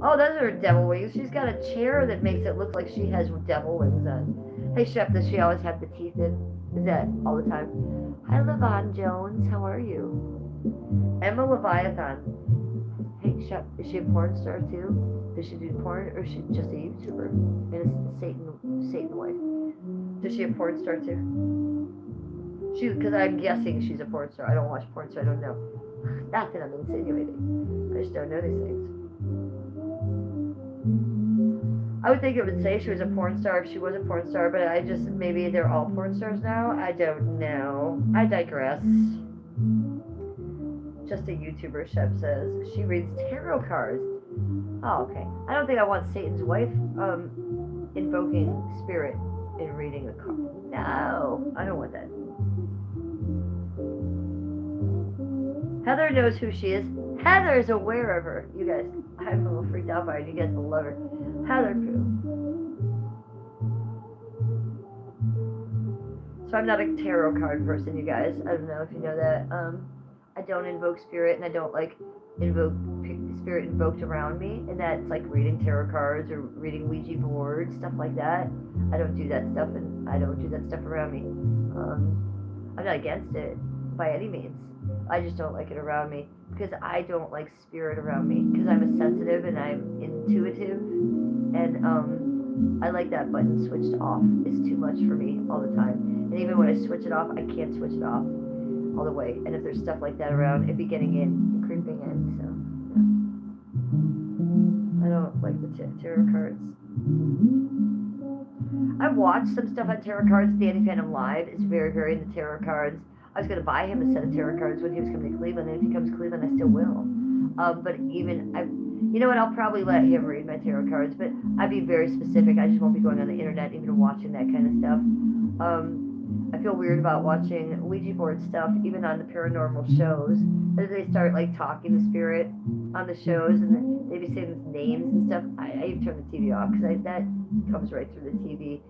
Oh, those are her devil wings. She's got a chair that makes it look like she has devil wings on. Hey, Shep, does she always have the teeth in? Is that all the time? Hi, Levon Jones. How are you? Emma Leviathan. Hey, Shep, is she a porn star too? Does she do porn, or is she just a YouTuber? And it's Satan wife. Does she a porn star too? Because I'm guessing she's a porn star. I don't watch porn, so I don't know. Not that I'm insinuating. I just don't know these things. I would think it would say she was a porn star if she was a porn star, but maybe they're all porn stars now? I don't know. I digress. Just a YouTuber, Shep says. She reads tarot cards. Oh, okay. I don't think I want Satan's wife invoking spirit in reading a card. No, I don't want that. Heather knows who she is. Heather is aware of her. You guys, I'm a little freaked out by her. You guys will love her. Heather Pooh. So I'm not a tarot card person, you guys. I don't know if you know that. I don't invoke spirit, and I don't like invoke spirit invoked around me, and that's like reading tarot cards or reading Ouija boards, stuff like that. I don't do that stuff, and I don't do that stuff around me. I'm not against it by any means. I just don't like it around me because I don't like spirit around me because I'm a sensitive and I'm intuitive, and I like that button switched off. It's too much for me all the time, and even when I switch it off, I can't switch it off all the way. And if there's stuff like that around, it'd be getting in and creeping in. So yeah. I don't like the tarot cards. I've watched some stuff on tarot cards. Danny Phantom Live is very, very into tarot cards. I was going to buy him a set of tarot cards when he was coming to Cleveland, and if he comes to Cleveland, I still will. But even, you know what, I'll probably let him read my tarot cards, but I'd be very specific. I just won't be going on the internet even watching that kind of stuff. I feel weird about watching Ouija board stuff, even on the paranormal shows. As they start like talking to spirit on the shows, and they be saying names and stuff. I even turn the TV off because that comes right through the TV.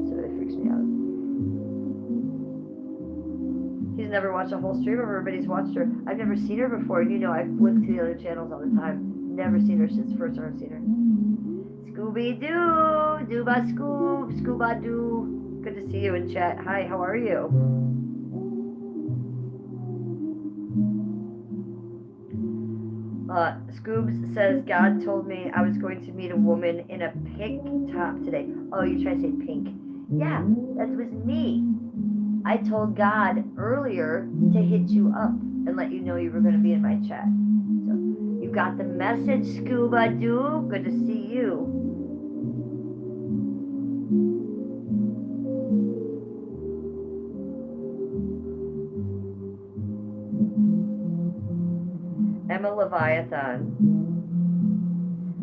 So it freaks me out. He's never watched a whole stream of her, but he's watched her. I've never seen her before, and you know I flick to the other channels all the time. Never seen her since the first time I've seen her. Scooby-Doo! Doo-ba-scoob! Scooba-Doo! Good to see you in chat. Hi, how are you? Scoobs says, God told me I was going to meet a woman in a pink top today. Oh, you try to say pink. Yeah, that was me. I told God earlier to hit you up and let you know you were going to be in my chat. So, you got the message, Scuba-Doo. Good to see you. Emma Leviathan.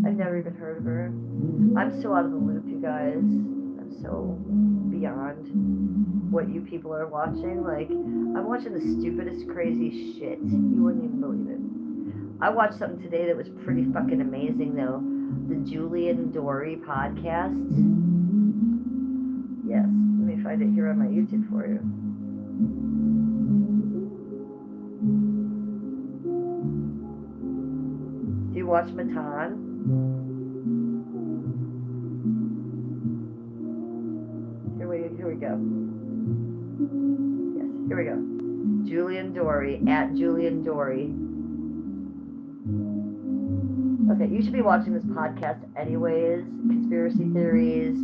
I've never even heard of her. I'm so out of the loop, you guys. I'm so beyond what you people are watching. Like, I'm watching the stupidest, crazy shit. You wouldn't even believe it. I watched something today that was pretty fucking amazing, though. The Julie and Dory podcast. Yes, let me find it here on my YouTube for you. Do you watch Matan? Here we go. Yes, here we go. Julian Dory, at Julian Dory. Okay, you should be watching this podcast anyways. Conspiracy theories,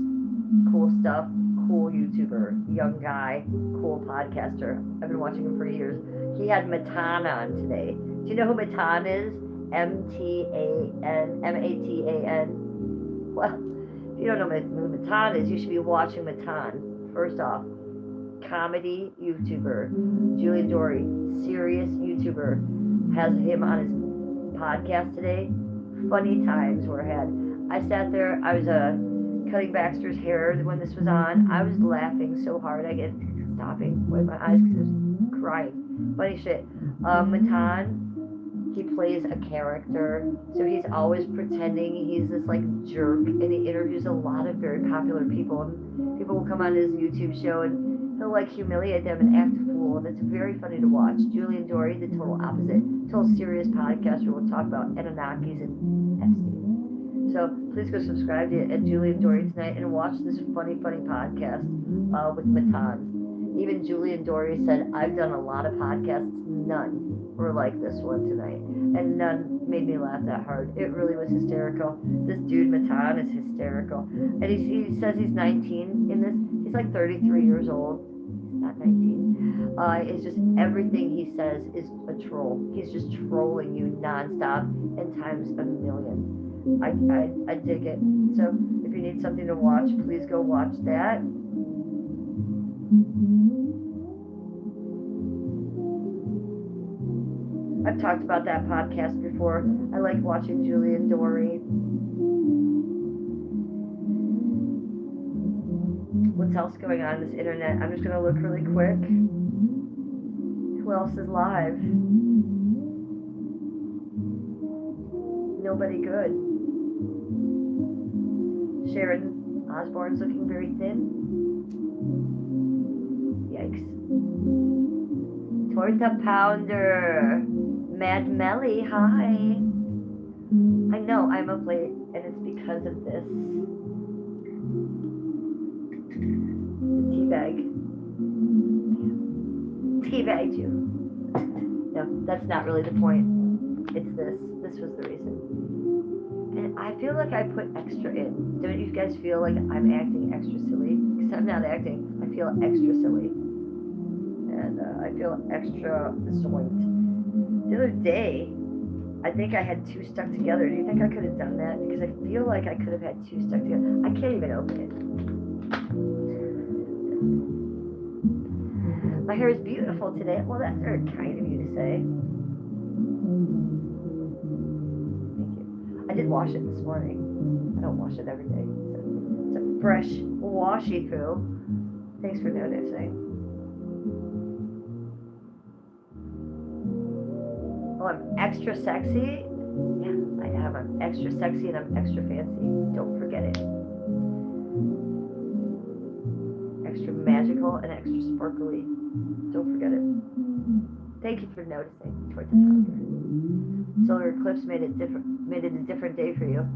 cool stuff, cool YouTuber, young guy, cool podcaster. I've been watching him for years. He had Matan on today. Do you know who Matan is? Matan. Well, if you don't know who Matan is, you should be watching Matan. First off, comedy YouTuber. Julian Dory, serious YouTuber, has him on his podcast today. Funny times were had. I sat there, I was cutting Baxter's hair when this was on. I was laughing so hard I get stopping with my eyes because I was crying. Funny shit. Matan, he plays a character, so he's always pretending he's this like jerk, and he interviews a lot of very popular people, and people will come on his YouTube show and he'll like humiliate them and act a fool, and it's very funny to watch. Julian Dory, the total opposite, total serious podcaster, will talk about Anunnakis and Epstein. So please go subscribe to Julian Dory tonight and watch this funny podcast with Matan. Even Julian Dory said, I've done a lot of podcasts, none were like this one tonight, and none made me laugh that hard. It really was hysterical. This dude Matan is hysterical, and he says he's 19 in this. He's like 33 years old. He's not 19. It's just everything he says is a troll. He's just trolling you nonstop and times a million. I dig it. So if you need something to watch, please go watch that. I've talked about that podcast before. I like watching Julian Dory. What's else going on this internet? I'm just going to look really quick. Who else is live? Nobody good. Sharon Osbourne's looking very thin. Yikes. Torta Pounder. Mad Melly, hi. I know I'm up late, and it's because of this. The teabag. Teabagged you. No, that's not really the point. It's this. This was the reason. And I feel like I put extra in. Don't you guys feel like I'm acting extra silly? Because I'm not acting. I feel extra silly. And I feel extra zoinked. The other day, I think I had two stuck together. Do you think I could have done that? Because I feel like I could have had two stuck together. I can't even open it. My hair is beautiful today. Well, that's very kind of you to say. Thank you. I did wash it this morning. I don't wash it every day. It's a fresh washy poo. Thanks for noticing. Oh, I'm extra sexy? Yeah, I am. I'm extra sexy and I'm extra fancy. Don't forget it. Extra magical and extra sparkly. Don't forget it. Thank you for noticing. Towards the pounder. Solar eclipse made it a different day for you.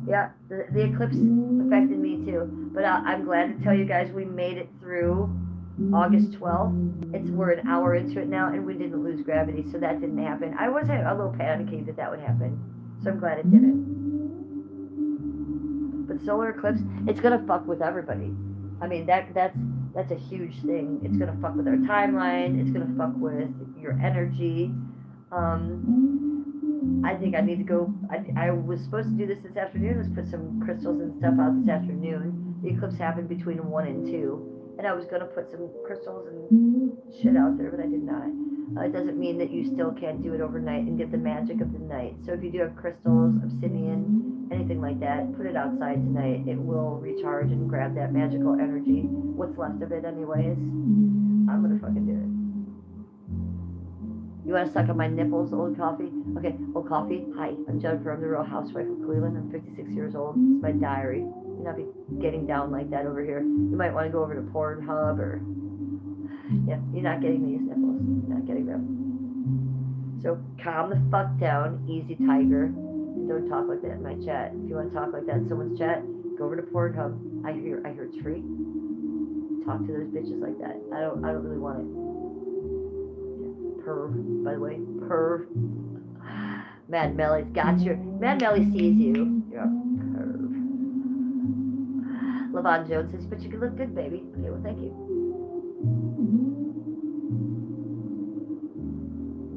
Yeah, the eclipse affected me too. But I'm glad to tell you guys we made it through August 12th. We're an hour into it now, and we didn't lose gravity, so that didn't happen. I was a little panicky that would happen, so I'm glad it didn't. But solar eclipse, it's gonna fuck with everybody. I mean, that's a huge thing. It's gonna fuck with our timeline. It's gonna fuck with your energy. I think I need to go. I was supposed to do this afternoon. Let's put some crystals and stuff out this afternoon. The eclipse happened between 1 and 2. And I was going to put some crystals and shit out there, but I did not. It doesn't mean that you still can't do it overnight and get the magic of the night. So if you do have crystals, obsidian, anything like that, put it outside tonight. It will recharge and grab that magical energy. What's left of it anyways. I'm going to fucking do it. You want to suck on my nipples, old coffee? Okay, old coffee. Hi, I'm Jennifer. I'm the Real Housewife of Cleveland. I'm 56 years old. It's my diary. You not be getting down like that over here. You might want to go over to Pornhub or... Yeah, you're not getting these nipples. You're not getting them. So calm the fuck down, easy tiger. And don't talk like that in my chat. If you want to talk like that in someone's chat, go over to Pornhub. I hear it's free. Talk to those bitches like that. I don't really want it. Perv, by the way. Perv. Mad Melly's got you. Mad Melly sees you. You're a perv. Levon Jones says, but you can look good, baby. Okay, well, thank you.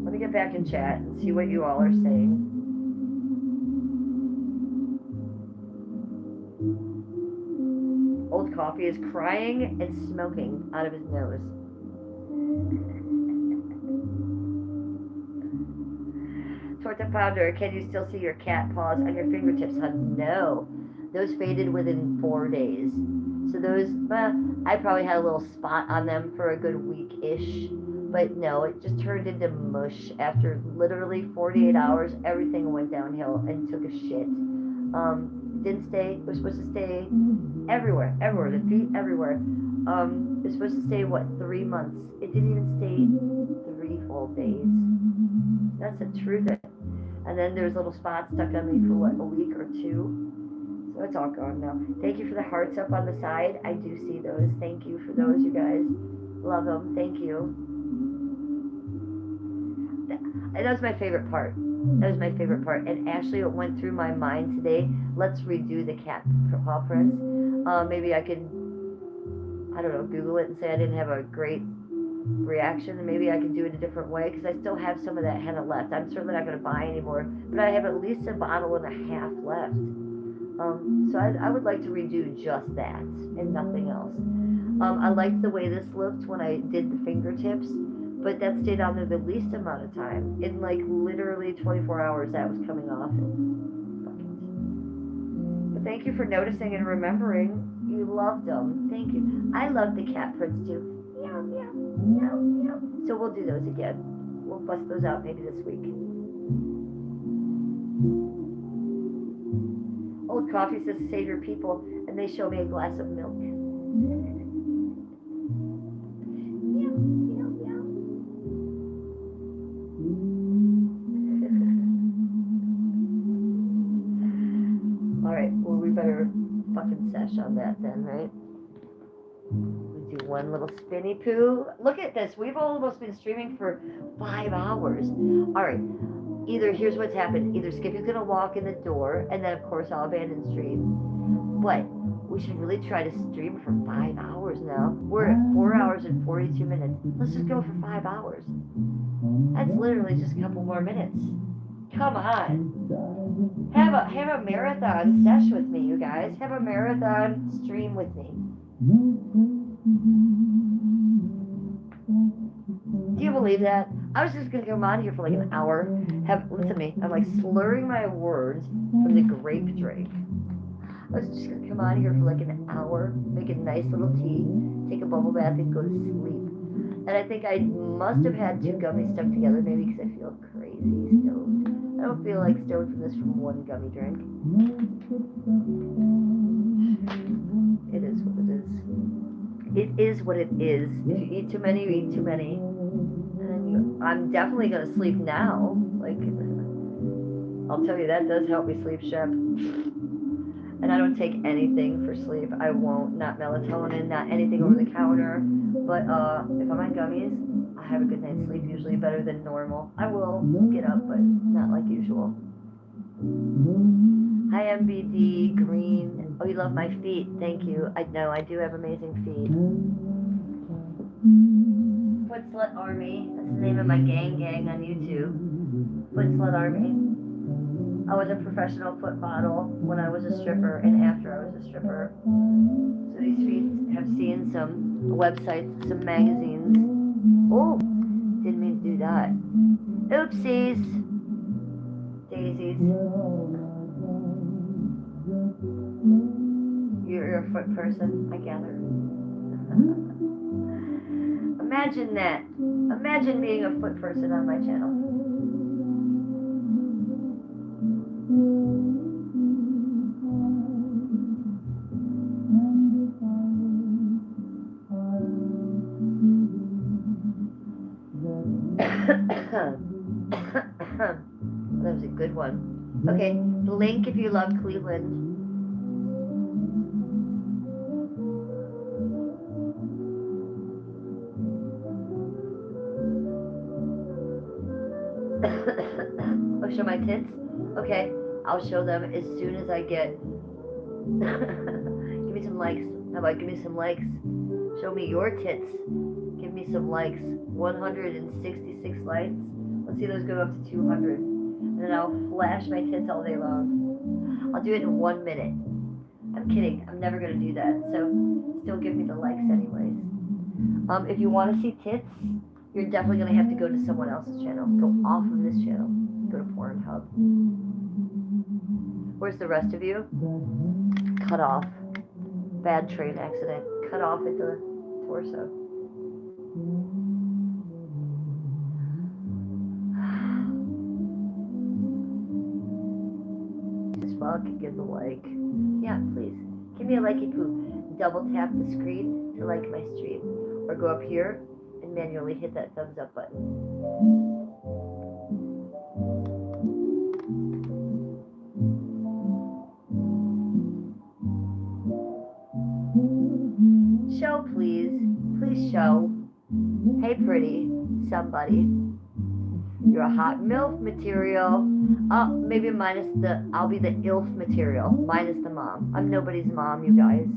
Let me get back in chat and see what you all are saying. Old Coffee is crying and smoking out of his nose. Torta Pounder, can you still see your cat paws on your fingertips, hon? No. Those faded within 4 days. So those, I probably had a little spot on them for a good week-ish. But no, it just turned into mush. After literally 48 hours, everything went downhill and took a shit. Didn't stay. It was supposed to stay everywhere. The feet everywhere. It was supposed to stay, 3 months. It didn't even stay 3 full days. That's the truth. And then there's little spots stuck on me for, a week or 2. So it's all gone now. Thank you for the hearts up on the side. I do see those. Thank you for those, you guys. Love them. Thank you. That was my favorite part. And Ashley, it went through my mind today. Let's redo the cat paw prints. Maybe I could, I don't know, Google it and say I didn't have a great reaction, and maybe I can do it a different way, because I still have some of that henna left. I'm certainly not going to buy anymore, but I have at least a bottle and a half left. So I would like to redo just that and nothing else. I liked the way this looked when I did the fingertips, but that stayed on there the least amount of time. In literally 24 hours, that was coming off. But thank you for noticing and remembering. You loved them. Thank you. I love the cat prints too. Meow, meow, meow, meow. So we'll do those again. We'll bust those out maybe this week. Old Coffee says to save your people, and they show me a glass of milk. Meow, meow, meow. Alright, well we better fucking sesh on that then, right? We do one little spinny poo. Look at this. We've almost been streaming for 5 hours. Alright. Either, here's what's happened. Either Skippy's going to walk in the door, and then, of course, I'll abandon stream. But we should really try to stream for 5 hours now. We're at 4 hours and 42 minutes. Let's just go for 5 hours. That's literally just a couple more minutes. Come on. Have a marathon sesh with me, you guys. Have a marathon stream with me. Do you believe that? I was just gonna come on here for an hour. Listen to me. I'm slurring my words from the grape drink. I was just gonna come on here for an hour, make a nice little tea, take a bubble bath, and go to sleep. And I think I must have had 2 gummies stuck together, maybe because I feel crazy stoned. I don't feel like stoned from this from 1 gummy drink. It is what it is. It is what it is. If you eat too many, you eat too many. And I'm definitely going to sleep now. I'll tell you, that does help me sleep, Shep. And I don't take anything for sleep. I won't. Not melatonin, not anything over the counter. But if I'm on gummies, I have a good night's sleep, usually better than normal. I will get up, but not like usual. Hi, MBD, Green. Oh, you love my feet. Thank you. I know, I do have amazing feet. Foot Slut Army. That's the name of my gang on YouTube. Foot Slut Army. I was a professional foot model when I was a stripper and after I was a stripper. So these feet have seen some websites, some magazines. Oh, didn't mean to do that. Oopsies. Daisies. You're a foot person, I gather. Imagine that. Imagine being a foot person on my channel. That was a good one. Okay, blink if you love Cleveland. Oh, show my tits? Okay, I'll show them as soon as I get... Give me some likes. How about give me some likes? Show me your tits. Give me some likes. 166 likes. Let's see those go up to 200. And then I'll flash my tits all day long. I'll do it in 1 minute. And I'm kidding. I'm never gonna do that. So still give me the likes anyways. If you want to see tits, you're definitely gonna have to go to someone else's channel. Go off of this channel. Go to Pornhub. Where's the rest of you? Cut off. Bad train accident. Cut off at the torso. Just fuck, give the like. Yeah, please. Give me a likey poo. Double tap the screen to like my stream. Or go up here and manually hit that thumbs up button. Show, please. Please show. Hey, pretty. Somebody. You're a hot MILF material. Maybe minus the, I'll be the ILF material. Minus the mom. I'm nobody's mom, you guys.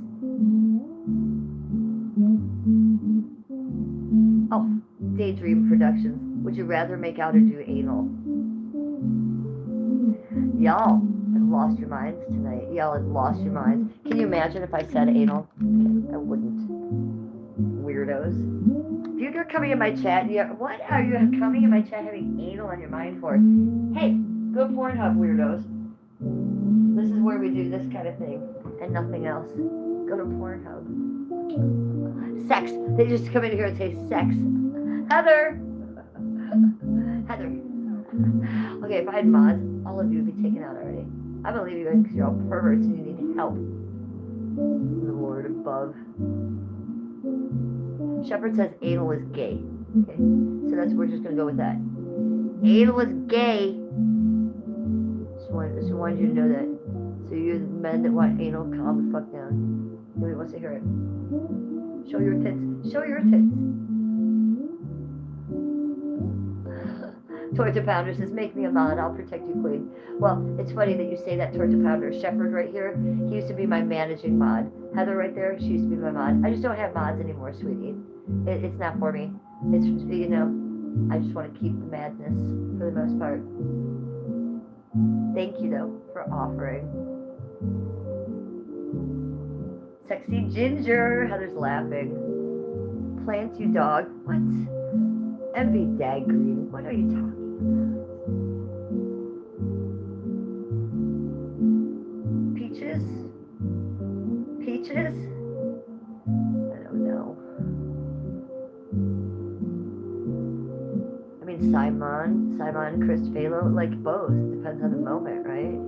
Oh, Daydream Productions. Would you rather make out or do anal? Y'all have lost your minds tonight. Y'all have lost your minds. Can you imagine if I said anal? Okay, I wouldn't. Weirdos. If you're coming in my chat, what are you coming in my chat having anal on your mind for? Hey, go Pornhub, weirdos. This is where we do this kind of thing and nothing else. Go to Pornhub. Sex. They just come in here and say sex. Heather. Heather. Okay, if I had mods, all of you would be taken out already. I believe you guys because you're all perverts and you need help. The Lord above. Shepard says anal is gay. Okay, so we're just gonna go with that. Anal is gay. Just wanted you to know that. So you men that want anal, calm the fuck down. Nobody wants to hear it. Show your tits. Show your tits. Torta Pounder says, make me a mod, I'll protect you, queen. Well, it's funny that you say that, Torta Pounder. Shepard right here, he used to be my managing mod. Heather right there, she used to be my mod. I just don't have mods anymore, sweetie. It's not for me. It's, you know, I just want to keep the madness for the most part. Thank you, though, for offering. Sexy Ginger, Heather's laughing. Plant you dog. What? Envy Dag Green, what are you talking about? Peaches? Peaches? I don't know. I mean, Simon, Chris Phalo, like both. Depends on the moment, right?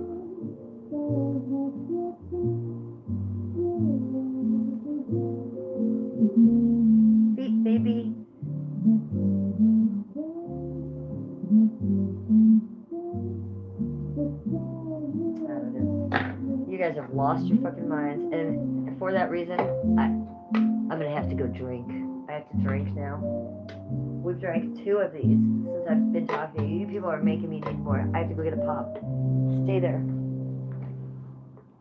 Feet, baby. I don't know. You guys have lost your fucking minds, and for that reason, I'm gonna have to go drink. I have to drink now. We've drank 2 of these since I've been talking to you. You people are making me need more. I have to go get a pop. Stay there.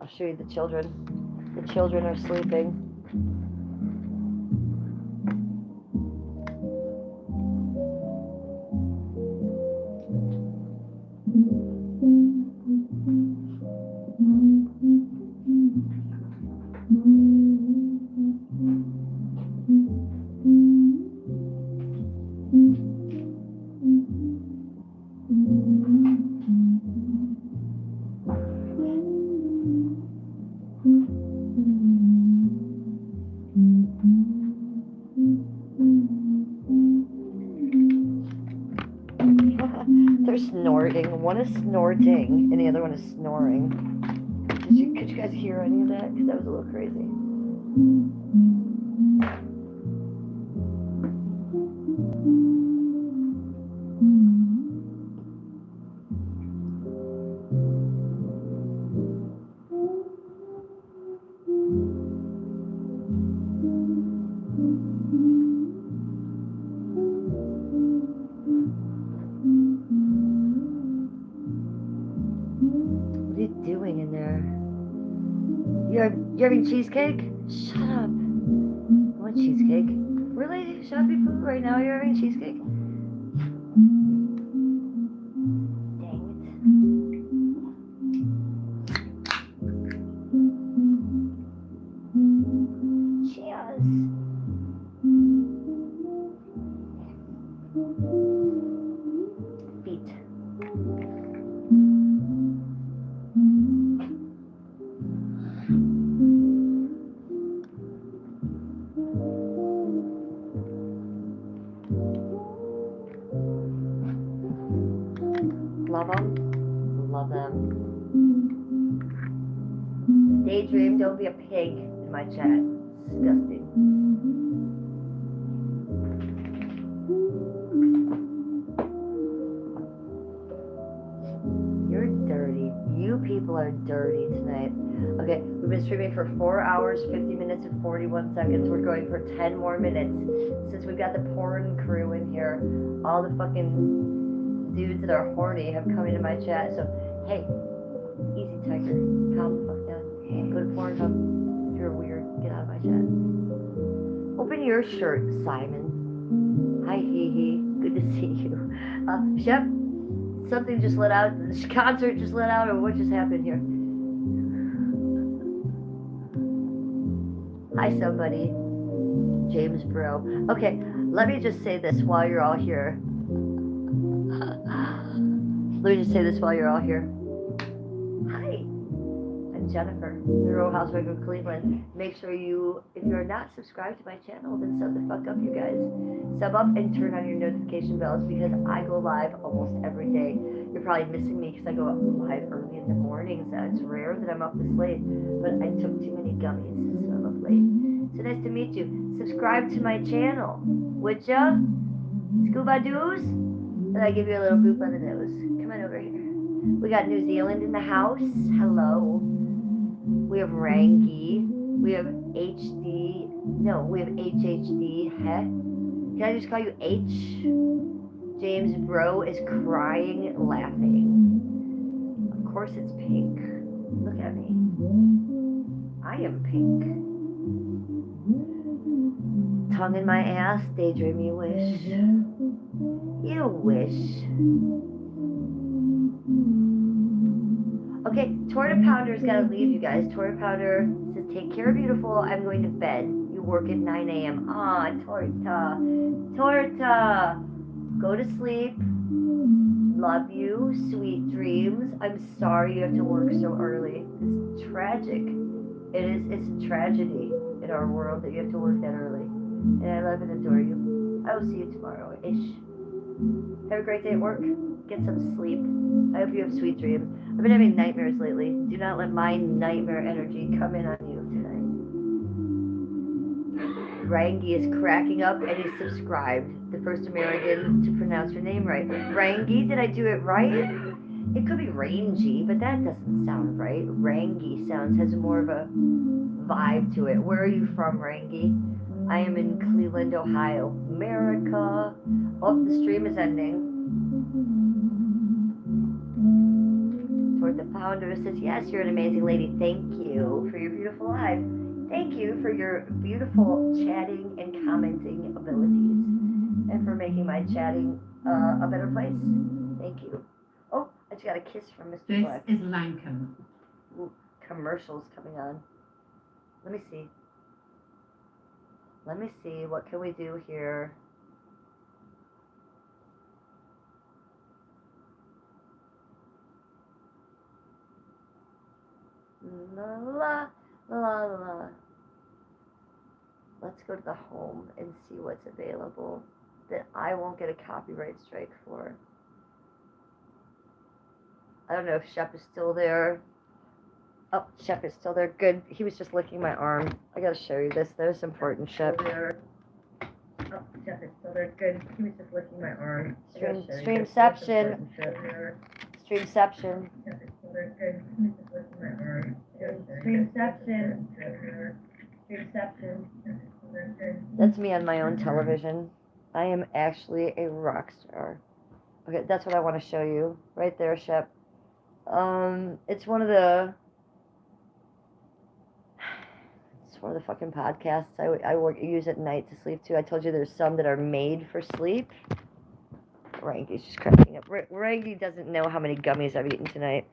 I'll show you the children. The children are sleeping. They're snorting. One is snorting, and the other one is snoring. Could you guys hear any of that? Because that was a little crazy. You're having cheesecake? Shut up. I want cheesecake. Really? Shoppy Poo? Right now you're having cheesecake? Dang it. love them. Love them. Daydream, don't be a pig in my chat. Disgusting. You're dirty. You people are dirty tonight. Okay, we've been streaming for 4 hours, 50 minutes, and 41 seconds. We're going for 10 more minutes. Since we've got the porn crew in here, all the fucking dudes that are horny have come into my chat. So, hey, easy tiger, calm the fuck down. Go to Pornhub. If you're weird, get out of my chat. Open your shirt, Simon. Hi, hee hee. Good to see you. Shep, something just let out. This concert just let out, or what just happened here? Hi, somebody. James Bro. Okay, let me just say this while you're all here. Let me just say this while you're all here. Hi, I'm Jennifer, the Real Housewife of Cleveland. Make sure you, if you're not subscribed to my channel, then sub the fuck up, you guys. Sub up and turn on your notification bells because I go live almost every day. You're probably missing me because I go up live early in the mornings. It's rare that I'm up this late, but I took too many gummies, so I'm up late. So nice to meet you. Subscribe to my channel, would ya? Scuba doos? And I give you a little boop on the nose. Come on over here. We got New Zealand in the house. Hello. We have Rangi. We have HD. No, we have HHD. Heh. Can I just call you H? James Bro is crying, laughing. Of course it's pink. Look at me. I am pink. Tongue in my ass, daydream you wish. You wish. Okay, Torta Pounder's gotta leave, you guys. Torta Pounder says, take care, beautiful. I'm going to bed. You work at 9 a.m. Aw, Torta. Torta. Go to sleep. Love you. Sweet dreams. I'm sorry you have to work so early. It's tragic. It's a tragedy in our world that you have to work that early. And I love and adore you. I will see you tomorrow-ish. Have a great day at work. Get some sleep. I hope you have sweet dreams. I've been having nightmares lately. Do not let my nightmare energy come in on you tonight. Rangi is cracking up and he's subscribed. The first American to pronounce her name right. Rangi, did I do it right? It could be Rangy, but that doesn't sound right. Rangi has more of a vibe to it. Where are you from, Rangi? I am in Cleveland, Ohio. America. Oh, the stream is ending. Toward the Pounder says, yes, you're an amazing lady. Thank you for your beautiful life. Thank you for your beautiful chatting and commenting abilities. And for making my chatting a better place. Thank you. Oh, I just got a kiss from Mr. This Black. is Lancome. Ooh, commercials coming on. Let me see. Let me see. What can we do here? La la la la. Let's go to the home and see what's available that I won't get a copyright strike for. I don't know if Shep is still there. Oh, Shep is still there. Good. He was just licking my arm. I gotta show you this. That is important, Shep. Oh, Shep is still there. Good. He was just licking my arm. Streamception. Streamception. Streamception. Streamception. That's me on my own television. I am actually a rock star. Okay, that's what I want to show you. Right there, Shep. It's one of the fucking podcasts I use at night to sleep to. I told you there's some that are made for sleep. Rangi's just cracking up. Rangi doesn't know how many gummies I've eaten tonight.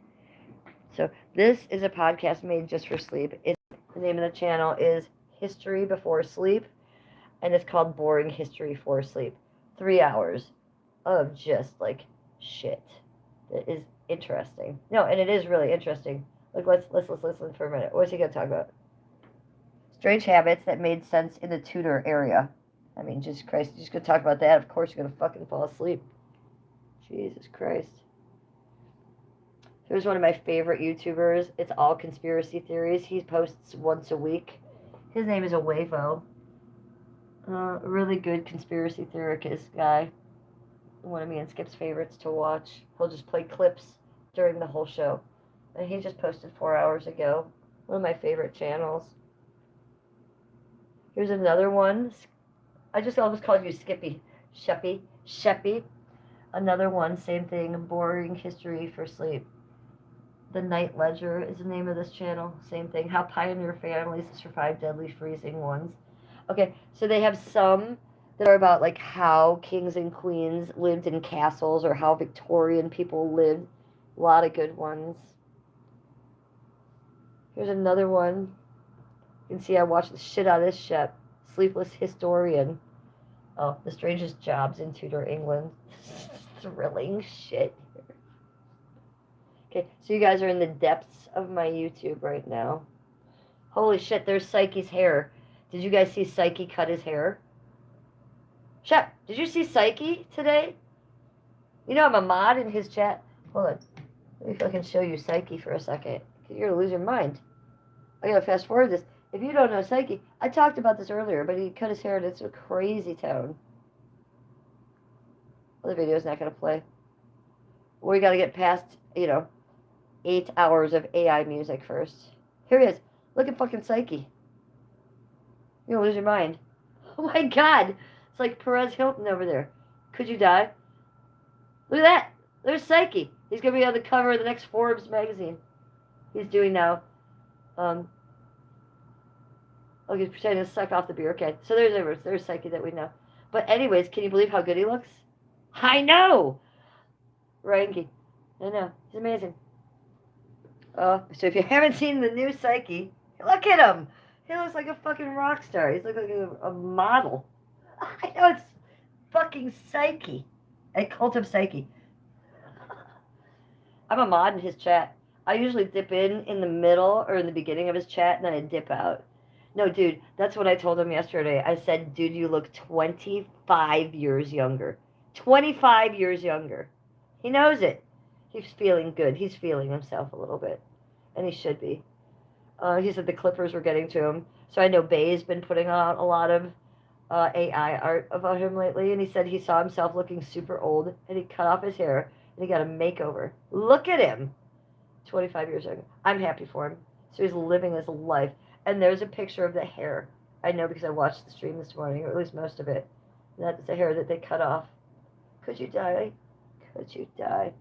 So this is a podcast made just for sleep. The name of the channel is History Before Sleep, and it's called Boring History for Sleep. 3 hours of just like shit. It is interesting. No, and it is really interesting. Like let's listen for a minute. What's he gonna talk about? Strange habits that made sense in the Tudor area. I mean, Jesus Christ, you're just gonna talk about that. Of course you're gonna fucking fall asleep. Jesus Christ. Here's one of my favorite YouTubers. It's all conspiracy theories. He posts once a week. His name is Awavo. Really good conspiracy theorist guy. One of me and Skip's favorites to watch. He'll just play clips during the whole show. And he just posted 4 hours ago. One of my favorite channels. Here's another one. I just almost called you Skippy. Sheppy. Another one, same thing. Boring history for sleep. The Night Ledger is the name of this channel. Same thing. How pioneer families survive deadly freezing ones. Okay, so they have some that are about like how kings and queens lived in castles or how Victorian people lived. A lot of good ones. Here's another one. You can see I watched the shit out of this shit. Sleepless Historian. Oh, the strangest jobs in Tudor England. Thrilling shit. Okay, so you guys are in the depths of my YouTube right now. Holy shit, there's Psyche's hair. Did you guys see Psyche cut his hair? Shep, did you see Psyche today? You know I'm a mod in his chat. Hold on. Let me if I can show you Psyche for a second. You're gonna lose your mind. I gotta fast forward this. If you don't know Psyche, I talked about this earlier, but he cut his hair and it's a crazy tone. Well, the video's not gonna play. We gotta get past, 8 hours of AI music first. Here he is. Look at fucking Psyche. You're gonna lose your mind. Oh my god! It's like Perez Hilton over there. Could you die? Look at that! There's Psyche. He's gonna be on the cover of the next Forbes magazine. He's doing now. Oh, he's pretending to suck off the beer. Okay, so there's Psyche that we know. But anyways, can you believe how good he looks? I know! Ranky. I know. He's amazing. So if you haven't seen the new Psyche, look at him! He looks like a fucking rock star. He's like a model. I know it's fucking Psyche. A cult of Psyche. I'm a mod in his chat. I usually dip in the middle or in the beginning of his chat, and then I dip out. No, dude, that's what I told him yesterday. I said, dude, you look 25 years younger. 25 years younger. He knows it. He's feeling good. He's feeling himself a little bit. And he should be. He said the Clippers were getting to him. So I know Bay's been putting out a lot of AI art about him lately. And he said he saw himself looking super old. And he cut off his hair. And he got a makeover. Look at him. 25 years younger. I'm happy for him. So he's living his life. And there's a picture of the hair. I know because I watched the stream this morning. Or at least most of it. That's the hair that they cut off. Could you die? Could you die?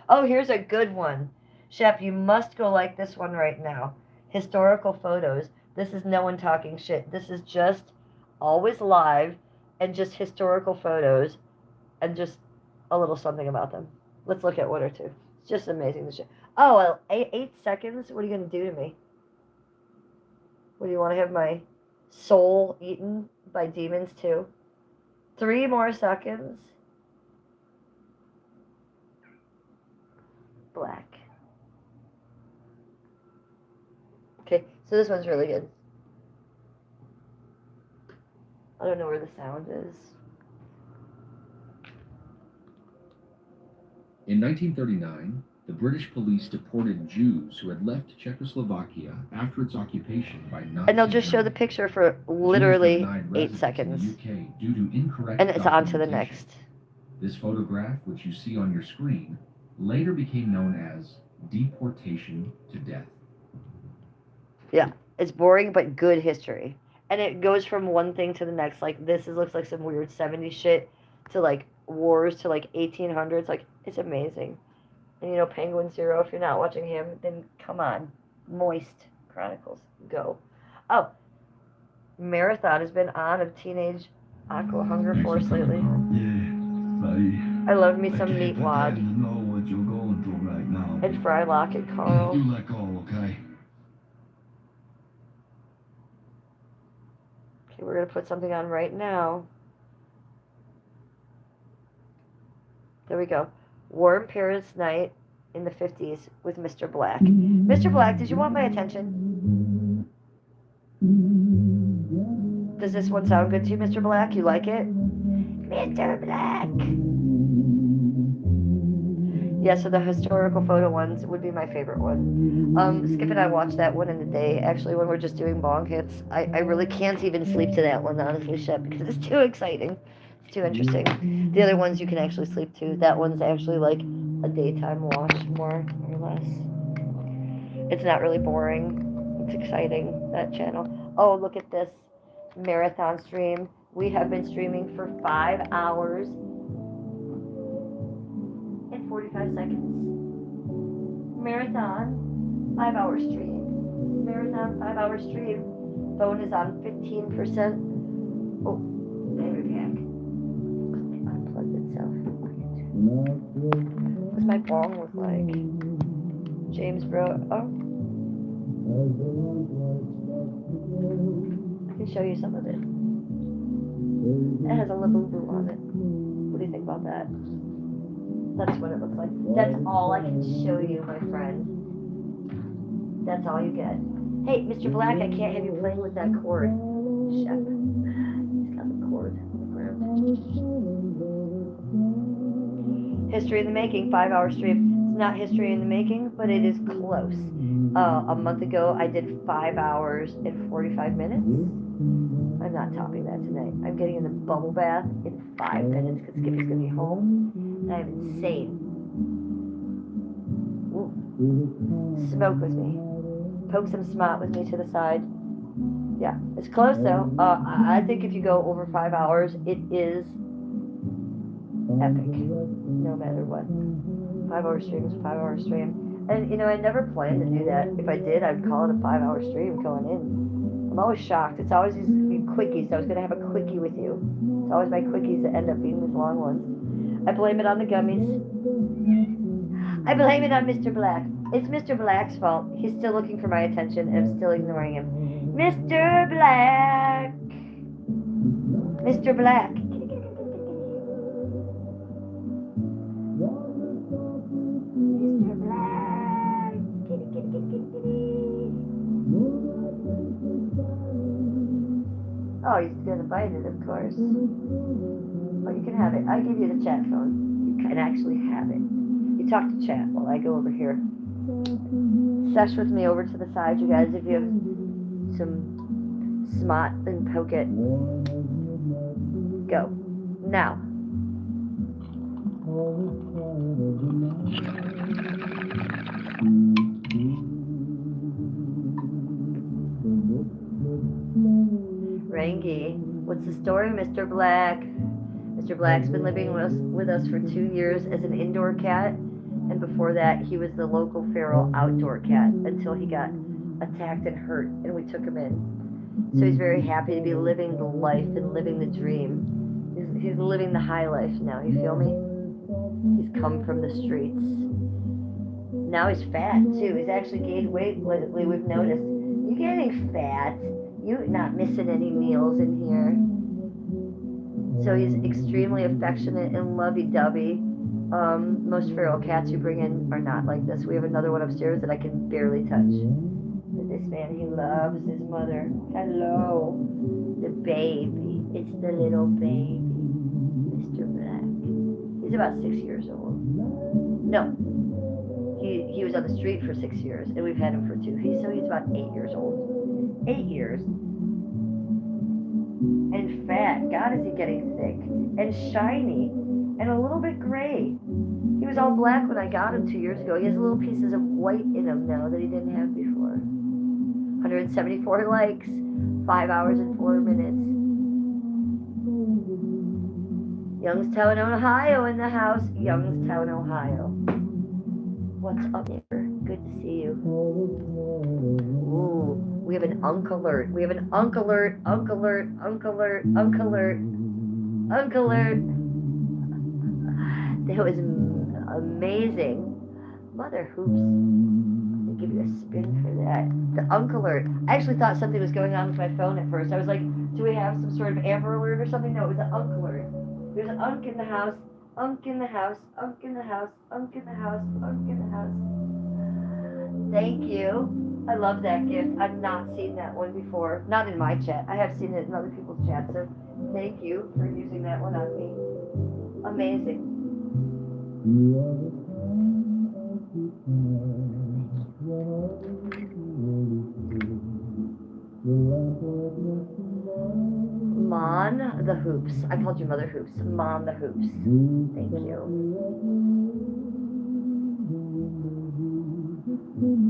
Oh, here's a good one. Shep, you must go like this one right now. Historical photos. This is no one talking shit. This is just always live and just historical photos and just a little something about them. Let's look at one or two. It's just amazing. The shit. Oh, well, 8 seconds? What are you going to do to me? What, do you want to have my soul eaten by demons too? 3 more seconds. Black. Okay, so this one's really good. I don't know where the sound is. In 1939, the British police deported Jews who had left Czechoslovakia after its occupation by Nazi And they'll just show the picture for literally 8 seconds. Due to incorrect and it's on to the documentation. next. This photograph, which you see on your screen, later became known as deportation to death. Yeah, it's boring but good history. And it goes from one thing to the next. Like, looks like some weird 70s shit to, like, wars to, like, 1800s. Like, it's amazing. And, Penguin Zero, if you're not watching him, then come on. Moist Chronicles. Go. Oh, Marathon has been on of Teenage Aqua Hunger Force lately. Yeah, I love me some Meatwad. know what you're going through right now. And Frylock and Carl. You let go, okay? Okay, we're going to put something on right now. There we go. Warm Paris Night in the 50s with Mr. Black. Mr. Black, did you want my attention? Does this one sound good to you, Mr. Black? You like it? Mr. Black. Yeah, so the historical photo ones would be my favorite one. Skip and I watch that one in the day, actually, when we're just doing bong hits. I really can't even sleep to that one, honestly, Shep, because it's too exciting. It's too interesting. The other ones you can actually sleep to. That one's actually like a daytime watch, more or less. It's not really boring. It's exciting, that channel. Oh, look at this marathon stream. We have been streaming for 5 hours and 45 seconds. Marathon, 5 hour stream. Marathon, 5 hour stream. Phone is on 15%. Oh, battery pack. It unplugged itself. What's my bong look like? James bro. Oh. I can show you some of it. It has a Labubu on it. What do you think about that? That's what it looks like. That's all I can show you, my friend. That's all you get. Hey, Mr. Black, I can't have you playing with that cord. Shep. He's got the cord on the ground. History in the making, 5 hour stream. It's not history in the making, but it is close. A month ago, I did 5 hours and 45 minutes. I'm not topping that tonight. I'm getting in the bubble bath in 5 minutes because Skippy's going to be home. I'm insane. Ooh. Smoke with me. Poke some smot with me to the side. Yeah, it's close though. I think if you go over 5 hours, it is epic. No matter what. 5 hour stream is a 5 hour stream. And I never planned to do that. If I did, I'd call it a 5 hour stream going in. I'm always shocked. It's always these quickies. I was going to have a quickie with you. It's always my quickies that end up being these long ones. I blame it on the gummies. I blame it on Mr. Black. It's Mr. Black's fault. He's still looking for my attention, and I'm still ignoring him. Mr. Black! Mr. Black. Mr. Black. Oh, he's gonna bite it, of course. Oh, you can have it. I give you the chat phone. You can actually have it. You talk to chat while I go over here. Sesh with me over to the side, you guys. If you have some smot, then poke it. Go. Now. Rangi, what's the story, Mr. Black? Mr. Black's been living with us for 2 years as an indoor cat, and before that he was the local feral outdoor cat until he got attacked and hurt, and we took him in. So he's very happy to be living the life and living the dream. He's living the high life now, you feel me? He's come from the streets. Now he's fat too. He's actually gained weight lately, we've noticed. You getting fat. You're not missing any meals in here. So he's extremely affectionate and lovey-dovey. Most feral cats you bring in are not like this. We have another one upstairs that I can barely touch. But this man, he loves his mother. Hello. The baby. It's the little baby. Mr. Black. He's about 6 years old. No. He was on the street for 6 years, and we've had him for 2. So he's about 8 years old. 8 years. And fat. God, is he getting thick. And shiny. And a little bit gray. He was all black when I got him 2 years ago. He has little pieces of white in him now that he didn't have before. 174 likes. 5 hours and 4 minutes. Youngstown, Ohio in the house. Youngstown, Ohio. What's up, neighbor? Good to see you. Ooh, we have an unk alert. We have an unk alert, unk alert, unk alert, unk alert, unk alert. That was amazing. Mother hoops. I'll give you a spin for that. The unk alert. I actually thought something was going on with my phone at first. I was like, do we have some sort of Amber alert or something? No, it was an unk alert. There's an unk in the house. Unk in the house, unk in the house, unk in the house, unk in the house. Thank you. I love that gift. I've not seen that one before. Not in my chat. I have seen it in other people's chats. So thank you for using that one on me. Amazing. Mon the Hoops. I called you Mother Hoops. Mon the Hoops. Thank you.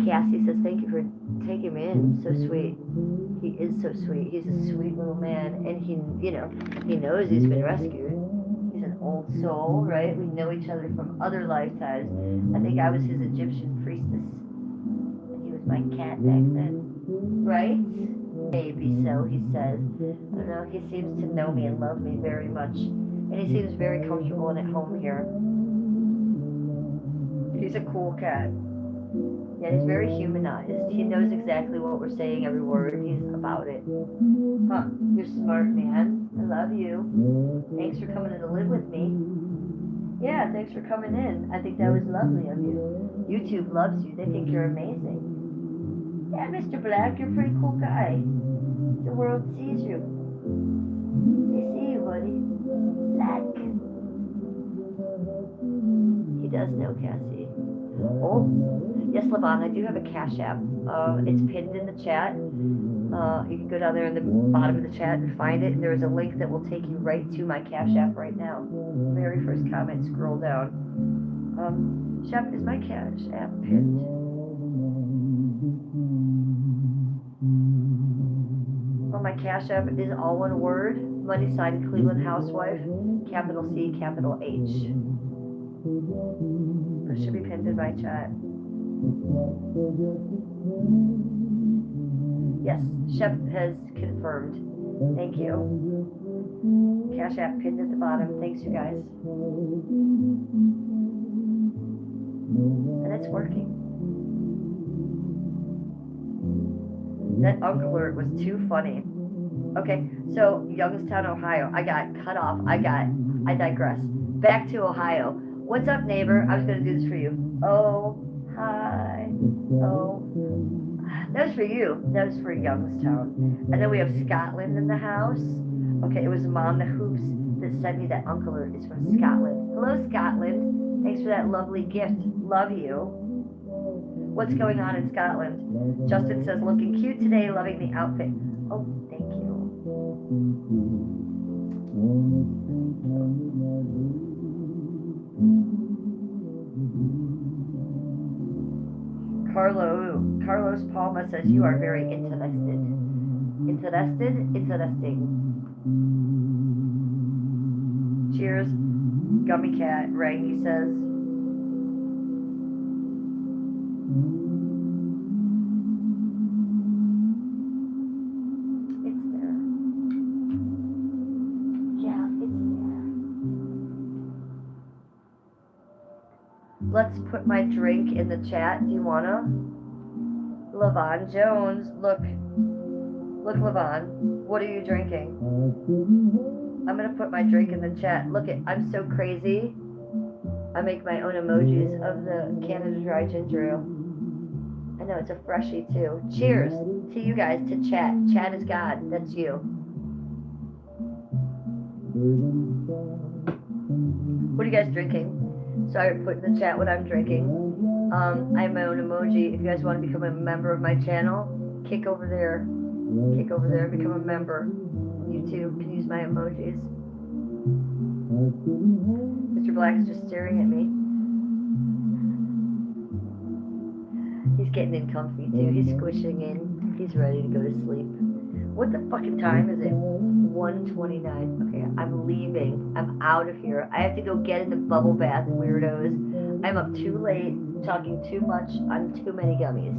Cassie says, thank you for taking me in. So sweet. He is so sweet. He's a sweet little man. And he, you know, he knows he's been rescued. He's an old soul, right? We know each other from other lifetimes. I think I was his Egyptian priestess. And he was my cat back then. Right? Maybe so, he says. I don't know. He seems to know me and love me very much. And he seems very comfortable and at home here. He's a cool cat. Yeah, he's very humanized. He knows exactly what we're saying, every word. He's about it. Huh, you're smart, man. I love you. Thanks for coming in to live with me. Yeah, thanks for coming in. I think that was lovely of you. YouTube loves you. They think you're amazing. Yeah, Mr. Black, you're a pretty cool guy. The world sees you. They see you, buddy. Black. He does know Cassie. Oh, yes, Levon, I do have a Cash App. It's pinned in the chat. You can go down there in the bottom of the chat and find it. There is a link that will take you right to my Cash App right now. Very first comment, scroll down. Shep, is my Cash App pinned? Well, my Cash App is all one word. Money sign Cleveland Housewife. Capital C, capital H. It should be pinned in my chat. Yes, Shep has confirmed. Thank you. Cash App pinned at the bottom. Thanks, you guys. And it's working. That Uncle alert was too funny. Okay, so Youngstown, Ohio. I got cut off. I digress. Back to Ohio. What's up, neighbor? I was going to do this for you. Oh, hi. Oh. That was for you. That was for Youngstown. And then we have Scotland in the house. Okay, it was Mom the Hoops that sent me that Uncle alert. It's from Scotland. Hello, Scotland. Thanks for that lovely gift. Love you. What's going on in Scotland? Justin says, looking cute today, loving the outfit. Oh, thank you. Carlos Palma says, you are very interested. Interested? Interesting. Cheers. Gummy Cat, Rangy says. It's there. Yeah, it's there. Let's put my drink in the chat. Do you wanna? Levon Jones, look, Levon, what are you drinking? I'm gonna put my drink in the chat. Look it, I'm so crazy. I make my own emojis of the Canada Dry Ginger Ale. I know, it's a freshie too. Cheers to you guys, to chat. Chat is God, that's you. What are you guys drinking? Sorry, put in the chat what I'm drinking. I have my own emoji. If you guys want to become a member of my channel, kick over there and become a member. YouTube can use my emojis. Mr. Black is just staring at me. He's getting in comfy too. He's squishing in. He's ready to go to sleep. What the fucking time is it? 1:29. Okay, I'm leaving. I'm out of here. I have to go get in the bubble bath, weirdos. I'm up too late, talking too much on too many gummies.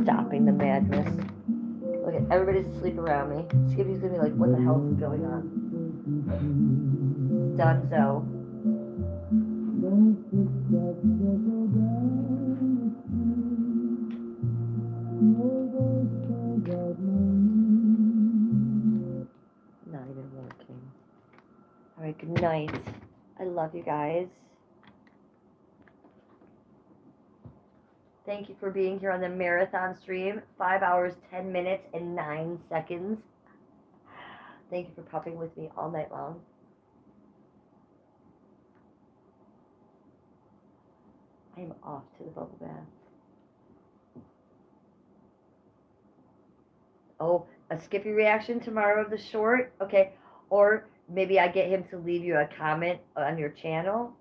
Stopping the madness. Look at everybody's asleep around me. Skippy's gonna be like, what the hell is going on? Dunzo. Not even working. Alright, good night. I love you guys. Thank you for being here on the marathon stream. 5 hours, 10 minutes, and 9 seconds. Thank you for popping with me all night long. I am off to the bubble bath. Oh, a Skippy reaction tomorrow of the short? Okay. Or maybe I get him to leave you a comment on your channel.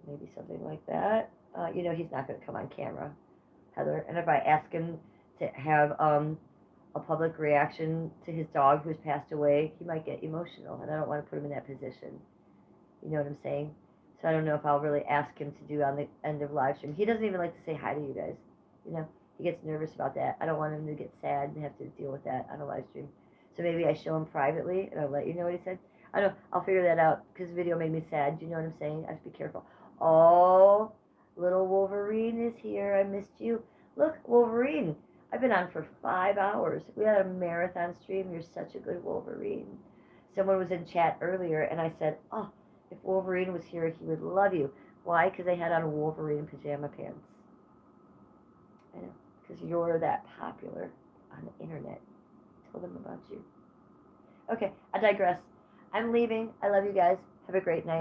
Maybe something like that. You know he's not going to come on camera, Heather. And if I ask him to have a public reaction to his dog who's passed away, he might get emotional, and I don't want to put him in that position. You know what I'm saying? So I don't know if I'll really ask him to do on the end of live stream. He doesn't even like to say hi to you guys. You know, he gets nervous about that. I don't want him to get sad and have to deal with that on a live stream. So maybe I show him privately and I'll let you know what he said. I don't know. I'll figure that out because the video made me sad. Do you know what I'm saying? I have to be careful. Oh, little Wolverine is here. I missed you. Look, Wolverine. I've been on for 5 hours. We had a marathon stream. You're such a good Wolverine. Someone was in chat earlier and I said, oh, if Wolverine was here, he would love you. Why? Because they had on Wolverine pajama pants. I know. Because you're that popular on the internet. Tell them about you. Okay, I digress. I'm leaving. I love you guys. Have a great night.